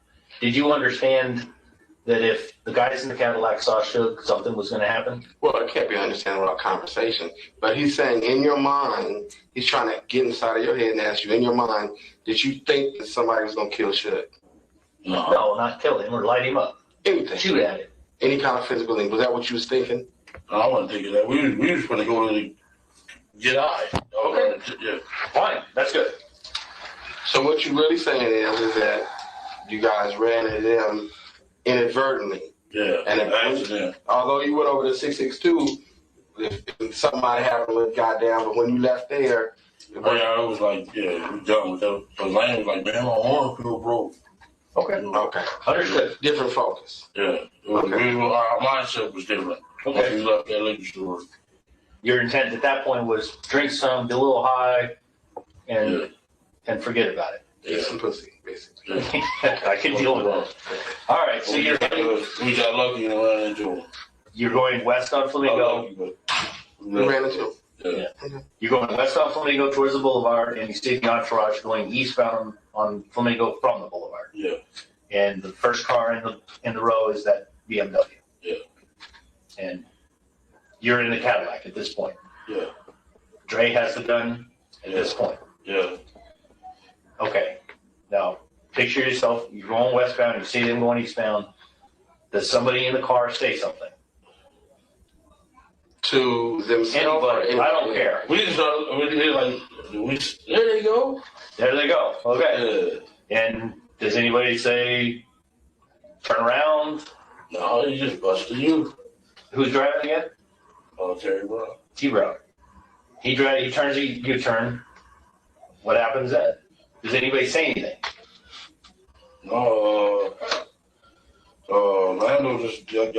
Did you understand that if the guys in the Cadillac saw Suge, something was going to happen? Well, it can't be understanding without conversation. But he's saying in your mind, he's trying to get inside of your head and ask you, in your mind, did you think that somebody was going to kill Suge? No, not kill him or light him up. Anything. Shoot at it. Any kind of physical thing. Was that what you was thinking? No, I wasn't thinking that. We was going to go and get eyes. Okay. Yeah. Fine. That's good. So what you're really saying is that you guys ran into them inadvertently. Yeah. And although you went over to 662, if something might have happened with goddamn, but when you left there, it was like, yeah, we done with that. But Lane was like, man, my arm feel broke. Okay. Okay. Understood. Different focus. Yeah. Our mindset was different. Okay. We left that liquor store. Your intent at that point was drink some, be a little high, and forget about it. Get some pussy, basically. I can deal with that. All right, so we got lucky and ran into him. You're going west on Flamingo. We ran into him. Yeah. You're going west on Flamingo towards the boulevard, and you see the entourage going eastbound on Flamingo from the boulevard. Yeah. And the first car in the row is that BMW. Yeah. And you're in the Cadillac at this point. Yeah. Dre has the gun at this point. Yeah. Okay. Now, picture yourself, you're going westbound, you see them going eastbound. Does somebody in the car say something? To themselves? Anybody. I don't care. We just there they go. There they go. Okay. Yeah. And does anybody say, turn around? No, he just busted you. Who's driving again? Terry Brown. T. Brown. He turns, you turn. What happens then? Does anybody say anything? No, Lando just got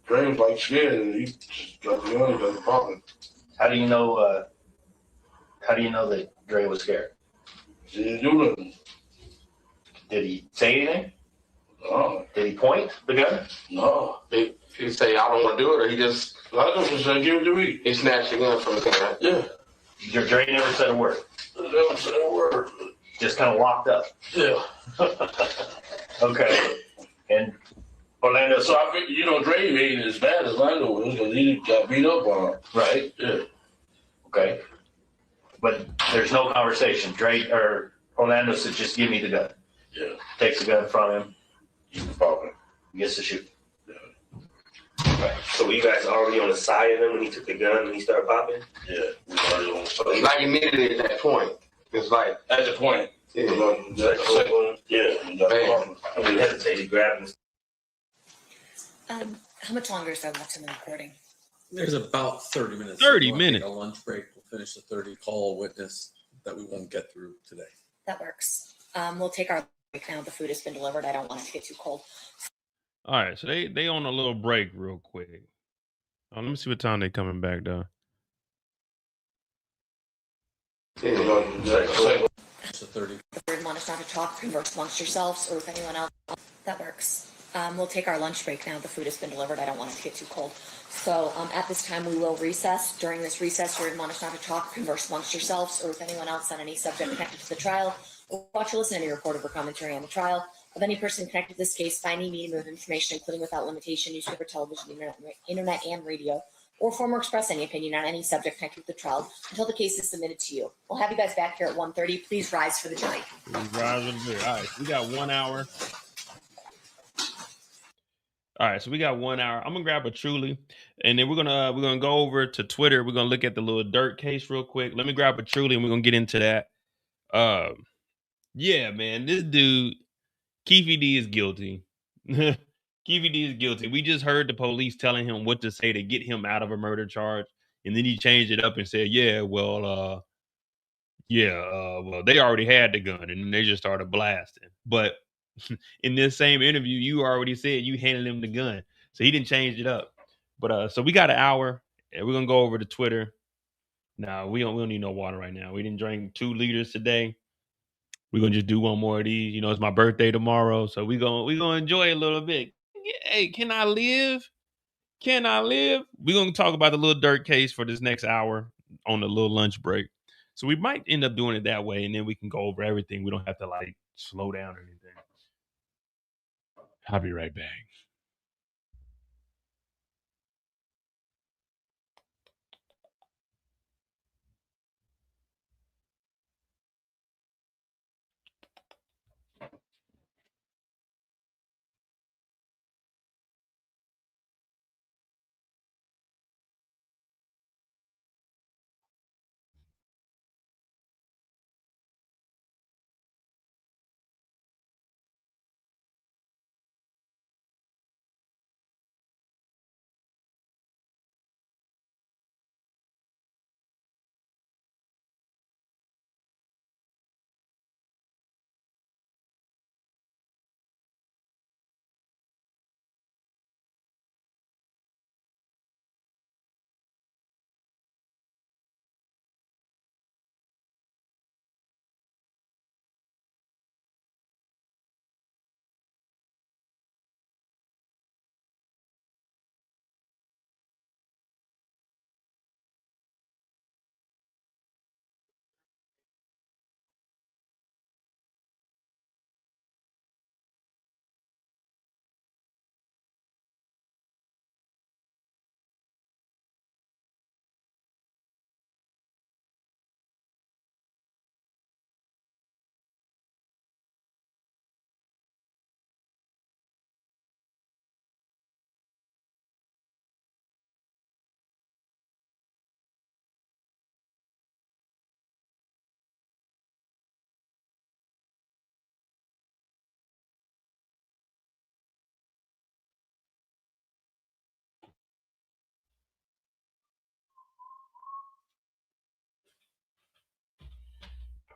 Dre was like scared and he just got the gun and got the popping. How do you know that Dre was scared? He didn't do nothing. Did he say anything? No. Did he point the gun? No. Did he say, I don't want to do it, or he just... Lando just said, give it to me. He snatched the gun from the guy, right? Yeah. Dre never said a word. Never said a word. Just kind of walked up. Yeah. Okay. And Orlando. So I think, Dre ain't as bad as Lando was because he got beat up on him. Right. Yeah. Okay. But there's no conversation. Dre or Orlando said, just give me the gun. Yeah. Takes the gun from him. He's popping. Gets to shoot. Right. So were you guys already on the side of him when he took the gun and he started popping? Yeah. We were already on the side. Like immediately at that point. It's like... At the point. Yeah. We hesitated, grabbed him. How much longer is there left in the recording? There's about 30 minutes. 30 We'll minutes. take a lunch break. We'll finish the 30 call witness that we won't get through today. That works. We'll take our break now. The food has been delivered. I don't want it to get too cold. All right, so they on a little break real quick. Let me see what time they coming back though. So 30. We're admonished not to talk, converse amongst yourselves, or with anyone else. That works. We'll take our lunch break now. The food has been delivered. I don't want it to get too cold. So at this time, we will recess. During this recess, you're admonished not to talk, converse amongst yourselves, or with anyone else on any subject connected to the trial, or watch or listen to any report or commentary on the trial of any person connected to this case by any medium of information, including without limitation, newspaper, television, internet, and radio, or form or express any opinion on any subject connected with the trial until the case is submitted to you. We'll have you guys back here at 1:30. Please rise for the jury. Please rise for the jury. All right, we got 1 hour. All right, so we got 1 hour. I'm gonna grab a Truly, and then we're gonna go over to Twitter. We're gonna look at the little dirt case real quick. Let me grab a Truly, and we're gonna get into that. Yeah, man, this dude, Keffe D is guilty. Keffe D is guilty. We just heard the police telling him what to say to get him out of a murder charge, and then he changed it up and said, well, they already had the gun, and then they just started blasting. But in this same interview, you already said you handed him the gun, so he didn't change it up. But so we got an hour, and we're gonna go over to Twitter. Now we don't need no water right now. We didn't drink 2 liters today. We're gonna just do one more of these. You know, it's my birthday tomorrow, so we're gonna enjoy a little bit. Hey, can I live? Can I live? We're gonna talk about the little dirt case for this next hour on the little lunch break. So we might end up doing it that way, and then we can go over everything. We don't have to like slow down or anything. I'll be right back.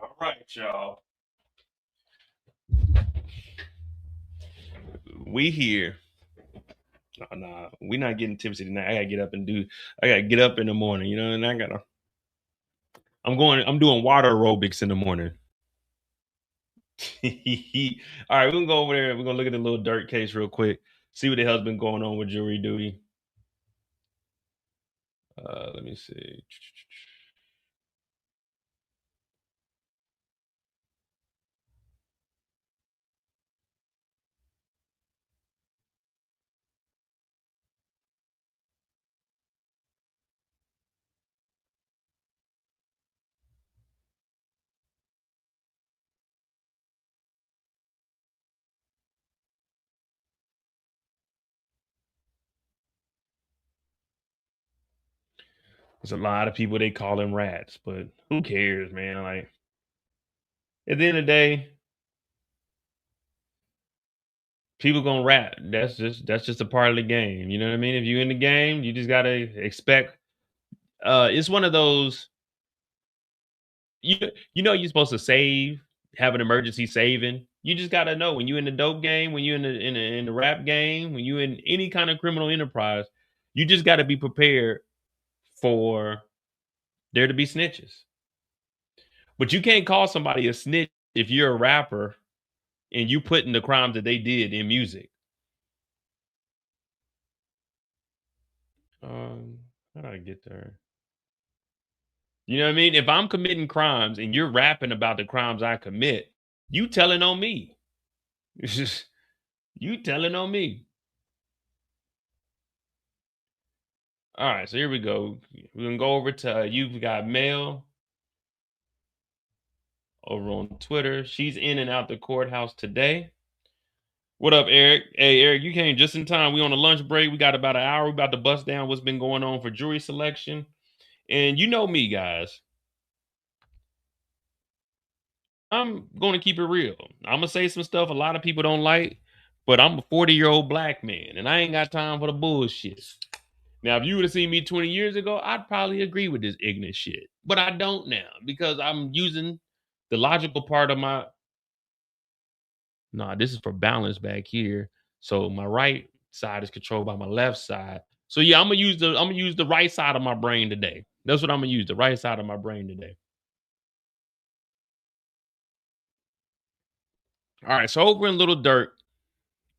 All right, y'all. We here. Nah, we not getting tipsy tonight. I gotta get up in the morning, you know, and I'm doing water aerobics in the morning. All right, we're gonna go over there. We're gonna look at the little dirt case real quick, see what the hell's been going on with jury duty. Let me see. There's a lot of people they call them rats, but who cares, man? Like at the end of the day, people gonna rap. That's just a part of the game. You know what I mean? If you're in the game, you just gotta expect. It's one of those. You know you're supposed to save, have an emergency saving. You just gotta know when you're in the dope game, when you're in the rap game, when you're in any kind of criminal enterprise, you just gotta be prepared for there to be snitches. But you can't call somebody a snitch if you're a rapper and you putting the crimes that they did in music. How do I get there? You know what I mean? If I'm committing crimes and you're rapping about the crimes I commit, you telling on me. It's just you telling on me. All right, so here we go. We're gonna go over to you've got Mel over on Twitter. She's in and out the courthouse today. What up, Eric? Hey, Eric, you came just in time. We on a lunch break. We got about an hour. We about to bust down what's been going on for jury selection. And you know me, guys. I'm going to keep it real. I'm going to say some stuff a lot of people don't like, but I'm a 40-year-old black man, and I ain't got time for the bullshit. Now, if you would have seen me 20 years ago, I'd probably agree with this ignorant shit. But I don't now because I'm using the logical part of my... Nah, this is for balance back here. So my right side is controlled by my left side. So yeah, I'm gonna use the right side of my brain today. That's what I'm gonna use, the right side of my brain today. All right, so over in Little Dirt,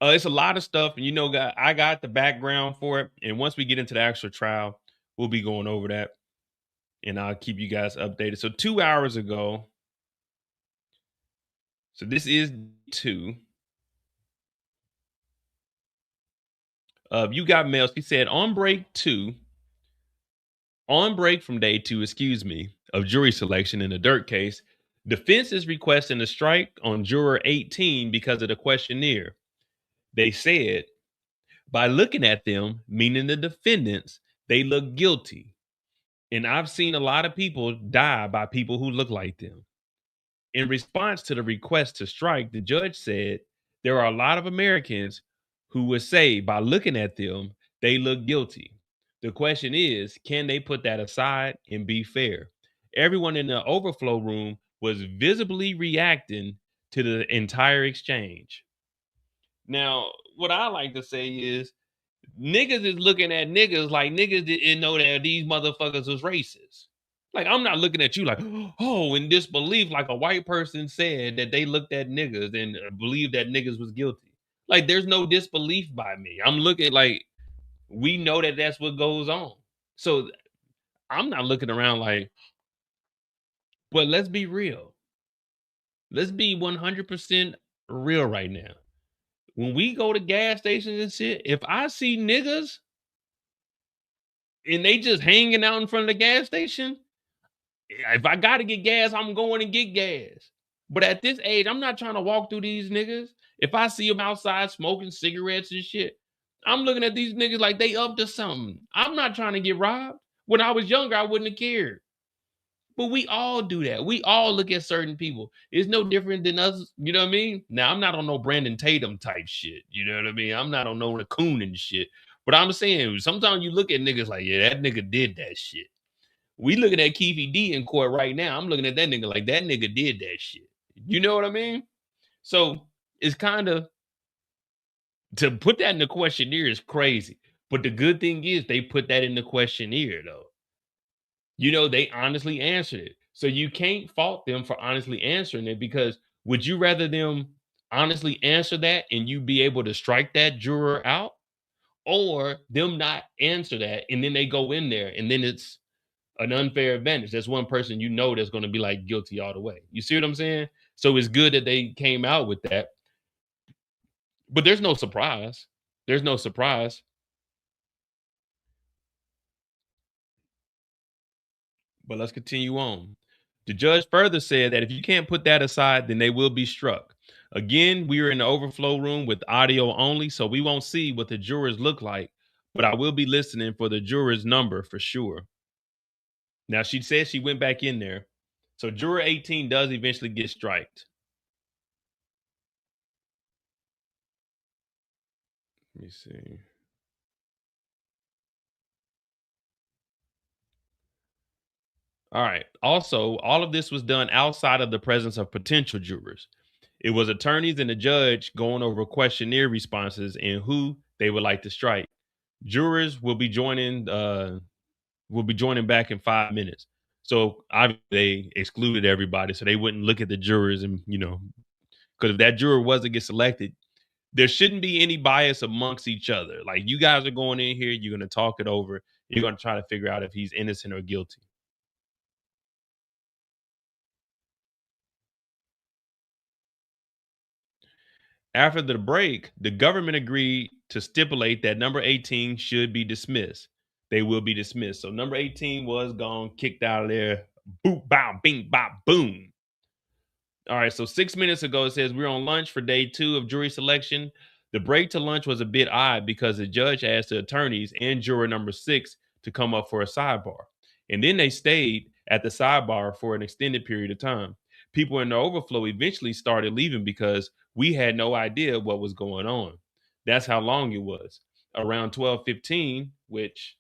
it's a lot of stuff, and you know, I got the background for it. And once we get into the actual trial, we'll be going over that. and I'll keep you guys updated. So 2 hours ago, so this is 2. You got mail. She said on break from day 2, of jury selection in the Dirt case, defense is requesting a strike on juror 18 because of the questionnaire. They said, by looking at them, meaning the defendants, they look guilty. And I've seen a lot of people die by people who look like them. In response to the request to strike, the judge said there are a lot of Americans who would say by looking at them, they look guilty. The question is, can they put that aside and be fair? Everyone in the overflow room was visibly reacting to the entire exchange. Now, what I like to say is, niggas is looking at niggas like niggas didn't know that these motherfuckers was racist. Like, I'm not looking at you like, oh, in disbelief, like a white person said that they looked at niggas and believed that niggas was guilty. Like, there's no disbelief by me. I'm looking like, we know that that's what goes on. So I'm not looking around like, but let's be real. Let's be 100% real right now. When we go to gas stations and shit, if I see niggas and they just hanging out in front of the gas station, if I gotta get gas, I'm going to get gas. But at this age, I'm not trying to walk through these niggas. If I see them outside smoking cigarettes and shit, I'm looking at these niggas like they up to something. I'm not trying to get robbed. When I was younger, I wouldn't have cared. But we all do that. We all look at certain people. It's no different than us. You know what I mean? Now, I'm not on no Brandon Tatum type shit. You know what I mean? I'm not on no raccoon and shit. But I'm saying, sometimes you look at niggas like, yeah, that nigga did that shit. We looking at Keffe D in court right now. I'm looking at that nigga like that nigga did that shit. You know what I mean? So it's kind of, to put that in the questionnaire is crazy. But the good thing is they put that in the questionnaire though. You know, they honestly answered it. So you can't fault them for honestly answering it, because would you rather them honestly answer that and you be able to strike that juror out, or them not answer that and then they go in there and then it's an unfair advantage? That's one person you know that's going to be like guilty all the way. You see what I'm saying? So it's good that they came out with that. But there's no surprise. There's no surprise. But let's continue on. The judge further said that if you can't put that aside, then they will be struck. Again, we are in the overflow room with audio only, so we won't see what the jurors look like, but I will be listening for the juror's number for sure. Now, she said she went back in there. So juror 18 does eventually get striked. Let me see. All right. Also, all of this was done outside of the presence of potential jurors. It was attorneys and the judge going over questionnaire responses and who they would like to strike. Jurors will be joining back in 5 minutes. So obviously they excluded everybody, so they wouldn't look at the jurors, and because if that juror wasn't get selected, there shouldn't be any bias amongst each other. Like, you guys are going in here, you're going to talk it over, you're going to try to figure out if he's innocent or guilty. After the break, the government agreed to stipulate that number 18 should be dismissed. They will be dismissed. So number 18 was gone, kicked out of there. Boop, bow, bing, bop, boom. All right, so 6 minutes ago, it says we're on lunch for day 2 of jury selection. The break to lunch was a bit odd because the judge asked the attorneys and juror number 6 to come up for a sidebar. And then they stayed at the sidebar for an extended period of time. People in the overflow eventually started leaving because we had no idea what was going on. That's how long it was. Around 12:15, which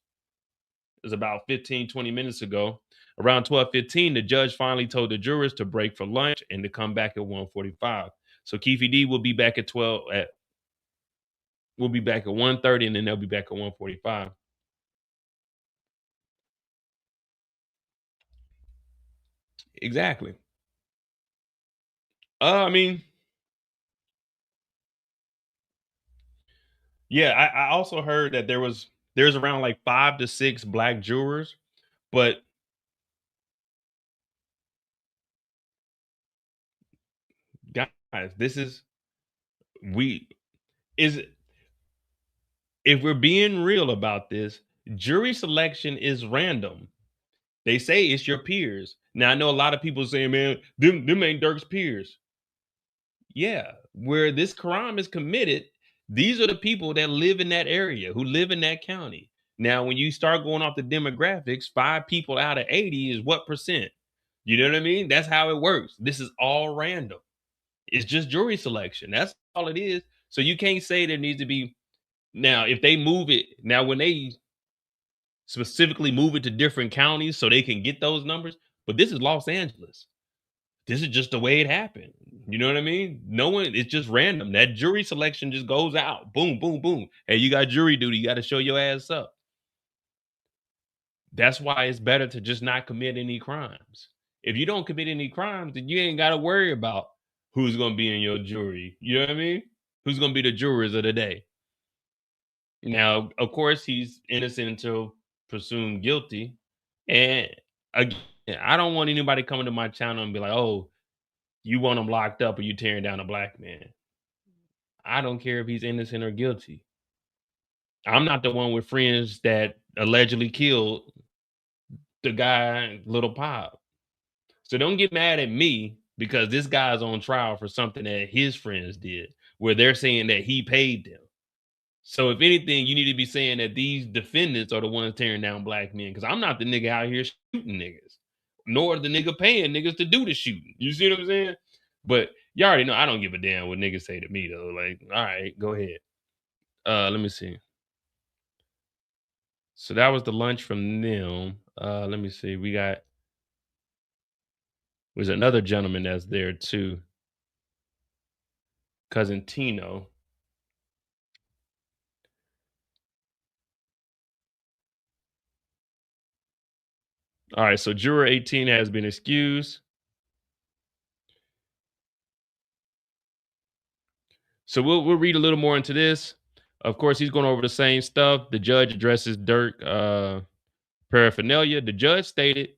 is about 15, 20 minutes ago, around 12:15, the judge finally told the jurors to break for lunch and to come back at 1:45. So Keffe D will be back at 1:30, and then they'll be back at 1:45. Exactly. I mean, yeah, I also heard that there's around like 5 to 6 black jurors, but This is if we're being real about this, jury selection is random. They say it's your peers. Now I know a lot of people saying, man, them ain't Dirk's peers. Yeah, where this crime is committed, these are the people that live in that area, who live in that county. Now, when you start going off the demographics, 5 people out of 80 is what percent? You know what I mean? That's how it works. This is all random. It's just jury selection. That's all it is. So you can't say there needs to be. Now, if they move it, now when they specifically move it to different counties so they can get those numbers, but this is Los Angeles. This is just the way it happened. You know what I mean? No one, it's just random. That jury selection just goes out. Boom, boom, boom. Hey, you got jury duty. You got to show your ass up. That's why it's better to just not commit any crimes. If you don't commit any crimes, then you ain't got to worry about who's going to be in your jury. You know what I mean? Who's going to be the jurors of the day. Now, of course, he's innocent until presumed guilty. And again, I don't want anybody coming to my channel and be like, oh, you want him locked up or you tearing down a black man. I don't care if he's innocent or guilty. I'm not the one with friends that allegedly killed the guy, Little Pop. So don't get mad at me because this guy's on trial for something that his friends did, where they're saying that he paid them. So if anything, you need to be saying that these defendants are the ones tearing down black men, because I'm not the nigga out here shooting niggas, nor the nigga paying niggas to do the shooting. You see what I'm saying? But you already know I don't give a damn what niggas say to me though. Like, all right, go ahead. Let me see. So that was the lunch from them. Let me see. There's another gentleman that's there too. Cousin Tino. All right, so juror 18 has been excused. So we'll read a little more into this. Of course, he's going over the same stuff. The judge addresses Dirk paraphernalia. The judge started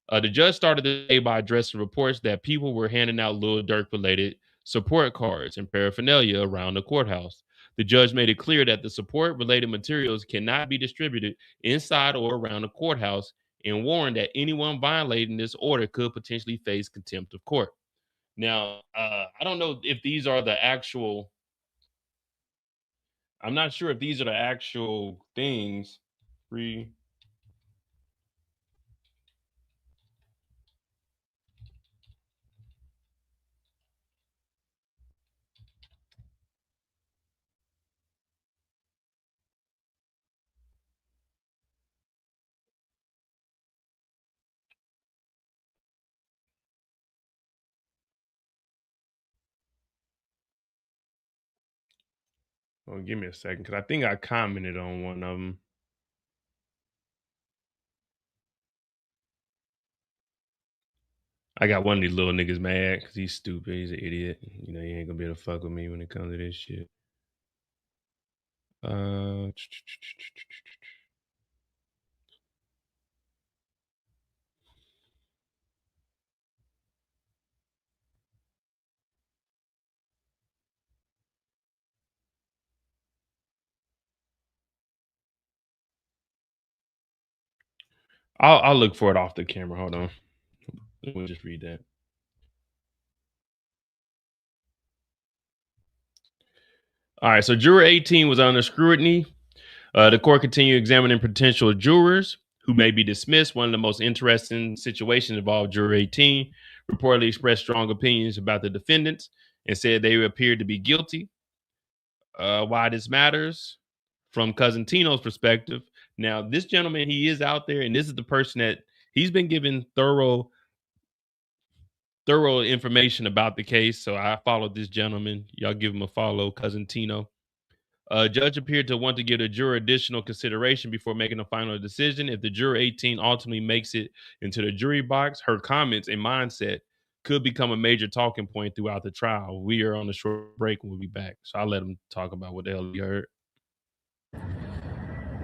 the day by addressing reports that people were handing out Lil Durk related support cards and paraphernalia around the courthouse. The judge made it clear that the support related materials cannot be distributed inside or around the courthouse and warned that anyone violating this order could potentially face contempt of court. Now, I don't know if these are the actual. I'm not sure if these are the actual things. Oh, give me a second, because I think I commented on one of them. I got one of these little niggas mad because he's stupid. He's an idiot. You know, he ain't gonna be able to fuck with me when it comes to this shit. I'll look for it off the camera. Hold on. We'll just read that. All right, so juror 18 was under scrutiny. The court continued examining potential jurors who may be dismissed. One of the most interesting situations involved juror 18, reportedly expressed strong opinions about the defendants and said they appeared to be guilty. Why this matters from Cousin Tino's perspective. Now, this gentleman, he is out there, and this is the person that he's been given thorough information about the case. So I followed this gentleman. Y'all give him a follow, Cousin Tino. Judge appeared to want to give the juror additional consideration before making a final decision. If the juror 18 ultimately makes it into the jury box, her comments and mindset could become a major talking point throughout the trial. We are on a short break and we'll be back. So I'll let him talk about what the hell he heard.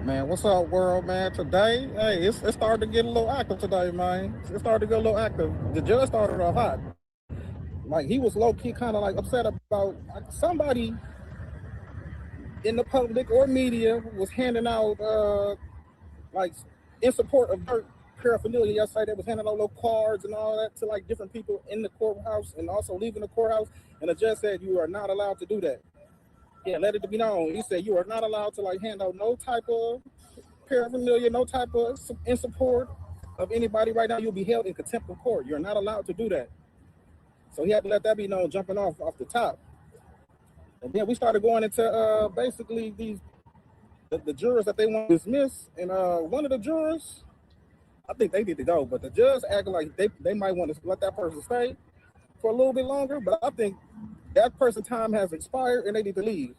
Man, what's up, world, man? Today, hey, it started to get a little active today, man. It started to get a little active. The judge started off hot. like he was low key kind of like upset about somebody in the public or media was handing out like in support of dirt paraphernalia yesterday. They was handing out little cards and all that to like different people in the courthouse and also leaving the courthouse. And the judge said you are not allowed to do that. Yeah, let it be known. He said you are not allowed to like hand out no type of paraphernalia, no type of in support of anybody right now. You'll be held in contempt of court. You're not allowed to do that. So he had to let that be known, jumping off the top. And then we started going into basically the jurors that they want to dismiss. And one of the jurors, I think they need to go, but the judge acting like they might want to let that person stay for a little bit longer. But I think that person's time has expired and they need to leave.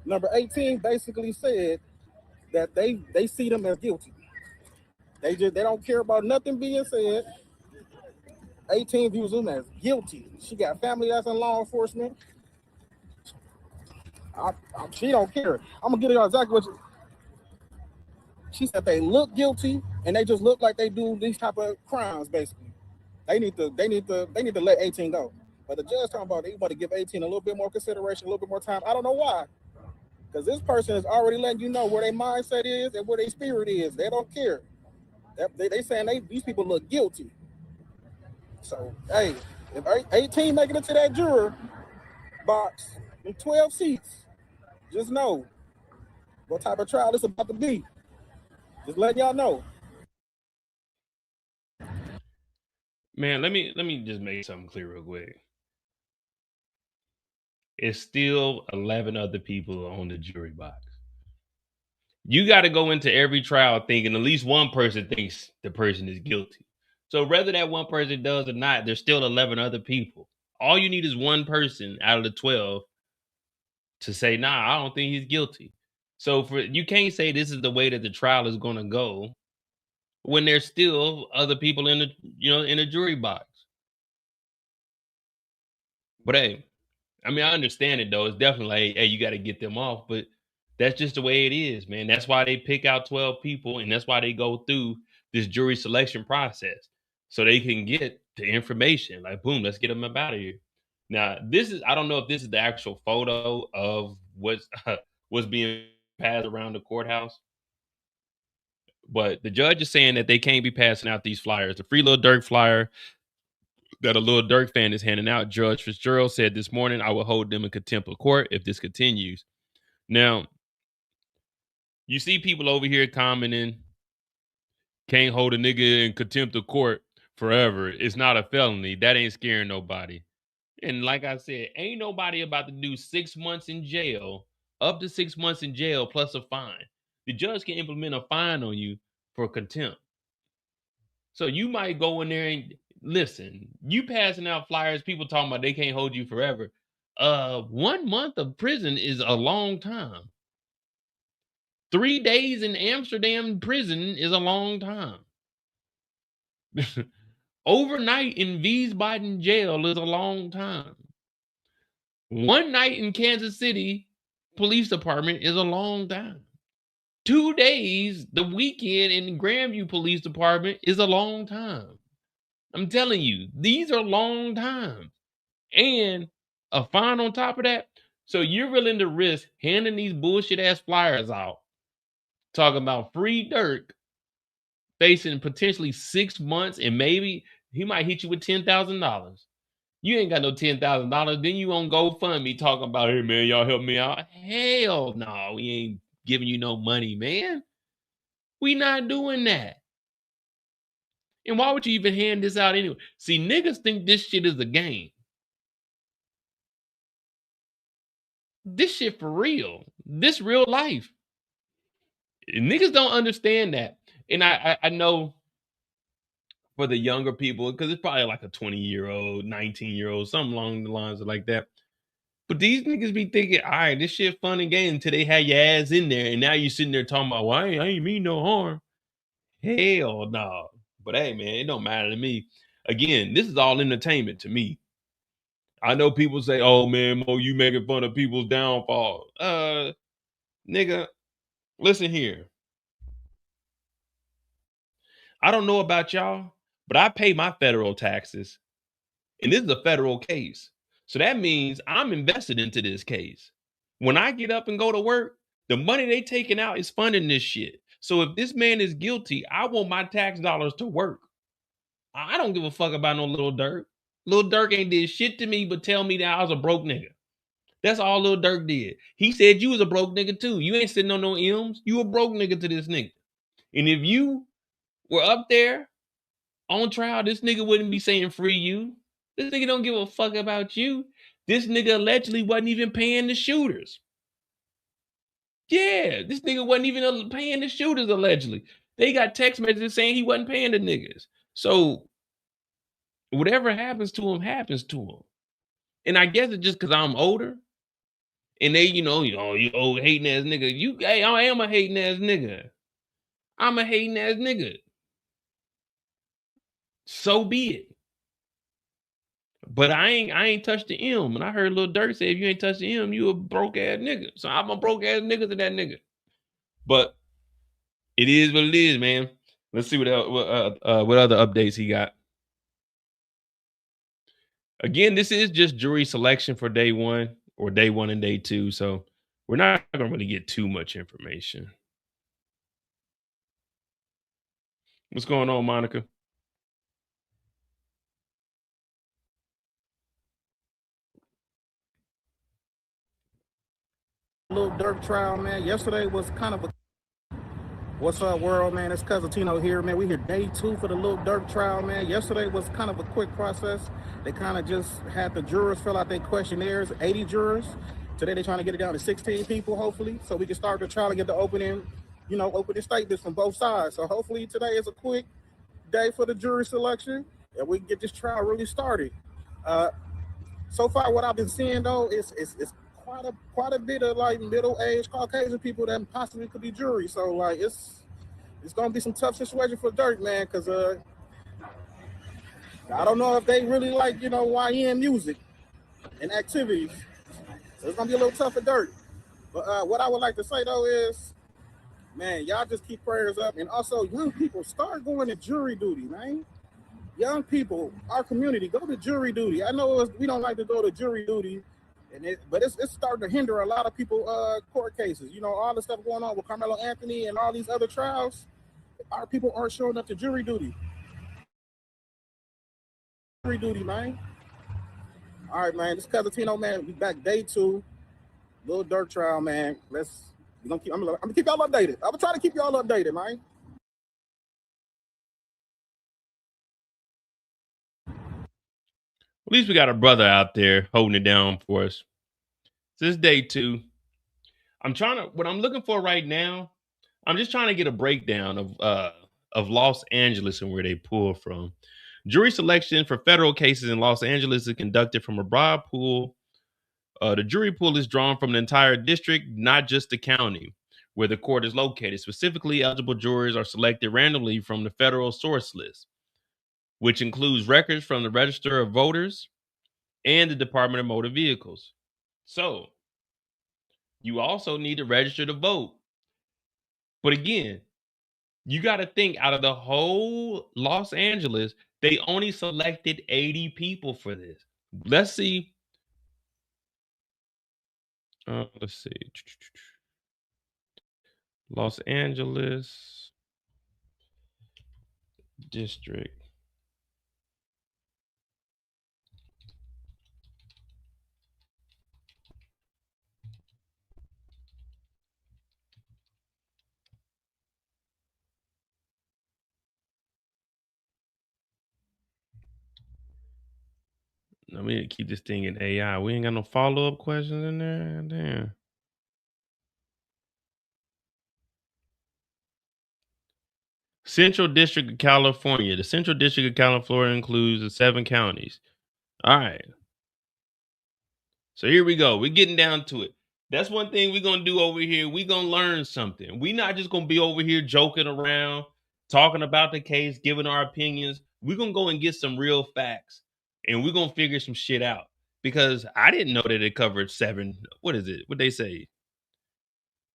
Number 18 basically said that they see them as guilty. They don't care about nothing being said. 18 views them as guilty. She got family that's in law enforcement. She don't care. I'm gonna get her exactly what she said. They look guilty and they just look like they do these type of crimes. Basically, they need to let 18 go. But the judge talking about they want to give 18 a little bit more consideration, a little bit more time. I don't know why, because this person is already letting you know where their mindset is and where their spirit is. They don't care. They saying these people look guilty. So hey, if 18 making it to that juror box in 12 seats, just know what type of trial it's about to be. Just letting y'all know. Man, let me just make something clear real quick. It's still 11 other people on the jury box. You got to go into every trial thinking at least one person thinks the person is guilty. So whether that one person does or not, there's still 11 other people. All you need is one person out of the 12 to say, nah, I don't think he's guilty. So you can't say this is the way that the trial is going to go when there's still other people in the jury box. But hey, I mean, I understand it though. It's definitely like, hey, you got to get them off, but that's just the way it is, man. That's why they pick out 12 people, and that's why they go through this jury selection process so they can get the information. Like, boom, let's get them up out of here. Now, I don't know if this is the actual photo of what's being passed around the courthouse, but the judge is saying that they can't be passing out these flyers. The Free Lil Durk flyer that a Lil Durk fan is handing out, Judge Fitzgerald said this morning, I will hold them in contempt of court if this continues. Now, you see people over here commenting, can't hold a nigga in contempt of court forever. It's not a felony. That ain't scaring nobody. And like I said, ain't nobody about to do 6 months in jail, up to 6 months in jail plus a fine. The judge can implement a fine on you for contempt. So you might go in there and listen, you passing out flyers, people talking about they can't hold you forever. 1 month of prison is a long time. 3 days in Amsterdam prison is a long time. Overnight in Wiesbaden jail is a long time. 1 night in Kansas City police department is a long time. 2 days the weekend in Grandview police department is a long time. I'm telling you, these are long times. And a fine on top of that. So you're willing to risk handing these bullshit ass flyers out, talking about free Durk, facing potentially 6 months, and maybe he might hit you with $10,000. You ain't got no $10,000. Then you on GoFundMe talking about, hey man, y'all help me out. Hell no, we ain't giving you no money, man. We not doing that. And why would you even hand this out anyway? See, niggas think this shit is a game. This shit for real. This real life. Niggas don't understand that. And I know for the younger people, because it's probably like a 20-year-old, 19-year-old, something along the lines of like that. But these niggas be thinking, all right, this shit fun and game until they have your ass in there. And now you sitting there talking about, well, I ain't mean no harm. Hell no. But hey, man, it don't matter to me. Again, this is all entertainment to me. I know people say, oh man, Mo, you making fun of people's downfall. Nigga, listen here. I don't know about y'all, but I pay my federal taxes. And this is a federal case. So that means I'm invested into this case. When I get up and go to work, the money they taking out is funding this shit. So if this man is guilty, I want my tax dollars to work. I don't give a fuck about no Lil Durk. Lil Durk ain't did shit to me but tell me that I was a broke nigga. That's all Lil Durk did. He said you was a broke nigga too. You ain't sitting on no M's. You a broke nigga to this nigga. And if you were up there on trial, this nigga wouldn't be saying free you. This nigga don't give a fuck about you. This nigga allegedly wasn't even paying the shooters. Yeah, this nigga wasn't even paying the shooters allegedly. They got text messages saying he wasn't paying the niggas. So whatever happens to him happens to him. And I guess it's just because I'm older. And they, you old hating ass nigga. Hey, I am a hating ass nigga. I'm a hating ass nigga. So be it. But I ain't touched the M. And I heard Lil Durk say if you ain't touched the M, you a broke ass nigga. So I'm a broke ass nigga to that nigga. But it is what it is, man. Let's see what other updates he got. Again, this is just jury selection for day one and day two. So we're not gonna really get too much information. What's going on, Monica? Lil Durk trial, man. Yesterday was kind of a what's up, world, man? It's Cousin Tino here, man. We here day 2 for the Lil Durk trial, man. Yesterday was kind of a quick process. They kind of just had the jurors fill out their questionnaires, 80 jurors. Today they're trying to get it down to 16 people, hopefully, so we can start the trial and get the opening statements from both sides. So hopefully today is a quick day for the jury selection and we can get this trial really started. So far, what I've been seeing though is quite a bit of like middle-aged Caucasian people that possibly could be jury. So like it's gonna be some tough situation for Durk, man, because I don't know if they really like YN music and activities. So it's gonna be a little tough for Durk. But what I would like to say though is, man, y'all just keep prayers up, and also young people start going to jury duty, man. Young people, our community, go to jury duty. I know we don't like to go to jury duty, but it's starting to hinder a lot of people court cases. All the stuff going on with Carmelo Anthony and all these other trials. Our people aren't showing up to jury duty. Jury duty, man. All right, man. This Cousin Tino, man. We back day 2, Lil Durk trial, man. I'm gonna keep y'all updated. I'm gonna try to keep y'all updated, man. At least we got a brother out there holding it down for us. So this is day 2. What I'm looking for right now, I'm just trying to get a breakdown of Los Angeles and where they pull from. Jury selection for federal cases in Los Angeles is conducted from a broad pool. The jury pool is drawn from the entire district, not just the county where the court is located. Specifically, eligible jurors are selected randomly from the federal source list, which includes records from the Register of Voters and the Department of Motor Vehicles. So you also need to register to vote. But again, you got to think out of the whole Los Angeles, they only selected 80 people for this. Let's see. Let's see. Los Angeles District. We need to keep this thing in AI. We ain't got no follow-up questions in there. Damn. Central District of California. The Central District of California includes the 7 counties. All right. So here we go. We're getting down to it. That's one thing we're going to do over here. We're going to learn something. We're not just going to be over here joking around, talking about the case, giving our opinions. We're going to go and get some real facts, and we're going to figure some shit out. Because I didn't know that it covered 7. What is it? What they say?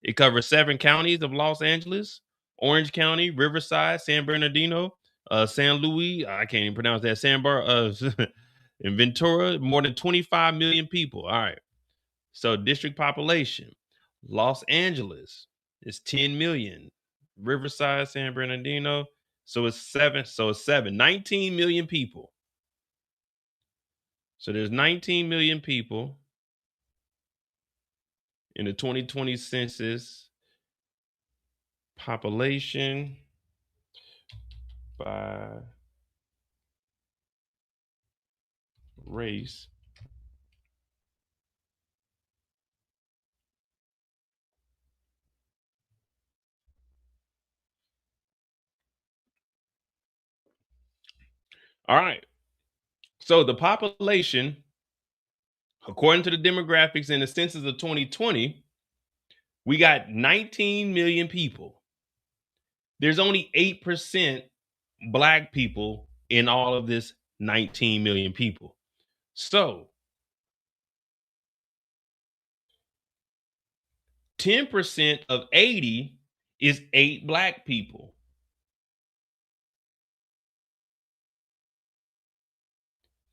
It covers 7 counties of Los Angeles: Orange County, Riverside, San Bernardino, San Luis. I can't even pronounce that. In Ventura, more than 25 million people. All right. So district population. Los Angeles is 10 million. Riverside, San Bernardino. So it's 7. 19 million people. So there's 19 million people in the 2020 census. Population by race. All right. So the population, according to the demographics in the census of 2020, we got 19 million people. There's only 8% Black people in all of this 19 million people. So 10% of 80 is 8 Black people.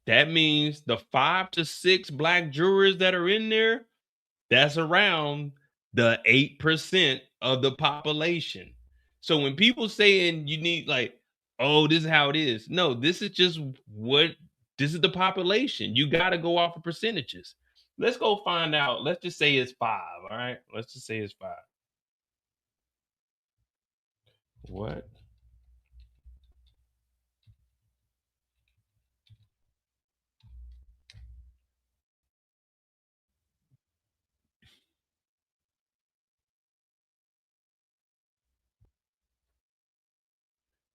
That means the 5 to 6 Black jurors that are in there, that's around the 8% of the population. So when people saying you need like, oh, this is how it is. No, this is just this is the population. You got to go off of percentages. Let's go find out. Let's just say it's 5. All right. Let's just say it's 5. What?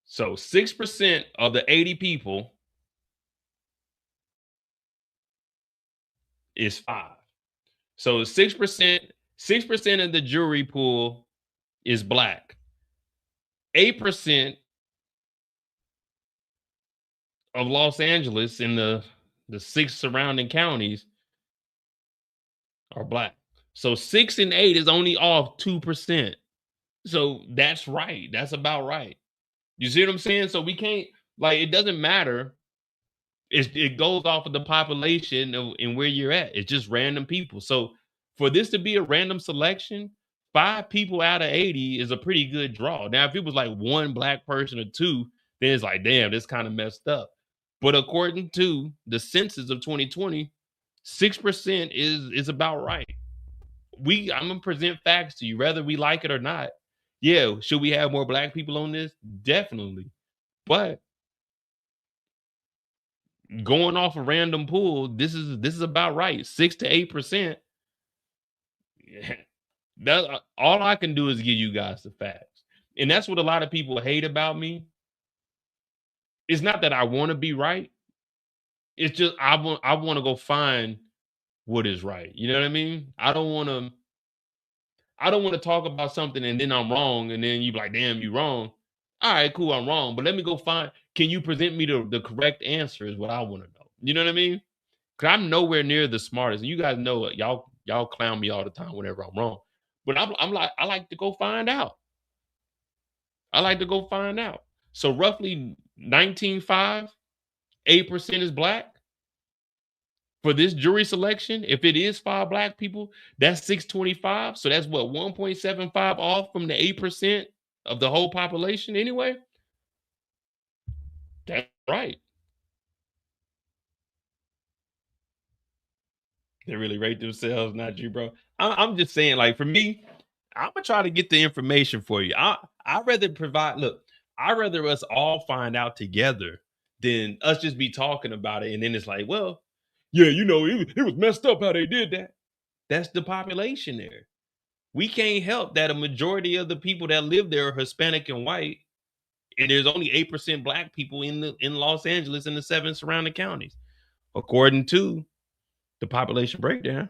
So 6% of the 80 people is 5. So 6% of the jury pool is Black. 8% of Los Angeles in the 6 surrounding counties are Black. So 6 and 8 is only off 2%. So that's right. That's about right. You see what I'm saying? So we can't, like, it doesn't matter. It goes off of the population and where you're at. It's just random people. So for this to be a random selection, 5 people out of 80 is a pretty good draw. Now, if it was like 1 Black person or 2, then it's like, damn, this kind of messed up. But according to the census of 2020, 6% is about right. I'm gonna present facts to you, whether we like it or not. Yeah, should we have more Black people on this? Definitely. But going off a random pool, this is about right. 6 to 8%. That all I can do is give you guys the facts. And that's what a lot of people hate about me. It's not that I want to be right. It's just I want to go find what is right. You know what I mean? I don't want to talk about something and then I'm wrong and then you be like, damn, you wrong. All right, cool, I'm wrong. But let me go find, can you present me the correct answer is what I want to know. You know what I mean? Because I'm nowhere near the smartest. And you guys know it. Y'all clown me all the time whenever I'm wrong. But I'm like, I like to go find out. So roughly 19.5, 8% is Black. For this jury selection, if it is 5 Black people, that's 625. So that's what, 1.75 off from the 8% of the whole population anyway? That's right. They really rate themselves, not you, bro. I'm just saying, like, for me, I'm gonna try to get the information for you. I'd rather I'd rather us all find out together than us just be talking about it. And then it's like, well, yeah, it was messed up how they did that. That's the population there. We can't help that a majority of the people that live there are Hispanic and white. And there's only 8% Black people in Los Angeles and the 7 surrounding counties, according to the population breakdown.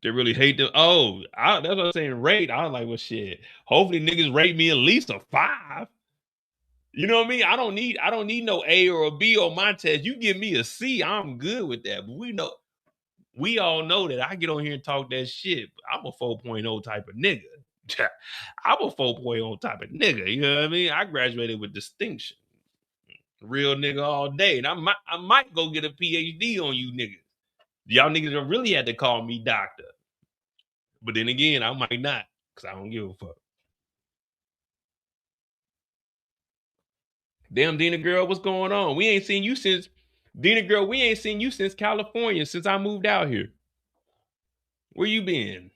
They really hate them. That's what I'm saying. Rate. I was like, well, shit. Hopefully, niggas rate me at least a 5. You know what I mean? I don't need no A or a B on my test. You give me a C, I'm good with that. But we all know that I get on here and talk that shit. I'm a 4.0 type of nigga. I'm a 4.0 type of nigga. You know what I mean? I graduated with distinction. Real nigga all day. And I might go get a PhD on you niggas. Y'all niggas don't really have to call me doctor. But then again, I might not, because I don't give a fuck. Damn, Dina girl, what's going on? We ain't seen you since Dina girl, we ain't seen you since California, since I moved out here. Where you been?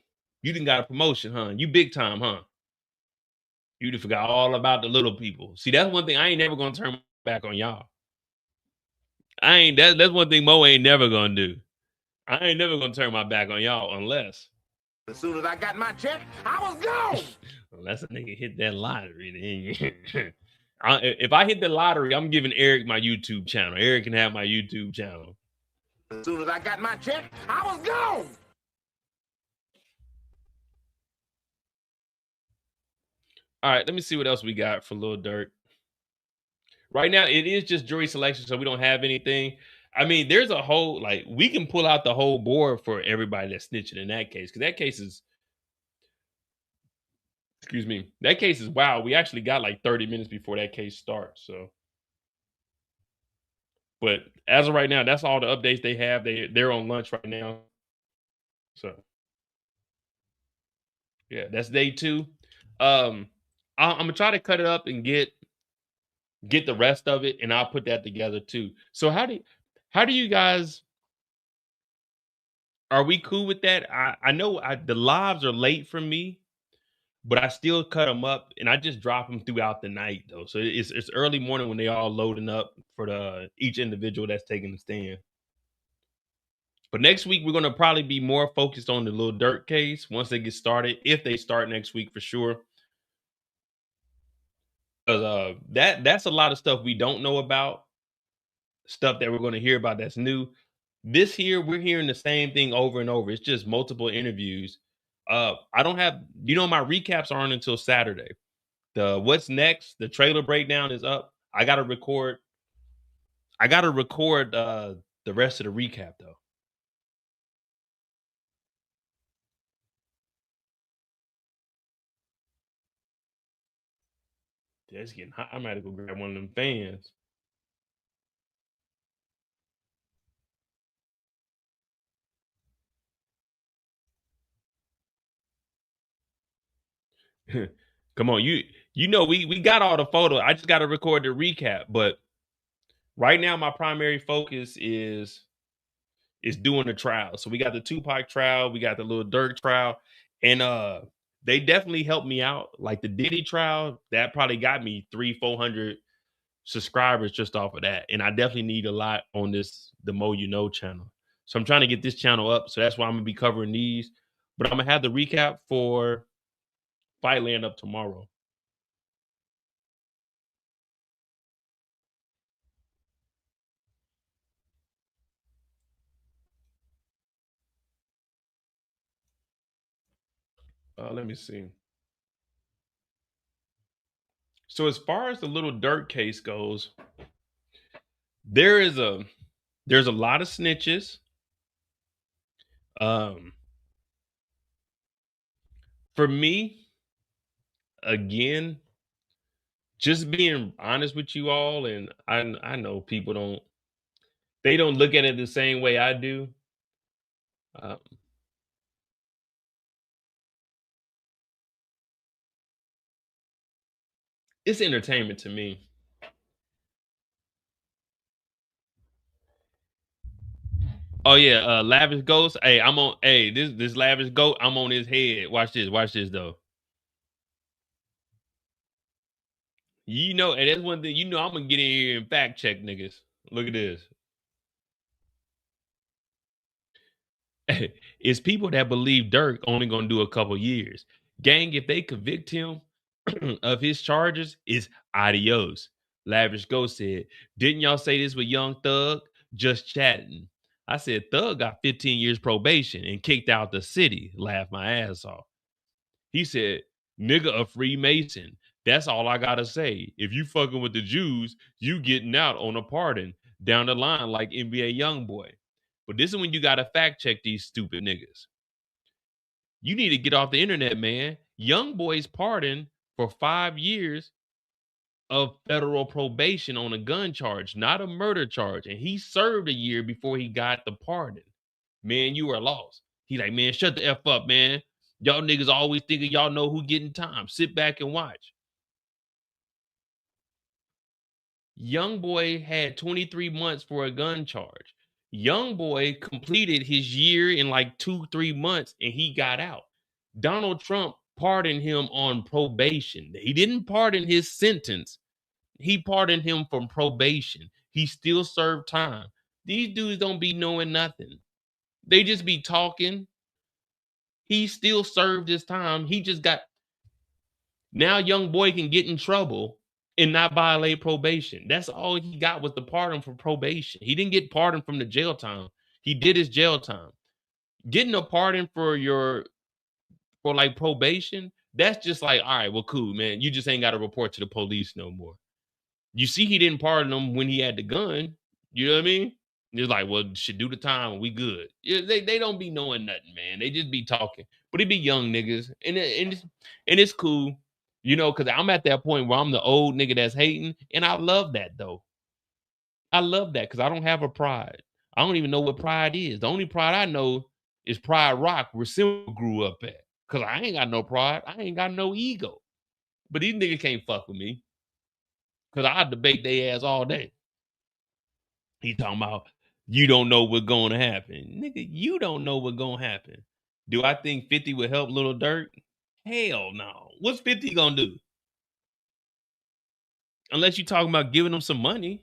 You done got a promotion, huh? You big time, huh? You done forgot all about the little people. See, that's one thing I ain't never gonna turn back on y'all. That's one thing Mo ain't never gonna do. I ain't never gonna turn my back on y'all unless. As soon as I got my check, I was gone. Unless a nigga hit that lottery. Then if I hit the lottery, I'm giving Eric my YouTube channel. Eric can have my YouTube channel. As soon as I got my check, I was gone. All right, let me see what else we got for Lil Durk. Right now, it is just jury selection, so we don't have anything. I mean, there's a whole, like, we can pull out the whole board for everybody that's snitching in that case, because that case is, excuse me, that case is wild. We actually got like 30 minutes before that case starts, so. But as of right now, that's all the updates they have. They're on lunch right now. So, yeah, that's day 2. I'm gonna try to cut it up and get the rest of it, and I'll put that together too. So how do you guys, are we cool with that? I know the lives are late for me, but I still cut them up and I just drop them throughout the night though. So it's early morning when they all loading up for each individual that's taking the stand. But next week we're gonna probably be more focused on the Lil Durk case once they get started, if they start next week for sure. Because that's a lot of stuff we don't know about, stuff that we're going to hear about that's new. This year, we're hearing the same thing over and over. It's just multiple interviews. I don't have, my recaps aren't until Saturday. The what's next, the trailer breakdown is up. I gotta record the rest of the recap though. Yeah, it's getting hot. I might have to go grab one of them fans. Come on, we got all the photos. I just got to record the recap. But right now, my primary focus is doing the trial. So we got the Tupac trial, we got the Lil Durk trial, and they definitely helped me out. Like the Diddy trial, that probably got me 300-400 subscribers just off of that. And I definitely need a lot on the Mo You Know channel. So I'm trying to get this channel up. So that's why I'm gonna be covering these. But I'm gonna have the recap for Fightland up tomorrow. Let me see. So as far as the Lil Durk case goes, there's a lot of snitches. For me, again, just being honest with you all, and I know people don't look at it the same way I do. It's entertainment to me. Oh yeah, Lavish Ghost. Hey, this Lavish Goat, I'm on his head. Watch this though. And that's one thing, I'm gonna get in here and fact check niggas. Look at this. It's people that believe Durk only gonna do a couple years. Gang, if they convict him of his charges, is adios. Lavish Ghost said, didn't y'all say this with Young Thug? Just chatting. I said, Thug got 15 years probation and kicked out the city. Laughed my ass off. He said, nigga a Freemason. That's all I gotta say. If you fucking with the Jews, you getting out on a pardon down the line like NBA Youngboy. But this is when you gotta fact check these stupid niggas. You need to get off the internet, man. Young boy's pardoned for 5 years of federal probation on a gun charge, not a murder charge. And he served a year before he got the pardon. Man, you are lost. He's like, man, shut the F up, man. Y'all niggas always thinking y'all know who getting time. Sit back and watch. Young boy had 23 months for a gun charge. Young boy completed his year in like 2-3 months and he got out. Donald Trump pardoned him on probation. He didn't pardon his sentence. He pardoned him from probation. He still served time. These dudes don't be knowing nothing. They just be talking. He still served his time. He just got, now young boy can get in trouble and not violate probation. That's all he got was the pardon for probation. He didn't get pardoned from the jail time. He did his jail time. Getting a pardon for like probation, that's just like, all right, well, cool, man. You just ain't got to report to the police no more. You see, he didn't pardon him when he had the gun. You know what I mean? It's like, well, should do the time and we good. Yeah, they don't be knowing nothing, man. They just be talking. But it be young niggas. And it's cool, you know, because I'm at that point where I'm the old nigga that's hating. And I love that, though. I love that because I don't have a pride. I don't even know what pride is. The only pride I know is Pride Rock, where Simba grew up at. Because I ain't got no pride. I ain't got no ego. But these niggas can't fuck with me. Because I debate their ass all day. He talking about, you don't know what's going to happen. Nigga, you don't know what's going to happen. Do I think 50 would help Little Dirk? Hell no. What's 50 going to do? Unless you talking about giving him some money.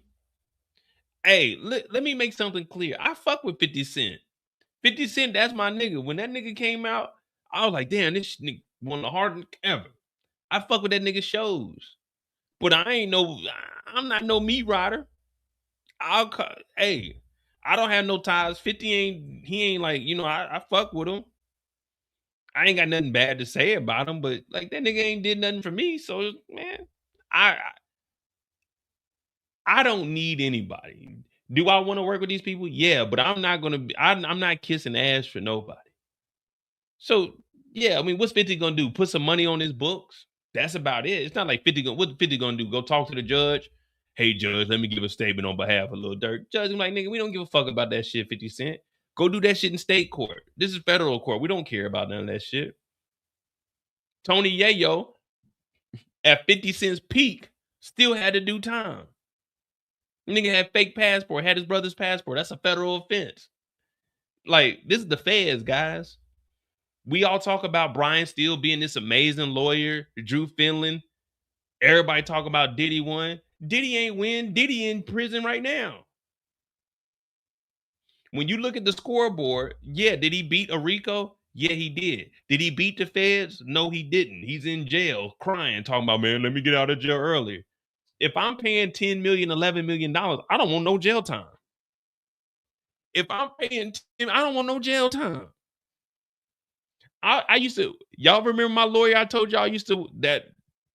Hey, let me make something clear. I fuck with 50 Cent. 50 Cent, that's my nigga. When that nigga came out, I was like, damn, this nigga one of the hardest ever. I fuck with that nigga shows. But I'm not no meat rider. Hey, I don't have no ties. 50 ain't like, you know, I fuck with him. I ain't got nothing bad to say about him, but like that nigga ain't did nothing for me. So man, I don't need anybody. Do I want to work with these people? Yeah, but I'm not gonna be, I'm not kissing ass for nobody. So yeah, I mean, what's 50 gonna do? Put some money on his books? That's about it. It's not like 50 gonna, what 50 gonna do? Go talk to the judge? Hey judge, let me give a statement on behalf of Lil Durk. Judge, I'm like, nigga, we don't give a fuck about that shit, 50 Cent. Go do that shit in state court. This is federal court. We don't care about none of that shit. Tony Yayo, at 50 Cent's peak, still had to do time. Nigga had fake passport, had his brother's passport. That's a federal offense. Like, this is the feds, guys. We all talk about Brian Steele being this amazing lawyer, Drew Finland. Everybody talk about Diddy won. Diddy ain't win. Diddy in prison right now. When you look at the scoreboard, yeah, did he beat Arico? Yeah, he did. Did he beat the feds? No, he didn't. He's in jail crying, talking about, man, let me get out of jail earlier. If I'm paying $10 million, $11 million, I don't want no jail time. If I'm paying 10, I don't want no jail time. I used to, y'all remember my lawyer I told y'all used to, that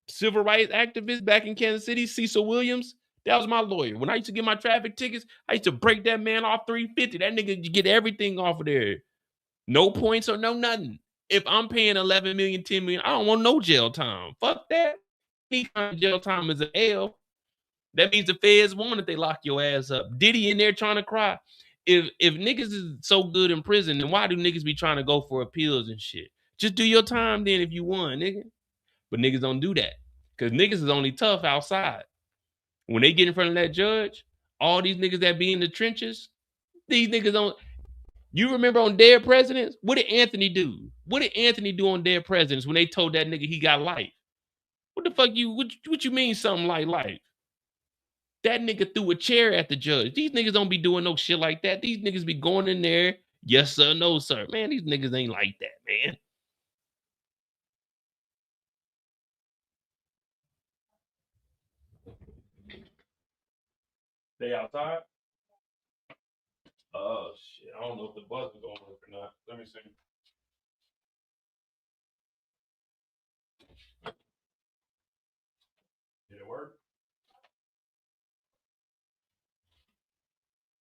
civil rights activist back in Kansas City, Cecil Williams? That was my lawyer. When I used to get my traffic tickets, I used to break that man off $350. That nigga, you get everything off of there. No points or no nothing. If I'm paying 11 million, 10 million, I don't want no jail time. Fuck that. Any kind of jail time is an L. That means the feds won if they lock your ass up. Diddy in there trying to cry. If niggas is so good in prison, then why do niggas be trying to go for appeals and shit? Just do your time then if you won, nigga. But niggas don't do that. Because niggas is only tough outside. When they get in front of that judge, all these niggas that be in the trenches, these niggas don't. You remember on Dead Presidents? What did Anthony do? What did Anthony do on Dead Presidents when they told that nigga he got life? What the fuck what you mean something like life? That nigga threw a chair at the judge. These niggas don't be doing no shit like that. These niggas be going in there, yes sir, no sir. Man, these niggas ain't like that, man. They outside? Oh shit. I don't know if the bus is gonna work or not. Let me see. Did it work?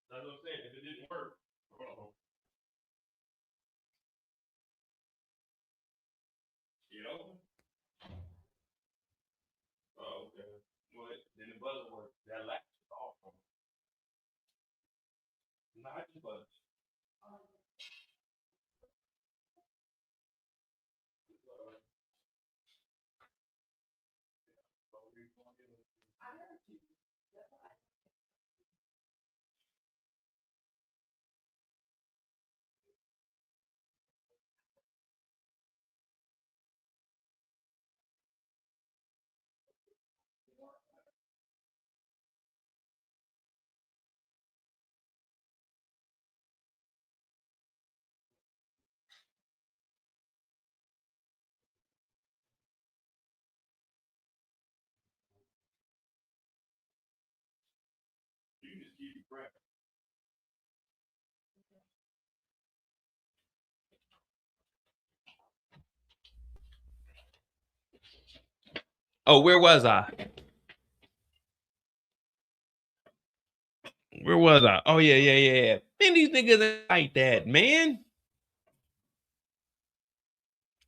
That's what I'm saying. If it didn't work, you know? Oh, where was I? Where was I? Oh yeah. Man, these niggas ain't like that, man.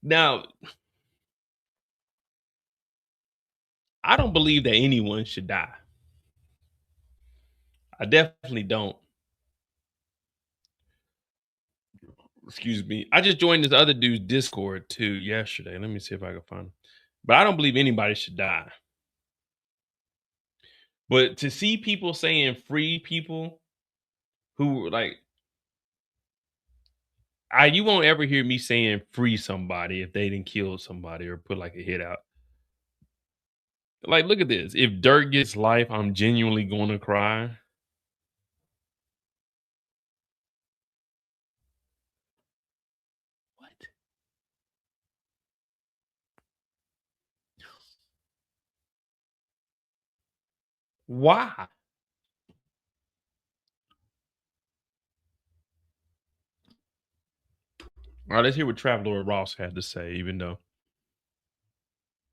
Now, I don't believe that anyone should die. I definitely don't. Excuse me. I just joined this other dude's Discord too yesterday. Let me see if I can find him. But I don't believe anybody should die. But to see people saying free people who like, you won't ever hear me saying free somebody if they didn't kill somebody or put like a hit out. Like, look at this. If Dirk gets life, I'm genuinely going to cry. What? Why? All right, let's hear what Traveler Ross had to say, even though.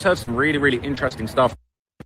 Heard some really interesting stuff.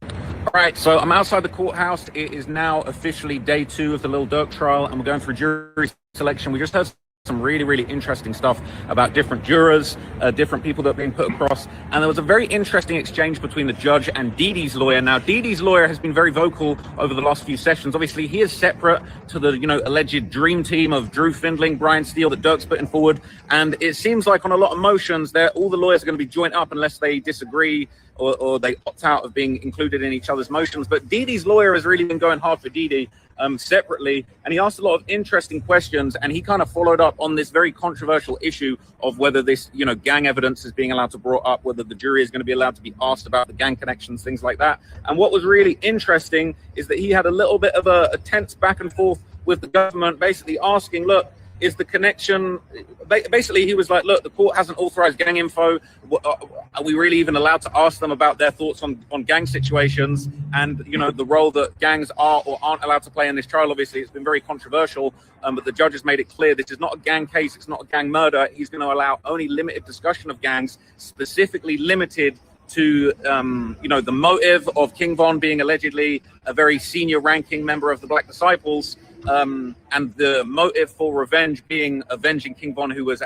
All right, so I'm outside the courthouse. It is now officially day 2 of the Lil Durk trial, and we're going for jury selection. We just heard some really interesting stuff about different jurors, different people that are being put across, and there was a very interesting exchange between the judge and Dee Dee's lawyer. Now, Dee Dee's lawyer has been very vocal over the last few sessions. Obviously, he is separate to the alleged dream team of Drew Findling, Brian Steele that Durk's putting forward, and it seems like on a lot of motions, all the lawyers are going to be joined up unless they disagree or they opt out of being included in each other's motions. But Dee Dee's lawyer has really been going hard for Dee Dee separately, and he asked a lot of interesting questions, and he kind of followed up on this very controversial issue of whether this gang evidence is being allowed to brought up, whether the jury is going to be allowed to be asked about the gang connections, things like that. And what was really interesting is that he had a little bit of a tense back and forth with the government, basically asking, look, is the connection, basically he was like, look, the court hasn't authorized gang info. Are we really even allowed to ask them about their thoughts on gang situations and, the role that gangs are or aren't allowed to play in this trial? Obviously, it's been very controversial, but the judge has made it clear this is not a gang case. It's not a gang murder. He's going to allow only limited discussion of gangs, specifically limited to, the motive of King Von being allegedly a very senior ranking member of the Black Disciples, and the motive for revenge being avenging King Von, who was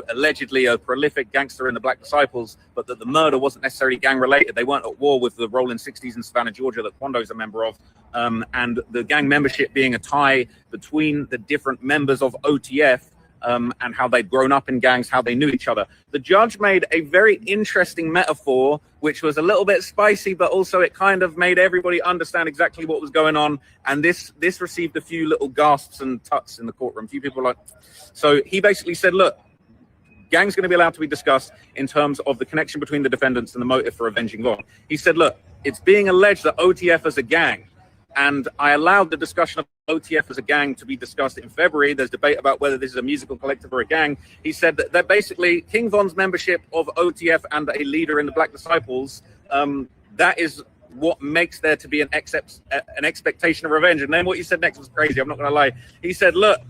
allegedly a prolific gangster in the Black Disciples, but that the murder wasn't necessarily gang related. They weren't at war with the Rolling 60s in Savannah, Georgia, that Quando's a member of. And the gang membership being a tie between the different members of OTF, and how they'd grown up in gangs, how they knew each other. The judge made a very interesting metaphor, which was a little bit spicy, but also it kind of made everybody understand exactly what was going on. And this received a few little gasps and tuts in the courtroom. A few people were like, so he basically said, look, gang's going to be allowed to be discussed in terms of the connection between the defendants and the motive for avenging Von. He said, look, it's being alleged that OTF is a gang. And I allowed the discussion of OTF as a gang to be discussed in February. There's debate about whether this is a musical collective or a gang. He said that basically King Von's membership of OTF and a leader in the Black Disciples, that is what makes there to be an expectation of revenge. And then what he said next was crazy. I'm not going to lie. He said, look,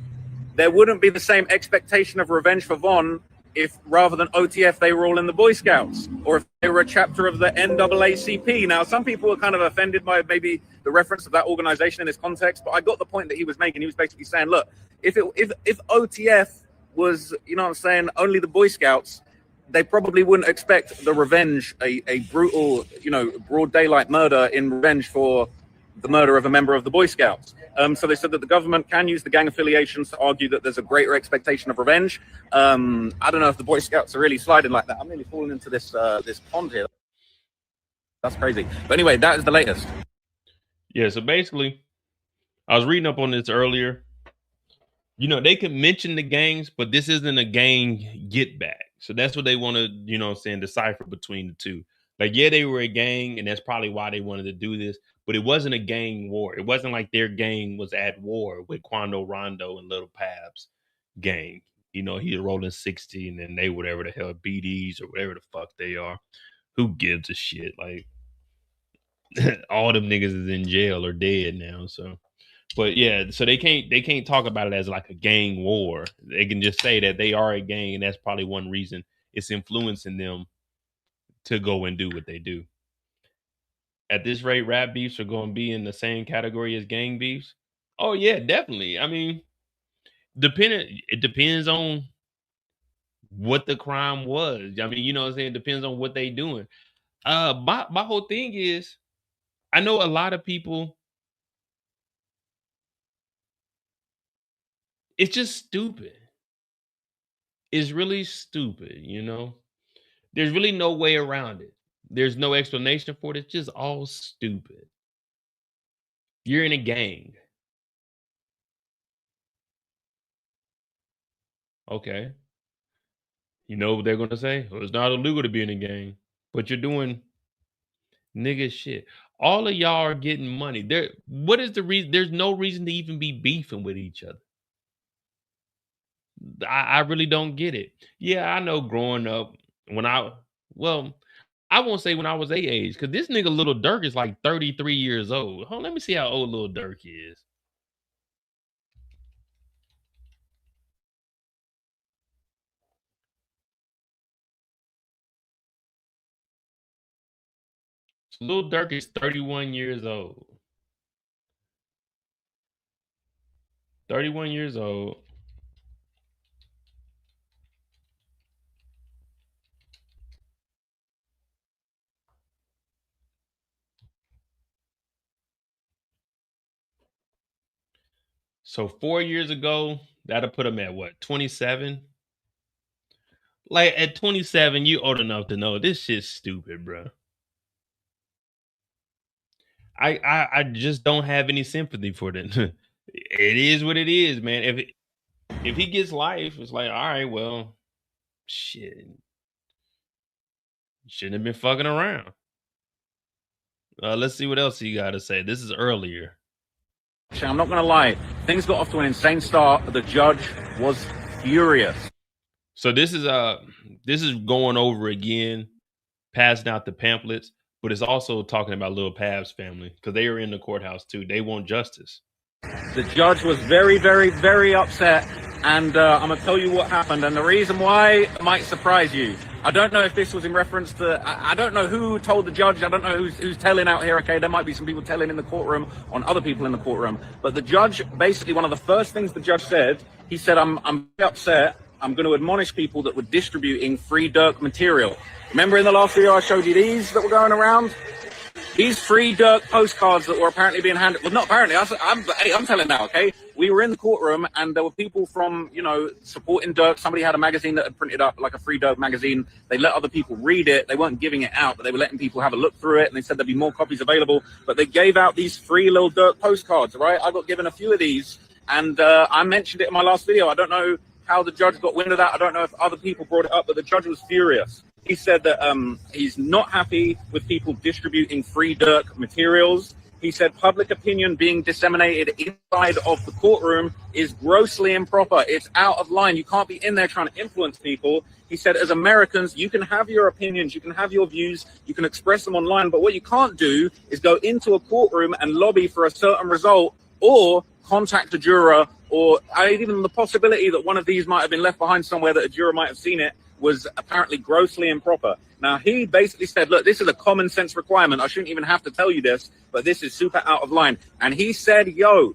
there wouldn't be the same expectation of revenge for Von if rather than OTF, they were all in the Boy Scouts, or if they were a chapter of the NAACP. Now, some people were kind of offended by maybe the reference of that organization in this context, but I got the point that he was making. He was basically saying, look, if OTF was, only the Boy Scouts, they probably wouldn't expect the revenge, a brutal, broad daylight murder in revenge for the murder of a member of the Boy Scouts. So they said that the government can use the gang affiliations to argue that there's a greater expectation of revenge. I don't know if the Boy Scouts are really sliding like that. I'm nearly falling into this pond here. That's crazy. But anyway, that is the latest. Yeah, so basically, I was reading up on this earlier. They could mention the gangs, but this isn't a gang get back. So that's what they want to, decipher between the two. Like, yeah, they were a gang, and that's probably why they wanted to do this. But it wasn't a gang war. It wasn't like their gang was at war with Quando Rondo and Little Pab's gang. He's rolling 60, and then they whatever the hell, BDs or whatever the fuck they are. Who gives a shit? Like, all them niggas is in jail or dead now. So, But yeah, so they can't talk about it as like a gang war. They can just say that they are a gang, and that's probably one reason it's influencing them to go and do what they do. At this rate, rap beefs are going to be in the same category as gang beefs. Oh yeah, definitely. I mean, it depends on what the crime was. I mean, you know what I'm saying? It depends on what they doing. My whole thing is, I know a lot of people. It's just stupid. It's really stupid, you know? There's really no way around it. There's no explanation for it. It's just all stupid. You're in a gang. Okay. You know what they're going to say? Well, it's not illegal to be in a gang, but you're doing nigga shit. All of y'all are getting money. What is the reason? There's no reason to even be beefing with each other. I really don't get it. Yeah, I know growing up I won't say when I was age, because this nigga Little Durk is like 33 years old. Hold on, let me see how old Little Durk is. So Little Durk is 31 years old. 31 years old. So 4 years ago, that'll put him at what, 27? Like at 27, you old enough to know this shit's stupid, bro. I just don't have any sympathy for them. It is what it is, man. If he gets life, it's like, all right, well, shit. Shouldn't have been fucking around. Let's see what else he got to say. This is earlier. I'm not going to lie. Things got off to an insane start. The judge was furious. So this is going over again, passing out the pamphlets, but it's also talking about Lil Pab's family because they are in the courthouse too. They want justice. The judge was very, very, very upset, and I'm going to tell you what happened. And the reason why might surprise you. I don't know if this was in reference to, I don't know who told the judge. I don't know who's telling out here. Okay, there might be some people telling in the courtroom on other people in the courtroom. But the judge, basically, one of the first things the judge said, he said, I'm very upset. I'm going to admonish people that were distributing free Durk material. Remember in the last video I showed you these that were going around? These free Durk postcards that were apparently being handed, well, not apparently, I'm telling now, okay? We were in the courtroom and there were people from, supporting Durk. Somebody had a magazine that had printed up like a free Durk magazine. They let other people read it. They weren't giving it out, but they were letting people have a look through it. And they said there'd be more copies available, but they gave out these free little Durk postcards, right? I got given a few of these and I mentioned it in my last video. I don't know how the judge got wind of that. I don't know if other people brought it up, but the judge was furious. He said that he's not happy with people distributing free Durk materials. He said public opinion being disseminated inside of the courtroom is grossly improper. It's out of line. You can't be in there trying to influence people. He said, as Americans, you can have your opinions, you can have your views, you can express them online, but what you can't do is go into a courtroom and lobby for a certain result or contact a juror, or even the possibility that one of these might have been left behind somewhere that a juror might have seen it was apparently grossly improper. Now, he basically said, look, this is a common sense requirement. I shouldn't even have to tell you this, but this is super out of line. And he said, yo,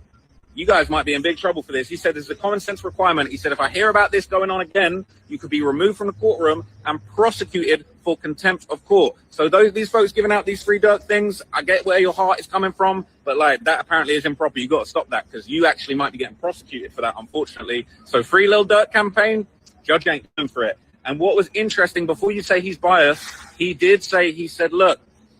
you guys might be in big trouble for this. He said, this is a common sense requirement. He said, if I hear about this going on again, you could be removed from the courtroom and prosecuted for contempt of court. So these folks giving out these free Durk things, I get where your heart is coming from, but like that apparently is improper. You got to stop that because you actually might be getting prosecuted for that, unfortunately. So free Lil Durk campaign, judge ain't going for it. And what was interesting, before you say he's biased, he did say, he said, look,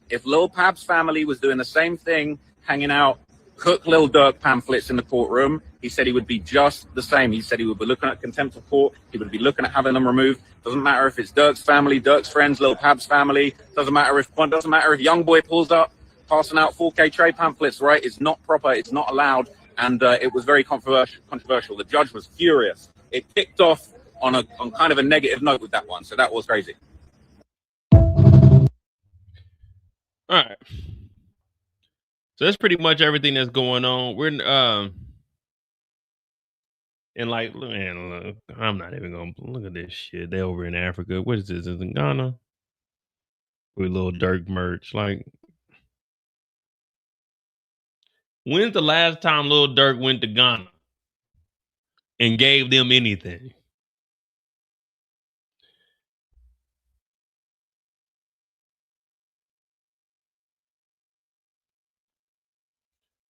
if Lil Pab's family was doing the same thing, hanging out, cook Lil Durk pamphlets in the courtroom, he said he would be just the same. He said he would be looking at contempt of court. He would be looking at having them removed. Doesn't matter if it's Durk's family, Durk's friends, Lil Pab's family. Doesn't matter if Young Boy pulls up, passing out 4K trade pamphlets, right? It's not proper. It's not allowed. And it was very controversial. The judge was furious. It kicked off on kind of a negative note with that one. So that was crazy. All right. So that's pretty much everything that's going on. We're and like, man, look, I'm not even gonna look at this shit. They over in Africa. What is this? Is it in Ghana? With little Dirk merch. Like, when's the last time Lil Durk went to Ghana and gave them anything?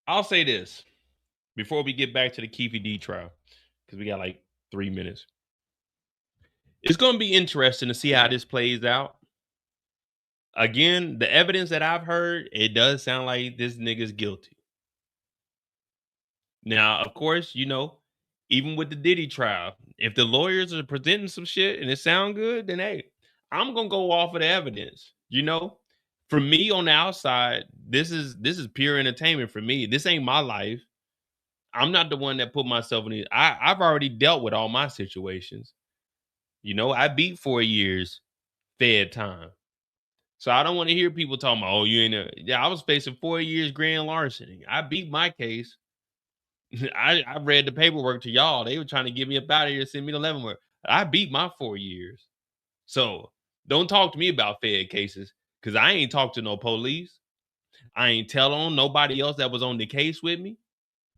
I'll say this before we get back to the Keffe D trial, because we got like 3 minutes. It's going to be interesting to see how this plays out. Again, the evidence that I've heard, it does sound like this nigga's guilty. Now, of course, you know, even with the Diddy trial, if the lawyers are presenting some shit and it sound good, then hey, I'm gonna go off of the evidence. You know, for me on the outside, this is pure entertainment for me. This ain't my life. I'm not the one that put myself in it. I've already dealt with all my situations. You know, I beat 4 years fed time. So I don't want to hear people talking about, oh, you ain't yeah, I was facing 4 years grand larceny. I beat my case. I read the paperwork to y'all. They were trying to get me up out of here, send me to Leavenworth. I beat my 4 years. So don't talk to me about Fed cases because I ain't talked to no police. I ain't tell on nobody else that was on the case with me.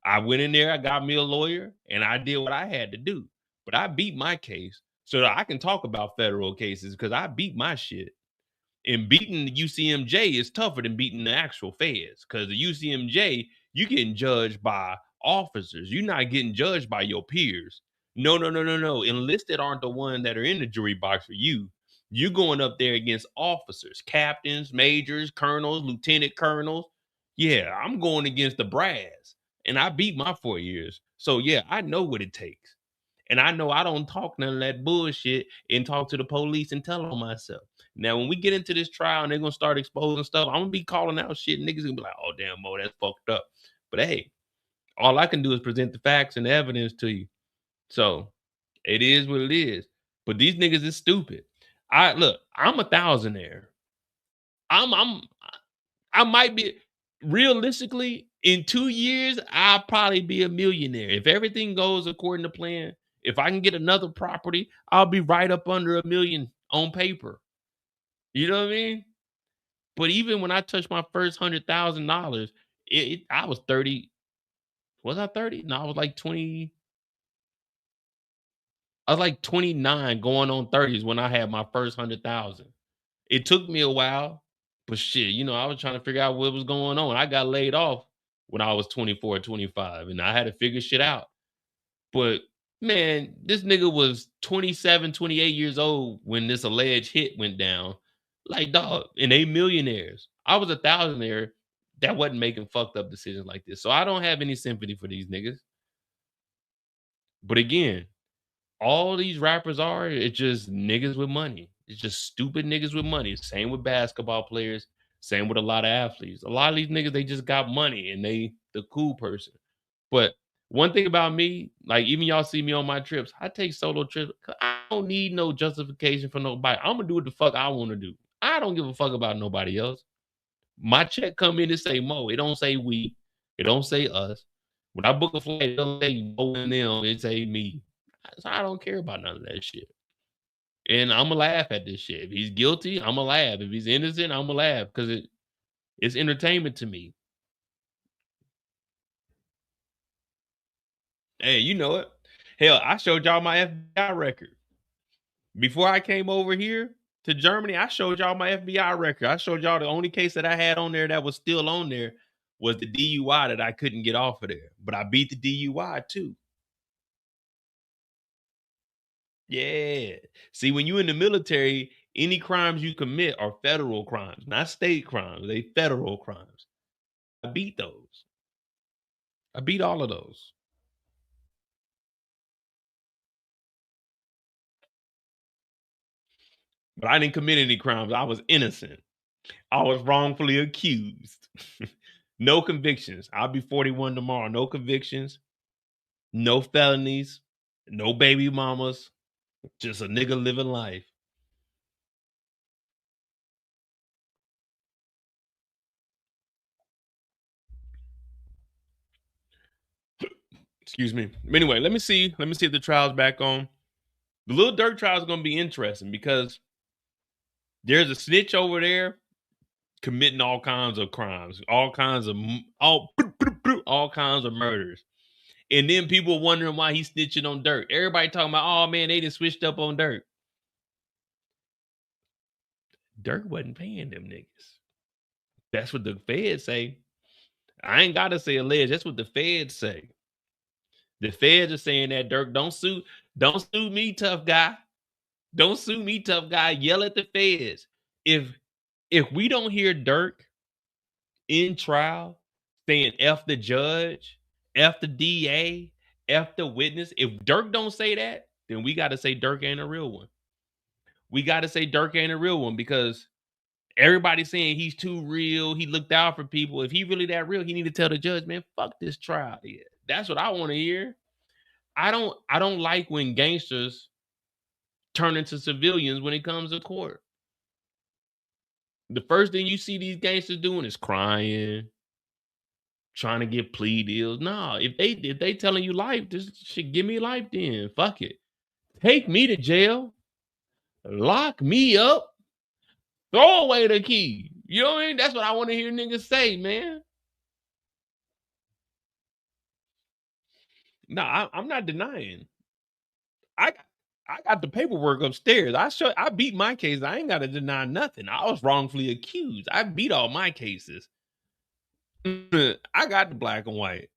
I went in there, I got me a lawyer, and I did what I had to do. But I beat my case so that I can talk about federal cases because I beat my shit. And beating the UCMJ is tougher than beating the actual feds because the UCMJ, you getting judged by officers. You're not getting judged by your peers. No. Enlisted aren't the one that are in the jury box for you. You're going up there against officers, captains, majors, colonels, lieutenant colonels. Yeah, I'm going against the brass. And I beat my 4 years. So yeah, I know what it takes. And I know I don't talk none of that bullshit and talk to the police and tell on myself. Now, when we get into this trial and they're gonna start exposing stuff, I'm gonna be calling out shit. Niggas gonna be like, oh damn, Mo, that's fucked up. But hey, all I can do is present the facts and the evidence to you. So it is what it is. But these niggas is stupid. I'm a thousandaire. I might be realistically in 2 years, I'll probably be a millionaire. If everything goes according to plan, if I can get another property, I'll be right up under $1 million on paper. You know what I mean? But even when I touched my first $100,000, I was 30. Was I 30? No, I was like 20. I was like 29 going on 30s when I had my first 100,000. It took me a while, but shit, you know, I was trying to figure out what was going on. I got laid off when I was 24, 25, and I had to figure shit out. But man, this nigga was 27, 28 years old when this alleged hit went down. Like, dog, and they millionaires. I was a thousandaire that wasn't making fucked up decisions like this. So I don't have any sympathy for these niggas. But again, all these rappers are, it's just niggas with money. It's just stupid niggas with money. Same with basketball players. Same with a lot of athletes. A lot of these niggas, they just got money and they the cool person. But one thing about me, like even y'all see me on my trips, I take solo trips. I don't need no justification for nobody. I'm gonna do what the fuck I want to do. I don't give a fuck about nobody else. My check come in and say Mo. It don't say we. It don't say us. When I book a flight, it don't say Mo and them. It say me. So I don't care about none of that shit. And I'm gonna laugh at this shit. If he's guilty, I'm gonna laugh. If he's innocent, I'm gonna laugh because it's entertainment to me. Hey, you know it. Hell, I showed y'all my FBI record. Before I came over here to Germany, I showed y'all my FBI record. I showed y'all the only case that I had on there that was still on there was the DUI that I couldn't get off of there. But I beat the DUI too. Yeah. See, when you in the military, any crimes you commit are federal crimes, not state crimes. They federal crimes. I beat those. I beat all of those. But I didn't commit any crimes. I was innocent. I was wrongfully accused. No convictions. I'll be 41 tomorrow. No convictions. No felonies. No baby mamas. Just a nigga living life. Excuse me. Anyway, let me see. Let me see if the trial's back on. The Lil Durk trial is going to be interesting because there's a snitch over there committing all kinds of crimes, all kinds of murders. And then people wondering why he's snitching on Durk. Everybody talking about, oh man, they just switched up on Durk. Durk wasn't paying them niggas. That's what the feds say. I ain't gotta say alleged. That's what the feds say. The feds are saying that Durk, don't sue me, tough guy. Don't sue me, tough guy. Yell at the feds. If we don't hear Durk in trial saying F the judge, F the DA, F the witness, if Durk don't say that, then we gotta say Durk ain't a real one. We gotta say Durk ain't a real one because everybody's saying he's too real. He looked out for people. If he really that real, he need to tell the judge, man, fuck this trial. Yeah, that's what I want to hear. I don't like when gangsters turn into civilians when it comes to court. The first thing you see these gangsters doing is crying, trying to get plea deals. Nah, if they telling you life, just shit, give me life then. Fuck it. Take me to jail. Lock me up. Throw away the key. You know what I mean? That's what I want to hear niggas say, man. No, I'm not denying. I got the paperwork upstairs. I beat my case. I ain't got to deny nothing. I was wrongfully accused. I beat all my cases. I got the black and white.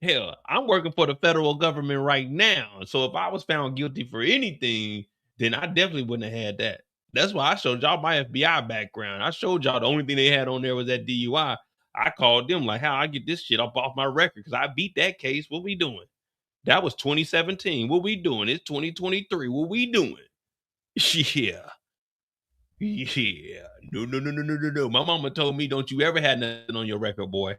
Hell, I'm working for the federal government right now. So if I was found guilty for anything, then I definitely wouldn't have had that. That's why I showed y'all my FBI background. I showed y'all the only thing they had on there was that DUI. I called them like, how I get this shit up off my record because I beat that case. What we doing? That was 2017. What we doing? It's 2023. What we doing? Yeah. Yeah. No. My mama told me, don't you ever have nothing on your record, boy.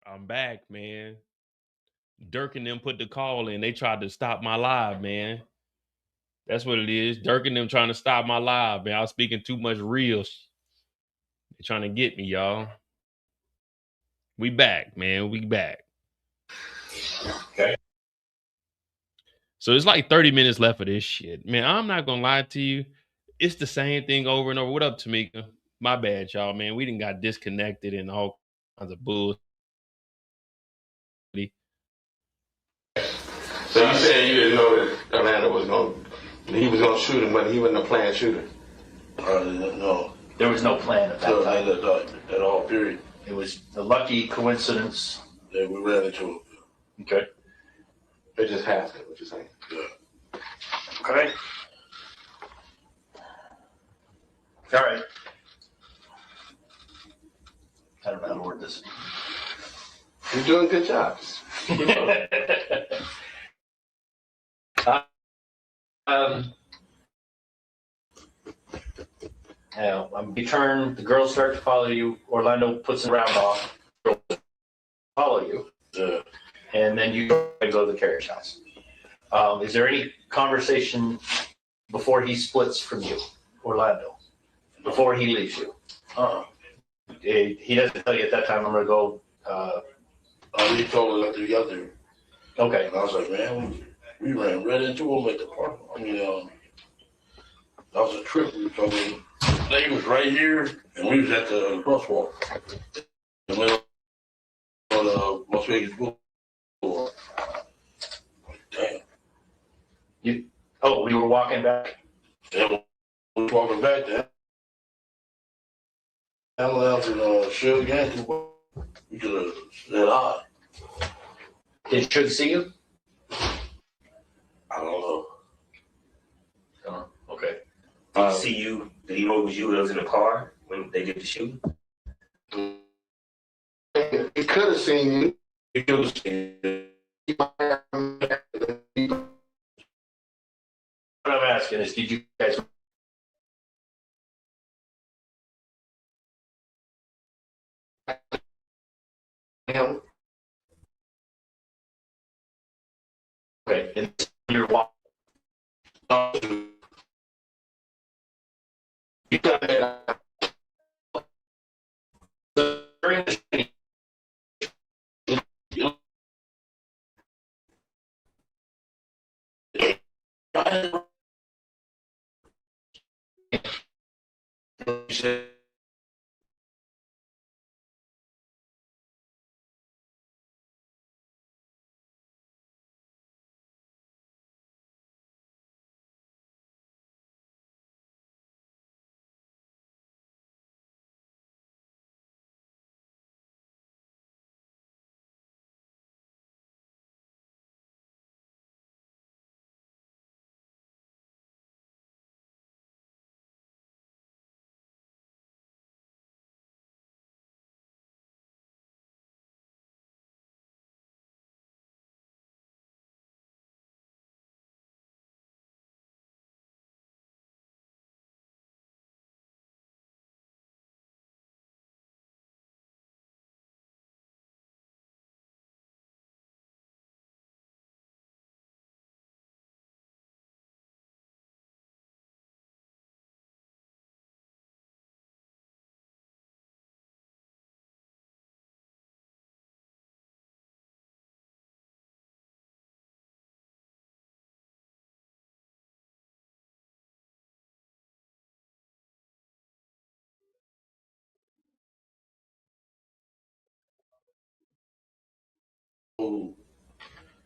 I'm back, man. Dirk and them put the call in. They tried to stop my live, man. That's what it is. Dirk and them trying to stop my live, man. I was speaking too much real. They're trying to get me, y'all. We back, man. We back. Okay. So it's like 30 minutes left of this shit. Man, I'm not gonna lie to you. It's the same thing over and over. What up, Tamika? My bad, y'all, man. We done got disconnected and all kinds of bull. So you said you didn't know that Orlando was going to, he was going to shoot him, but he wasn't a planned shooter? I didn't know. There was no plan at that time. At all, period. It was a lucky coincidence that we ran into him. Okay. It just happened, what you're saying? Yeah. Okay. All right. I don't know how to word this. You're doing a good job. You turn, the girls start to follow you. Orlando puts the round off. Girls follow you. And then you go to the carriage house. Is there any conversation before he splits from you, Orlando? Before he leaves you? He doesn't tell you at that time, I'm going to go. He told us together. Okay. And I was like, man, we ran right into him at the park. I mean, that was a trip. I mean, they was right here, and we was at the crosswalk. And we were on Las Vegas Boulevard. Damn. We were walking back? Yeah, we were walking back there. Else and Suge and Tupac, we could have said hi. Did Suge see you? I don't know. Okay. Did he see you? Did he know it was you that was in the car when they did the shooting? He could have seen you. He could have seen you. What I'm asking is, did you guys? Okay, and you're walking. You got that. During the shooting,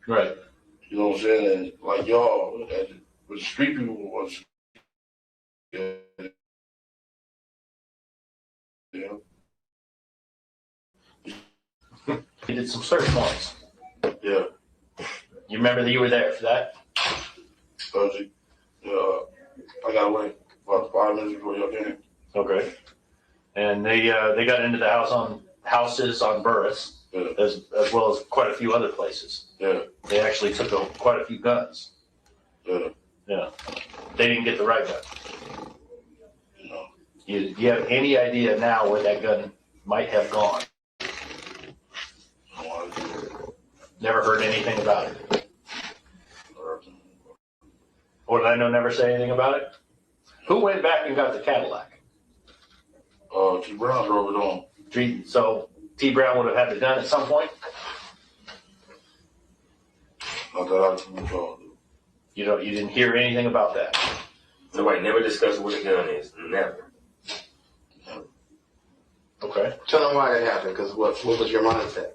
right. You know what I'm saying? And like y'all, with the street people was, you know. He did some search warrants. Yeah. You remember that you were there for that? I got away about 5 minutes before y'all came. Okay. And they got into the houses on Burris, as well as quite a few other places. Yeah. They actually took quite a few guns. Yeah. Yeah. They didn't get the right gun. No. You have any idea now where that gun might have gone? Never heard anything about it. Orlando never say anything about it? Who went back and got the Cadillac? T. Brown drove it on. So T. Brown would have had the gun at some point? Not that I can recall. You didn't hear anything about that? Nobody never discussed what a gun is. Never. Okay. Tell them why that happened, because what was your mindset?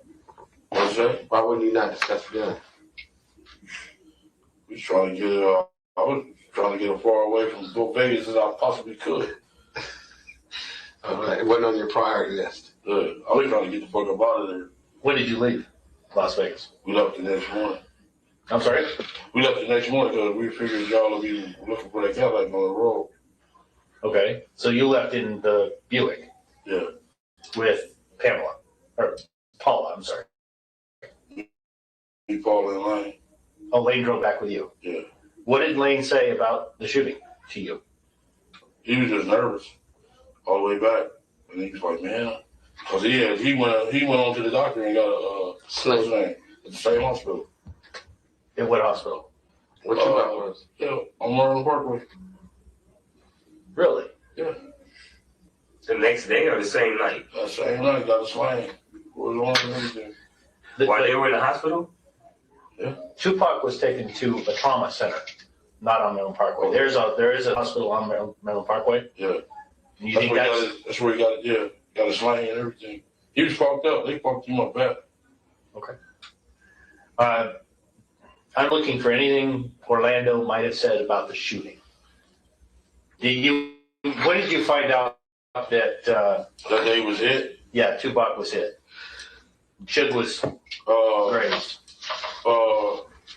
What's that? Why wouldn't you not discuss the gun? We was trying to get it. I was trying to get as far away from Vegas as I possibly could. Okay, it wasn't on your priority list. Yeah, I was trying to get the fuck up out of there. When did you leave Las Vegas? We left the next morning. I'm sorry? We left the next morning because we figured y'all would be looking for that Cadillac on the road. Okay, so you left in the Buick? Yeah. With Pamela, or Paula, I'm sorry. He Paula and Lane. Oh, Lane drove back with you? Yeah. What did Lane say about the shooting to you? He was just nervous all the way back. And he was like, man, because he went on to the doctor and got a sling at the same hospital. In what hospital? What you got was? Yeah, on Marlin Parkway. Really? Yeah. The next day or the same night? That same night, got a sling. Was on everything. While they were in the hospital? Yeah. Tupac was taken to a trauma center, not on Maryland Parkway. There is a hospital on Maryland Parkway. Yeah. And you think that's where he got it? Yeah, got a sling and everything. He was fucked up. They fucked him up bad. Okay. I'm looking for anything Orlando might have said about the shooting. When did you find out that that day was hit? Yeah, Tupac was hit. Suge was grazed.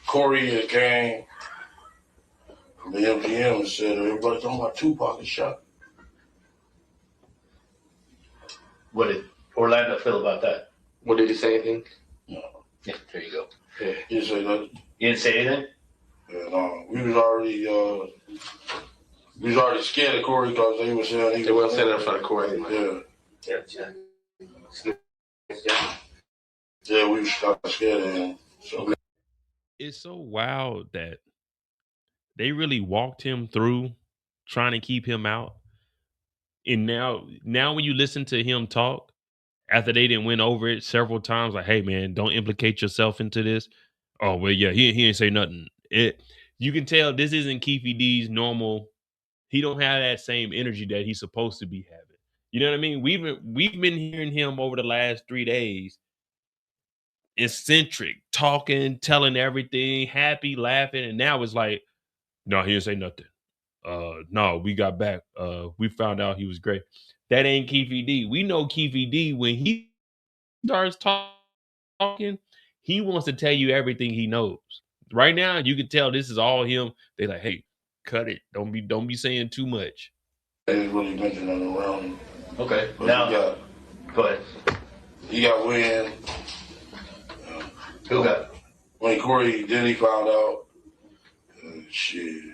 Corey had came from the MGM and said, everybody talking about Tupac is shot. What did Orlando feel about that? What did he say anything? No. Yeah, there you go. Yeah, he didn't say nothing. You didn't say anything? Yeah, no. We was already scared of Corey because they were saying he wasn't saying in front of Corey anyway. Yeah. Yeah, we was kind of scared of him. So. It's so wild that they really walked him through trying to keep him out. And now when you listen to him talk, after they didn't went over it several times, like, hey man, don't implicate yourself into this. Oh, well, yeah, he ain't say nothing. You can tell this isn't Keffe D's normal. He don't have that same energy that he's supposed to be having. You know what I mean? We've been hearing him over the last 3 days, eccentric, talking, telling everything, happy, laughing, and now it's like, no, he didn't say nothing. No, we got back. We found out he was great. That ain't Keffe D. We know Keffe D, when he starts talking, he wants to tell you everything he knows. Right now, you can tell this is all him. They like, hey, cut it. Don't be saying too much. They didn't really mention it around him. Okay. But Now, go ahead. He got wind. Who got? When Corey then he found out. Shit.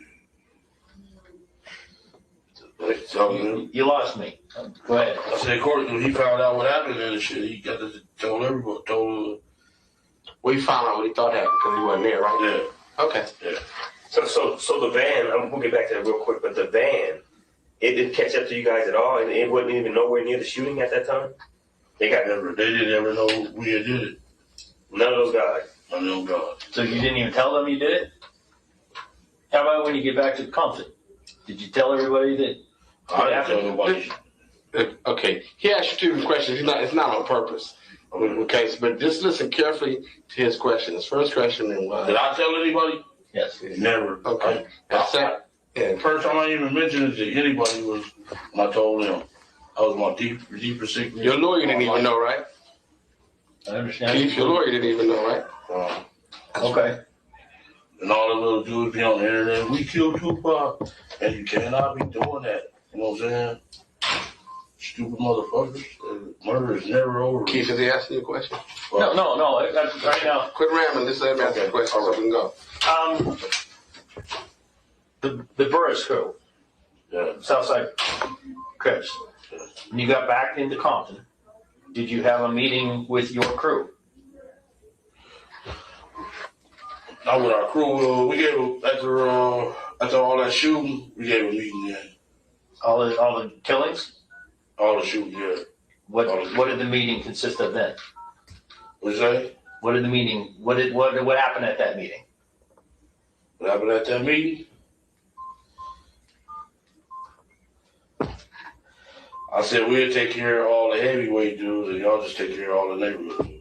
You lost me. Go ahead. I said Corey, when he found out what happened and shit, he got to tell everybody. Well, he found out what he thought happened because he wasn't there, right? Yeah. Okay. Yeah. So the van, we'll get back to that real quick, but the van, it didn't catch up to you guys at all, and it wasn't even nowhere near the shooting at that time? They didn't ever know we had did it. None of those guys? None of those guys. So you didn't even tell them you did it? How about when you get back to Compton? Did you tell everybody that? I didn't tell nobody. Okay. He asked you two questions. It's not on purpose. Okay, but just listen carefully to his question. His first question was, did I tell anybody? Yes. Never. Okay. The first time I even mentioned it to anybody was when I told him I was my deeper sickness. Your lawyer didn't even know, right? I understand. Keith, your lawyer didn't even know, right? Okay. And all the little dudes be on the internet, we killed Tupac, and you cannot be doing that. You know what I'm saying? Stupid motherfuckers. Murder is never over. Keith, is he asking you a question? No. Right now. Quit rambling. Just let me ask you a question so we can go. The Burris crew, Southside Crips. When you got back into Compton, did you have a meeting with your crew? Not with our crew. We gave after all that shooting, we gave a meeting. Yeah. All the killings? All the shooting, yeah. What did the meeting consist of then? What'd you say? What did the meeting? What happened at that meeting? What happened at that meeting? I said we'll take care of all the heavyweight dudes, and y'all just take care of all the neighborhood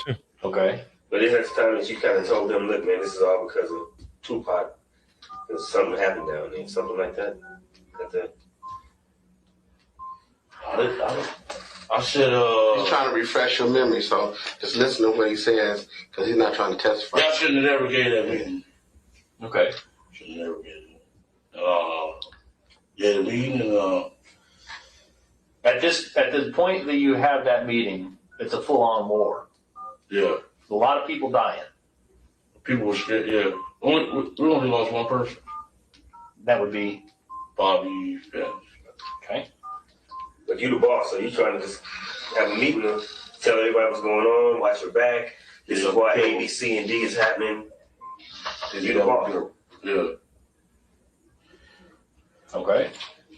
dudes. Okay. But then at the time that you kind of told them, look, man, this is all because of Tupac. Because something happened down there, something like that. I said, he's trying to refresh your memory, so just listen to what he says, because he's not trying to testify. Y'all shouldn't have ever gave that meeting. Okay. Shouldn't have ever gave it. Yeah, the meeting and at the point that you have that meeting, it's a full-on war. Yeah. A lot of people dying. People were scared. Yeah. We only lost one person. That would be Bobby Fence. Okay. But you the boss, so you trying to just have a meeting and tell everybody what's going on, watch your back. This is why A, B, C, and D is happening. You the boss. Yeah. Okay.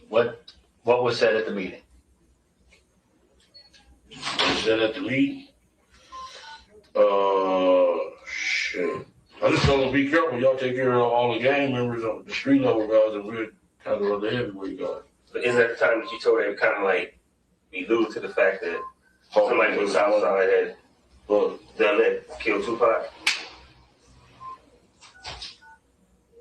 What was said at the meeting? What was said at the meeting? Shit. I just told them be careful. Y'all take care of all the gang members, the street level guys, and we're kind of the heavyweight guys. But isn't that the time that you told them kind of like allude to the fact that somebody from Southside had done that, killed Tupac?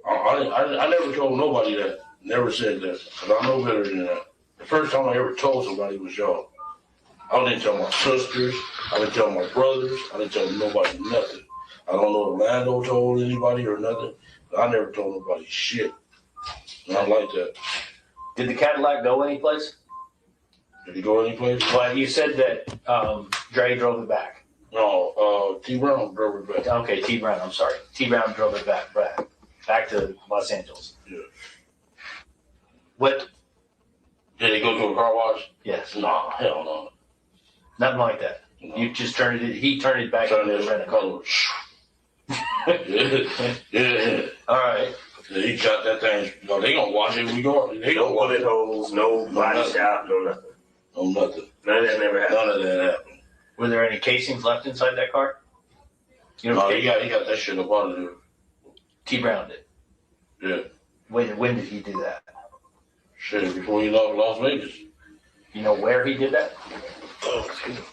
I never told nobody that. Never said that. Because I know better than that. The first time I ever told somebody was y'all. I didn't tell my sisters. I didn't tell my brothers. I didn't tell nobody nothing. I don't know if Lando told anybody or nothing. I never told nobody shit. Not like that. Did the Cadillac go anyplace? Did he go anyplace? Well, you said that Dre drove it back. No, T Brown drove it back. Okay, T Brown. I'm sorry. T Brown drove it back to Los Angeles. Yeah. What? Did he go to a car wash? Yes. No, hell no. Nothing like that. No. You just turned it. He turned it back into the rental. Yeah. All right. Yeah, he shot that thing. You know, they gonna watch it. We go. They No gonna watch bullet it. holes, no body shot, no nothing. No nothing. None of that never happened. None of that happened. Were there any casings left inside that car? You know, no, he got that shit up out of there. T Brown did. Yeah. When did he do that? Shit, before he left Las Vegas. You know where he did that?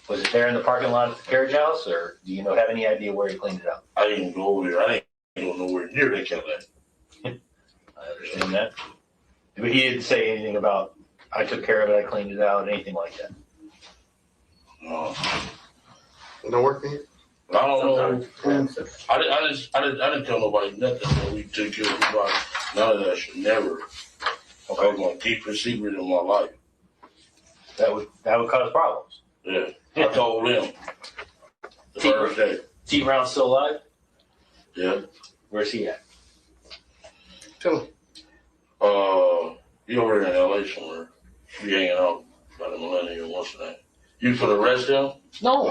Was it there in the parking lot at the carriage house, or do you have any idea where he cleaned it up? I didn't even go over there. I didn't go nowhere near that Cadillac. I understand that. But he didn't say anything about, I took care of it, I cleaned it out, anything like that. No. It don't work for you? I don't know. I didn't tell nobody nothing. So we took care of nobody. None of that shit. Never. That was my deepest secret in my life. That would cause problems. Yeah. I told them the first day. T Brown's still alive? Yeah. Where's he at? Tell him. He over there in LA somewhere. He hanging out by the Millennium. What's that? You for the arrest him? No.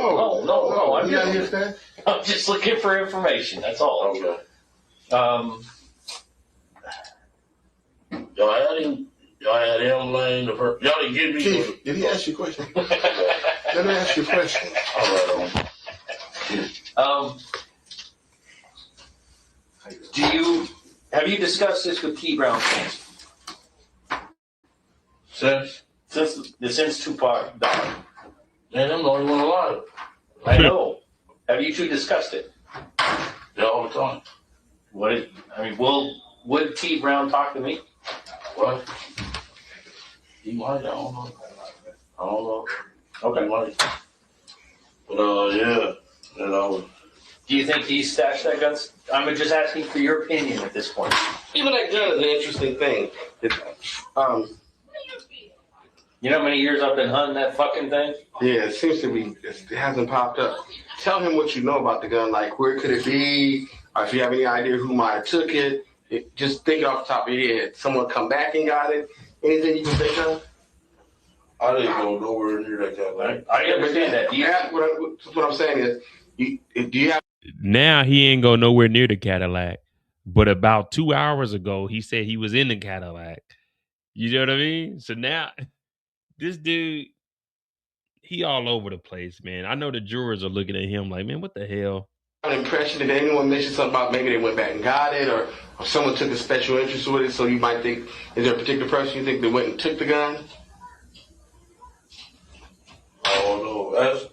I'm just looking for information. That's all. Okay. Y'all had him laying the first. Y'all didn't give me. Chief, did he ask you a question? Let me ask you a question. All right. Have you discussed this with T Brown since Tupac died? Man, I'm the only one alive. I know. Have you two discussed it? Yeah, all the time. Would T Brown talk to me? What? He might. I don't know. Okay. He might. But yeah. Do you think he stashed that gun? I'm just asking for your opinion at this point. Even that gun is an interesting thing. You know how many years I've been hunting that fucking thing? Yeah, it seems to be, it hasn't popped up. Tell him what you know about the gun, like where could it be, or if you have any idea who might have took it. Just think off the top of your head. Someone come back and got it? Anything you can think of? I didn't go nowhere near that guy. I understand that. What I'm saying is, do you have Now he ain't go nowhere near the Cadillac. But about 2 hours ago, he said he was in the Cadillac. You know what I mean? So now this dude, he all over the place, man. I know the jurors are looking at him like, man, what the hell? An impression that anyone mentioned something about maybe they went back and got it, or someone took a special interest with it, so you might think, is there a particular person you think that went and took the gun? I don't know. That's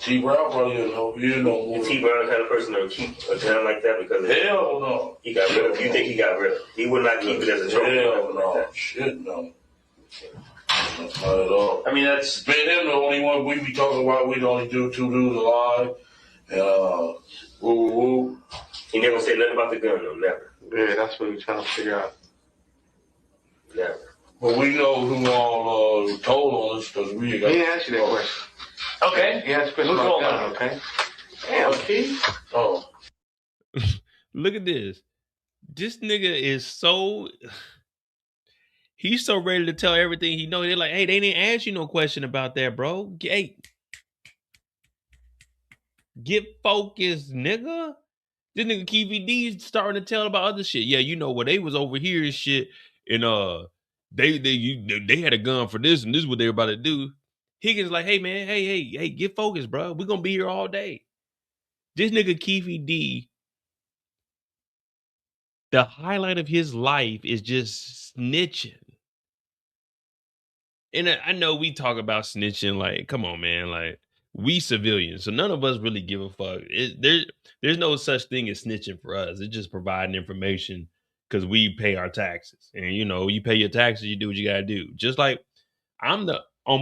T. Brown probably didn't know. You didn't know. Is T. Brown the kind of person that would keep a gun like that because hell no. He got rid of it. You think he got rid of it? He would not keep it as a trophy. Hell no. Shit no. Not at all. I mean, that's me and him the only one we be talking about. We'd only do 2 dudes alive. Woo. He never said nothing about the gun, though. Never. Yeah, that's what we're trying to figure out. Never. But we know who all told on us because we got. He didn't ask you that question. Okay. He asked a question about the gun, okay? Damn, Keith. Oh. Look at this. This nigga is so... He's so ready to tell everything he knows. They're like, hey, they didn't ask you no question about that, bro. Hey, get focused, nigga. This nigga Keffe D starting to tell about other shit. Yeah, you know what? They was over here and shit, and they had a gun for this, and this is what they were about to do. Higgins like, hey man, hey, get focused, bro. We're gonna be here all day. This nigga Keffe D, the highlight of his life is just snitching. And I know we talk about snitching, like, come on, man, like, we civilians, so none of us really give a fuck. There's no such thing as snitching for us. It's just providing information because we pay our taxes. And, you know, you pay your taxes, you do what you got to do. Just like on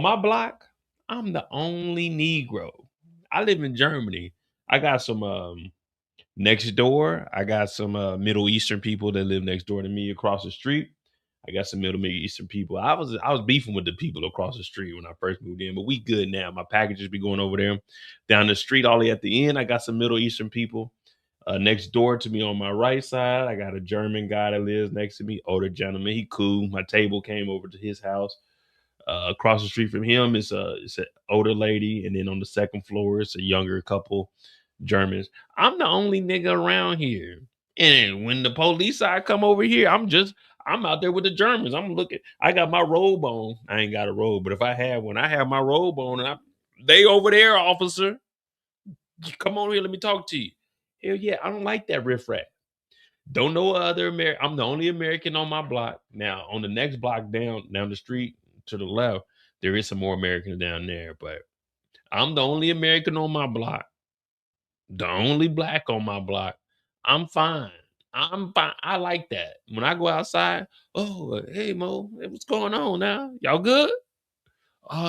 my block, I'm the only Negro. I live in Germany. I got some next door. I got some Middle Eastern people that live next door to me across the street. I got some Middle Eastern people. I was beefing with the people across the street when I first moved in, but we good now. My packages be going over there. Down the street, all the way at the end, I got some Middle Eastern people. Next door to me on my right side, I got a German guy that lives next to me, older gentleman. He cool. My table came over to his house. Across the street from him is it's an older lady, and then on the second floor, it's a younger couple Germans. I'm the only nigga around here. And when the police side come over here, I'm out there with the Germans. I'm looking. I got my robe on. I ain't got a robe, but if I have one, I have my robe on. And they over there, officer. Come on here, let me talk to you. Hell yeah, I don't like that riffraff. Don't know other American. I'm the only American on my block. Now, on the next block down the street to the left, there is some more Americans down there, but I'm the only American on my block. The only black on my block. I'm fine. I like that. When I go outside, oh, hey, Mo, what's going on now? Y'all good?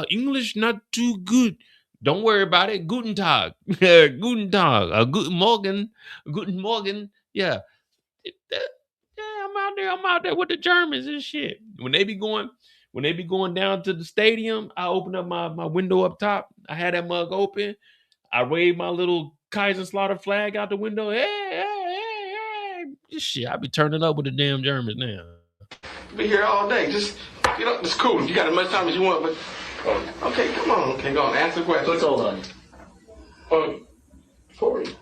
English not too good. Don't worry about it. Guten Tag. Guten Tag. Guten Morgen. Guten Morgen. Yeah. I'm out there with the Germans and shit. When they be going down to the stadium, I open up my window up top. I had that mug open. I wave my little Kaiserslautern flag out the window. Hey. Shit, I be turning up with the damn Germans now. Be here all day. Just, it's cool. You got as much time as you want, but okay, come on. Okay, go on. Answer the question. What's old on you? 40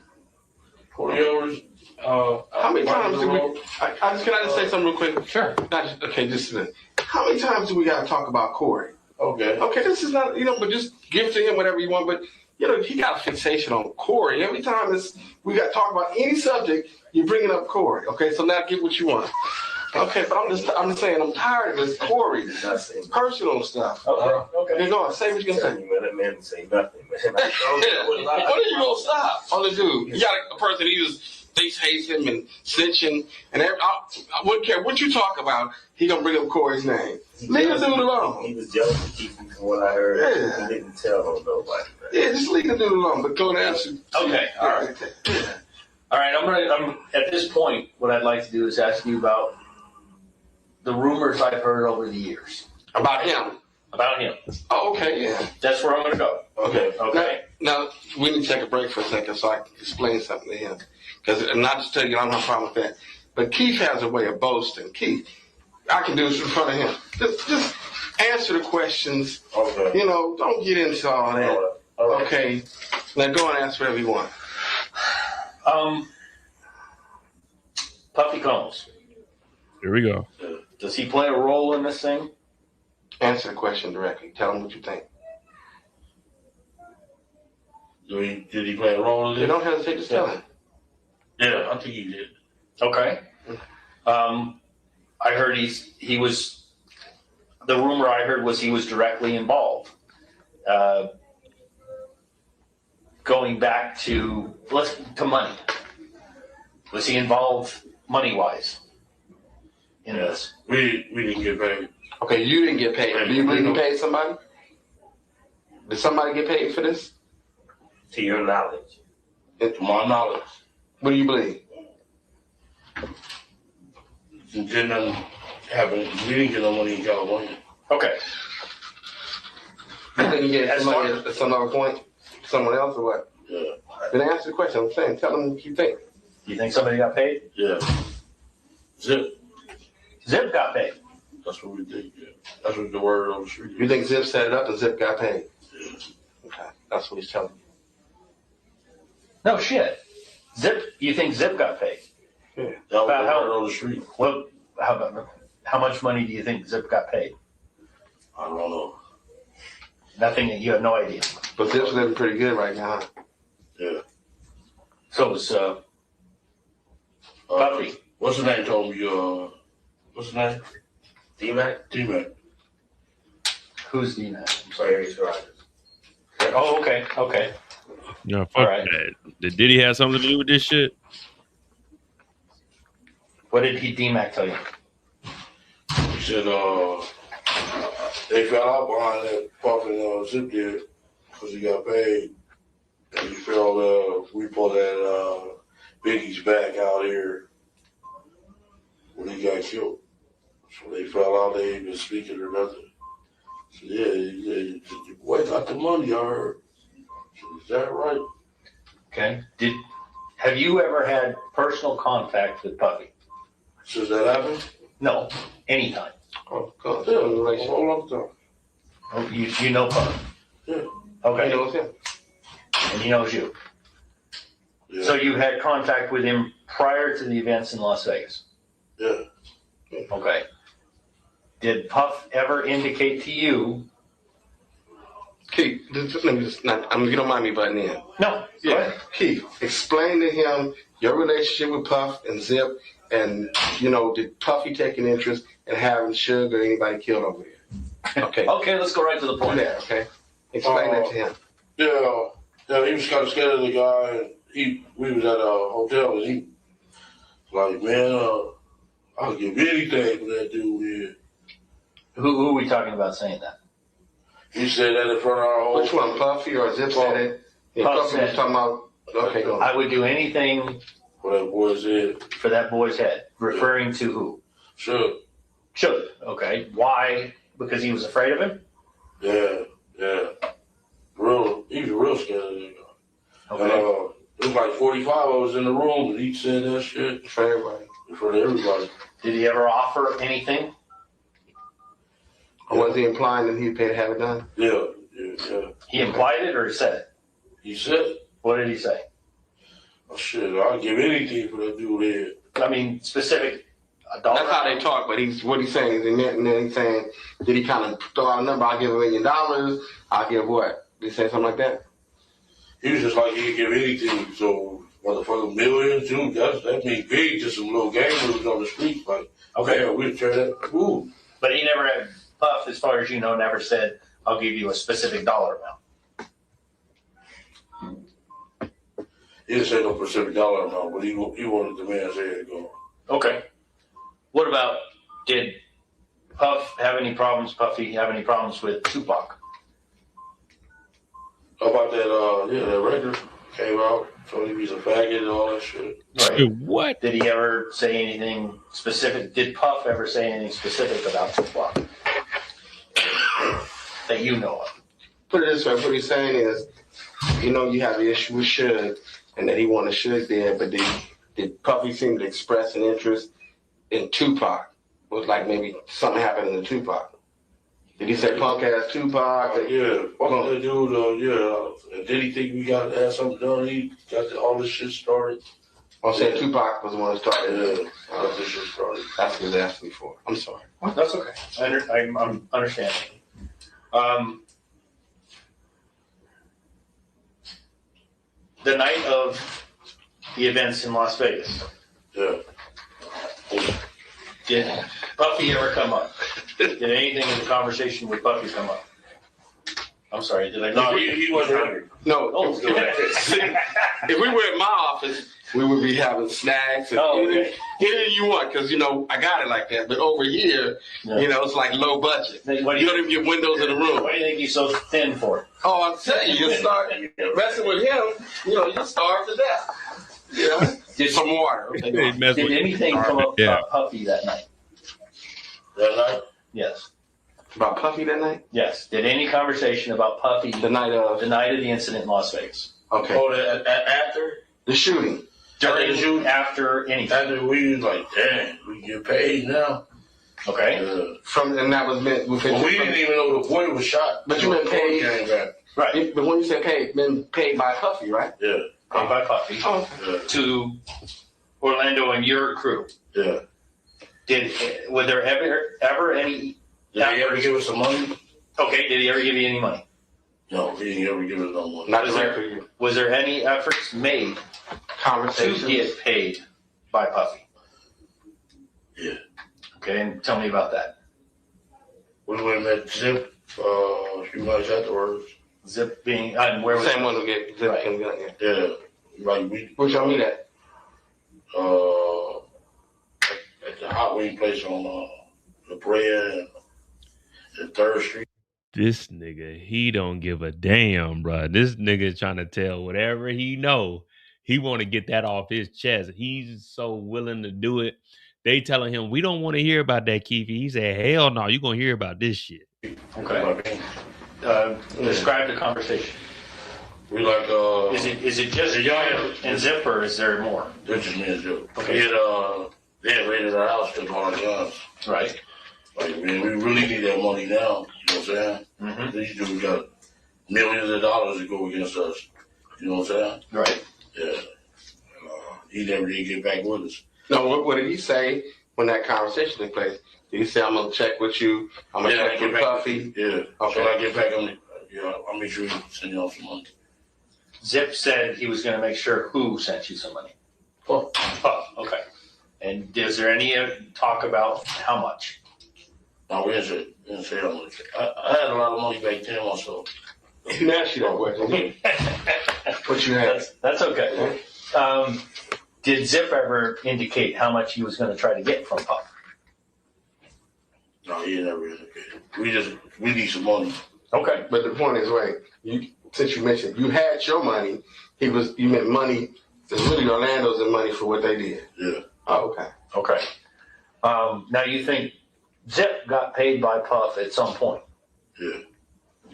hours. How many times do we? Can I just say something real quick? Sure. Just a minute. How many times do we got to talk about Corey? Okay. Okay, this is not, but just give to him whatever you want. But he got a fixation on Corey. Every time we got to talk about any subject, you're bringing up Corey. Okay, so now get what you want. Okay, but I'm just saying, I'm tired of this Corey personal stuff. Okay, go on, say what you're gonna say. That man didn't say nothing, man. When are you gonna stop on the dude? You got a person he just thinks hates him and snitching, and I wouldn't care what you talk about. He gonna bring up Corey's name. Leave the dude alone. He was jealous of Keith from what I heard. Yeah. He didn't tell on nobody. Yeah, just leave the dude alone. But go and answer. Okay, all right. All right, I'm at this point, what I'd like to do is ask you about the rumors I've heard over the years. About him? About him. Oh, okay, yeah. That's where I'm going to go. Okay. Now, we need to take a break for a second so I can explain something to him. Because, not just tell you, I don't have a problem with that. But Keith has a way of boasting. Keith, I can do this in front of him. Just answer the questions. Okay. Don't get into all that. All right. Okay. Now go and answer whatever you want. Puffy Combs. Here we go. Does he play a role in this thing? Answer the question directly. Tell him what you think. Did he play a role in You it? don't hesitate to tell him. Yeah, I think he did. Okay. I heard he was, the rumor I heard was he was directly involved. Going back to money. Was he involved money-wise in this? We didn't get paid. Okay, you didn't get paid. Do you believe you paid somebody? Did somebody get paid for this? To your knowledge. To my knowledge. What do you believe? Didn't happen. We didn't get no money in California. Okay. You think you get somebody at some other point? Someone else or what? Yeah. Then answer the question. I'm saying, tell them what you think. You think somebody got paid? Yeah. Zip. Zip got paid. That's what we think. Yeah. That's what the word on the street. You think Zip set it up and Zip got paid? Yeah. Okay. That's what he's telling you. No shit. Zip. You think Zip got paid? Yeah. That was About the word on the street. Well, how much money do you think Zip got paid? I don't know. Nothing. You have no idea. But Zip's living pretty good right now. Huh? Yeah. So it's Puffy. What's the name? Told me. What's the name? D-Mac? D-Mac. Who's D-Mac? I'm sorry, he's right. Oh, okay. Okay. No, fuck All right. that. Did Diddy have something to do with this shit? What did D-Mac tell you? He said they fell out behind that Puff and Zip did because he got paid. And he fell, we pulled that Biggie's back out here when he got killed. So they fell out, they ain't been speaking or nothing. So yeah, the boy got the money, I heard. So is that right? Okay. Have you ever had personal contact with Puffy? Since that happened? No. Anytime. Oh, God. Yeah, like a long time. Oh, you know Puff? Yeah. Okay. He knows him. And he knows you. Yeah. So you had contact with him prior to the events in Las Vegas? Yeah. Okay. Did Puff ever indicate to you? Keith, let me just, you don't mind me butting in. No. Yeah. Keith, explain to him your relationship with Puff and Zip, and did Puffy take an interest in having Suge or anybody killed over there? Okay. Okay, let's go right to the point. Yeah. Okay. Explain that to him. Yeah, he was kind of scared of the guy. And we was at a hotel, and he was like, man, I'll give anything for that dude here. Who are we talking about saying that? He said that in front of our whole. Which one, Puffy or Zip said it? Yeah, Puff Puffy said was talking about. Okay, go on. I would do anything for that boy's head. For that boy's head. Referring to who? Suge. Suge. Okay. Why? Because he was afraid of him? Yeah. He was real scared of that guy. Okay. And, it was like 45 of us in the room, and he said that shit for everybody. In front of everybody. Did he ever offer anything? Or was he implying that he'd pay to have it done? Yeah. He implied it or he said it? He said it. What did he say? Oh, shit, I'll give anything for that dude head. I mean, specific. That's how they talk, but what he's saying is, and then he's saying, did he kind of throw out a number? I'll give $1 million. I'll give what? Did he say something like that? He was just like, he'd give anything. So, motherfucker, millions, dude, that means big to some little gang moves on the streets. Like, okay, yeah, we'd try that. Ooh. But he never had, Puff, as far as you know, never said, I'll give you a specific dollar amount. He didn't say no specific dollar amount, but he wanted the man's head gone. Okay. What about, did Puffy have any problems with Tupac? How about that, that record came out, told he's a faggot and all that shit. Right. What? Did he ever say anything specific? Did Puff ever say anything specific about Tupac that you know of? Put it this way, what he's saying is, you have the issue with Suge, and that he wanted Suge there, but did Puffy seem to express an interest in Tupac? It was like maybe something happened in the Tupac. Did he say punk ass Tupac? Yeah, fuck that dude. Yeah. And did he think we got to have something done? He got all this shit started. I'm saying Tupac was the one that started. Yeah, got this shit started. That's what he asked me for. I'm sorry. That's okay. I'm understanding. The night of the events in Las Vegas. Yeah. Did Puffy ever come up? Did anything in the conversation with Puffy come up? I'm sorry, did I? No, he wasn't hungry. No. Oh, See, if we were at my office, we would be having snacks and anything you want, because, you know, I got it like that. But over here, you know, it's like low budget. You don't even get windows in the room. Why do you think he's so thin for? Oh, I'll tell you, you start messing with him, you know, you starve to death. You know, get some water. Did anything come up about Puffy that night? That night? Yes. About Puffy that night? Yes. Did any conversation about Puffy the night of the incident in Las Vegas? Okay. Oh, after the shooting. During the shooting, after anything. After we was like, damn, we get paid now. Okay. And that was meant. We didn't even know the boy was shot. But you been paid. Right. But when you say paid, been paid by Puffy, right? Yeah. Paid by Puffy to Orlando and your crew. Yeah. Were there ever any? Did he ever give us some money? Okay. Did he ever give you any money? No, he didn't ever give us no money. Not directly. Was there any efforts made to get paid by Puffy? Yeah. Okay, and tell me about that. We went and met Zip a few months afterwards. Zip being, and where was same one who get Zip and gun? Yeah. Like we. Where'd y'all meet at? At the hot wing place on La Brea and 3rd Street. This nigga, he don't give a damn, bro. This nigga trying to tell whatever he know. He want to get that off his chest. He's so willing to do it. They telling him, we don't want to hear about that, Keffe. He said, hell no, you're going to hear about this shit. Okay. Describe the conversation. We like, Is it just you and Zip, or is there more? It's just me and Zip. Okay. They had raided our house because of our guns. Right. Like, man, we really need that money now. You know what I'm saying? Mm-hmm. These dudes got millions of dollars to go against us. You know what I'm saying? Right. Yeah. He never did get back with us. No, what did he say when that conversation took place? Did he say, I'm going to check with you? I'm going to check with Puffy? Yeah. Okay. So I get back, I'll make sure he send y'all some money. Zip said he was going to make sure who sent you some money. Puff. Okay. And is there any talk about how much? No, we didn't say how much. I had a lot of money back then also. He didn't ask you that question. What you had? That's okay. Did Zip ever indicate how much he was going to try to get from Puff? No, he never indicated. We need some money. Okay. But the point is, since you mentioned you had your money, you meant money. It's really Orlando's and money for what they did. Yeah. Oh, okay. Okay. Now you think Zip got paid by Puff at some point? Yeah.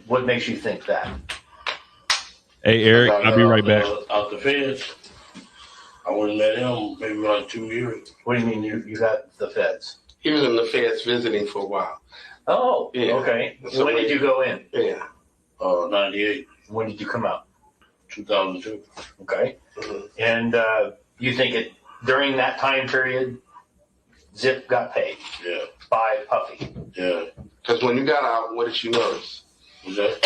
What makes you think that? Hey, Eric, I'll be right back. Out the feds. I would have met him maybe like 2 years. What do you mean you got the feds? He was in the feds visiting for a while. Oh, yeah. Okay. So when did you go in? Yeah. 98. When did you come out? 2002. Okay. Mm-hmm. And you think during that time period, Zip got paid? Yeah. By Puffy? Yeah. Because when you got out, what did you notice? Was that?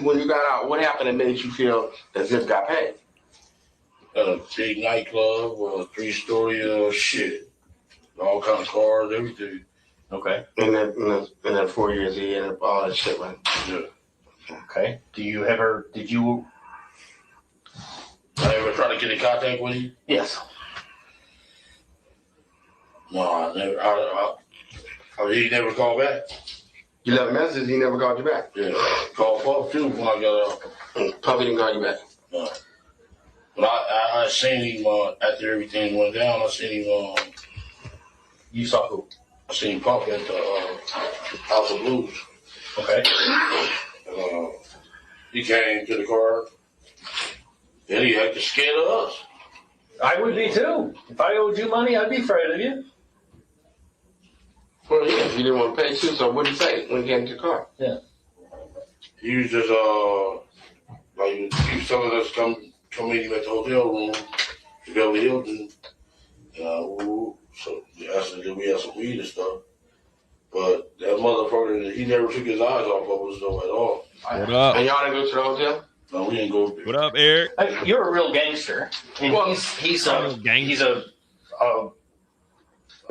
When you got out, what happened that made you feel that Zip got paid? A big nightclub, a 3-story shit. All kinds of cars, everything. Okay. And then 4 years he ended up all that shit, right? Yeah. Okay. Did you I ever try to get in contact with you? Yes. No, I never. He never called back. You left a message, he never called you back? Yeah. Called Puff too when I got out. Puffy didn't call you back? No. But I seen him after everything went down. I seen him. You saw who? I seen Puff at the House of Blues. Okay. He came to the car. And he acted scared of us. I would be too. If I owed you money, I'd be afraid of you. Well, yeah, he didn't want to pay too, so what did he say when he got into the car? Yeah. He was just like he was telling us come meet him at the hotel room, in Beverly Hilton. So he asked us if we had some weed and stuff. But that motherfucker, he never took his eyes off of us though at all. What up? And y'all didn't go to the hotel? No, we didn't go. What up, Eric? You're a real gangster. And Well, he's a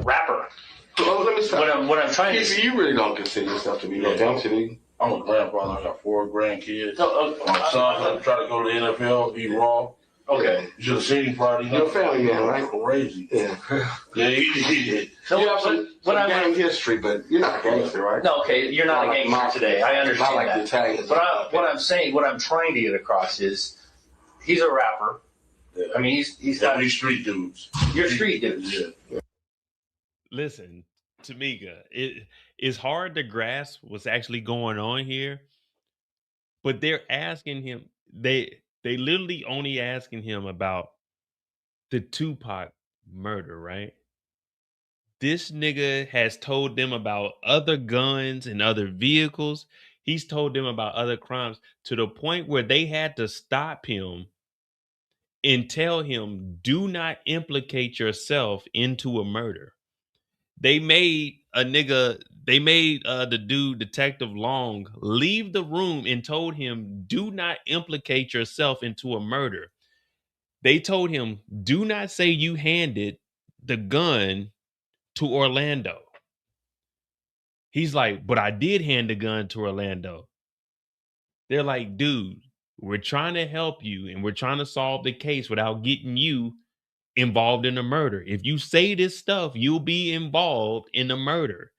rapper. Well, let me stop. What I'm trying to Keffe, you really don't consider yourself to be no gangster, do you? I'm a grandfather. I got 4 grandkids. No, My son trying to go to the NFL. He raw. Okay. You should have seen him Friday. You're a family man, right? Crazy. Yeah. Yeah, he did. So you have some gang history, but you're not a gangster, right? No, okay, you're not a gangster today. I understand like that. the Italians. But what I'm trying to get across is he's a rapper. Yeah. I mean, he's got these street dudes. You're street dudes. Yeah. Listen, Tamika, it's hard to grasp what's actually going on here, but they're asking him. They literally only asking him about the Tupac murder, right? This nigga has told them about other guns and other vehicles. He's told them about other crimes to the point where they had to stop him and tell him, do not implicate yourself into a murder. They made the dude, Detective Long, leave the room and told him, do not implicate yourself into a murder. They told him, do not say you handed the gun to Orlando. He's like, but I did hand the gun to Orlando. They're like, dude, we're trying to help you and we're trying to solve the case without getting you involved in a murder. If you say this stuff, you'll be involved in a murder.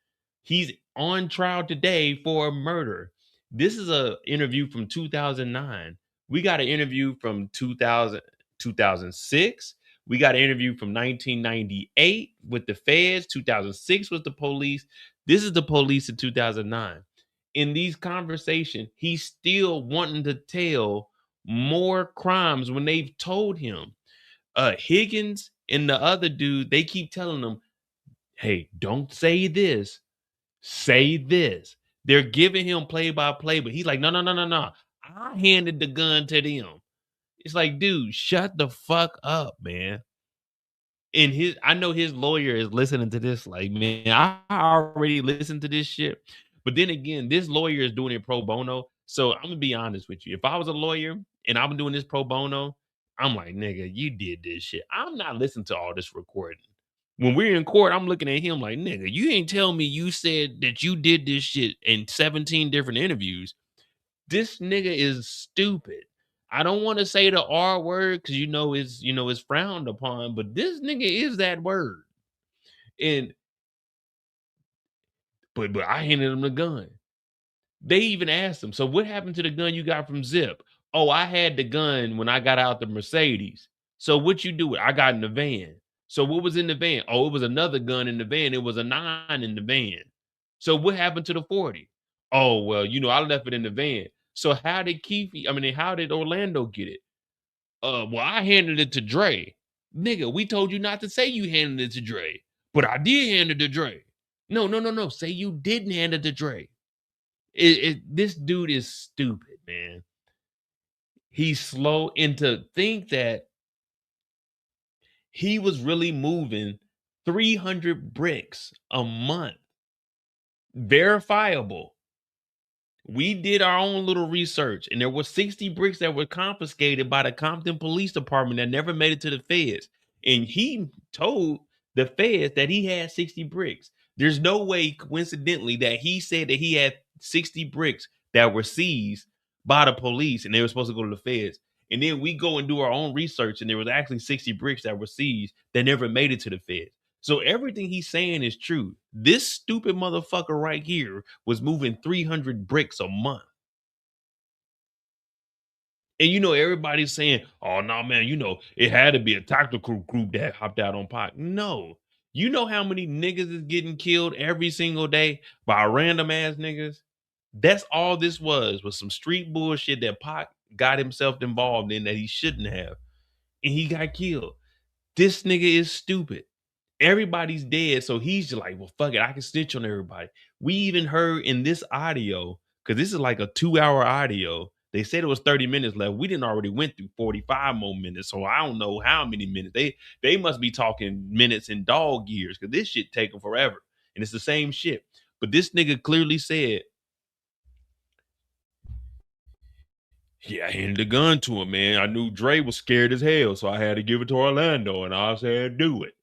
He's on trial today for a murder. This is an interview from 2009. We got an interview from 2006. We got an interview from 1998 with the feds. 2006 was the police. This is the police in 2009. In these conversations, he's still wanting to tell more crimes when they've told him. Higgins and the other dude, they keep telling him, hey, don't say this. Say this. They're giving him play by play, but he's like, no. I handed the gun to them. It's like, dude, shut the fuck up, man. And I know his lawyer is listening to this, like, man, I already listened to this shit. But then again, this lawyer is doing it pro bono. So I'm gonna be honest with you. If I was a lawyer and I'm doing this pro bono, I'm like, nigga, you did this shit. I'm not listening to all this recording. When we're in court, I'm looking at him like, nigga, you ain't tell me you said that you did this shit in 17 different interviews. This nigga is stupid. I don't want to say the R word because it's frowned upon, but this nigga is that word. And but I handed him the gun. They even asked him, so what happened to the gun you got from Zip? Oh, I had the gun when I got out the Mercedes. So what you do? I got in the van. So what was in the van? Oh, it was another gun in the van. It was a 9 in the van. So what happened to the 40? Oh, well, I left it in the van. So how did how did Orlando get it? Well, I handed it to Dre. Nigga, we told you not to say you handed it to Dre. But I did hand it to Dre. No. Say you didn't hand it to Dre. This dude is stupid, man. He's slow, and to think that he was really moving 300 bricks a month. Verifiable. We did our own little research, and there were 60 bricks that were confiscated by the Compton Police Department that never made it to the feds. And he told the feds that he had 60 bricks. There's no way, coincidentally, that he said that he had 60 bricks that were seized by the police and they were supposed to go to the feds. And then we go and do our own research, and there was actually 60 bricks that were seized that never made it to the feds. So everything he's saying is true. This stupid motherfucker right here was moving 300 bricks a month. And everybody's saying, oh no, man, it had to be a tactical group that hopped out on Pac. No. You know how many niggas is getting killed every single day by random ass niggas? That's all this was some street bullshit that Pac got himself involved in that he shouldn't have. And he got killed. This nigga is stupid. Everybody's dead, so he's just like, well, fuck it, I can snitch on everybody. We even heard in this audio, because this is like a 2-hour audio. They said it was 30 minutes left. We didn't already went through 45 more minutes, so I don't know how many minutes. They must be talking minutes in dog years, because this shit taking forever, and it's the same shit. But this nigga clearly said, yeah, I handed the gun to him, man. I knew Dre was scared as hell, so I had to give it to Orlando, and I said, do it.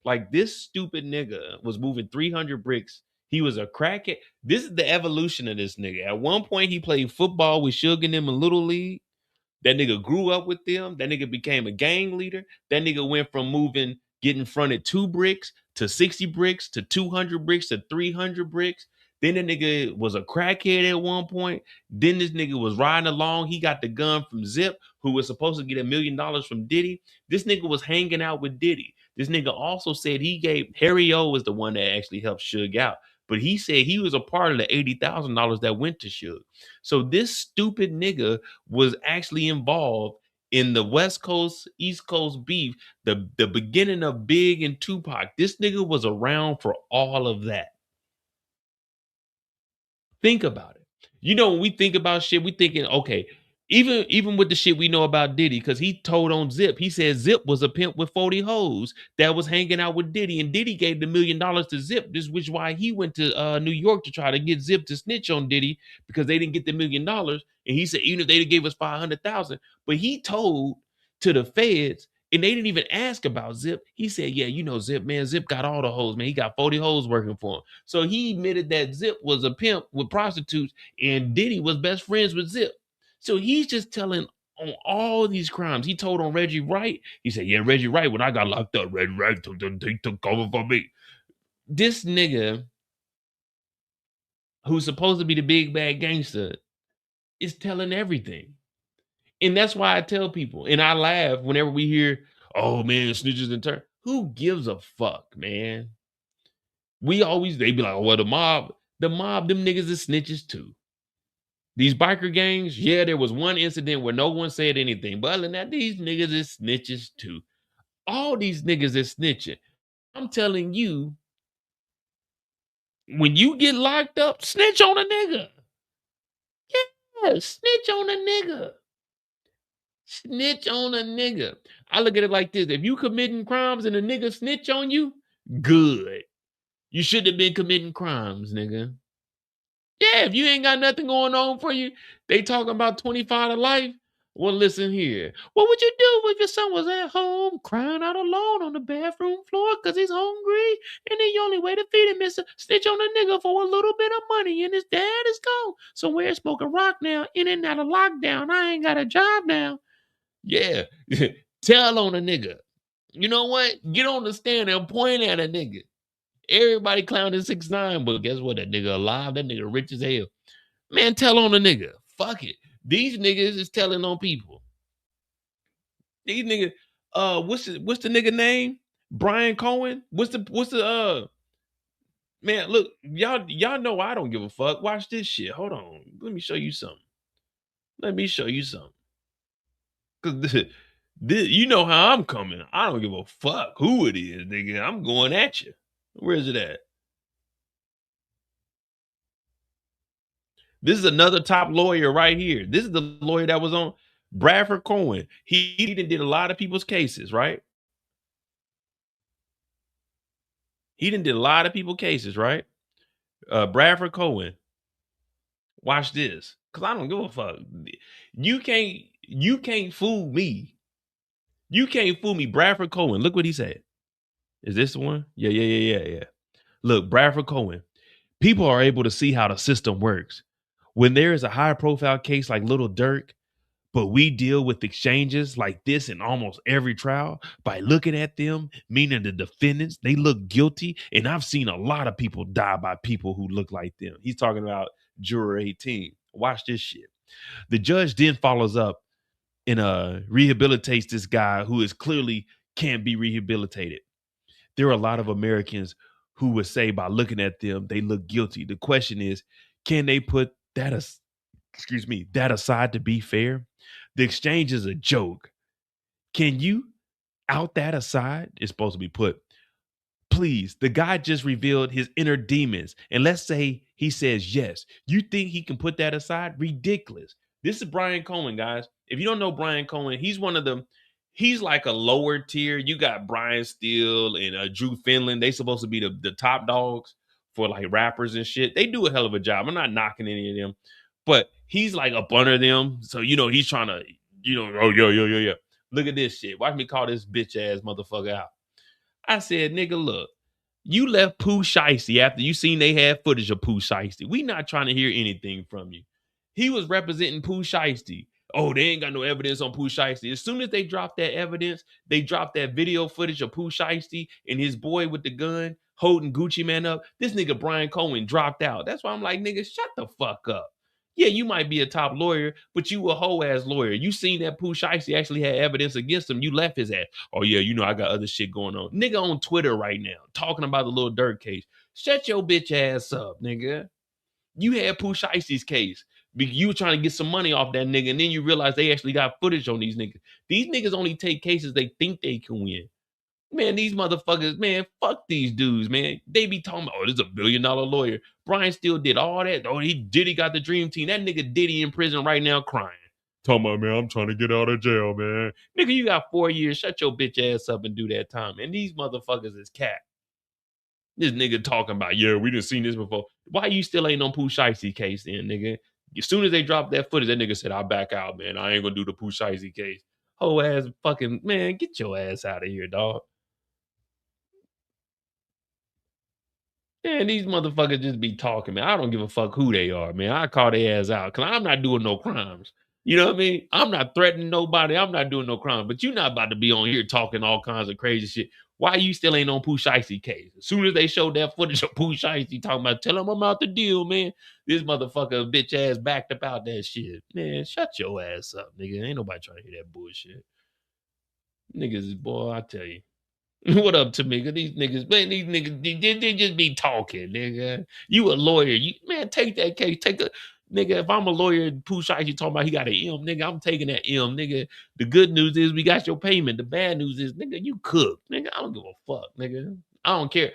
Like, this stupid nigga was moving 300 bricks. He was a crackhead. This is the evolution of this nigga. At one point, he played football with Suge and them in Little League. That nigga grew up with them. That nigga became a gang leader. That nigga went from getting fronted 2 bricks to 60 bricks to 200 bricks to 300 bricks. Then the nigga was a crackhead at one point. Then this nigga was riding along. He got the gun from Zip, who was supposed to get $1 million from Diddy. This nigga was hanging out with Diddy. This nigga also said he gave Harry O was the one that actually helped Suge out. But he said he was a part of the $80,000 that went to Suge. So this stupid nigga was actually involved in the West Coast, East Coast beef, the beginning of Big and Tupac. This nigga was around for all of that. Think about it. You know, when we think about shit, we thinking, okay, even with the shit we know about Diddy, because he told on Zip, he said Zip was a pimp with 40 hoes that was hanging out with Diddy, and Diddy gave the $1 million to Zip. This which why he went to New York to try to get Zip to snitch on Diddy, because they didn't get the $1 million. And he said, even if they gave us 500,000, but he told to the feds, and they didn't even ask about Zip. He said, yeah, you know Zip, man. Zip got all the hoes, man. He got 40 hoes working for him. So he admitted that Zip was a pimp with prostitutes, and Diddy was best friends with Zip. So he's just telling on all these crimes. He told on Reggie Wright. He said, yeah, Reggie Wright, when I got locked up, Reggie Wright took over for me. This nigga, who's supposed to be the big bad gangster, is telling everything. And that's why I tell people, and I laugh whenever we hear, oh man, snitches in turn. Who gives a fuck, man? They be like, oh, well, the mob, them niggas is snitches too. These biker gangs, yeah, there was one incident where no one said anything. But other than that, these niggas is snitches too. All these niggas is snitching. I'm telling you, when you get locked up, snitch on a nigga. Yeah, snitch on a nigga. Snitch on a nigga. I look at it like this. If you committing crimes and a nigga snitch on you, good. You shouldn't have been committing crimes, nigga. Yeah, if you ain't got nothing going on for you, they talking about 25 to life. Well, listen here. What would you do if your son was at home crying out alone on the bathroom floor because he's hungry and the only way to feed him is to snitch on a nigga for a little bit of money and his dad is gone somewhere smoking rock now, in and out of lockdown. I ain't got a job now. Yeah, tell on a nigga. You know what? Get on the stand and point at a nigga. Everybody clowning 6ix9ine, but guess what? That nigga alive. That nigga rich as hell. Man, tell on a nigga. Fuck it. These niggas is telling on people. These niggas. What's the nigga name? Brian Cohen. What's the man? Look, y'all know I don't give a fuck. Watch this shit. Hold on. Let me show you something. Cause you know how I'm coming. I don't give a fuck who it is, nigga. I'm going at you. Where is it at? This is another top lawyer right here. This is the lawyer that was on Bradford Cohen. He did a lot of people's cases, right? He did a lot of people's cases, right? Bradford Cohen. Watch this. Cause I don't give a fuck. You can't fool me. You can't fool me. Bradford Cohen. Look what he said. Is this the one? Yeah. Look, Bradford Cohen. People are able to see how the system works. When there is a high profile case like Little Dirk, but we deal with exchanges like this in almost every trial by looking at them, meaning the defendants, they look guilty. And I've seen a lot of people die by people who look like them. He's talking about Juror 18. Watch this shit. The judge then follows up and rehabilitates this guy who is clearly can't be rehabilitated. There are a lot of Americans who would say by looking at them, they look guilty. The question is, can they put that aside to be fair? The exchange is a joke. Can you out that aside? It's supposed to be put. Please, the guy just revealed his inner demons. And let's say he says yes. You think he can put that aside? Ridiculous. This is Brian Cohen, guys. If you don't know Brian Cohen, he's one of them. He's like a lower tier. You got Brian Steele and Drew Finland. They supposed to be the top dogs for like rappers and shit. They do a hell of a job. I'm not knocking any of them, but he's like up under them. So, he's trying to, oh, yeah. Look at this shit. Watch me call this bitch ass motherfucker out. I said, nigga, look, you left Pooh Shiesty after you seen they had footage of Pooh Shiesty. We not trying to hear anything from you. He was representing Pooh Shiesty. Oh, they ain't got no evidence on Pooh Shiesty. As soon as they dropped that evidence, they dropped that video footage of Pooh Shiesty and his boy with the gun holding Gucci Man up. This nigga Brian Cohen dropped out. That's why I'm like, nigga, shut the fuck up. Yeah, you might be a top lawyer, but you a hoe ass lawyer. You seen that Pooh Shiesty actually had evidence against him. You left his ass. Oh yeah, I got other shit going on. Nigga on Twitter right now talking about the Lil Durk case. Shut your bitch ass up, nigga. You had Pooh Shiesty's case. You were trying to get some money off that nigga, and then you realize they actually got footage on these niggas. These niggas only take cases they think they can win. Man, these motherfuckers, man, fuck these dudes, man. They be talking about, oh, this is $1 billion lawyer. Brian still did all that. Oh, Diddy got the dream team. That nigga Diddy in prison right now crying. Talking about, man, I'm trying to get out of jail, man. Nigga, you got 4 years. Shut your bitch ass up and do that time. And these motherfuckers is cat. This nigga talking about, yeah, we done seen this before. Why you still ain't on Pooh Shiesty case then, nigga? As soon as they dropped that footage, that nigga said, I'll back out, man. I ain't gonna do the Pooh Shiesty case. Whole ass fucking, man, get your ass out of here, dog. Man, these motherfuckers just be talking, man. I don't give a fuck who they are, man. I call their ass out because I'm not doing no crimes. You know what I mean? I'm not threatening nobody. I'm not doing no crime. But you're not about to be on here talking all kinds of crazy shit. Why you still ain't on Pooh Shiesty case? As soon as they showed that footage of Pooh Shiesty talking about, tell him I'm out the deal, man. This motherfucker bitch ass backed up out that shit. Man, shut your ass up, nigga. Ain't nobody trying to hear that bullshit. Niggas, boy, I tell you. What up, Tamika? These niggas, man, they just be talking, nigga. You a lawyer. Man, take that case. Nigga, if I'm a lawyer, Pooh Shiesty talking about he got an M, nigga, I'm taking that M, nigga. The good news is we got your payment. The bad news is, nigga, you cooked. Nigga, I don't give a fuck, nigga. I don't care.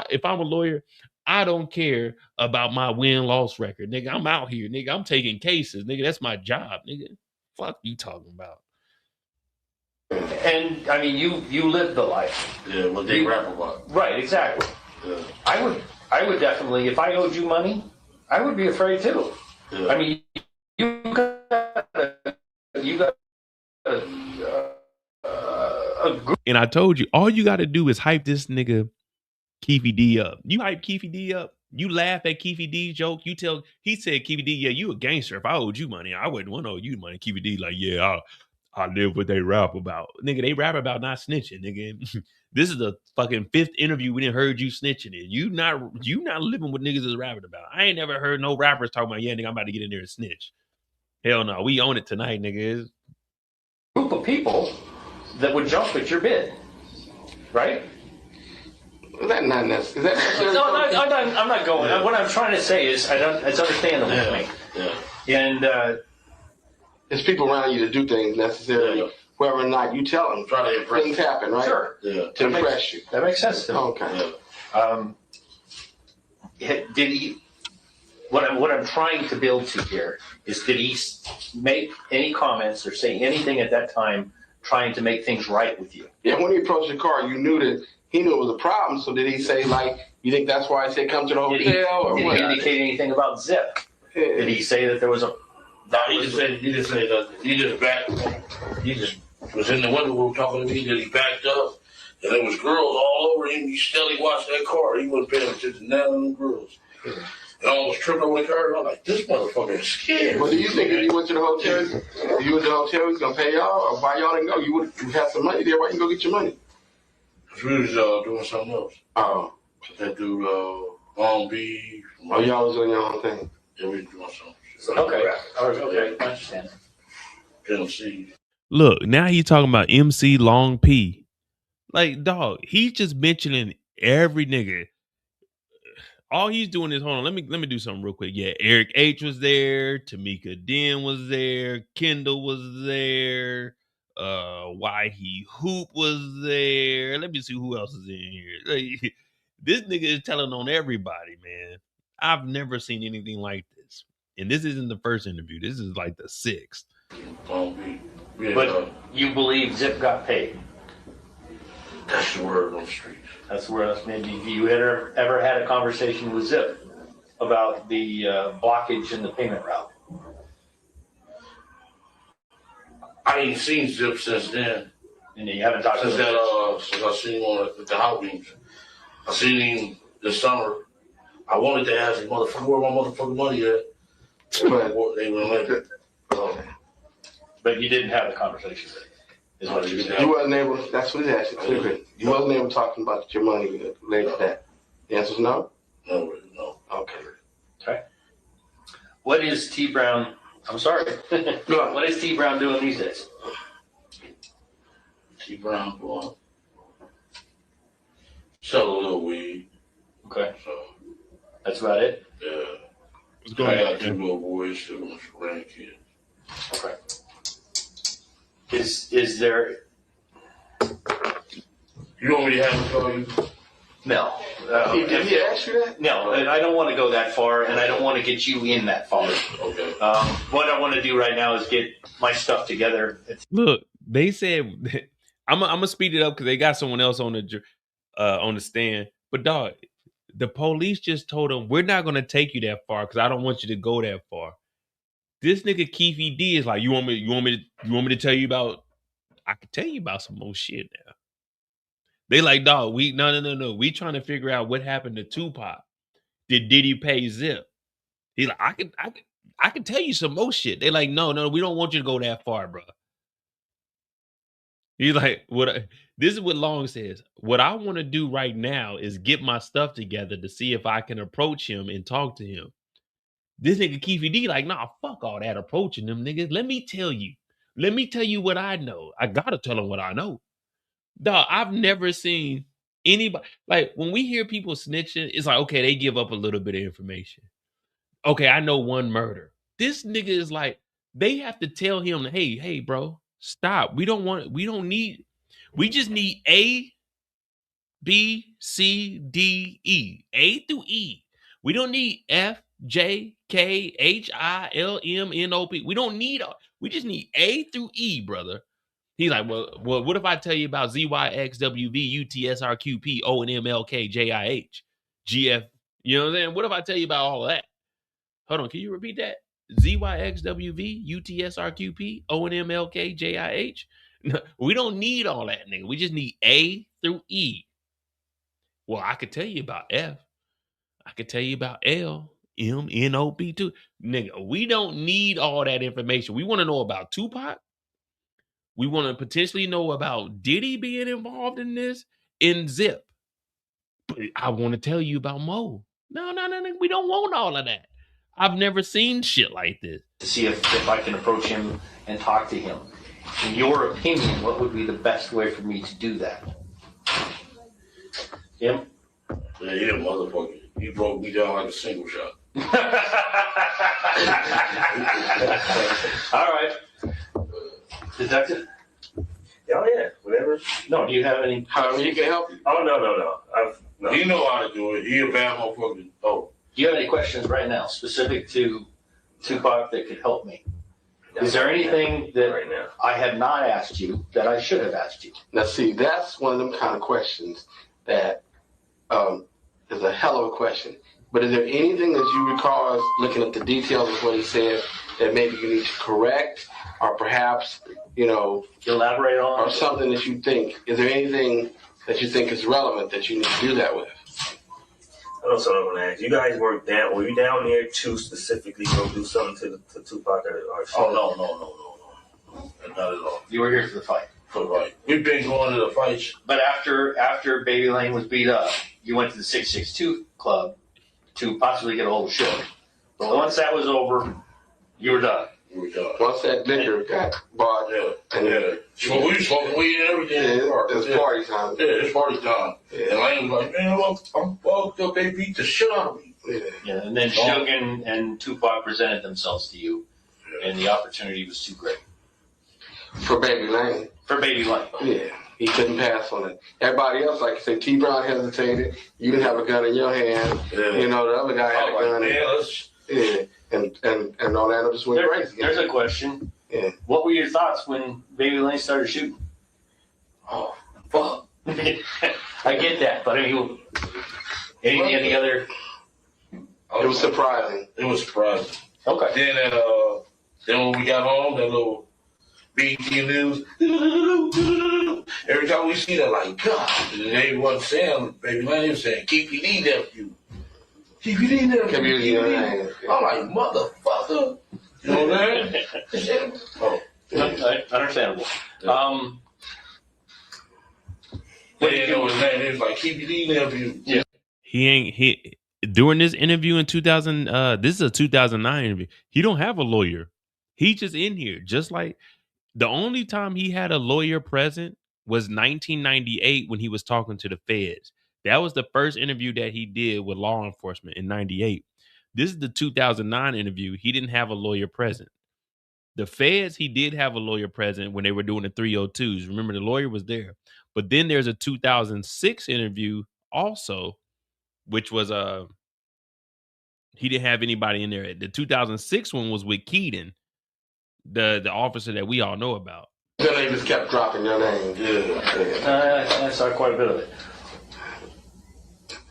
If I'm a lawyer, I don't care about my win-loss record, nigga. I'm out here, nigga. I'm taking cases, nigga. That's my job, nigga. Fuck you talking about. And I mean, you lived the life. Yeah, what they rap about. Right, exactly. Yeah. I would definitely, if I owed you money, I would be afraid too. Yeah. I mean, you got a group. And I told you, all you got to do is hype this nigga Keffe D up. You hype Keffe D up. You laugh at Keffe D joke. He said, Keffe D, yeah, you a gangster. If I owed you money, I wouldn't want to owe you money. Keffe D like, yeah, I live what they rap about. Nigga, they rap about not snitching, nigga. This is the fucking 5th interview we didn't heard you snitching in. You not living what niggas is rapping about. I ain't never heard no rappers talking about, yeah, nigga, I'm about to get in there and snitch. Hell no, we own it tonight, nigga. Group of people that would jump at your bid, right? Is that not necessary? No, I'm not going. What I'm trying to say is, it's understandable to me. Yeah. And there's people around you to do things necessarily. Yeah. Whether or not you tell them, try to impress things happen, right? Sure. Yeah. To impress you. That makes sense to me. Okay. Yeah. Did he? What I'm trying to build to here is, did he make any comments or say anything at that time trying to make things right with you? Yeah. When he approached the car, you knew that he knew it was a problem. So did he say, like, you think that's why I said come to the hotel? Did he indicate anything about Zip? Yeah. Did he say that there was a? No, he just say nothing. He just backed. He just was in the window room talking to me. That he backed up, and there was girls all over him. He steadily watched that car. He wasn't paying attention to none of them girls. And I almost tripped over the car. I'm like, this motherfucker is scared. Well, do you think if you went to the hotel, he's gonna pay y'all or buy y'all to go? You would have some money there. Why you go get your money? Cause we was doing something else. Oh, that dude, Long Beach. Oh, y'all was doing your own thing. Yeah, we was doing something. Okay. Okay. I understand. Tennessee. Look, now he's talking about MC Long P. Like, dog, he's just mentioning every nigga. All he's doing is, hold on, let me do something real quick. Yeah, Eric H was there, Tamika Den was there, Kendall was there, Why He Hoop was there. Let me see who else is in here. Like, this nigga is telling on everybody, man. I've never seen anything like this. And this isn't the first interview. This is like the 6th. But you believe Zip got paid? That's the word on the streets. That's the word. Maybe you ever had a conversation with Zip about the blockage in the payment route? I ain't seen Zip since then. And you haven't talked since to him? Since I seen him on the house meetings. I seen him this summer. I wanted to ask him, motherfucker, where my motherfucking money at? But they wouldn't let it. But you didn't have the conversation with him. Is what you You wasn't able, that's what he's asking clearly. You wasn't able to talk about your money related to that. The answer is no? No. Okay. Okay. What is T Brown? I'm sorry. What is T Brown doing these days? T Brown, boy. Sell a little weed. Okay. So that's about it? Yeah. What's going I on? got 2 little boys, 2 grandkids. Okay. Is there? You want me to have him call you? No. Did he ask you that? No, and I don't want to go that far, and I don't want to get you in that far. Okay. What I want to do right now is get my stuff together. Look, they said I'm gonna speed it up because they got someone else on the stand. But dog, the police just told them we're not gonna take you that far because I don't want you to go that far. This nigga Keffe D is like, you want me to tell you about? I can tell you about some more shit now. They like, dog, no. We trying to figure out what happened to Tupac. Did he pay Zip? He like, I can tell you some more shit. They like, no, we don't want you to go that far, bro. He's like, this is what Long says. What I want to do right now is get my stuff together to see if I can approach him and talk to him. This nigga Keffe D like, nah, fuck all that approaching them niggas. Let me tell you what I know. I gotta tell them what I know. Dog, I've never seen anybody, like, when we hear people snitching, it's like, okay, they give up a little bit of information. Okay, I know one murder. This nigga is like, they have to tell him, hey, bro, stop. We just need A, B, C, D, E. A through E. We don't need F, J, K, H, I, L, M, N, O, P. We don't need, we just need A through E, brother. He's like, well, what if I tell you about Z, Y, X, W, V, U, T, S, R, Q, P, O, N, M, L, K, J, I, H, G, F, you know what I'm saying? What if I tell you about all of that? Hold on, can you repeat that? Z, Y, X, W, V, U, T, S, R, Q, P, O, N, M, L, K, J, I, H? We don't need all that, nigga. We just need A through E. Well, I could tell you about F. I could tell you about L, M, N, O, P, too. Nigga, we don't need all that information. We want to know about Tupac. We want to potentially know about Diddy being involved in this, in Zip. But I want to tell you about Mo. No. We don't want all of that. I've never seen shit like this. To see if I can approach him and talk to him. In your opinion, what would be the best way for me to do that? Him? Yeah, motherfucker. You broke me down like a single shot. All right. Detective? Oh, yeah, whatever. No, do you have any? However you can help you. Oh, no. No. He know how to do it. He a bad motherfucker. Oh. Do you have any questions right now specific to Tupac that could help me? Is there anything that right now I have not asked you that I should have asked you? Now, see, that's one of them kind of questions that is a hell of a question. But is there anything that you recall as looking at the details of what he said that maybe you need to correct or perhaps, elaborate on? Or something that you think, is there anything that you think is relevant that you need to do that with? That's what I'm gonna ask. You guys were you down there to specifically go do something to Tupac or Oh, no. Not at all. You were here for the fight. For the fight. We've been going to the fights. But after Baby Lane was beat up, you went to the 662 club to possibly get a hold of Suge. But once that was over, you were done. Once that liquor got bought, Yeah. Well, we smoking weed and everything. It's party time. Yeah, it's party time. Yeah. And Lane was like, man, I'm fucked up. They beat the shit out of me. Yeah, and then Suge and Tupac presented themselves to you, and the opportunity was too great. For Baby Lane. For Baby Lane. Yeah, he couldn't pass on it. Everybody else, like you said, T. Brown hesitated. You didn't have a gun in your hand. Yeah. You know, the other guy had a gun. And Orlando just went crazy. There's a question. Yeah. What were your thoughts when Baby Lane started shooting? Oh, fuck. I get that, but I mean, any other? It was surprising. It was surprising. Okay. Then when we got home, that little BT News, every time we see that, like, God, and they wasn't saying, Baby Lane was saying, Keffe D nephew. Keffe D nephew. I'm like, motherfucker. You know what I'm saying? Oh, understandable. They didn't know his name. It was like Keffe D nephew. Yeah. He during this interview in 2000, this is a 2009 interview. He don't have a lawyer. He just in here, just like the only time he had a lawyer present was 1998 when he was talking to the feds. That was the first interview that he did with law enforcement in 98. This is the 2009 interview. He didn't have a lawyer present. The feds, he did have a lawyer present when they were doing the 302s. Remember, the lawyer was there. But then there's a 2006 interview also, which was he didn't have anybody in there. The 2006 one was with Keaton, the officer that we all know about. Then they just kept dropping your name. Yeah. I saw quite a bit of it.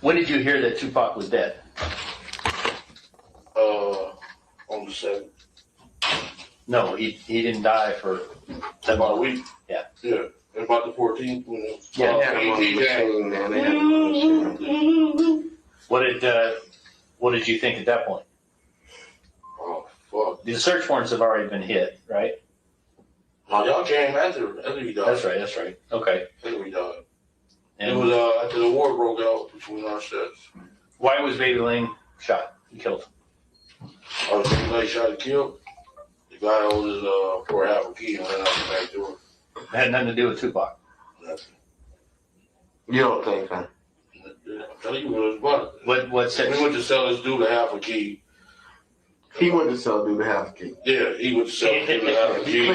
When did you hear that Tupac was dead? On the 7th. No, he didn't die for about a week. Yeah. Yeah. About the 14th. What did you think at that point? Oh, fuck. The search warrants have already been hit, right? No, y'all came after he died. That's right. Okay. After he died. And it was after the war broke out between our sets. Why was Baby Lane shot and killed? Baby Lane shot and killed. The guy owed his for half a key and ran out the back door. It had nothing to do with Tupac. Nothing. You don't think, huh? I'm telling you what it was. What said? We went to sell this dude a half a key. He went to sell dude a half a key. Yeah, he went to sell this dude a half a key.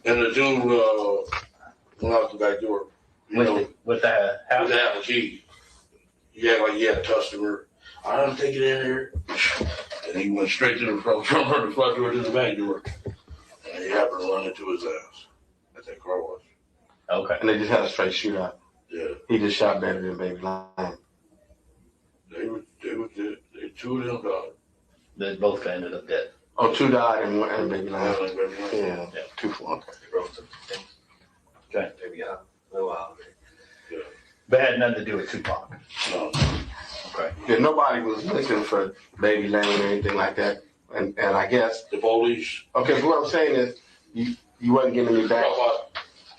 And the dude went out the back door. With the half a key. He had like he had a customer. I don't take it in there. And he went straight to the front door to the back door. And he happened to run into his ass at that car wash. Okay. And they just had a straight shootout. Yeah. He just shot better than Baby Lane. They two of them died. They both ended up dead. Oh, two died and Baby Lane. Yeah. 2 for 1. Okay. Maybe a little while. Yeah. But it had nothing to do with Tupac. No. Okay. Yeah, nobody was looking for Baby Lane or anything like that. And I guess the police. Okay, so what I'm saying is you wasn't giving me back.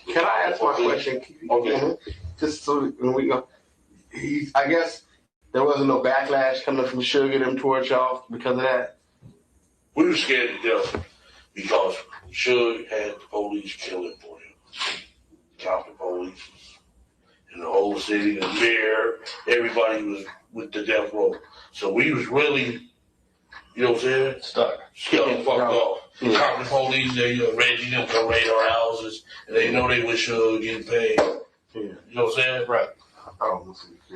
Can I ask my question? Okay. Just so when we go, I guess there wasn't no backlash coming from Suge them towards y'all because of that. We were scared to death because Suge had the police killing for him. Compton police in the whole city, the mayor, everybody was with the death row. So we was really, you know what I'm saying? Stuck and fucked off. Yeah. Compton police, they Reggie them come raid our houses, and they know they was Suge getting paid. Yeah. You know what I'm saying? Right.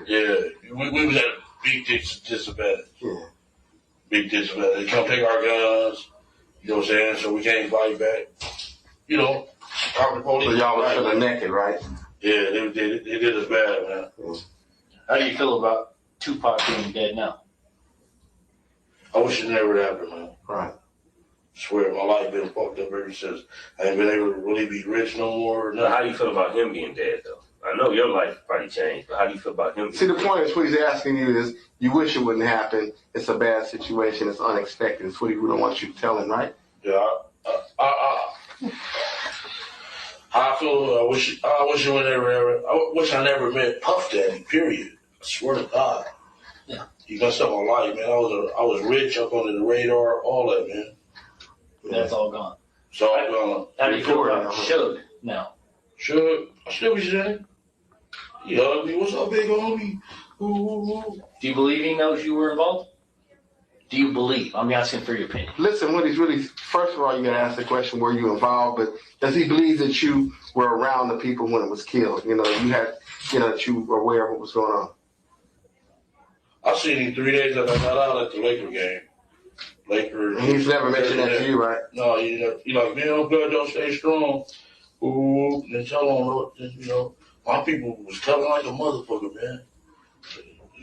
Yeah. We was at a big disadvantage. Yeah. Big disadvantage. They come take our guns, you know what I'm saying? So we can't fight back. You know, Compton police. So y'all was feeling naked, right? Yeah, they did us bad, man. Yeah. How do you feel about Tupac being dead now? I wish it never happened, man. Right. I swear, my life been fucked up ever since. I ain't been able to really be rich no more. Now, how do you feel about him being dead, though? I know your life probably changed, but how do you feel about him? See, the point is what he's asking you is you wish it wouldn't happen. It's a bad situation. It's unexpected. It's what he don't want you to tell him, right? Yeah. I feel. I wish it would never. I wish I never met Puff Daddy. Period. I swear to God. Yeah. He messed up my life, man. I was rich, up under the radar, all that, man. That's all gone. So I'm gone. How do you feel about Suge now? Suge, I still be saying. He hugged me. What's up, big homie? Ooh. Do you believe he knows you were involved? do you believe? I'm asking for your opinion. Listen, what he's really, first of all, you gotta ask the question, were you involved? But does he believe that you were around the people when it was killed? You know, that you were aware of what was going on? I seen him 3 days after I got out at the Laker game. And he's never mentioned that to you, right? No, he never. He like, man, I'm glad y'all stay strong. Ooh, and tell him, my people was telling like a motherfucker, man.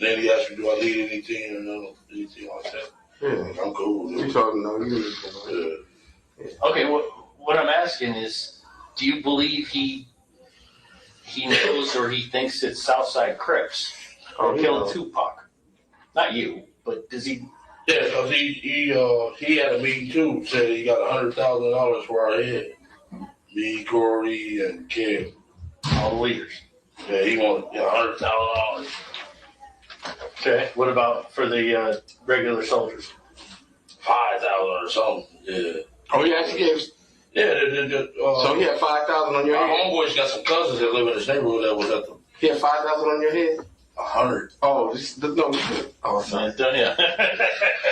Then he asked me, do I need anything or anything like that? Yeah. I'm cool. You told him no, you need to. Yeah. Okay, what I'm asking is, do you believe he knows or he thinks it's Southside Crips or killed Tupac? Not you, but does he? Yeah, because he had a meeting too. Said he got $100,000 for our head. Me, Corey, and Kev. All the leaders. Yeah, he wanted $100,000. Okay. What about for the regular soldiers? 5,000 or something. Yeah. Oh, he actually gave. Yeah. So he had 5,000 on your head. My homeboy's got some cousins that live in this neighborhood that was at the. He had 5,000 on your head. 100. Oh, no. Oh, sorry. Yeah.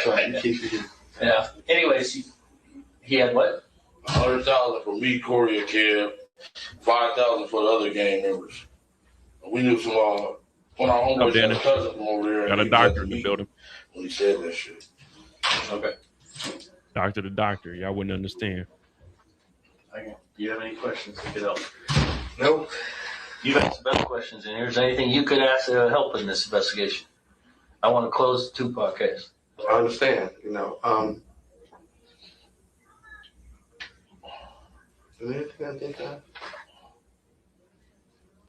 Sorry, you keep it. Yeah. Anyways, he had what? 100,000 for me, Corey, and Kev. 5,000 for the other gang members. We knew some. When our homeboys had a cousin from over there. Got a doctor in the building. When he said that shit. Okay. Doctor to doctor. Y'all wouldn't understand. Okay. Do you have any questions to get help? Nope. You've asked the best questions in here. Is there anything you could ask to help in this investigation? I want to close the Tupac case. I understand, Is there anything I think of?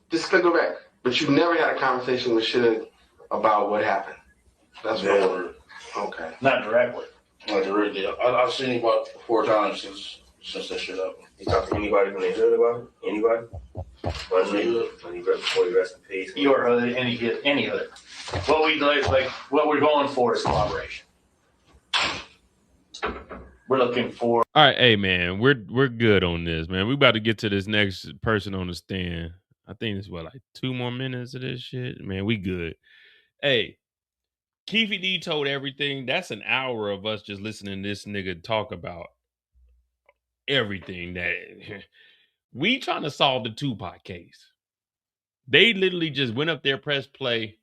Just to go back. But you never had a conversation with Suge about what happened. That's Never. Okay. Not directly. Not directly. I've seen him about 4 times since that shit happened. You talk to anybody when they heard about it? Anybody? When he before he rest in peace. You or any of it. What we're going for is collaboration. We're looking for. All right, hey man, we're good on this, man. We about to get to this next person on the stand. I think it's like 2 more minutes of this shit. Man, we good. Hey, Keffe D told everything. That's an hour of us just listening to this nigga talk about everything that we trying to solve the Tupac case. They literally just went up there, pressed play,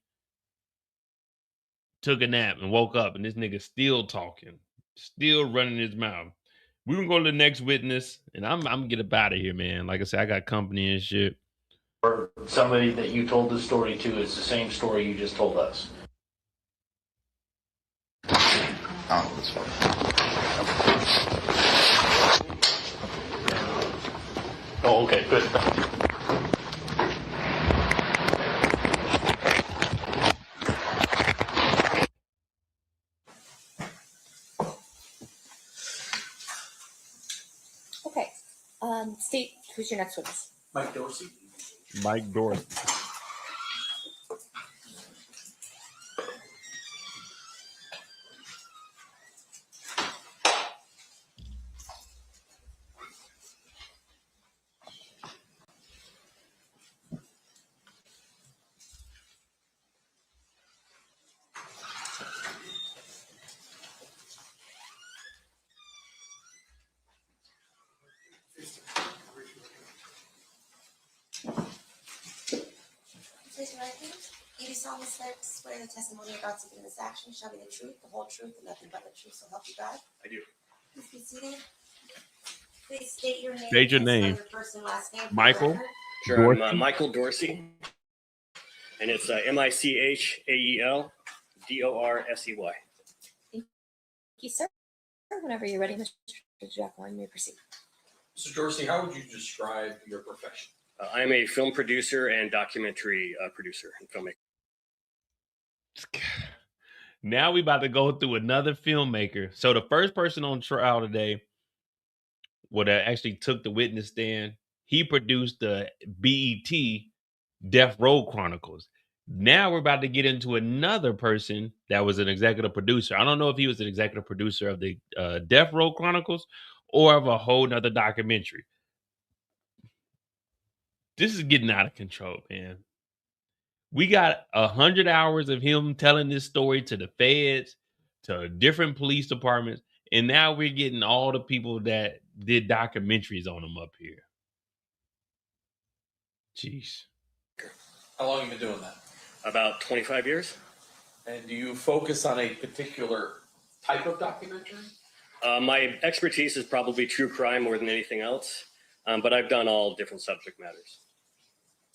took a nap, and woke up, and this nigga still talking, still running his mouth. We're gonna go to the next witness, and I'm gonna get up out of here, man. Like I said, I got company and shit. Or somebody that you told the story to is the same story you just told us. Oh, that's fine. Oh, okay, good. Okay. State, who's your next witness? Mike Dorsey. Mike Dorsey. Please your right hand. You do solemnly swear the testimony you're about to give in this action shall be the truth, the whole truth, and nothing but the truth, so help you God. I do. Please be seated. Please state your name. State your and spell name. Your first and last name. for the Michael record. Sure, I'm Dorsey? Michael Dorsey, and it's MichaelDorsey. Thank you, sir. Whenever you're ready, Mr. Jacqueline, you may proceed. Mr. Dorsey, how would you describe your profession? I'm a film producer and documentary producer and filmmaker. Now we about to go through another filmmaker. So the first person on trial today, that actually took the witness stand, he produced the BET Death Row Chronicles. Now we're about to get into another person that was an executive producer. I don't know if he was an executive producer of the Death Row Chronicles or of a whole nother documentary. This is getting out of control, man. We got 100 hours of him telling this story to the feds. to different police departments, and now we're getting all the people that did documentaries on them up here. Jeez. How long have you been doing that? About 25 years. And do you focus on a particular type of documentary? My expertise is probably true crime more than anything else, but I've done all different subject matters.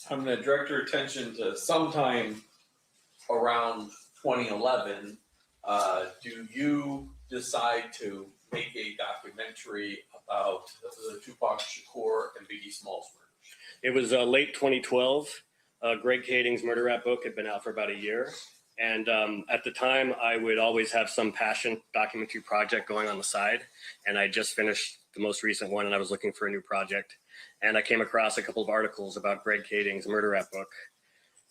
I'm going to direct your attention to sometime around 2011. Do you decide to make a documentary about the Tupac Shakur and Biggie Smalls murder? It was late 2012. Greg Kading's murder rap book had been out for about a year. And at the time, I would always have some passion documentary project going on the side. And I just finished the most recent one, and I was looking for a new project. And I came across a couple of articles about Greg Kading's murder rap book.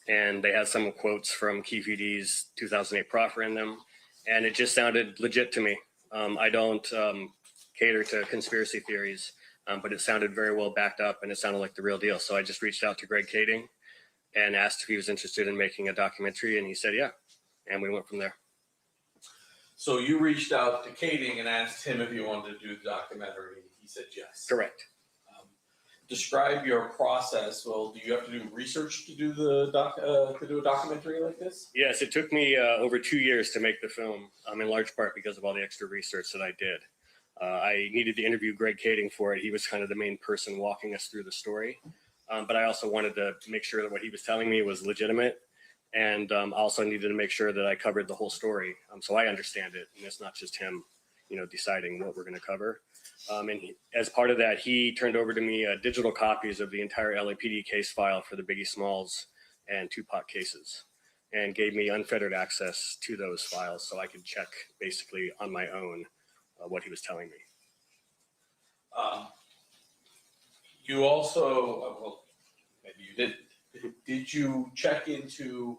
And they had some quotes from Keffe D's 2008 proffer in them. And it just sounded legit to me. I don't cater to conspiracy theories, but it sounded very well backed up, and it sounded like the real deal. So I just reached out to Greg Kading and asked if he was interested in making a documentary, and he said, yeah. And we went from there. So you reached out to Kading and asked him if he wanted to do the documentary. He said yes. Correct. Describe your process. Well, do you have to do research to do the to do a documentary like this? Yes, it took me over 2 years to make the film, in large part because of all the extra research that I did. I needed to interview Greg Kading for it. He was kind of the main person walking us through the story. But I also wanted to make sure that what he was telling me was legitimate. And also needed to make sure that I covered the whole story. So I understand it. And it's not just him, deciding what we're going to cover. As part of that, he turned over to me digital copies of the entire LAPD case file for the Biggie Smalls and Tupac cases, and gave me unfettered access to those files so I could check basically on my own what he was telling me. You also, well, maybe you didn't. Did you check into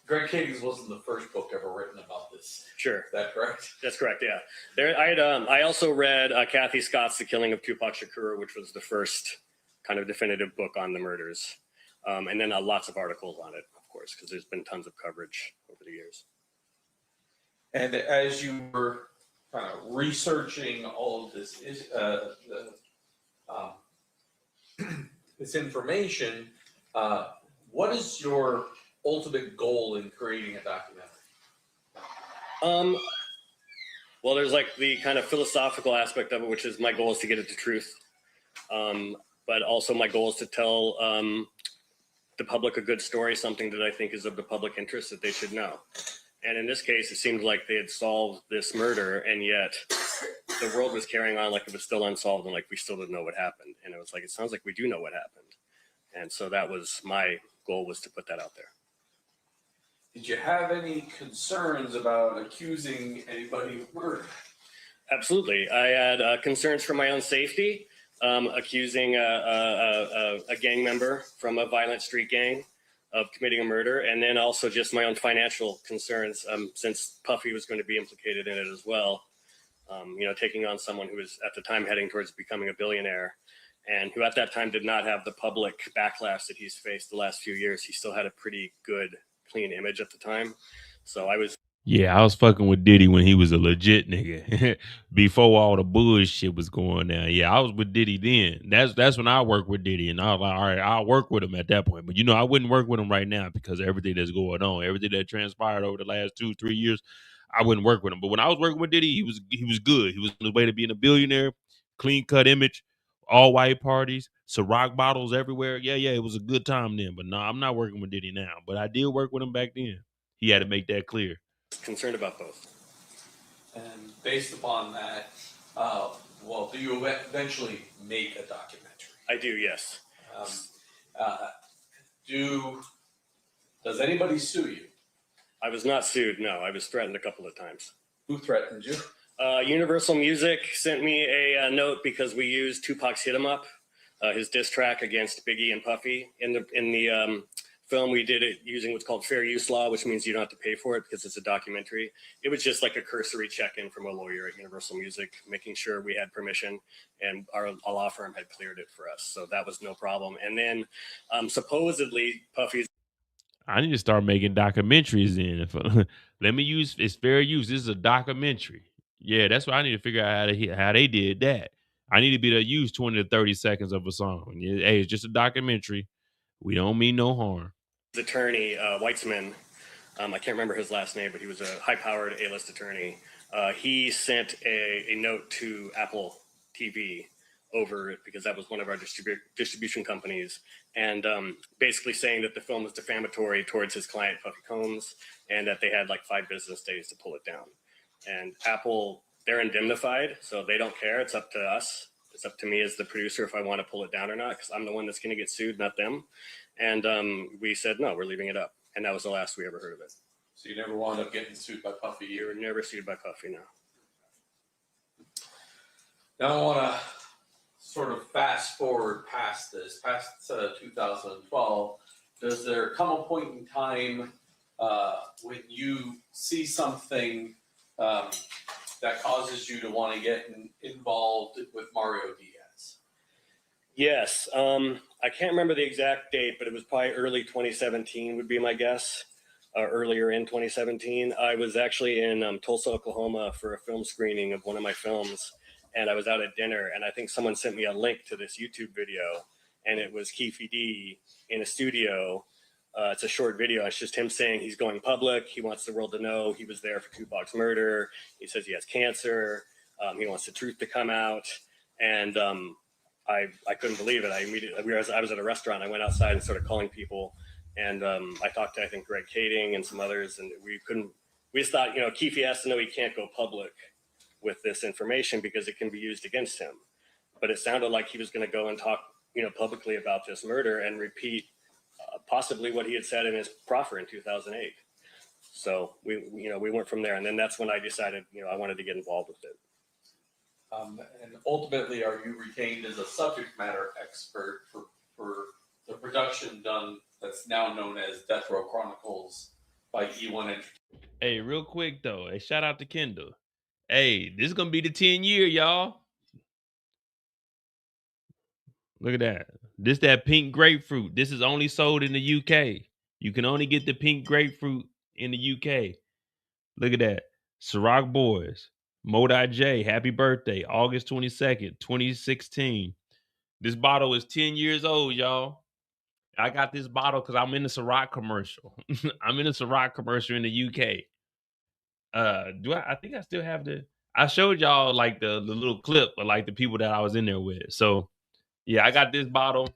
Greg Kading's wasn't the first book ever written about this? Sure. Is that correct? That's correct, yeah. I also read Kathy Scott's The Killing of Tupac Shakur, which was the first kind of definitive book on the murders. And then lots of articles on it, of course, because there's been tons of coverage over the years. And as you were kind of researching all of this, this information, what is your ultimate goal in creating a documentary? Well, there's like the kind of philosophical aspect of it, which is my goal is to get at the truth. But also my goal is to tell the public a good story, something that I think is of the public interest that they should know. And in this case, it seemed like they had solved this murder, and yet the world was carrying on like it was still unsolved and like we still didn't know what happened. And it was like, it sounds like we do know what happened. And so that was my goal, was to put that out there. Did you have any concerns about accusing anybody of murder? Absolutely. I had concerns for my own safety, accusing a gang member from a violent street gang of committing a murder, and then also just my own financial concerns, since Puffy was going to be implicated in it as well. Taking on someone who was at the time heading towards becoming a billionaire, and who at that time did not have the public backlash that he's faced the last few years. He still had a pretty good, clean image at the time. So I was... Yeah, I was fucking with Diddy when he was a legit nigga. Before all the bullshit was going down. Yeah, I was with Diddy then. That's when I worked with Diddy, and I was like, all right, I'll work with him at that point. But I wouldn't work with him right now because of everything that's going on, everything that transpired over the last 2-3 years. I wouldn't work with him. But when I was working with Diddy, he was good. He was on his way to being a billionaire, clean cut image, all white parties, Ciroc bottles everywhere. Yeah, it was a good time then. But no, I'm not working with Diddy now. But I did work with him back then. He had to make that clear. Concerned about both. And based upon that, do you eventually make a documentary? I do, yes. Does anybody sue you? I was not sued, no. I was threatened a couple of times. Who threatened you? Universal Music sent me a note because we used Tupac's Hit 'Em Up, his diss track against Biggie and Puffy. In the film, we did it using what's called fair use law, which means you don't have to pay for it because it's a documentary. It was just like a cursory check-in from a lawyer at Universal Music, making sure we had permission, and our law firm had cleared it for us. So that was no problem. And then supposedly Puffy's... I need to start making documentaries then. Let me use it's fair use. This is a documentary. Yeah, that's what I need to figure out how they did that. I need to be able to use 20 to 30 seconds of a song. Hey, it's just a documentary. We don't mean no harm. His attorney, Weitzman, I can't remember his last name, but he was a high-powered A-list attorney. He sent a note to Apple TV over it because that was one of our distribution companies, and basically saying that the film was defamatory towards his client Puffy Combs, and that they had like 5 business days to pull it down. And Apple, they're indemnified, so they don't care. It's up to us. It's up to me as the producer if I want to pull it down or not, because I'm the one that's going to get sued, not them. And we said no, we're leaving it up, and that was the last we ever heard of it. So you never wound up getting sued by Puffy? You were never sued by Puffy, no. Now I want to sort of fast forward past this, past 2012. Does there come a point in time when you see something that causes you to want to get involved with Mario Diaz? Yes. I can't remember the exact date, but it was probably early 2017 would be my guess. Earlier in 2017. I was actually in Tulsa, Oklahoma for a film screening of one of my films. And I was out at dinner, and I think someone sent me a link to this YouTube video, and it was Keffe D in a studio. It's a short video. It's just him saying he's going public. He wants the world to know he was there for Tupac's murder. He says he has cancer. He wants the truth to come out. And I couldn't believe it. I was at a restaurant. I went outside and started calling people. And I talked to, I think, Greg Kading and some others, and we just thought, Keffe has to know he can't go public with this information because it can be used against him. But it sounded like he was going to go and talk, publicly about this murder and repeat possibly what he had said in his proffer in 2008. So we went from there, and then that's when I decided, I wanted to get involved with it. And ultimately, are you retained as a subject matter expert for the production done that's now known as Death Row Chronicles by E1 Entertainment? Hey, real quick though, hey, shout out to Kendall. Hey, this is gonna be the 10-year, y'all. Look at that. This that pink grapefruit. This is only sold in the UK. You can only get the pink grapefruit in the UK. Look at that. Ciroc Boys. Modi J. Happy birthday. August 22nd, 2016. This bottle is 10 years old, y'all. I got this bottle because I'm in the Ciroc commercial. I'm in a Ciroc commercial in the UK. I think I still have I showed y'all like the little clip of like the people that I was in there with. So yeah, I got this bottle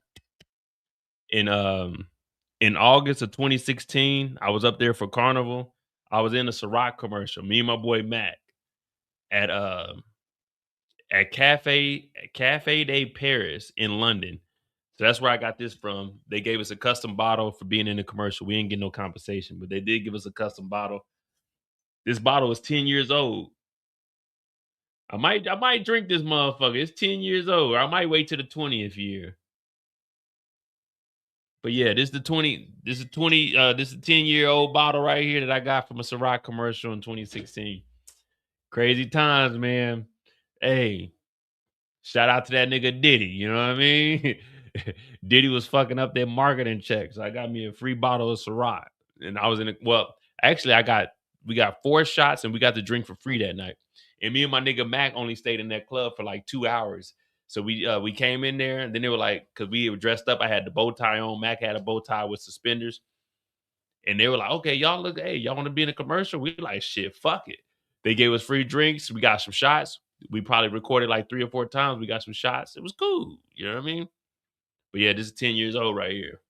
in August of 2016. I was up there for Carnival. I was in a Ciroc commercial, me and my boy Matt at Keffe D Paris in London. So that's where I got this from. They gave us a custom bottle for being in the commercial. We didn't get no compensation, but they did give us a custom bottle. This bottle is 10 years old. I might drink this motherfucker. It's 10 years old. I might wait to the 20th year. But yeah, this is a 10-year-old bottle right here that I got from a Ciroc commercial in 2016. Crazy times, man. Hey, shout out to that nigga Diddy, you know what I mean? Diddy was fucking up their marketing checks. So I got me a free bottle of Ciroc. And I was actually we got 4 shots and we got the drink for free that night. And me and my nigga Mac only stayed in that club for like 2 hours. So we came in there, and then they were like, because we were dressed up, I had the bow tie on. Mac had a bow tie with suspenders. And they were like, okay, y'all want to be in a commercial? We like, shit, fuck it. They gave us free drinks. We got some shots. We probably recorded like 3 or 4 times. We got some shots. It was cool. You know what I mean? But yeah, this is 10 years old right here.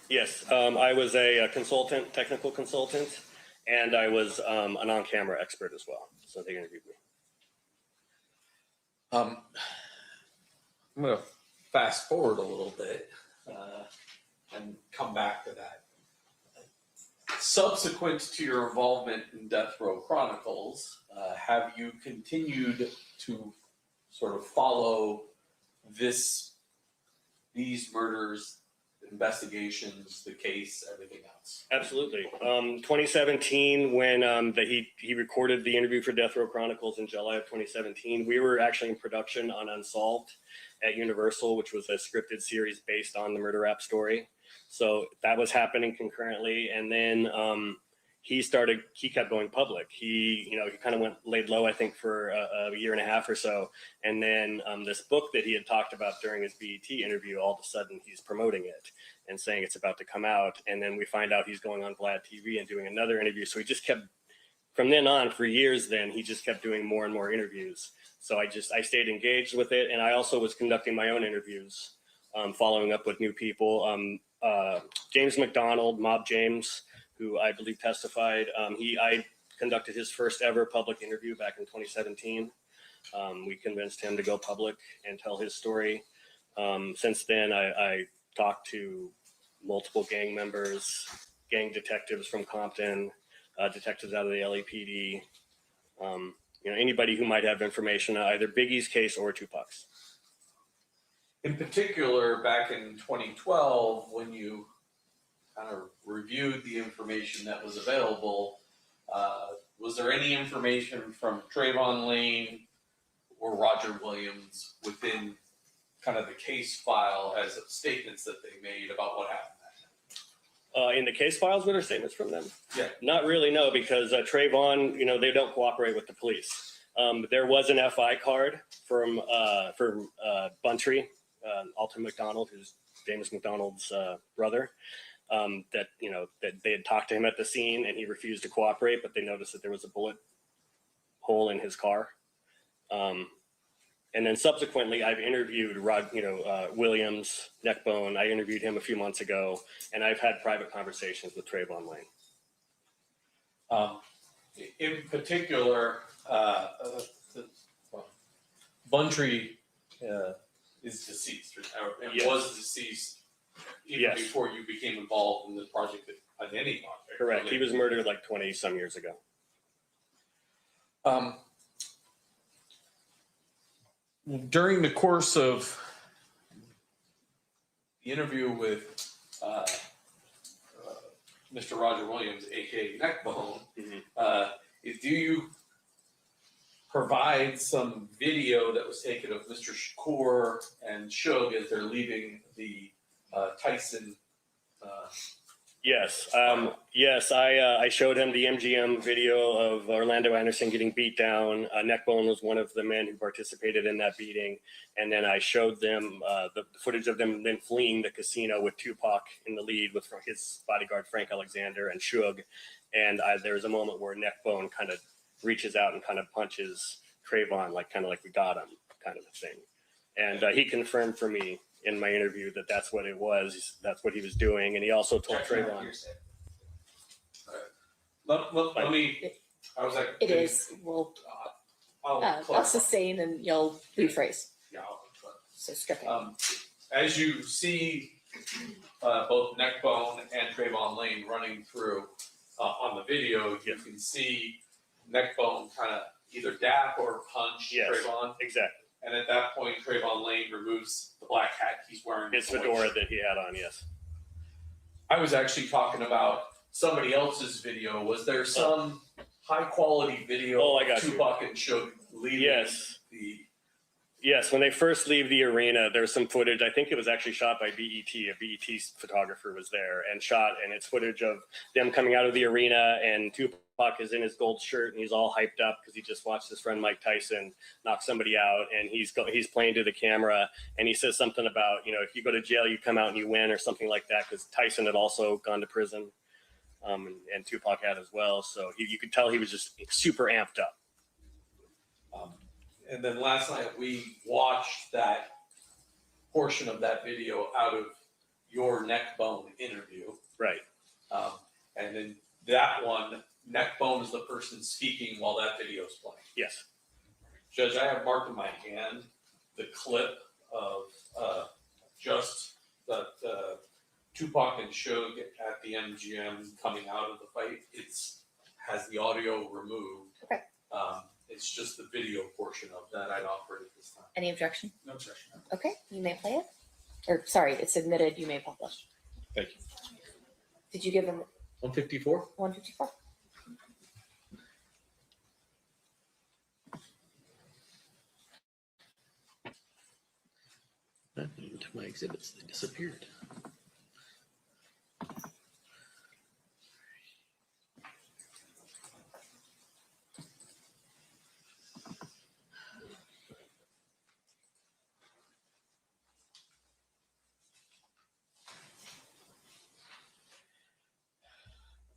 Yes, I was a consultant, technical consultant, and I was an on-camera expert as well. So they interviewed me. I'm going to fast forward a little bit and come back to that. Subsequent to your involvement in Death Row Chronicles, have you continued to sort of follow these murders investigations, the case, everything else. Absolutely. 2017, when he recorded the interview for Death Row Chronicles in July of 2017, we were actually in production on Unsolved at Universal, which was a scripted series based on the murder rap story. So that was happening concurrently. And then he kept going public. He kind of laid low, I think, for a year and a half or so. And then this book that he had talked about during his BET interview, all of a sudden he's promoting it and saying it's about to come out. And then we find out he's going on Vlad TV and doing another interview. So he just kept, from then on, for years then, he just kept doing more and more interviews. So I stayed engaged with it. And I also was conducting my own interviews, following up with new people. James McDonald, Mob James, who I believe testified, I conducted his first ever public interview back in 2017. We convinced him to go public and tell his story. Since then, I talked to multiple gang members, gang detectives from Compton, detectives out of the LAPD, anybody who might have information on either Biggie's case or Tupac's. In particular, back in 2012, when you kind of reviewed the information that was available, was there any information from Trayvon Lane or Roger Williams within kind of the case file as statements that they made about what happened that night? In the case files, were there statements from them? Yeah. Not really, no, because Trayvon, they don't cooperate with the police. There was an FI card from Buntry, Alton McDonald, who's James McDonald's brother. That they had talked to him at the scene and he refused to cooperate, but they noticed that there was a bullet hole in his car. And then subsequently, I've interviewed Williams, Neckbone. I interviewed him a few months ago, and I've had private conversations with Trayvon Lane. In particular, Buntry is deceased, and Yes. was deceased even Yes. before you became involved in the project at any project. Correct. He was murdered like 20 some years ago. During the course of the interview with Mr. Roger Williams, aka Neckbone, do you provide some video that was taken of Mr. Shakur and Suge as they're leaving the Tyson? Yes. Yes, I showed him the MGM video of Orlando Anderson getting beat down. Neckbone was one of the men who participated in that beating. And then I showed them the footage of them then fleeing the casino with Tupac in the lead with his bodyguard, Frank Alexander, and Suge. And there's a moment where Neckbone kind of reaches out and kind of punches Trayvon, kind of like we got him, kind of a thing. And he confirmed for me in my interview that that's what it was. That's what he was doing. And he also told Trayvon. Let me. I was like, It is. Well, I'll sustain and you'll rephrase. Yeah. So strip it. As you see both Neckbone and Trayvon Lane running through on the video, you can see Neckbone kind of either dap or punch Trayvon. Exactly. And at that point, Trayvon Lane removes the black hat he's wearing. His fedora that he had on, yes. I was actually talking about somebody else's video. Was there some high quality video of Tupac and Suge leaving the... Yes, when they first leave the arena, there's some footage. I think it was actually shot by BET. A BET photographer was there and shot, and it's footage of them coming out of the arena, and Tupac is in his gold shirt, and he's all hyped up because he just watched his friend Mike Tyson knock somebody out, and he's playing to the camera, and he says something about, if you go to jail, you come out and you win, or something like that, because Tyson had also gone to prison, and Tupac had as well. So you could tell he was just super amped up. And then last night we watched that portion of that video out of your Neckbone interview. Right. And then that one, Neckbone is the person speaking while that video is playing. Yes. Judge, I have marked in my hand the clip of just that Tupac and Suge at the MGM coming out of the fight. Has the audio removed. Okay. It's just the video portion of that I'd offer at this time. Any objection? No objection. Okay, you may play it. Or sorry, it's admitted, you may publish. Thank you. Did you give him 154? 154? I even took my exhibits. They disappeared.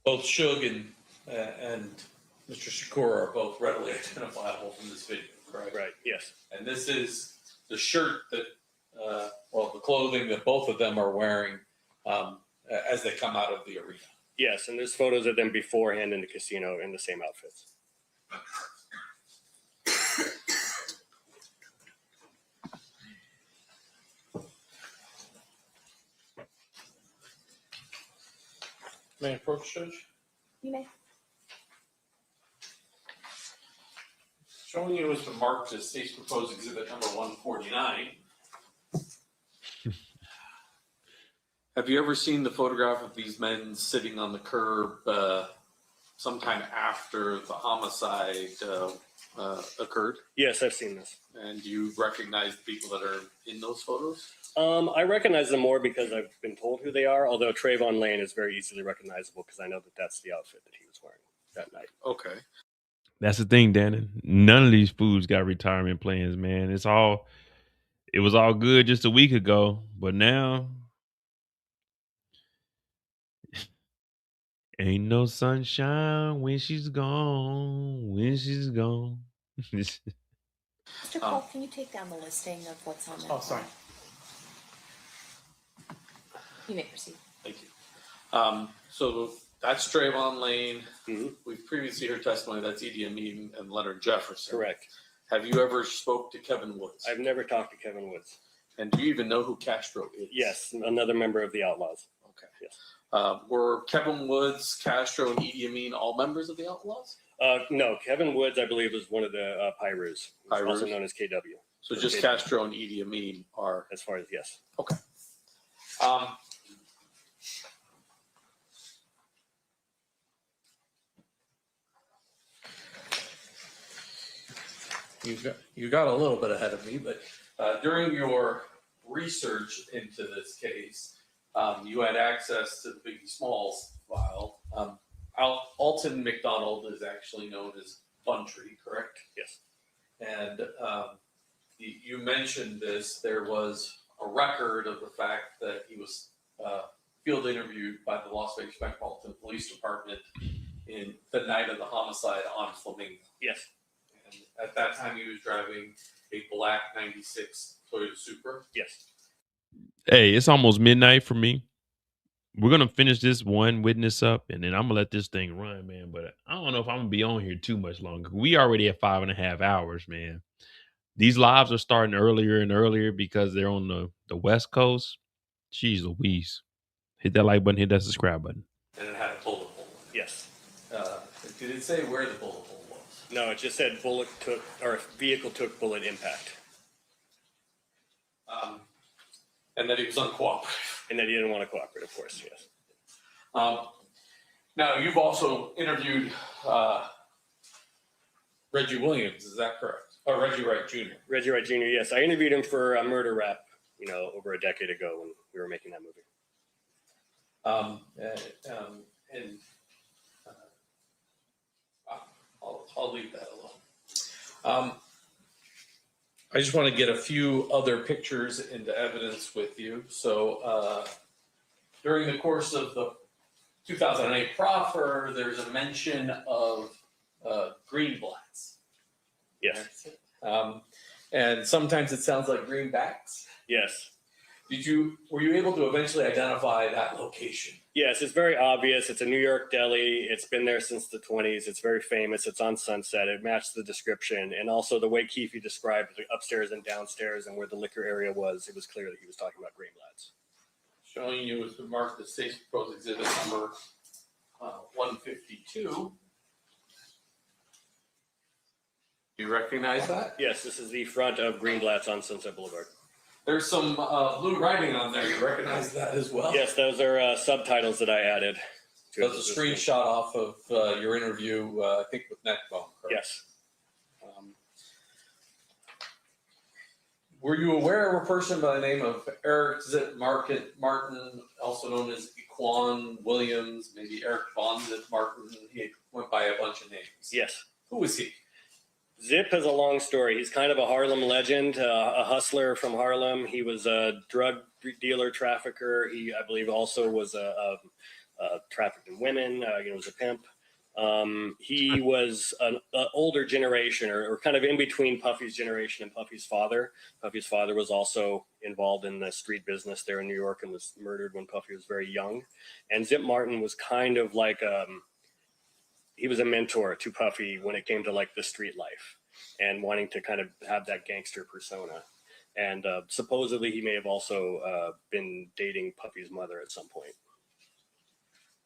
Both Suge and Mr. Shakur are both readily identifiable from this video, correct? Right, yes. And this is the shirt that, well, the clothing that both of them are wearing as they come out of the arena. Yes, and there's photos of them beforehand in the casino in the same outfits. May I approach, Judge? You may. Showing you as marked as state's proposed exhibit number 149. Have you ever seen the photograph of these men sitting on the curb sometime after the homicide occurred? Yes, I've seen this. And do you recognize the people that are in those photos? I recognize them more because I've been told who they are, although Trayvon Lane is very easily recognizable because I know that that's the outfit that he was wearing that night. Okay. That's the thing, Danny. None of these fools got retirement plans, man. It was all good just a week ago, but now ain't no sunshine when she's gone. When she's gone. Mr. Cole, can you take down the listing of what's on that? Oh, sorry. You may proceed. Thank you. So that's Trayvon Lane. We've previously heard testimony that's Idi Amin and Leonard Jefferson. Correct. Have you ever spoke to Kevin Woods? I've never talked to Kevin Woods. And do you even know who Castro is? Yes, another member of the Outlaws. Okay. Yes. Were Kevin Woods, Castro, and Idi Amin all members of the Outlaws? No, Kevin Woods, I believe, was one of the Pyrus, also known as KW. So just KW. Castro and Idi Amin are... As far as, yes. Okay. You got a little bit ahead of me, but during your research into this case, you had access to the Biggie Smalls file. Alton McDonald is actually known as Buntree, correct? Yes. And you mentioned this. There was a record of the fact that he was field interviewed by the Las Vegas Metropolitan Police Department in the night of the homicide on Flamingo. Yes. And at that time, he was driving a black 96 Toyota Supra. Yes. Hey, it's almost midnight for me. We're gonna finish this one witness up, and then I'm gonna let this thing run, man. But I don't know if I'm gonna be on here too much longer. We already at 5.5 hours, man. These lives are starting earlier and earlier because they're on the West Coast. Jeez Louise. Hit that like button, hit that subscribe button. And it had a bullet hole. Yes. Did it say where the bullet hole was? No, it just said vehicle took bullet impact. And that he was uncooperative. And that he didn't want to cooperate, of course, yes. Now, you've also interviewed Reggie Williams, is that correct? Or Reggie Wright Jr.? Reggie Wright Jr., yes. I interviewed him for a murder rap, over a decade ago when we were making that movie. I'll leave that alone. I just want to get a few other pictures into evidence with you. So during the course of the 2008 proffer, there's a mention of greenblatts. Yes. And sometimes it sounds like greenbacks. Yes. Were you able to eventually identify that location? Yes, it's very obvious. It's a New York deli. It's been there since the 20s. It's very famous. It's on Sunset. It matched the description. And also the way Keffe described the upstairs and downstairs and where the liquor area was, it was clear that he was talking about greenblatts. Showing you as marked the state's proposed exhibit number 152. Do you recognize that? Yes, this is the front of Greenblatt's on Sunset Boulevard. There's some blue writing on there. You recognize that as well? Yes, those are subtitles that I added. That's a screenshot off of your interview, I think, with Neckbone. Yes. Were you aware of a person by the name of Eric Zip Martin, also known as Equan Williams, maybe Eric Von Zip Martin? He went by a bunch of names. Yes. Who was he? Zip has a long story. He's kind of a Harlem legend, a hustler from Harlem. He was a drug dealer, trafficker. He, I believe, also was trafficking women. He was a pimp. He was an older generation, or kind of in between Puffy's generation and Puffy's father. Puffy's father was also involved in the street business there in New York and was murdered when Puffy was very young. And Zip Martin was kind of like he was a mentor to Puffy when it came to like the street life and wanting to kind of have that gangster persona. And supposedly he may have also been dating Puffy's mother at some point.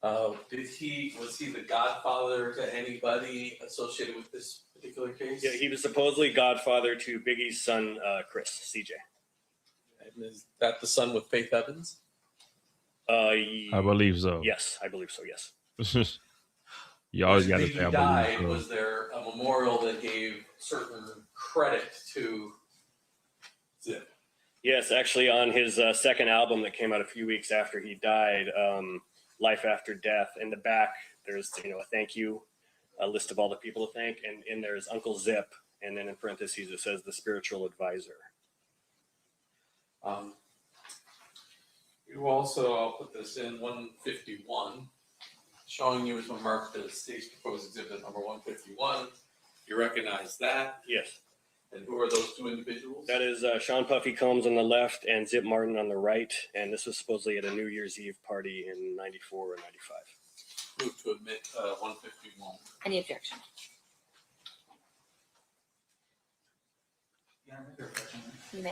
Was he the godfather to anybody associated with this particular case? Yeah, he was supposedly godfather to Biggie's son, Chris, CJ. And is that the son with Faith Evans? I believe so. Yes, I believe so, yes. You always got to When say I he died, believe so. was there a memorial that gave certain credit to Zip? Yes, actually on his second album that came out a few weeks after he died, Life After Death, in the back there's a thank you, a list of all the people to thank, and there's Uncle Zip, and then in parentheses it says the spiritual advisor. You also, I'll put this in 151, showing you as marked as state's proposed exhibit number 151. You recognize that? Yes. And who are those two individuals? That is Sean Puffy Combs on the left and Zip Martin on the right, and this was supposedly at a New Year's Eve party in 94 or 95. Move to admit 151. Any objection? You may.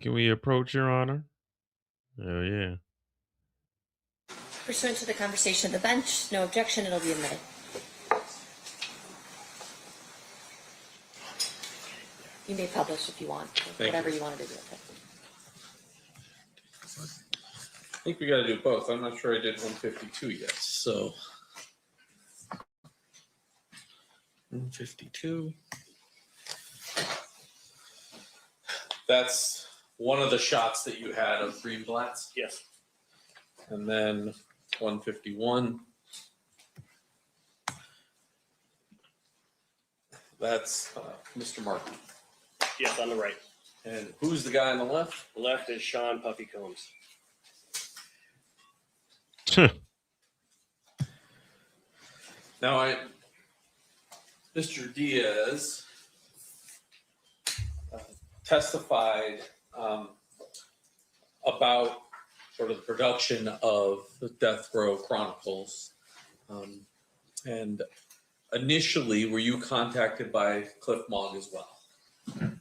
Can we approach, Your Honor? Oh, yeah. Pursuant to the conversation of the bench, no objection, it'll be admitted. You may publish if you want, whatever you want to do with it. I think we got to do both. I'm not sure I did 152 yet. So 152. That's one of the shots that you had of Greenblatt's. Yes. And then 151. That's Mr. Martin. Yes, on the right. And who's the guy on the left? The left is Sean Puffy Combs. Now, Mr. Diaz testified about sort of the production of the Death Row Chronicles. And initially, were you contacted by Cliff Mogg as well?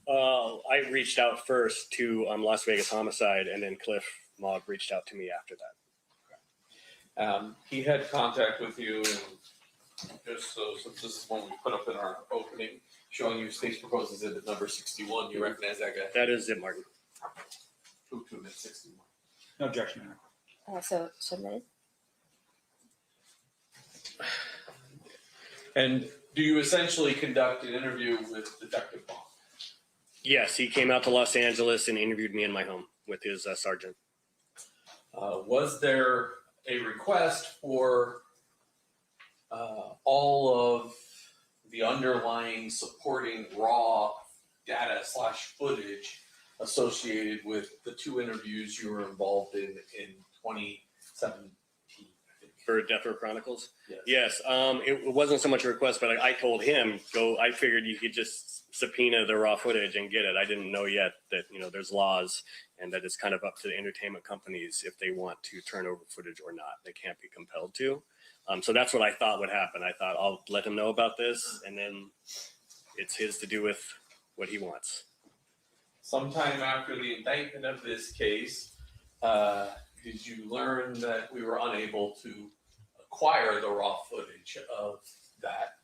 I reached out first to Las Vegas Homicide, and then Cliff Mogg reached out to me after that. He had contact with you, and just so since this is one we put up in our opening, showing you state's proposed exhibit number 61, you recognize that guy? That is Zip Martin. Move to admit 61. No objection, Your Honor. So submitted. And do you essentially conduct an interview with Detective Bond? Yes, he came out to Los Angeles and interviewed me in my home with his sergeant. Was there a request for all of the underlying supporting raw data / footage associated with the two interviews you were involved in 2017, I think? For Death Row Chronicles? Yes. It wasn't so much a request, but I told him, I figured you could just subpoena the raw footage and get it. I didn't know yet that, there's laws and that it's kind of up to the entertainment companies if they want to turn over footage or not. They can't be compelled to. So that's what I thought would happen. I thought I'll let him know about this and then it's his to do with what he wants. Sometime after the indictment of this case, did you learn that we were unable to acquire the raw footage of that?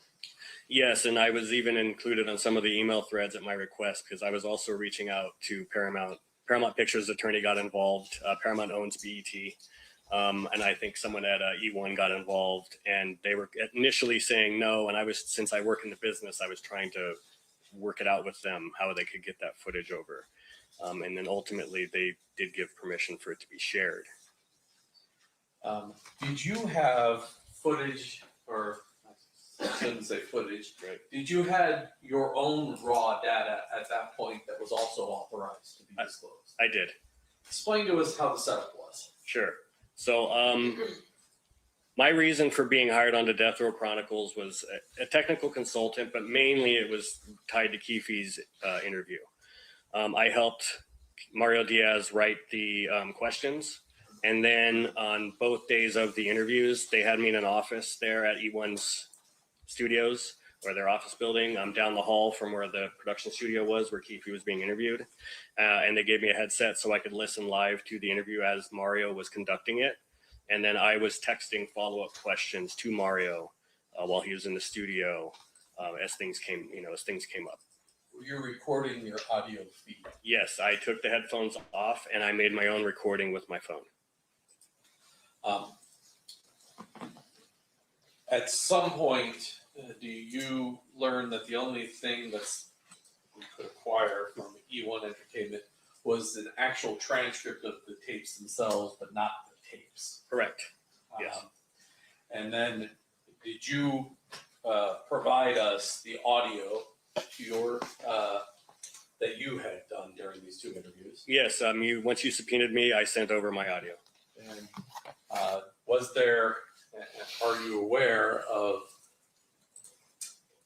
Yes, and I was even included on some of the email threads at my request because I was also reaching out to Paramount. Paramount Pictures attorney got involved. Paramount owns BET. And I think someone at E1 got involved and they were initially saying no. And since I work in the business, I was trying to work it out with them, how they could get that footage over. And then ultimately they did give permission for it to be shared. Did you have footage, or I shouldn't say footage, right. Did you had your own raw data at that point that was also authorized to be disclosed? I did. Explain to us how the setup was. Sure. So my reason for being hired onto Death Row Chronicles was a technical consultant, but mainly it was tied to Keffe's interview. I helped Mario Diaz write the questions. And then on both days of the interviews, they had me in an office there at E1's studios, or their office building. I'm down the hall from where the production studio was, where Keffe was being interviewed. And they gave me a headset so I could listen live to the interview as Mario was conducting it. And then I was texting follow-up questions to Mario while he was in the studio as things came up. Were you recording your audio feed? Yes, I took the headphones off and I made my own recording with my phone. At some point, do you learn that the only thing we could acquire from E1 Entertainment was an actual transcript of the tapes themselves, but not the tapes? Correct. Yes. And then did you provide us the audio to your that you had done during these two interviews? Yes. Once you subpoenaed me, I sent over my audio. And are you aware of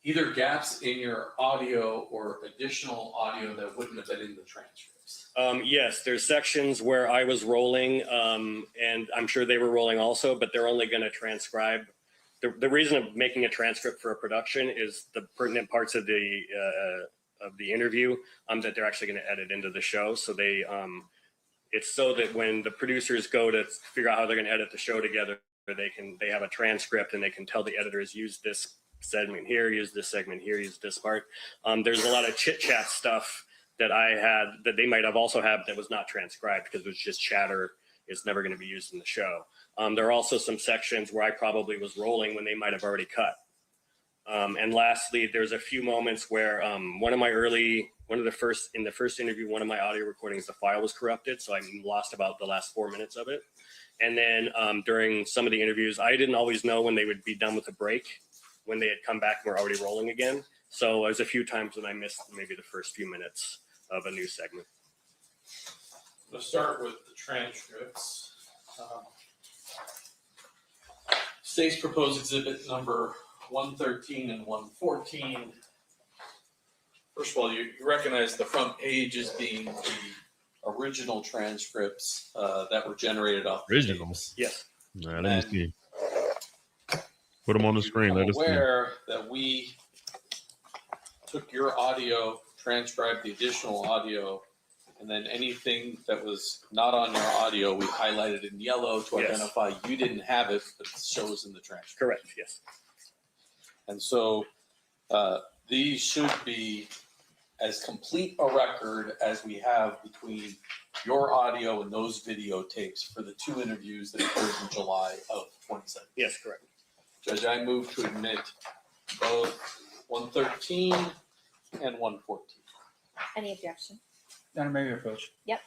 either gaps in your audio or additional audio that wouldn't have been in the transcripts? Yes, there's sections where I was rolling, and I'm sure they were rolling also, but they're only going to transcribe. The reason of making a transcript for a production is the pertinent parts of the interview that they're actually going to edit into the show. So it's so that when the producers go to figure out how they're going to edit the show together, they have a transcript and they can tell the editors use this segment here, use this segment here, use this part. There's a lot of chit chat stuff that I had that they might have also had that was not transcribed because it was just chatter. It's never going to be used in the show. There are also some sections where I probably was rolling when they might have already cut. And lastly, there's a few moments where in the first interview, one of my audio recordings, the file was corrupted. So I lost about the last 4 minutes of it. And then during some of the interviews, I didn't always know when they would be done with the break, when they had come back and were already rolling again. So there's a few times when I missed maybe the first few minutes of a new segment. Let's start with the transcripts. State's proposed exhibit number 113 and 114. First of all, you recognize the front page as being the original transcripts that were generated off the tapes. Yes. All right, let me see. Put them on the screen. Let us see. Aware that we took your audio, transcribed the additional audio, and then anything that was not on your audio, we highlighted in yellow to identify you didn't have it, but it shows in the transcript. Correct, yes. And so these should be as complete a record as we have between your audio and those videotapes for the two interviews that occurred in July of 2017. Yes, correct. Judge, I move to admit both 113 and 114. Any objection? Madam Mayor, approach. Yep.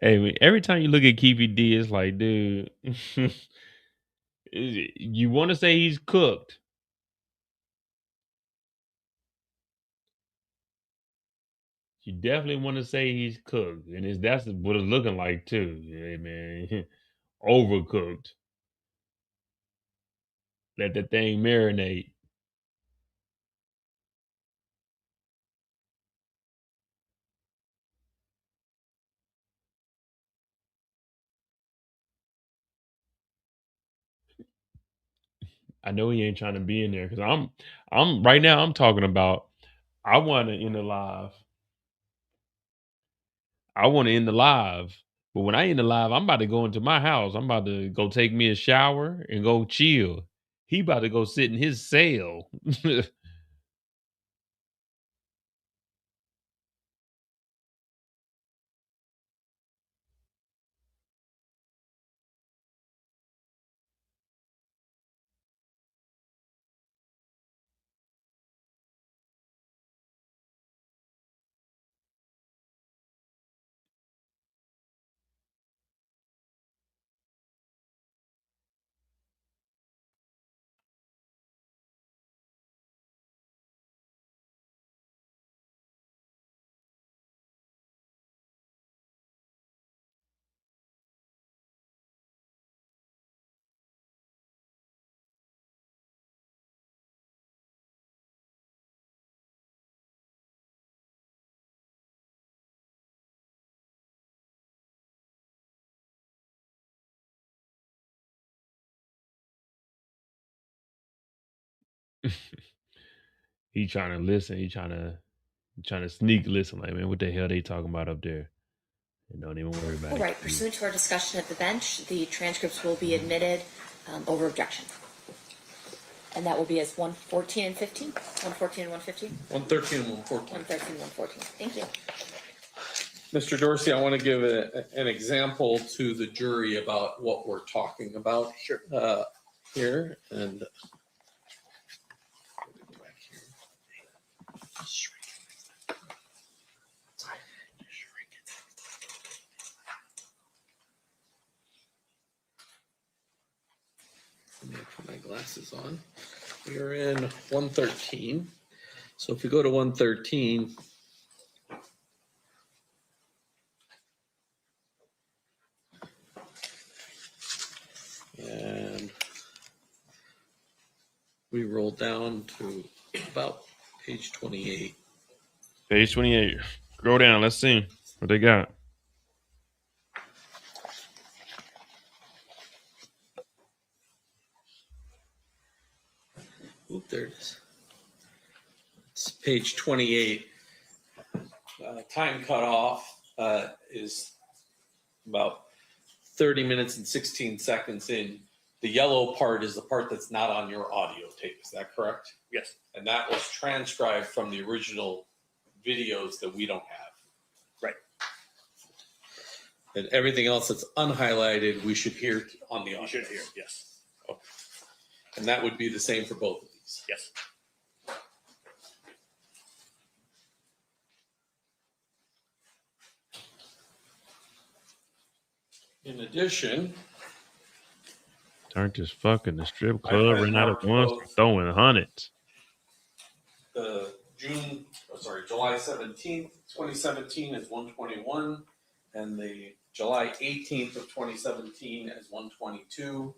Hey, every time you look at Keffe D, it's like, dude, you want to say he's cooked. You definitely want to say he's cooked, and that's what it's looking like too. Yeah, man, overcooked. Let that thing marinate. I know he ain't trying to be in there because I'm right now. I'm talking about. I want to end the live. I want to end the live, but when I end the live, I'm about to go into my house. I'm about to go take me a shower and go chill. He about to go sit in his cell. He trying to listen. He trying to sneak listen. Like, man, what the hell they talking about up there? And don't even worry about All it. right, pursuant to our discussion at the bench, the transcripts will be admitted over objection. And that will be as 114 and 15? 114 and 115? 113 and 114. 113 and 114. Thank you. Mr. Dorsey, I want to give an example to the jury about what we're talking about here. And let me put my glasses on. We are in 113. So if we go to 113, and we roll down to about page 28. Page 28. Scroll down. Let's see what they got. Oop, there it is. It's page 28. Time cutoff is about 30 minutes and 16 seconds in. The yellow part is the part that's not on your audio tape. Is that correct? Yes. And that was transcribed from the original videos that we don't have. Right. And everything else that's unhighlighted, we should hear on the audio. You should hear, yes. Okay. And that would be the same for both of these. Yes. In addition, Turned this fucking the strip club, ran out of ones, throwing hundreds. the July 17th, 2017 is 121, and the July 18th of 2017 is 122.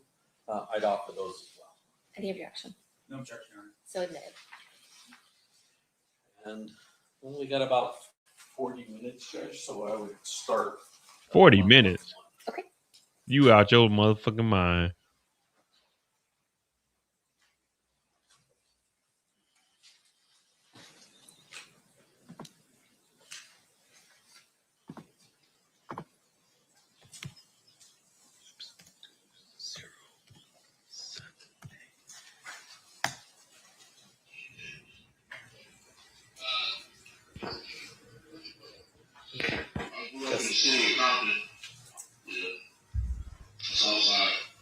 I'd offer those as well. Any objection? No objection, Your Honor. So admitted. And we only got about 40 minutes, Judge, so I would start. 40 minutes. Okay. You out your motherfucking mind.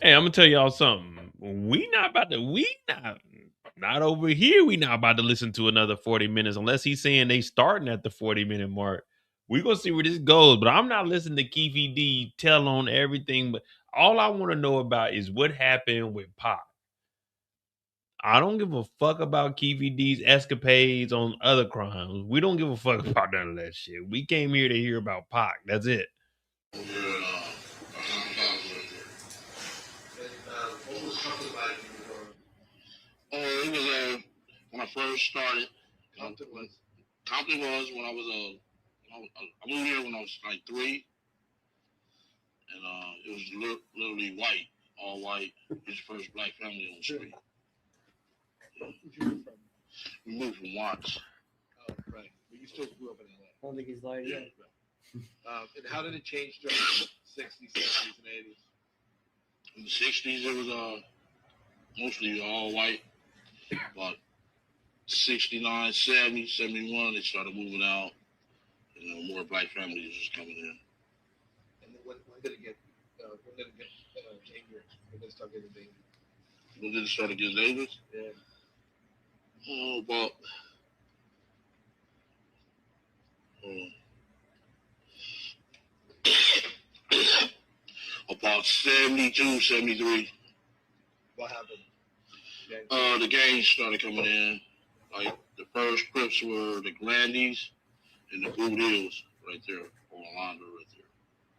Hey, I'm gonna tell y'all something. We not over here. We not about to listen to another 40 minutes unless he's saying they starting at the 40-minute mark. We're gonna see where this goes, but I'm not listening to Keffe D tell on everything. But all I want to know about is what happened with Pac. I don't give a fuck about Keffe D's escapades on other crimes. We don't give a fuck about none of that shit. We came here to hear about Pac. That's it. What was Compton like? It was when I first started. Compton was when I was I moved here when I was like 3, and it was literally white, all white. It was the first black family on the street. We moved from Watts. Oh, right. But you still grew up in LA. I don't think he's lying yet. And how did it change during the 60s, 70s, and 80s? In the 60s, it was mostly all white. But 69, 70, 71, they started moving out. More black families was coming in. And then when did it get dangerous? When did it start getting dangerous? When did it start to get dangerous? Yeah. Oh, about 72, 73. What happened? The gangs started coming in. Like the first Crips were the Grandies and the Boot Hills right there, on Alondra right there,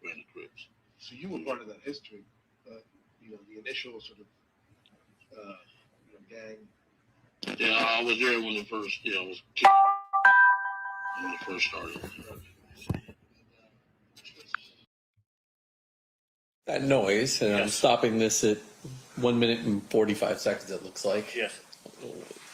Grandy Crips. So you were part of that history, the initial sort of gang. Yeah, I was there when it first, I was when it first started. That noise, and I'm stopping this at 1 minute and 45 seconds, it looks like. Yes.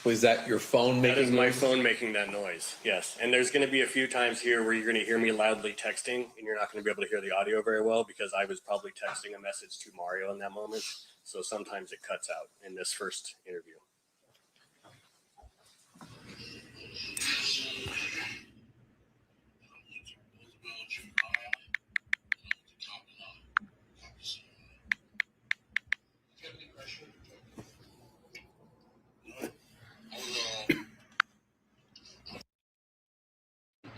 Was that your phone making That is my noise? phone making that noise, yes. And there's going to be a few times here where you're going to hear me loudly texting, and you're not going to be able to hear the audio very well because I was probably texting a message to Mario in that moment. So sometimes it cuts out in this first interview.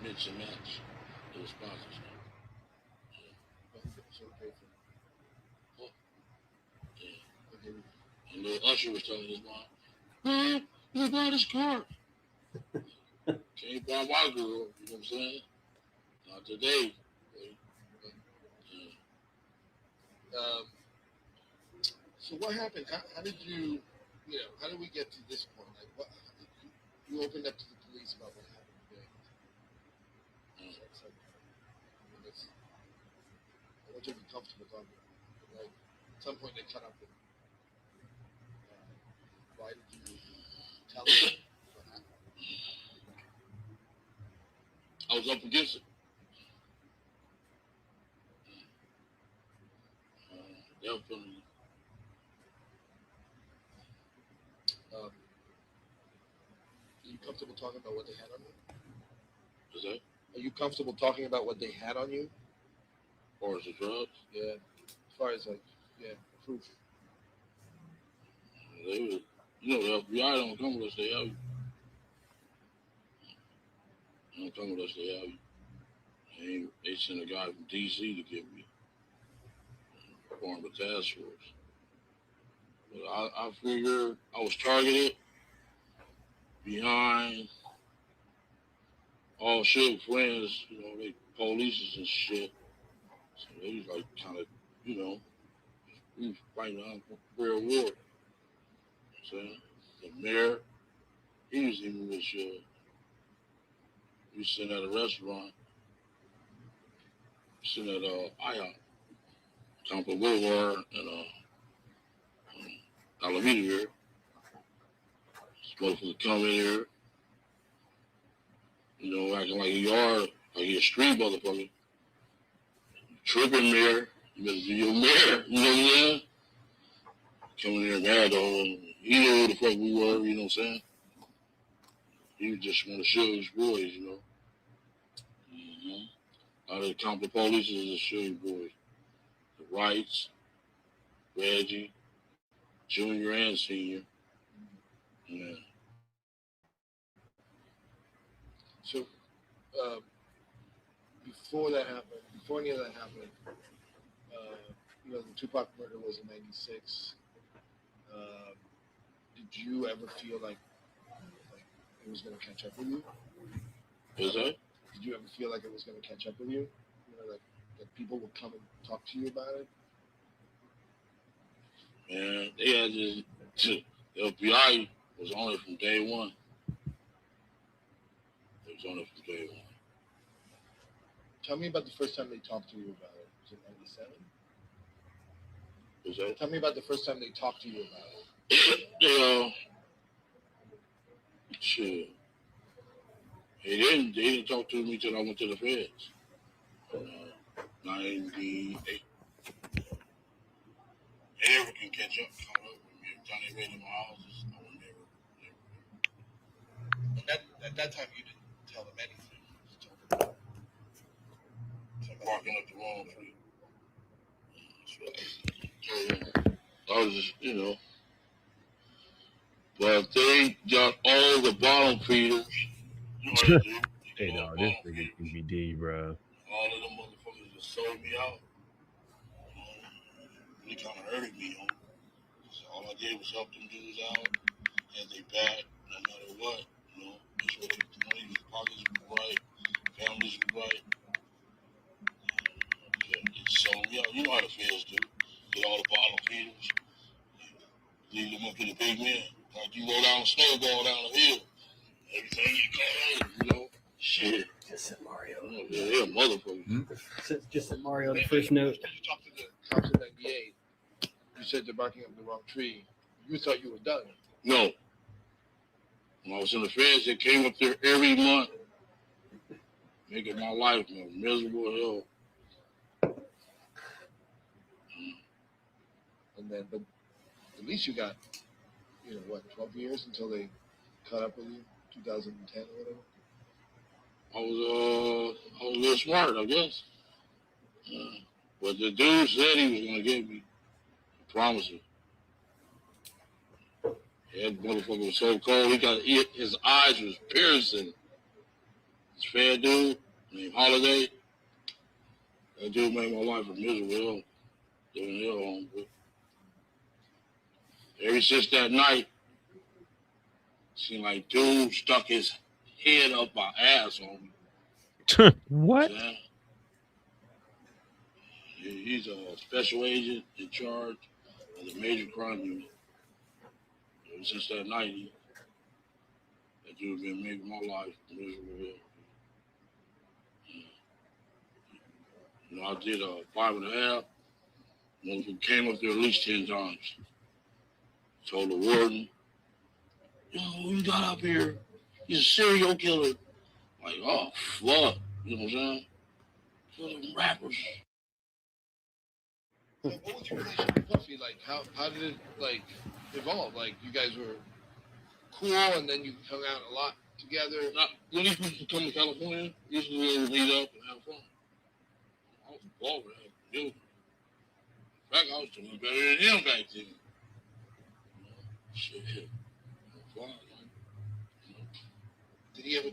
Mix and match the responses. And the usher was telling his mom, "Man, you buy this car. Can't buy my girl." You know what I'm saying? Not today. So what happened? How did you, how did we get to this point? Like, you opened up to the police about what happened today. I want you to be comfortable talking. Like, at some point they cut up with. Why did you tell them what happened? I was up against it. Definitely. Are you comfortable talking about what they had on you? Is that? Are you comfortable talking about what they had on you? As far as the drugs? Yeah. As far as proof. They were, the FBI don't come with us, they have you. They don't come with us, they have you. They sent a guy from DC to get me. Formed a task force. But I figured I was targeted behind all shit friends, they police and shit. So they was like kind of, we was fighting on real war. Saying the mayor, he was even with we sitting at a restaurant, sitting at IHOP, Tampa Boulevard, and Alameda here. Motherfucker come in here, acting like a yard, like he a street motherfucker. Tripping mayor, you better do your mayor, you know what I'm saying? Coming here mad though, and he knew who the fuck we were, you know what I'm saying? He just want to show his boys, Out of the Tampa police is to show his boys. The Wrights, Reggie, Junior and Senior. Yeah. So, before that happened, before any of that happened, you know, the Tupac murder was in '96. Did you ever feel like it was going to catch up with you? Is that? Did you ever feel like it was going to catch up with you? You know, like that people would come and talk to you about it? Man, they had the FBI was on it from day one. It was on it from day one. Tell me about the first time they talked to you about it. Was it '97? Is that? Tell me about the first time they talked to you about it. Shit. They didn't talk to me till I went to the feds. 98. They never can catch up, caught up with me. Every time they raided my houses, I would never. And at that time, you didn't tell them anything. You just told them Walking up the wrong street. I was just, you know. But they got all the bottom feeders. You know what they do? Hey, dog, this nigga Keffe D, bro. All of them motherfuckers just sold me out. They kind of hurted me, So all I did was help them dudes out, and they back no matter what. You know, make sure the money was pockets were right, families were right. They sold me out. You know how the feds do. Get all the bottom feeders, lead them up to the big men. Like you go down a snowball down the hill, everything you caught on, you know. Shit. Just said Mario. Yeah, they're motherfuckers. Just said Mario, the first note. You talked to the cops in '98. You said they're barking up the wrong tree. You thought you were done. No. When I was in the feds, they came up there every month, making my life miserable hell. And then, but at least you got, you know, what, 12 years until they caught up with you, 2010 or whatever? I was a little smart, I guess. But the dude said he was going to get me. I promise you. That motherfucker was so cold, his eyes was piercing. This fat dude named Holiday. That dude made my life a miserable hell. Living hell on, but ever since that night, seemed like dude stuck his head up my ass on me. What? He's a special agent in charge of the major crime unit. Ever since that night, that dude been making my life miserable. You know, I did 5.5. Motherfucker came up there at least 10 times. Told the warden, yo, who you got up here? He's a serial killer. Like, oh, fuck. You know what I'm saying? Killing rappers. So what was your relationship with Puffy like? How did it like evolve? Like you guys were cool and then you hung out a lot together. When he used to come to California, usually we would meet up and have fun. I was involved with him, dude. In fact, I was doing better than him back then. Shit. Fun, man. Did he ever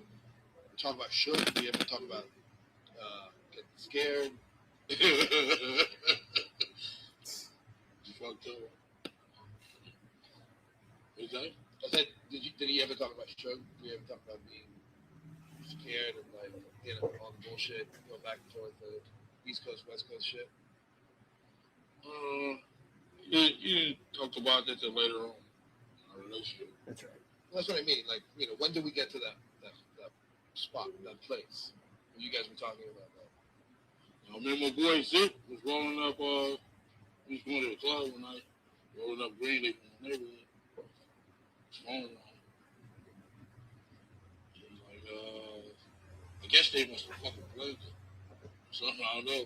talk about suge? Did he ever talk about getting scared? You fucked up. What's that? I said, did he ever talk about suge? Did he ever talk about being scared and like, you know, all the bullshit, go back and forth, the East Coast, West Coast shit? You talked about that later on in our relationship. That's right. That's what I mean. Like, you know, when did we get to that spot, that place? When you guys were talking about that. I remember my boy Sept was rolling up, he was going to the club one night, rolling up Greenleaf in the neighborhood. Phone on. He was like, I guess they must have fucking played it. Something, I don't know.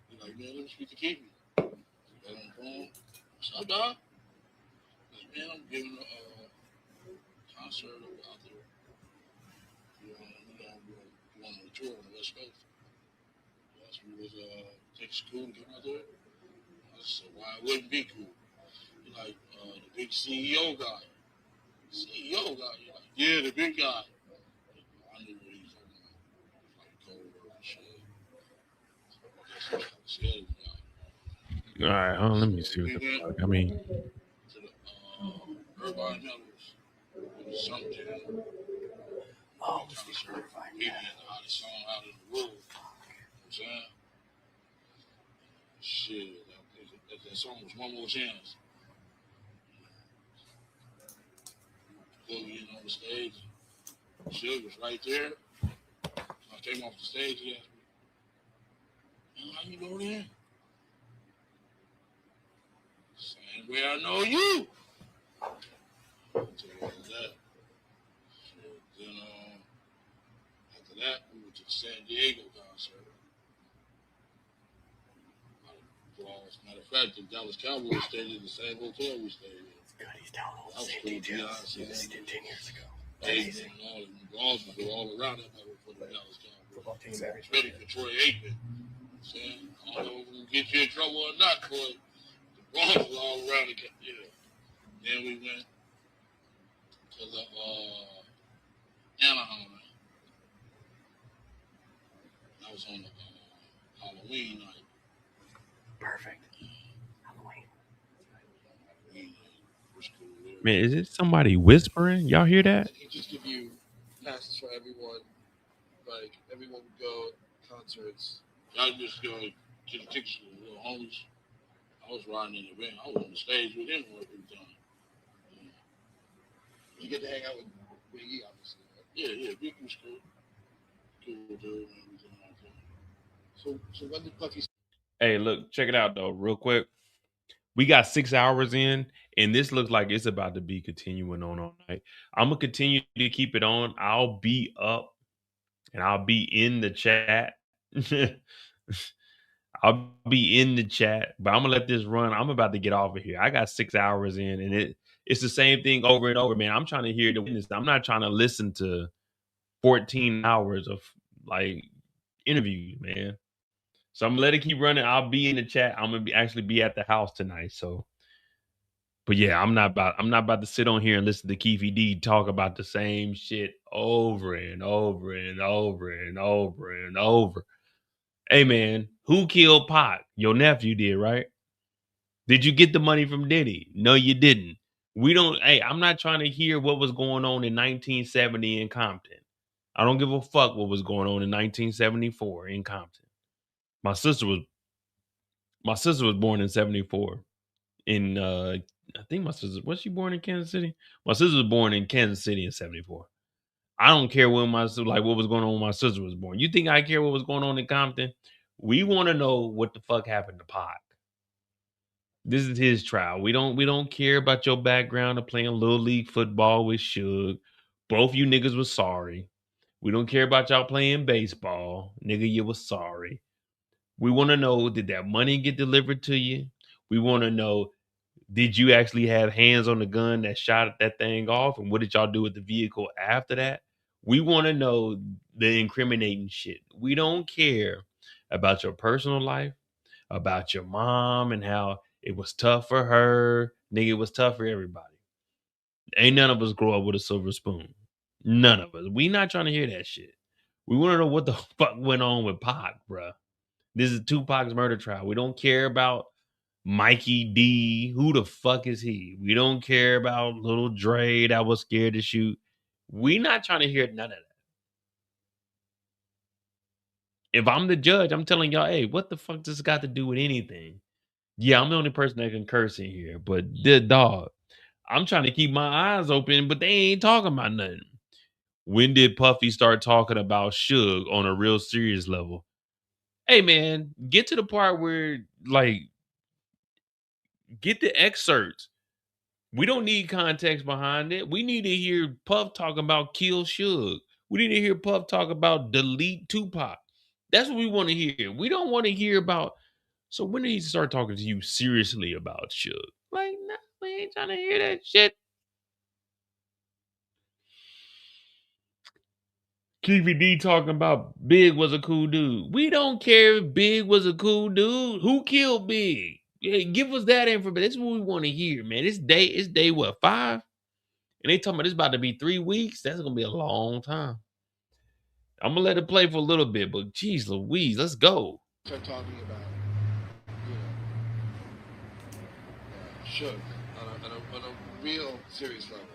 He's like, man, let me speak to Keffe. Got on the phone. What's up, dog? He's like, man, I'm giving a concert out there. You want to tour on the West Coast. That's what was take school to come out there. I said, why it wouldn't be cool? You're like, the big CEO guy. CEO guy? You're like, yeah, the big guy. I knew what he was talking about. Like, cold and shit. All right, hold on, let me see what the fuck. I mean, Oh, shit, that song was One More Chance. Before we get on the stage, Suge was right there. I came off the stage, he asked me, how you know that? Same way I know you. That. Then after that, we went to the San Diego concert. Matter of fact, the Dallas Cowboys stayed in the same hotel we stayed in. It's good, he's down all the same details he did 10 years ago. Amazing. All the balls would go all around that for the Dallas Cowboys. Football team ready for Troy Aikman. Saying, I don't know if we can get you in trouble or not, but the balls were all around the yeah. Then we went to the Anaheim. That was on the Halloween night. Perfect. Halloween. man, is it somebody whispering? Y'all hear that? He just give you passes for everyone. Like everyone would go concerts. Y'all just go to the tickets with little homies. I was riding in the van. I was on the stage with him every time. You get to hang out with Big E, obviously. Right? Yeah, Big E was cool. Cool dude and everything like that. So when did Puffy? Hey, look, check it out though, real quick. We got 6 hours in, and this looks like it's about to be continuing on all night. I'm gonna continue to keep it on. I'll be up and I'll be in the chat. I'll be in the chat, but I'm gonna let this run. I'm about to get off of here. I got 6 hours in, and it's the same thing over and over, man. I'm trying to hear the witness. I'm not trying to listen to 14 hours of like interviews, man. So I'm gonna let it keep running. I'll be in the chat. I'm gonna actually be at the house tonight. So, but yeah, I'm not about to sit on here and listen to Keffe D talk about the same shit over and over and over and over and over. Hey man, who killed Pac? Your nephew did, right? Did you get the money from Diddy? No, you didn't. Hey, I'm not trying to hear what was going on in 1970 in Compton. I don't give a fuck what was going on in 1974 in Compton. My sister was born in 74. I think my sister was she born in Kansas City? My sister was born in Kansas City in 74. I don't care when what was going on when my sister was born. You think I care what was going on in Compton? We want to know what the fuck happened to Pac. This is his trial. We don't care about your background of playing little league football with Suge. Both you niggas was sorry. We don't care about y'all playing baseball. Nigga, you was sorry. We want to know, did that money get delivered to you? We want to know, did you actually have hands on the gun that shot that thing off? And what did y'all do with the vehicle after that? We want to know the incriminating shit. We don't care about your personal life, about your mom and how it was tough for her. Nigga, it was tough for everybody. Ain't none of us grow up with a silver spoon. None of us. We not trying to hear that shit. We want to know what the fuck went on with Pac, bruh. This is Tupac's murder trial. We don't care about Mikey D. Who the fuck is he? We don't care about little Dre that was scared to shoot. We not trying to hear none of that. If I'm the judge, I'm telling y'all, hey, what the fuck does this got to do with anything? Yeah, I'm the only person that can curse in here, but the dog, I'm trying to keep my eyes open, but they ain't talking about nothing. When did Puffy start talking about Suge on a real serious level? Hey man, get to the part where like get the excerpts. We don't need context behind it. We need to hear Puff talk about kill Suge. We need to hear Puff talk about delete Tupac. That's what we want to hear. We don't want to hear about. So when did he start talking to you seriously about Suge? Like, no, we ain't trying to hear that shit. Keffe D talking about Big was a cool dude. We don't care if Big was a cool dude. Who killed Big? Yeah, give us that information. That's what we want to hear, man. It's day what, 5? And they talking about it's about to be 3 weeks. That's gonna be a long time. I'm gonna let it play for a little bit, but geez Louise, let's go. Start talking about Should on a real serious level.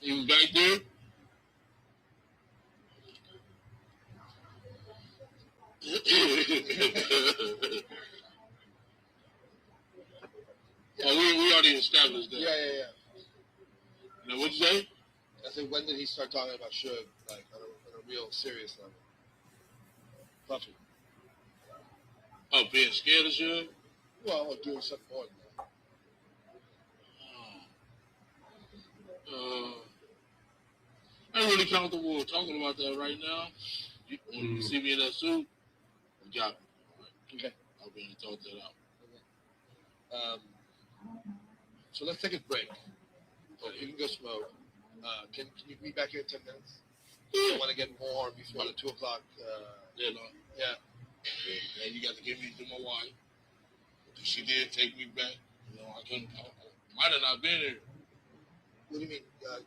He was back there. Oh, we already established that. Yeah. Now, what'd you say? I said, when did he start talking about Suge, like on a real serious level? Puffy. Oh, being scared of Suge? Well, or doing something more than that. I ain't really comfortable talking about that right now. When you see me in that suit, you got me. Right? Okay. I'll be able to talk that out. So let's take a break. You can go smoke. Can you be back here in 10 minutes? I want to get more before the 2 o'clock. Yeah, no. Yeah. Yeah, you got to give me to my wife. She did take me back. You know, I might have not been here. What do you mean?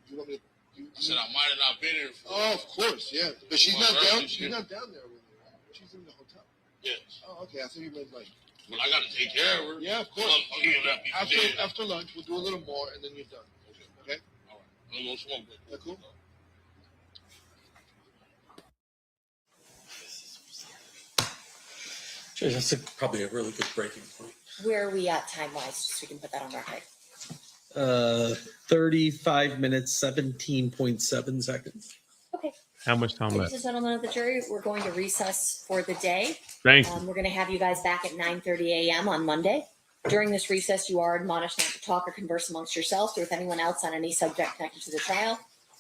You want me to? I said I might have not been here. Oh, of course, yeah. But she's not down. She's not down there with you, right? She's in the hotel. Yes. Oh, okay. I thought you meant like. Well, I got to take care of her. Yeah, of course. After lunch, we'll do a little more, and then you're done. Okay. All right. I'm gonna smoke with you. Yeah, cool. Jay, that's probably a really good breaking point. Where are we at time-wise, just so we can put that on record? 35 minutes, 17.7 seconds. Okay. How much time Ladies left? and gentlemen of the jury, we're going to recess for the day. Thank you. We're going to have you guys back at 9:30 a.m. on Monday. During this recess, you are admonished not to talk or converse amongst yourselves or with anyone else on any subject connected to the trial,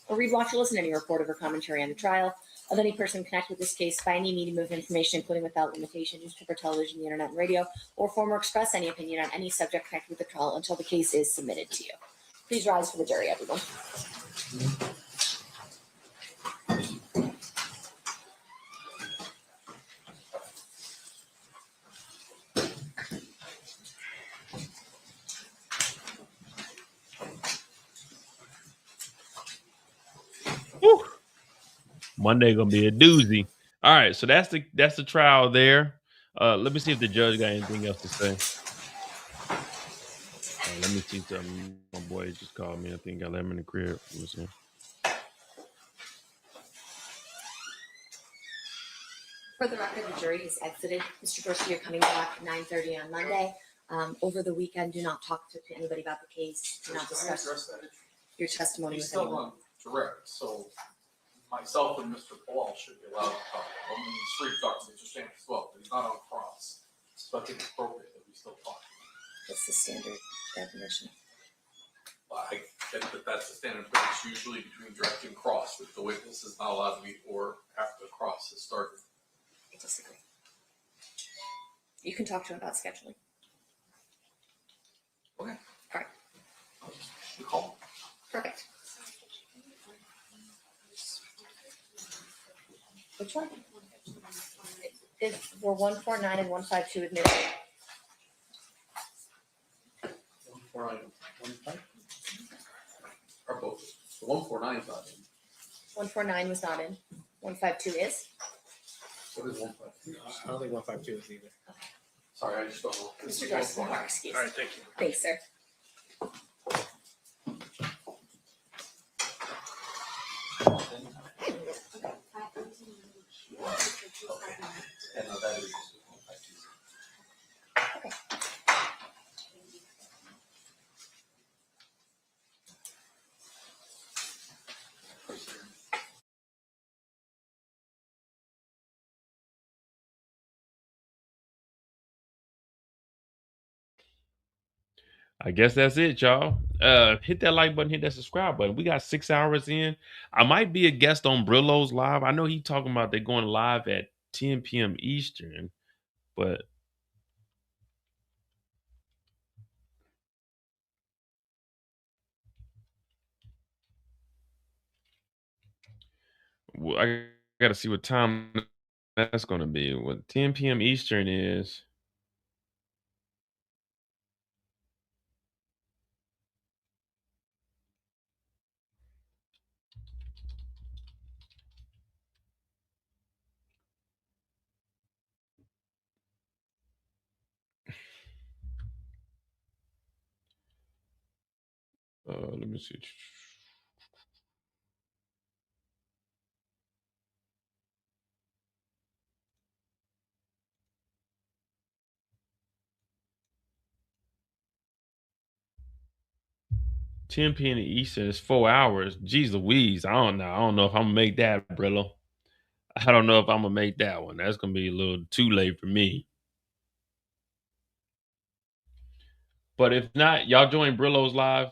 or read, watch, or listen to any report or commentary on the trial of any person connected with this case by any medium of information, including without limitation, newspaper, television, the internet, and radio, or form or express any opinion on any subject connected with the trial until the case is submitted to you. Please rise for the jury, everyone. Whew. Monday gonna be a doozy. All right, so that's the trial there. Let me see if the judge got anything else to say. Let me see something. My boy just called me. I think I let him in the crib. Let me see. For the record, the jury has exited. Mr. Dorsey, you're coming back at 9:30 on Monday. Over the weekend, do not talk to anybody about the case. Do not discuss your testimony He's with still anyone. on direct, so myself and Mr. Paul should be allowed to talk. I'm in the street talking to Mr. Stamp as well, but he's not on cross. So I think it's appropriate that we still talk. What's the standard definition? I get that that's the standard, but it's usually between direct and cross, but the witness is not allowed to be or after the cross has started. I disagree. You can talk to him about scheduling. Okay. All right. I'll just call. Perfect. Which one? Were 149 and 152 admitted? 149, or both. The 149 is not in. 149 was not in. 152 is? What is 152? I don't think 152 is either. Sorry, I just don't know. Mr. Dorsey, our excuse. All right, thank you. Thanks, sir. And that is 152. I guess that's it, y'all. Hit that like button, hit that subscribe button. We got 6 hours in. I might be a guest on Brillo's live. I know he talking about they're going live at 10 p.m. Eastern, but I got to see what time that's going to be. What 10 p.m. Eastern is. Let me see. $10 p.m. Eastern is 4 hours. Jeez Louise. I don't know. I don't know if I'm gonna make that, Brillo. I don't know if I'm gonna make that one. That's gonna be a little too late for me. But if not, y'all join Brillo's live.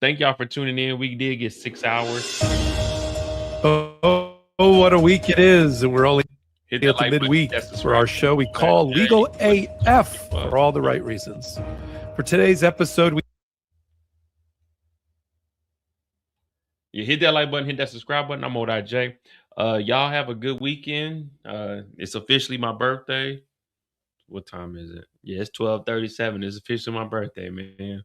Thank y'all for tuning in. We did get 6 hours. Oh, what a week it is. And we're only Hit at that the like button. midweek That's for our show we call Legal AF for all the right reasons. For today's episode, You hit that like button, hit that subscribe button. I'm J. Y'all have a good weekend. It's officially my birthday. What time is it? Yeah, it's 12:37. It's officially my birthday, man.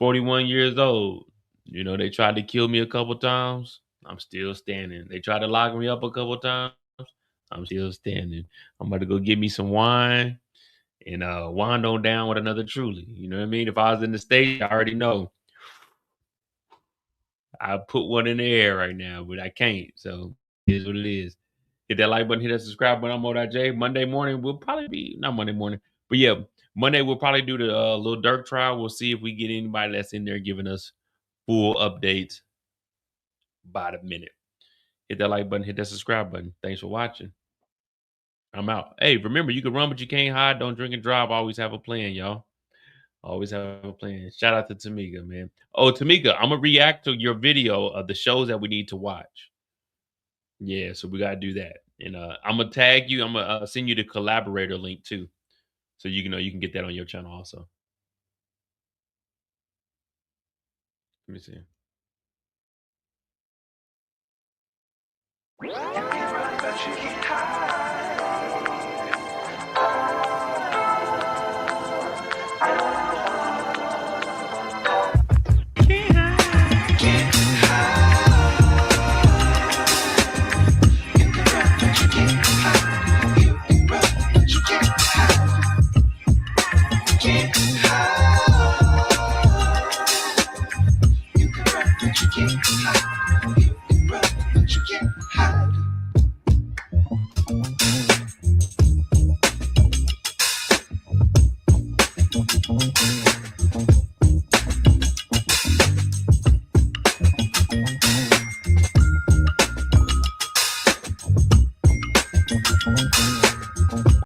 41 years old. You know, they tried to kill me a couple times. I'm still standing. They tried to lock me up a couple times. I'm still standing. I'm about to go get me some wine and wind on down with another Truly. You know what I mean? If I was in the States, I already know. I put one in the air right now, but I can't. So it is what it is. Hit that like button, hit that subscribe button. I'm J. Monday morning will probably be, not Monday morning, but yeah, Monday we'll probably do the Lil Durk trial. We'll see if we get anybody that's in there giving us full updates by the minute. Hit that like button, hit that subscribe button. Thanks for watching. I'm out. Hey, remember, you can run, but you can't hide. Don't drink and drive. Always have a plan, y'all. Always have a plan. Shout out to Tamika, man. Oh, Tamika, I'm going to react to your video of the shows that we need to watch. Yeah, so we got to do that. And I'm going to tag you. I'm going to send you the collaborator link too. So you can get that on your channel also. Let me see. Thank you.